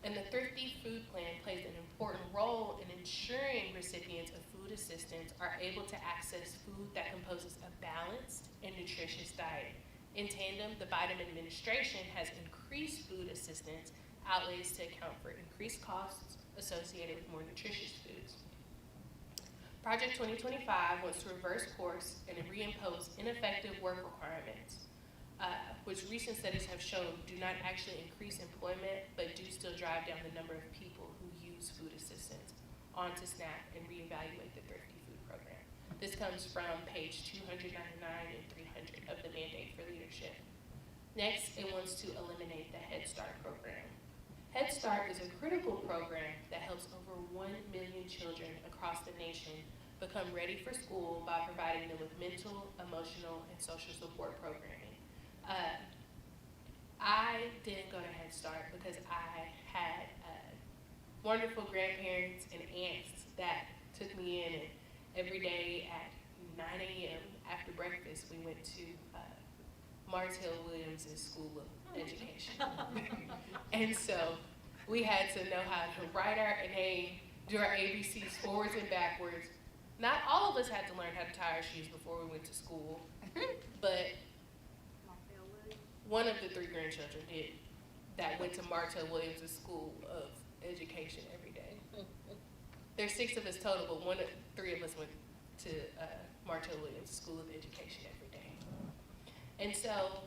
S5: And the Thrifty Food Plan plays an important role in ensuring recipients of food assistance are able to access food that composes a balanced and nutritious diet. In tandem, the Biden administration has increased food assistance outlays to account for increased costs associated with more nutritious foods. Project 2025 wants to reverse course and reimpose ineffective work requirements, which recent studies have shown do not actually increase employment, but do still drive down the number of people who use food assistance onto SNAP and reevaluate the Thrifty Food Program. This comes from page 299 and 300 of the Mandate for Leadership. Next, it wants to eliminate the Head Start program. Head Start is a critical program that helps over 1 million children across the nation become ready for school by providing them with mental, emotional, and social support programming. I didn't go to Head Start because I had wonderful grandparents and aunts that took me in, and every day at 9 a.m. after breakfast, we went to Martell Williams' School of Education. And so we had to know how to write our name, do our ABCs forwards and backwards. Not all of us had to learn how to tie our shoes before we went to school, but one of the 3 grandchildren did that went to Martell Williams' School of Education every day. There's 6 of us total, but 3 of us went to Martell Williams' School of Education every day. And so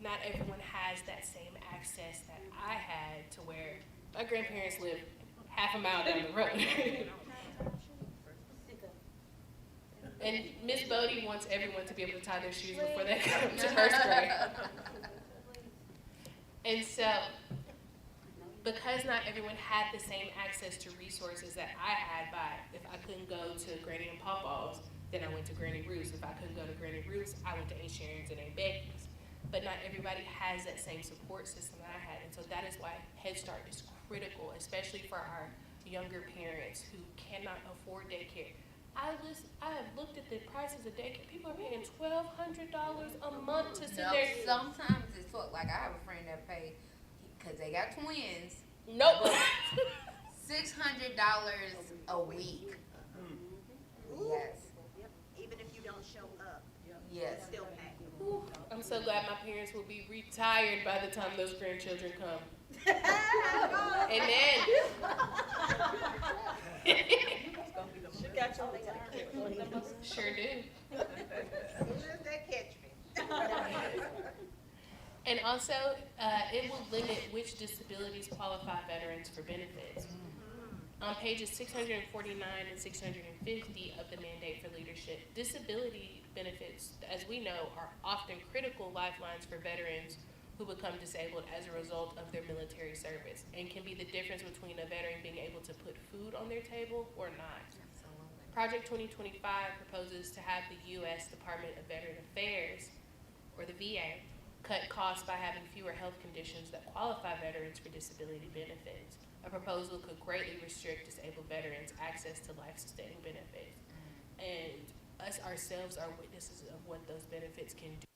S5: not everyone has that same access that I had, to where my grandparents lived half a mile down the road. And Miss Bodie wants everyone to be able to tie their shoes before they come to first grade. And so, because not everyone had the same access to resources that I had, if I couldn't go to Granny and Pawpaw's, then I went to Granny Ruth's. If I couldn't go to Granny Ruth's, I went to Aunt Sharon's and Aunt Becky's. But not everybody has that same support system that I had. And so that is why Head Start is critical, especially for our younger parents who cannot afford daycare. I have looked at the prices of daycare. People are paying $1,200 a month to sit there.
S8: Sometimes it's like I have a friend that paid, because they got twins.
S5: Nope.
S8: $600 a week. Yes.
S9: Yep. Even if you don't show up.
S8: Yes.
S9: Still pay.
S5: I'm so glad my parents will be retired by the time those grandchildren come. And then
S9: She got your retirement.
S5: Sure do.
S9: As soon as they catch me.
S5: And also, it will limit which disabilities qualify veterans for benefits. On pages 649 and 650 of the Mandate for Leadership, disability benefits, as we know, are often critical lifelines for veterans who become disabled as a result of their military service, and can be the difference between a veteran being able to put food on their table or not. Project 2025 proposes to have the U.S. Department of Veteran Affairs, or the VA, cut costs by having fewer health conditions that qualify veterans for disability benefits. A proposal could greatly restrict disabled veterans' access to life-sustaining benefits. And us ourselves are witnesses of what those benefits can do.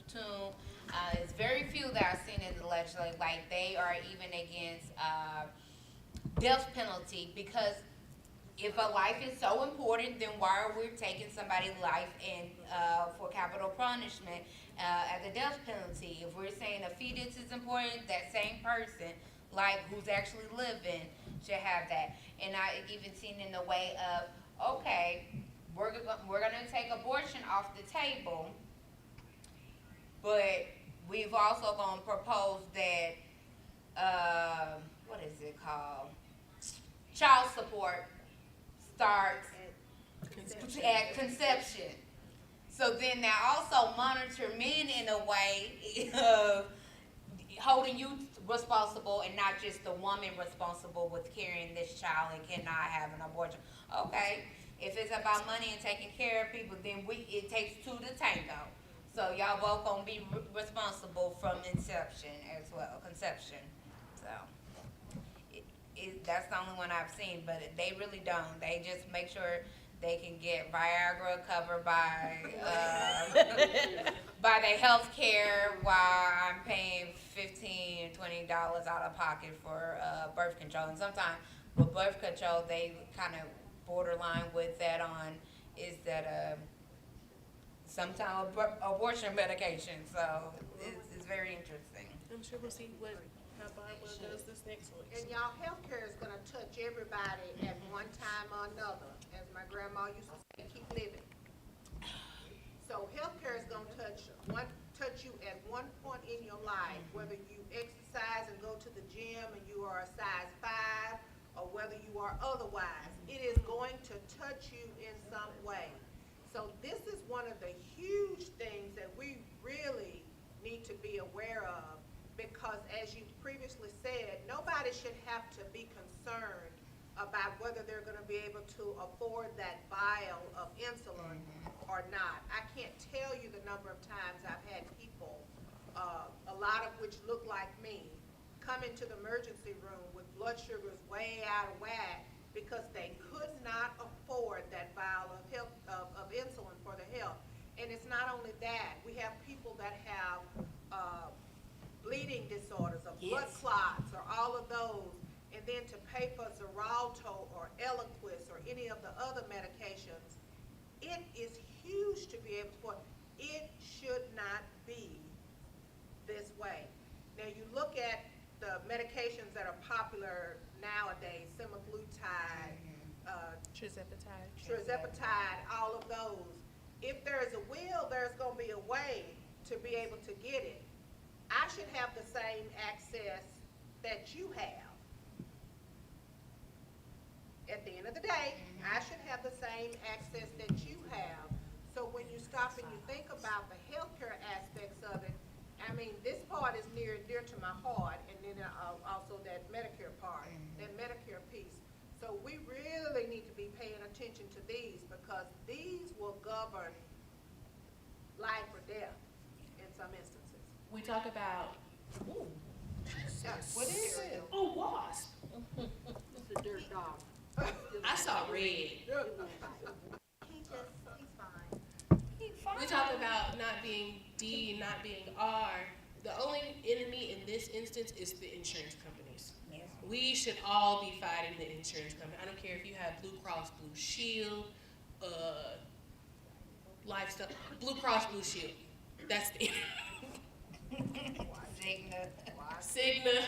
S8: tune. It's very few that I've seen in the legislature, like they are even against death penalty, because if a life is so important, then why are we taking somebody's life in for capital punishment at the death penalty? If we're saying a fetus is important, that same person, like who's actually living, should have that. And I even seen in the way of, okay, we're gonna take abortion off the table, but we've also gonna propose that what is it called? Child support starts at conception. So then they also monitor men in a way of holding you responsible and not just the woman responsible with carrying this child and cannot have an abortion. Okay, if it's about money and taking care of people, then it takes two to tango. So y'all both gonna be responsible from inception as well, conception. So that's the only one I've seen, but they really don't. They just make sure they can get Viagra covered by by their health care, while I'm paying $15, $20 out of pocket for birth control. And sometimes with birth control, they kind of borderline with that on is that some type of abortion medication. So it's very interesting.
S1: I'm sure we'll see how Barbara does this next one.
S9: And y'all, healthcare is gonna touch everybody at one time or another. As my grandma used to say, keep living. So healthcare is gonna touch you at one point in your life, whether you exercise and go to the gym and you are a size 5, or whether you are otherwise. It is going to touch you in some way. So this is one of the huge things that we really need to be aware of, because as you previously said, nobody should have to be concerned about whether they're going to be able to afford that vial of insulin or not. I can't tell you the number of times I've had people, a lot of which look like me, come into the emergency room with blood sugars way out of whack because they could not afford that vial of insulin for their health. And it's not only that. We have people that have bleeding disorders or blood clots or all of those, and then to pay for Xarelto or Eliquis or any of the other medications, it is huge to be able to afford. It should not be this way. Now you look at the medications that are popular nowadays, semaglutide, tirzepatide, all of those. If there is a will, there's going to be a way to be able to get it. I should have the same access that you have. At the end of the day, I should have the same access that you have. So when you stop and you think about the healthcare aspects of it, I mean, this part is near and dear to my heart, and then also that Medicare part, that Medicare piece. So we really need to be paying attention to these, because these will govern life or death in some instances.
S1: We talk about, ooh,
S9: What is it?
S1: oh, wasp.
S9: It's a dirt dog.
S1: I saw red.
S9: He's fine.
S1: We talk about not being D and not being R. The only enemy in this instance is the insurance companies.
S8: Yes.
S1: We should all be fighting the insurance company. I don't care if you have Blue Cross Blue Shield, Lifestyle, Blue Cross Blue Shield. That's the Cigna,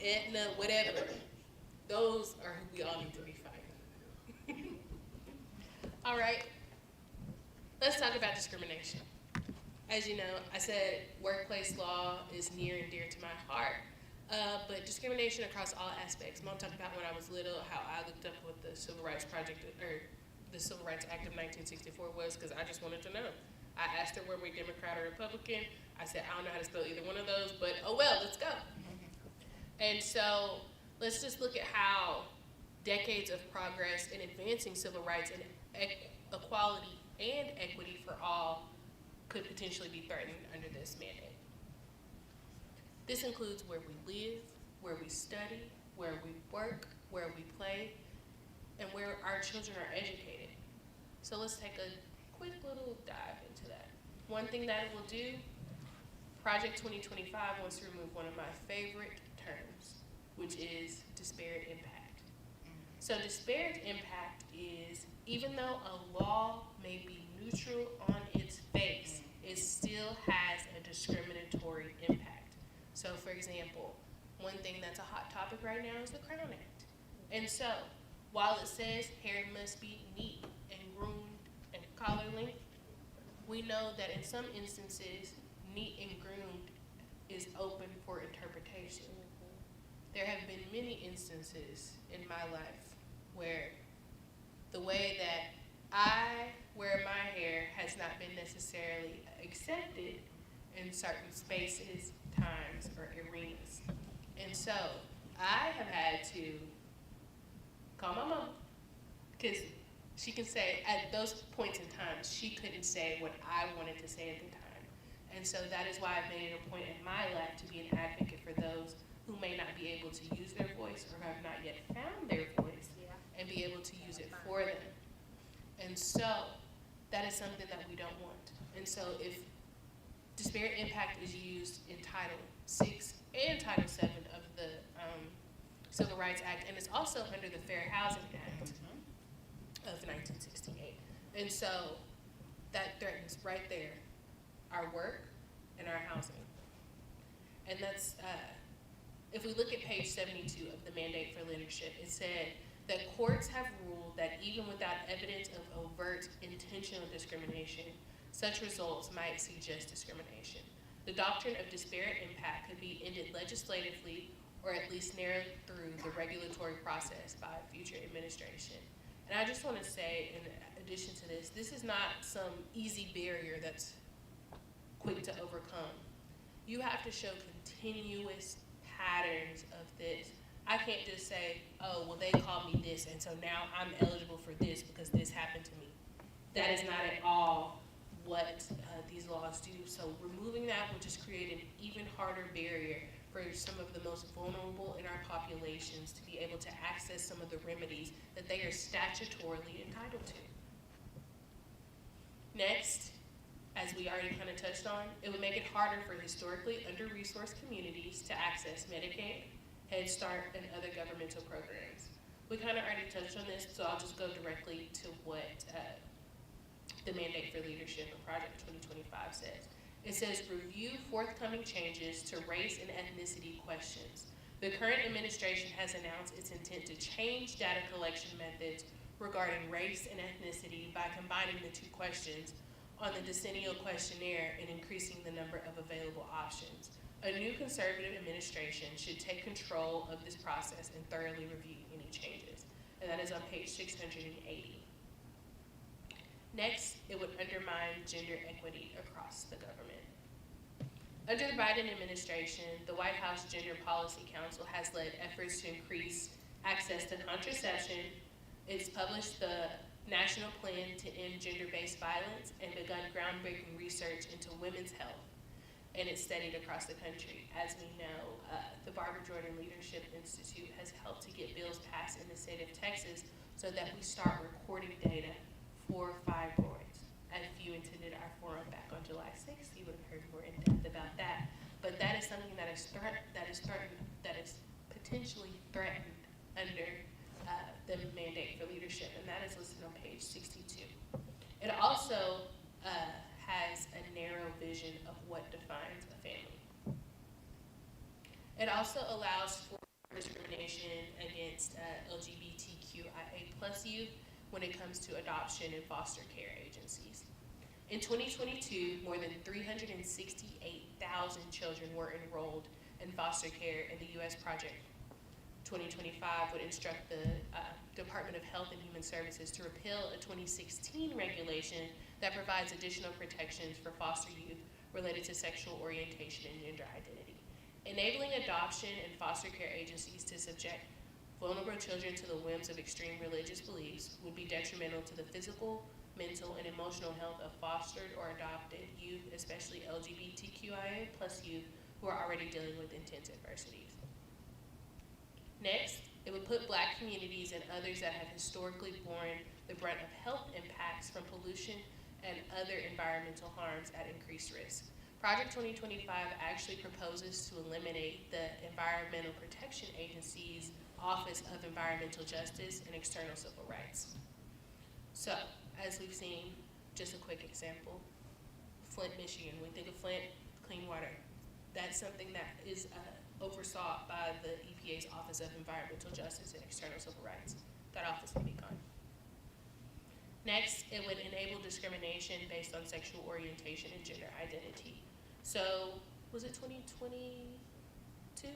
S1: Aetna, whatever. Those are who we all need to be fighting. All right, let's talk about discrimination. As you know, I said workplace law is near and dear to my heart, but discrimination across all aspects. Mom talked about when I was little, how I looked up what the Civil Rights Project, or the Civil Rights Act of 1964 was, because I just wanted to know. I asked her were we Democrat or Republican. I said, I don't know how to spell either one of those, but oh well, let's go. And so let's just look at how decades of progress in advancing civil rights and equality and equity for all could potentially be threatened under this mandate. This includes where we live, where we study, where we work, where we play, and where our children are educated. So let's take a quick little dive into that. One thing that it will do, Project 2025 wants to remove one of my favorite terms, which is disparate impact. So disparate impact is, even though a law may be neutral on its face, it still has a discriminatory impact. So for example, one thing that's a hot topic right now is the Crown Act. And so, while it says hair must be neat and groomed and collar length, we know that in some instances, neat and groomed is open for interpretation. There have been many instances in my life where the way that I wear my hair has not been necessarily accepted in certain spaces, times, or arenas. And so I have had to call my mom, because she can say at those points in time, she couldn't say what I wanted to say at the time. And so that is why I've made it a point in my life to be an advocate for those who may not be able to use their voice or have not yet found their voice and be able to use it for them. And so that is something that we don't want. And so if disparate impact is used in Title VI and Title VII of the Civil Rights Act, and it's also under the Fair Housing Act of 1968. And so that threatens right there our work and our housing. And that's, if we look at page 72 of the Mandate for Leadership, it said that courts have ruled that even without evidence of overt intentional discrimination, such results might suggest discrimination. The doctrine of disparate impact could be ended legislatively or at least narrowed through the regulatory process by a future administration. And I just want to say, in addition to this, this is not some easy barrier that's quick to overcome. You have to show continuous patterns of this. I can't just say, oh, well, they called me this, and so now I'm eligible for this because this happened to me. That is not at all what these laws do. So removing that will just create an even harder barrier for some of the most vulnerable in our populations to be able to access some of the remedies that they are statutorily entitled to. Next, as we already kind of touched on, it would make it harder for historically under-resourced communities to access Medicaid, Head Start, and other governmental programs. We kind of already touched on this, so I'll just go directly to what the Mandate for Leadership of Project 2025 says. It says, review forthcoming changes to race and ethnicity questions. The current administration has announced its intent to change data collection methods regarding race and ethnicity by combining the two questions on the decennial questionnaire and increasing the number of available options. A new conservative administration should take control of this process and thoroughly review any changes. And that is on page 680. Next, it would undermine gender equity across the government. Under the Biden administration, the White House Gender Policy Council has led efforts to increase access to contraception. It's published the National Plan to End Gender-Based Violence and begun groundbreaking research into women's health. And it's studied across the country. As we know, the Barbara Jordan Leadership Institute has helped to get bills passed in the state of Texas so that we start recording data for fibroids. If you attended our forum back on July 6th, you would have heard more in depth about that. But that is something that is potentially threatened under the Mandate for Leadership, and that is listed on page 62. It also has a narrow vision of what defines a family. It also allows for discrimination against LGBTQIA+ youth when it comes to adoption and foster care agencies. In 2022, more than 368,000 children were enrolled in foster care, and the U.S. Project 2025 would instruct the Department of Health and Human Services to repeal a 2016 regulation that provides additional protections for foster youth related to sexual orientation and gender identity. Enabling adoption and foster care agencies to subject vulnerable children to the whims of extreme religious beliefs would be detrimental to the physical, mental, and emotional health of fostered or adopted youth, especially LGBTQIA+ youth who are already dealing with intense adversities. Next, it would put Black communities and others that have historically borne the brunt of health impacts from pollution
S5: and other environmental harms at increased risk. Project 2025 actually proposes to eliminate the Environmental Protection Agency's Office of Environmental Justice and External Civil Rights. So, as we've seen, just a quick example, Flint, Michigan. We think of Flint, clean water. That's something that is oversaw by the EPA's Office of Environmental Justice and External Civil Rights. That office will be gone. Next, it would enable discrimination based on sexual orientation and gender identity. So, was it 2022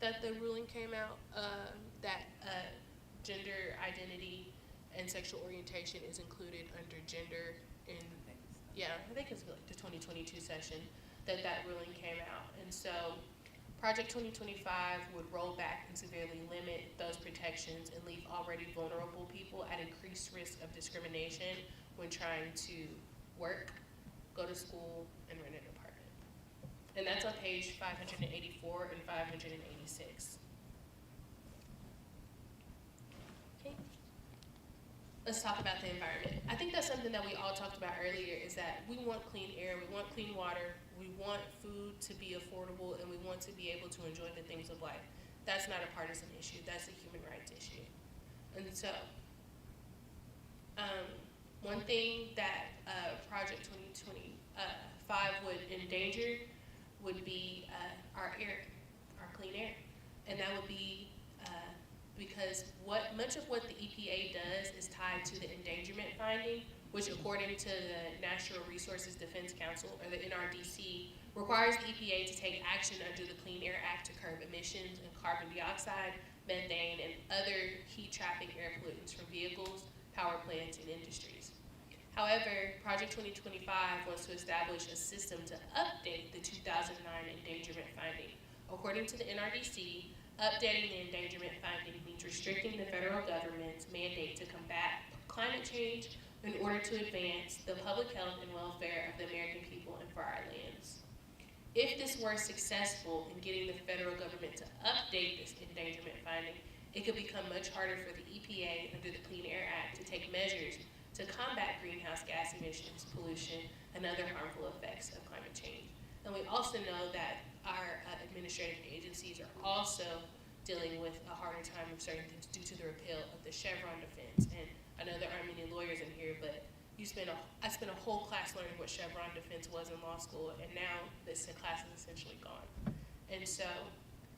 S5: that the ruling came out that gender identity and sexual orientation is included under gender in, yeah, I think it's like the 2022 session that ruling came out. And so Project 2025 would roll back and severely limit those protections and leave already vulnerable people at increased risk of discrimination when trying to work, go to school, and rent an apartment. And that's on page 584 and 586. Okay. Let's talk about the environment. I think that's something that we all talked about earlier, is that we want clean air, we want clean water, we want food to be affordable, and we want to be able to enjoy the things of life. That's not a partisan issue, that's a human rights issue. And so, one thing that Project 2025 would endanger would be our air, our clean air. And that would be because much of what the EPA does is tied to the endangerment finding, which according to the Natural Resources Defense Council, or the NRDC, requires the EPA to take action under the Clean Air Act to curb emissions and carbon dioxide, methane, and other heat-trapping air pollutants from vehicles, power plants, and industries. However, Project 2025 wants to establish a system to update the 2009 endangerment finding. According to the NRDC, updating the endangerment finding means restricting the federal government's mandate to combat climate change in order to advance the public health and welfare of the American people and for our lands. If this were successful in getting the federal government to update this endangerment finding, it could become much harder for the EPA under the Clean Air Act to take measures to combat greenhouse gas emissions, pollution, and other harmful effects of climate change. And we also know that our administrative agencies are also dealing with a harder time of certain things due to the repeal of the Chevron defense. And I know there aren't many lawyers in here, but I spent a whole class learning what Chevron defense was in law school, and now this class is essentially gone. And so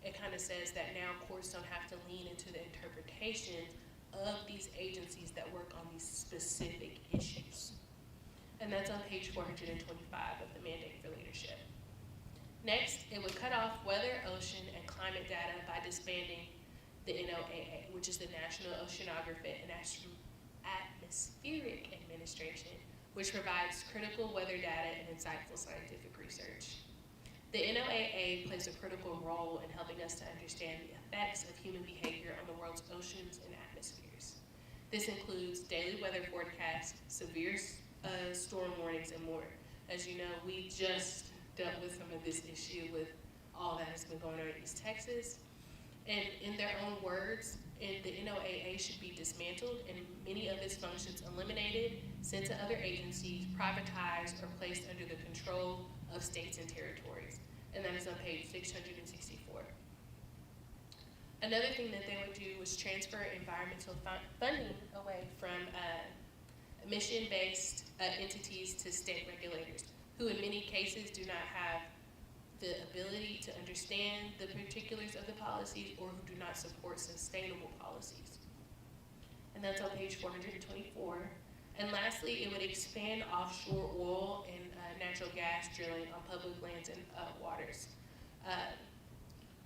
S5: it kind of says that now courts don't have to lean into the interpretation of these agencies that work on these specific issues. And that's on page 425 of the Mandate for Leadership. Next, it would cut off weather, ocean, and climate data by disbanding the NOAA, which is the National Oceanographic and Atmospheric Administration, which provides critical weather data and insightful scientific research. The NOAA plays a critical role in helping us to understand the effects of human behavior on the world's oceans and atmospheres. This includes daily weather forecasts, severe storm warnings, and more. As you know, we just dealt with some of this issue with all that has been going on in East Texas. And in their own words, the NOAA should be dismantled and many of its functions eliminated, sent to other agencies, privatized, or placed under the control of states and territories. And that is on page 664. Another thing that they would do was transfer environmental funding away from mission-based entities to state regulators, who in many cases do not have the ability to understand the particulars of the policies or who do not support sustainable policies. And that's on page 424. And lastly, it would expand offshore oil and natural gas drilling on public lands and waters.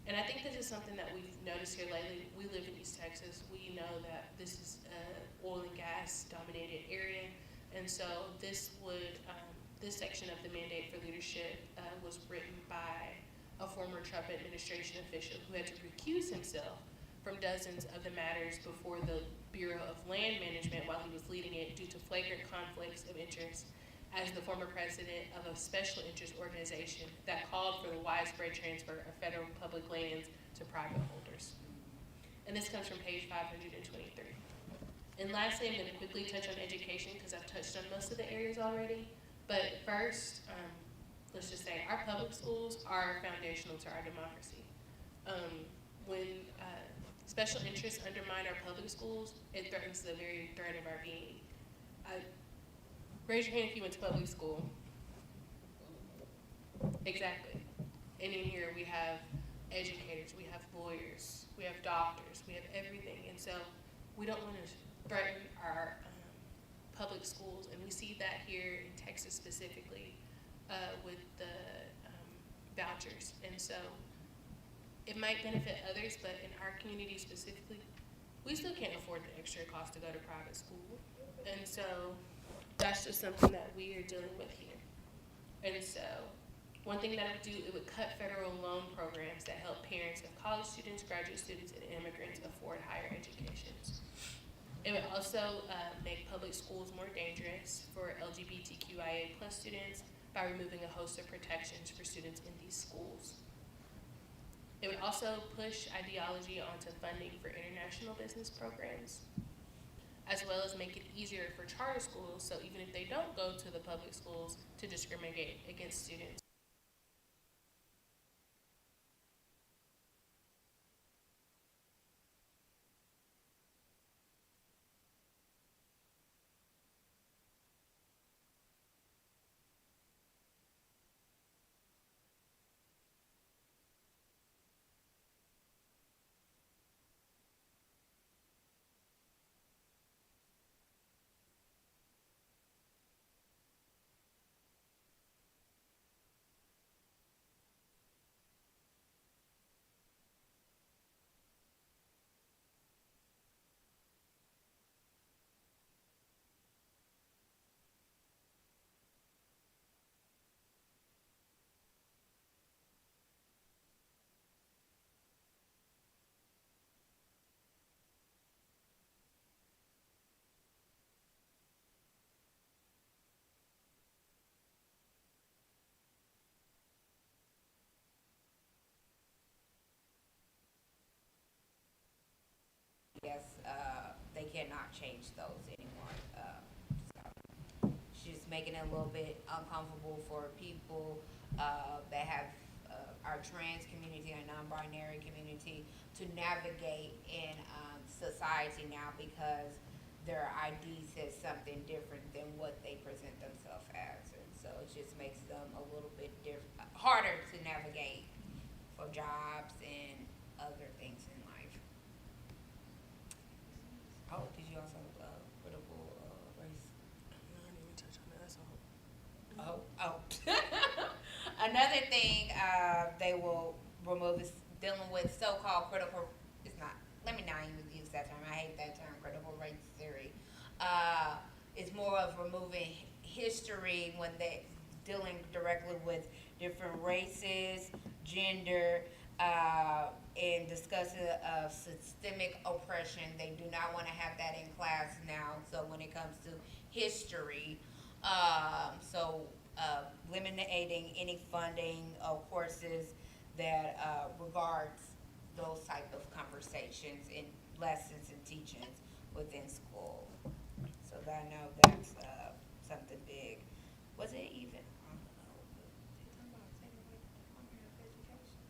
S5: And I think this is something that we've noticed here lately. We live in East Texas. We know that this is an oil and gas dominated area. And so this would, this section of the Mandate for Leadership was written by a former Trump administration official who had to recuse himself from dozens of the matters before the Bureau of Land Management while he was leading it due to flagrant conflicts of interest as the former president of a special interest organization that called for the widespread transfer of federal public lands to private holders. And this comes from page 523. And lastly, I'm going to quickly touch on education because I've touched on most of the areas already. But first, let's just say our public schools are foundational to our democracy. When special interests undermine our public schools, it threatens the very thread of our being. Raise your hand if you went to public school. Exactly. And in here we have educators, we have lawyers, we have doctors, we have everything. And so we don't want to threaten our public schools. And we see that here in Texas specifically with the vouchers. And so it might benefit others, but in our community specifically, we still can't afford the extra cost to go to private school. And so that's just something that we are dealing with here. And so one thing that it would do, it would cut federal loan programs that help parents of college students, graduate students, and immigrants afford higher educations. It would also make public schools more dangerous for LGBTQIA+ students by removing a host of protections for students in these schools. It would also push ideology onto funding for international business programs, as well as make it easier for charter schools, so even if they don't go to the public schools, to discriminate against students.
S8: Yes, they cannot change those anymore. She's making it a little bit uncomfortable for people that have our trans community, our non-binary community, to navigate in society now because their ID says something different than what they present themselves as. And so it just makes them a little bit harder to navigate for jobs and other things in life. Oh, did you also critical race?
S1: I didn't even touch on that. That's all.
S8: Oh. Another thing they will remove is dealing with so-called critical. It's not. Let me not even use that term. I hate that term, critical race theory. It's more of removing history when they dealing directly with different races, gender, and discussing systemic oppression. They do not want to have that in class now. So when it comes to history, eliminating any funding of courses that regards those type of conversations and lessons and teachings within school. So I know that's something big. Was it even? I don't know. Did talk about segregated Department of Education?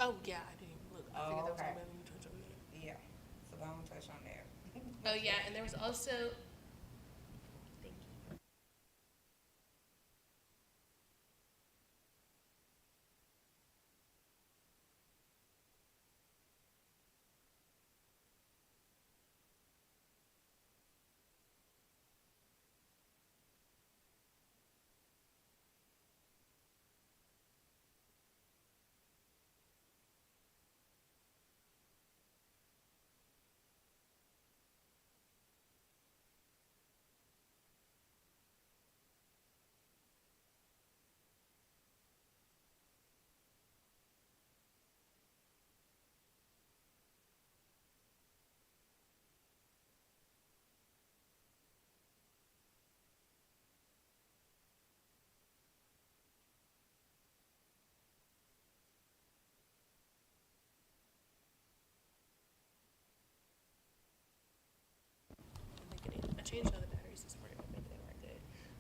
S1: Oh, yeah, I didn't even look. I figured that was
S8: okay.
S1: all about you touch on that.
S8: Yeah. So I don't touch on that.
S5: Oh yeah, and there was also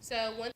S1: So one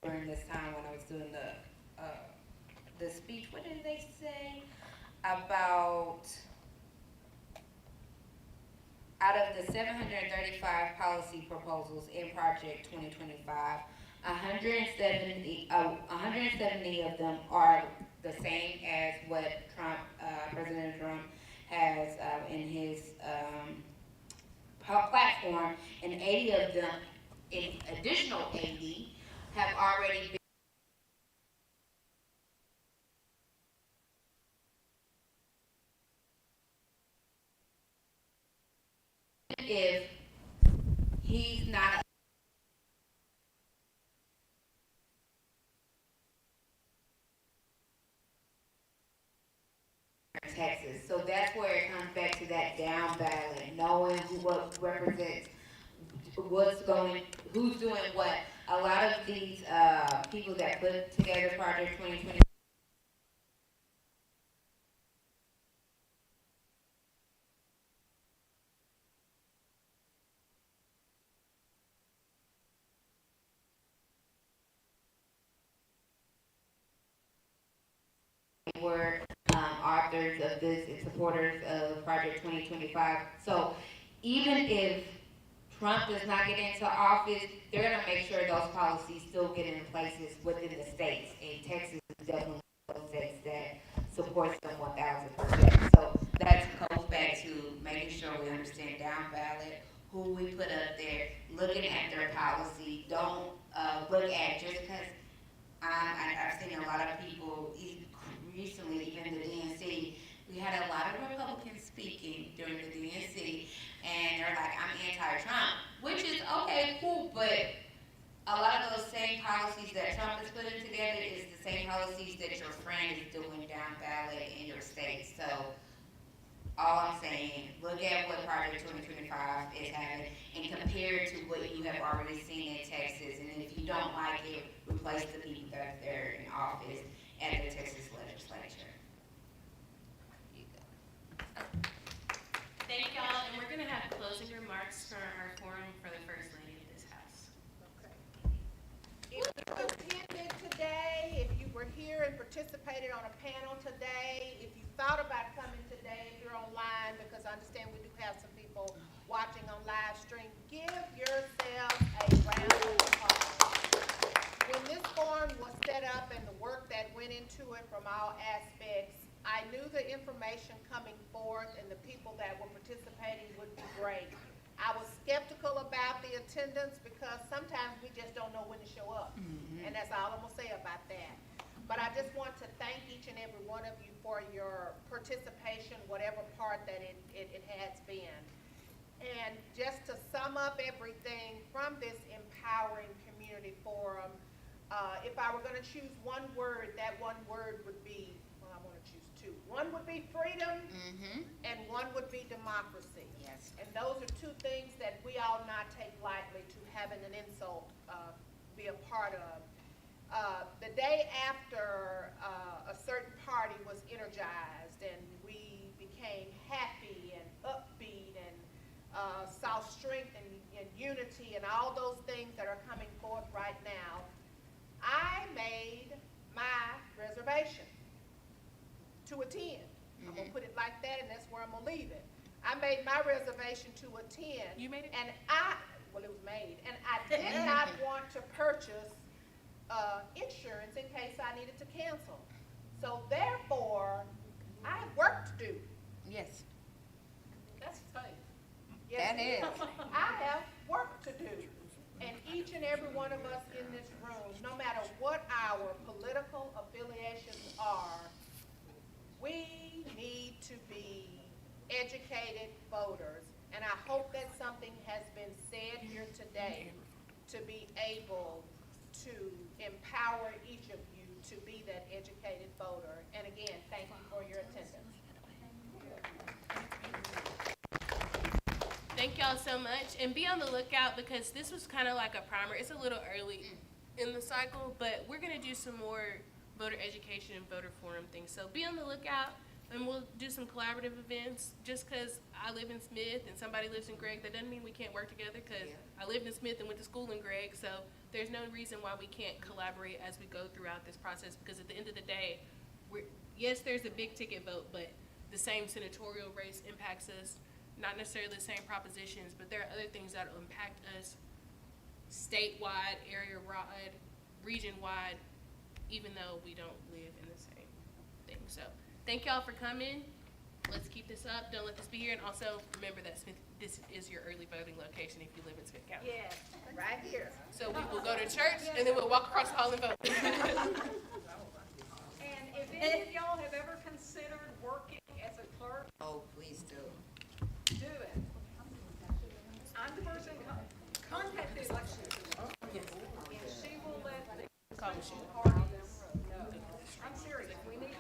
S8: during this time when I was doing the speech. What did they say about out of the 735 policy proposals in Project 2025, 170 of them are the same as what President Trump has in his platform, and 80 of them, an additional 80, have already been if he's not Texas. So that's where it comes back to that down ballot, knowing what represents what's going, who's doing what. A lot of these people that put together Project 2020 supporters of Project 2025. So even if Trump does not get into office, they're gonna make sure those policies still get in places within the states. And Texas is definitely one of those states that supports them 1,000%. So that goes back to making sure we understand down ballot, who we put up there, looking at their policy. Don't look at just because I've seen a lot of people recently, even the DNC. We had a lot of Republicans speaking during the DNC, and they're like, "I'm anti-Trump," which is okay, cool, but a lot of those same policies that Trump is putting together is the same policies that your friend is doing down ballot in your state. So all I'm saying, look at what Project 2025 is having and compare it to what you have already seen in Texas. And if you don't like it, replace the people that are there in office at the Texas legislature.
S5: Thank y'all, and we're gonna have closing remarks from our forum for the First Lady of this house.
S9: If you attended today, if you were here and participated on a panel today, if you thought about coming today, if you're online, because I understand we do have some people watching on live stream, give yourself a round of applause. When this forum was set up and the work that went into it from all aspects, I knew the information coming forth and the people that were participating would be great. I was skeptical about the attendance because sometimes we just don't know when to show up. And that's all I'm gonna say about that. But I just want to thank each and every one of you for your participation, whatever part that it has been. And just to sum up everything from this empowering community forum, if I were gonna choose one word, that one word would be, well, I wanna choose two. One would be freedom, and one would be democracy.
S8: Yes.
S9: And those are two things that we all not take lightly to having an insult be a part of. The day after a certain party was energized and we became happy and upbeat and saw strength and unity and all those things that are coming forth right now, I made my reservation to attend. I'm gonna put it like that, and that's where I'm gonna leave it. I made my reservation to attend.
S5: You made it?
S9: And well, it was made, and I did not want to purchase insurance in case I needed to cancel. So therefore, I have work to do.
S8: Yes.
S4: That's faith.
S9: Yes,
S8: That
S9: it
S8: is.
S9: I have work to do. And each and every one of us in this room, no matter what our political affiliations are, we need to be educated voters. And I hope that something has been said here today to be able to empower each of you to be that educated voter. And again, thank you for your attendance.
S5: Thank y'all so much, and be on the lookout because this was kind of like a primer. It's a little early in the cycle, but we're gonna do some more voter education and voter forum things. So be on the lookout, and we'll do some collaborative events. Just because I live in Smith and somebody lives in Gregg, that doesn't mean we can't work together. Because I lived in Smith and went to school in Gregg, so there's no reason why we can't collaborate as we go throughout this process. Because at the end of the day, yes, there's a big ticket vote, but the same senatorial race impacts us. Not necessarily the same propositions, but there are other things that will impact us statewide, area-wide, region-wide, even though we don't live in the same thing. So thank y'all for coming. Let's keep this up. Don't let this be here. And also remember that Smith, this is your early voting location if you live in Smith County.
S9: Yes, right here.
S5: So we will go to church and then we'll walk across the hall and vote.
S4: And if any of y'all have ever considered working as a clerk,
S8: Oh, please do.
S4: do it. I'm the person, contact the election commission, and she will let the election parties know. I'm serious, we need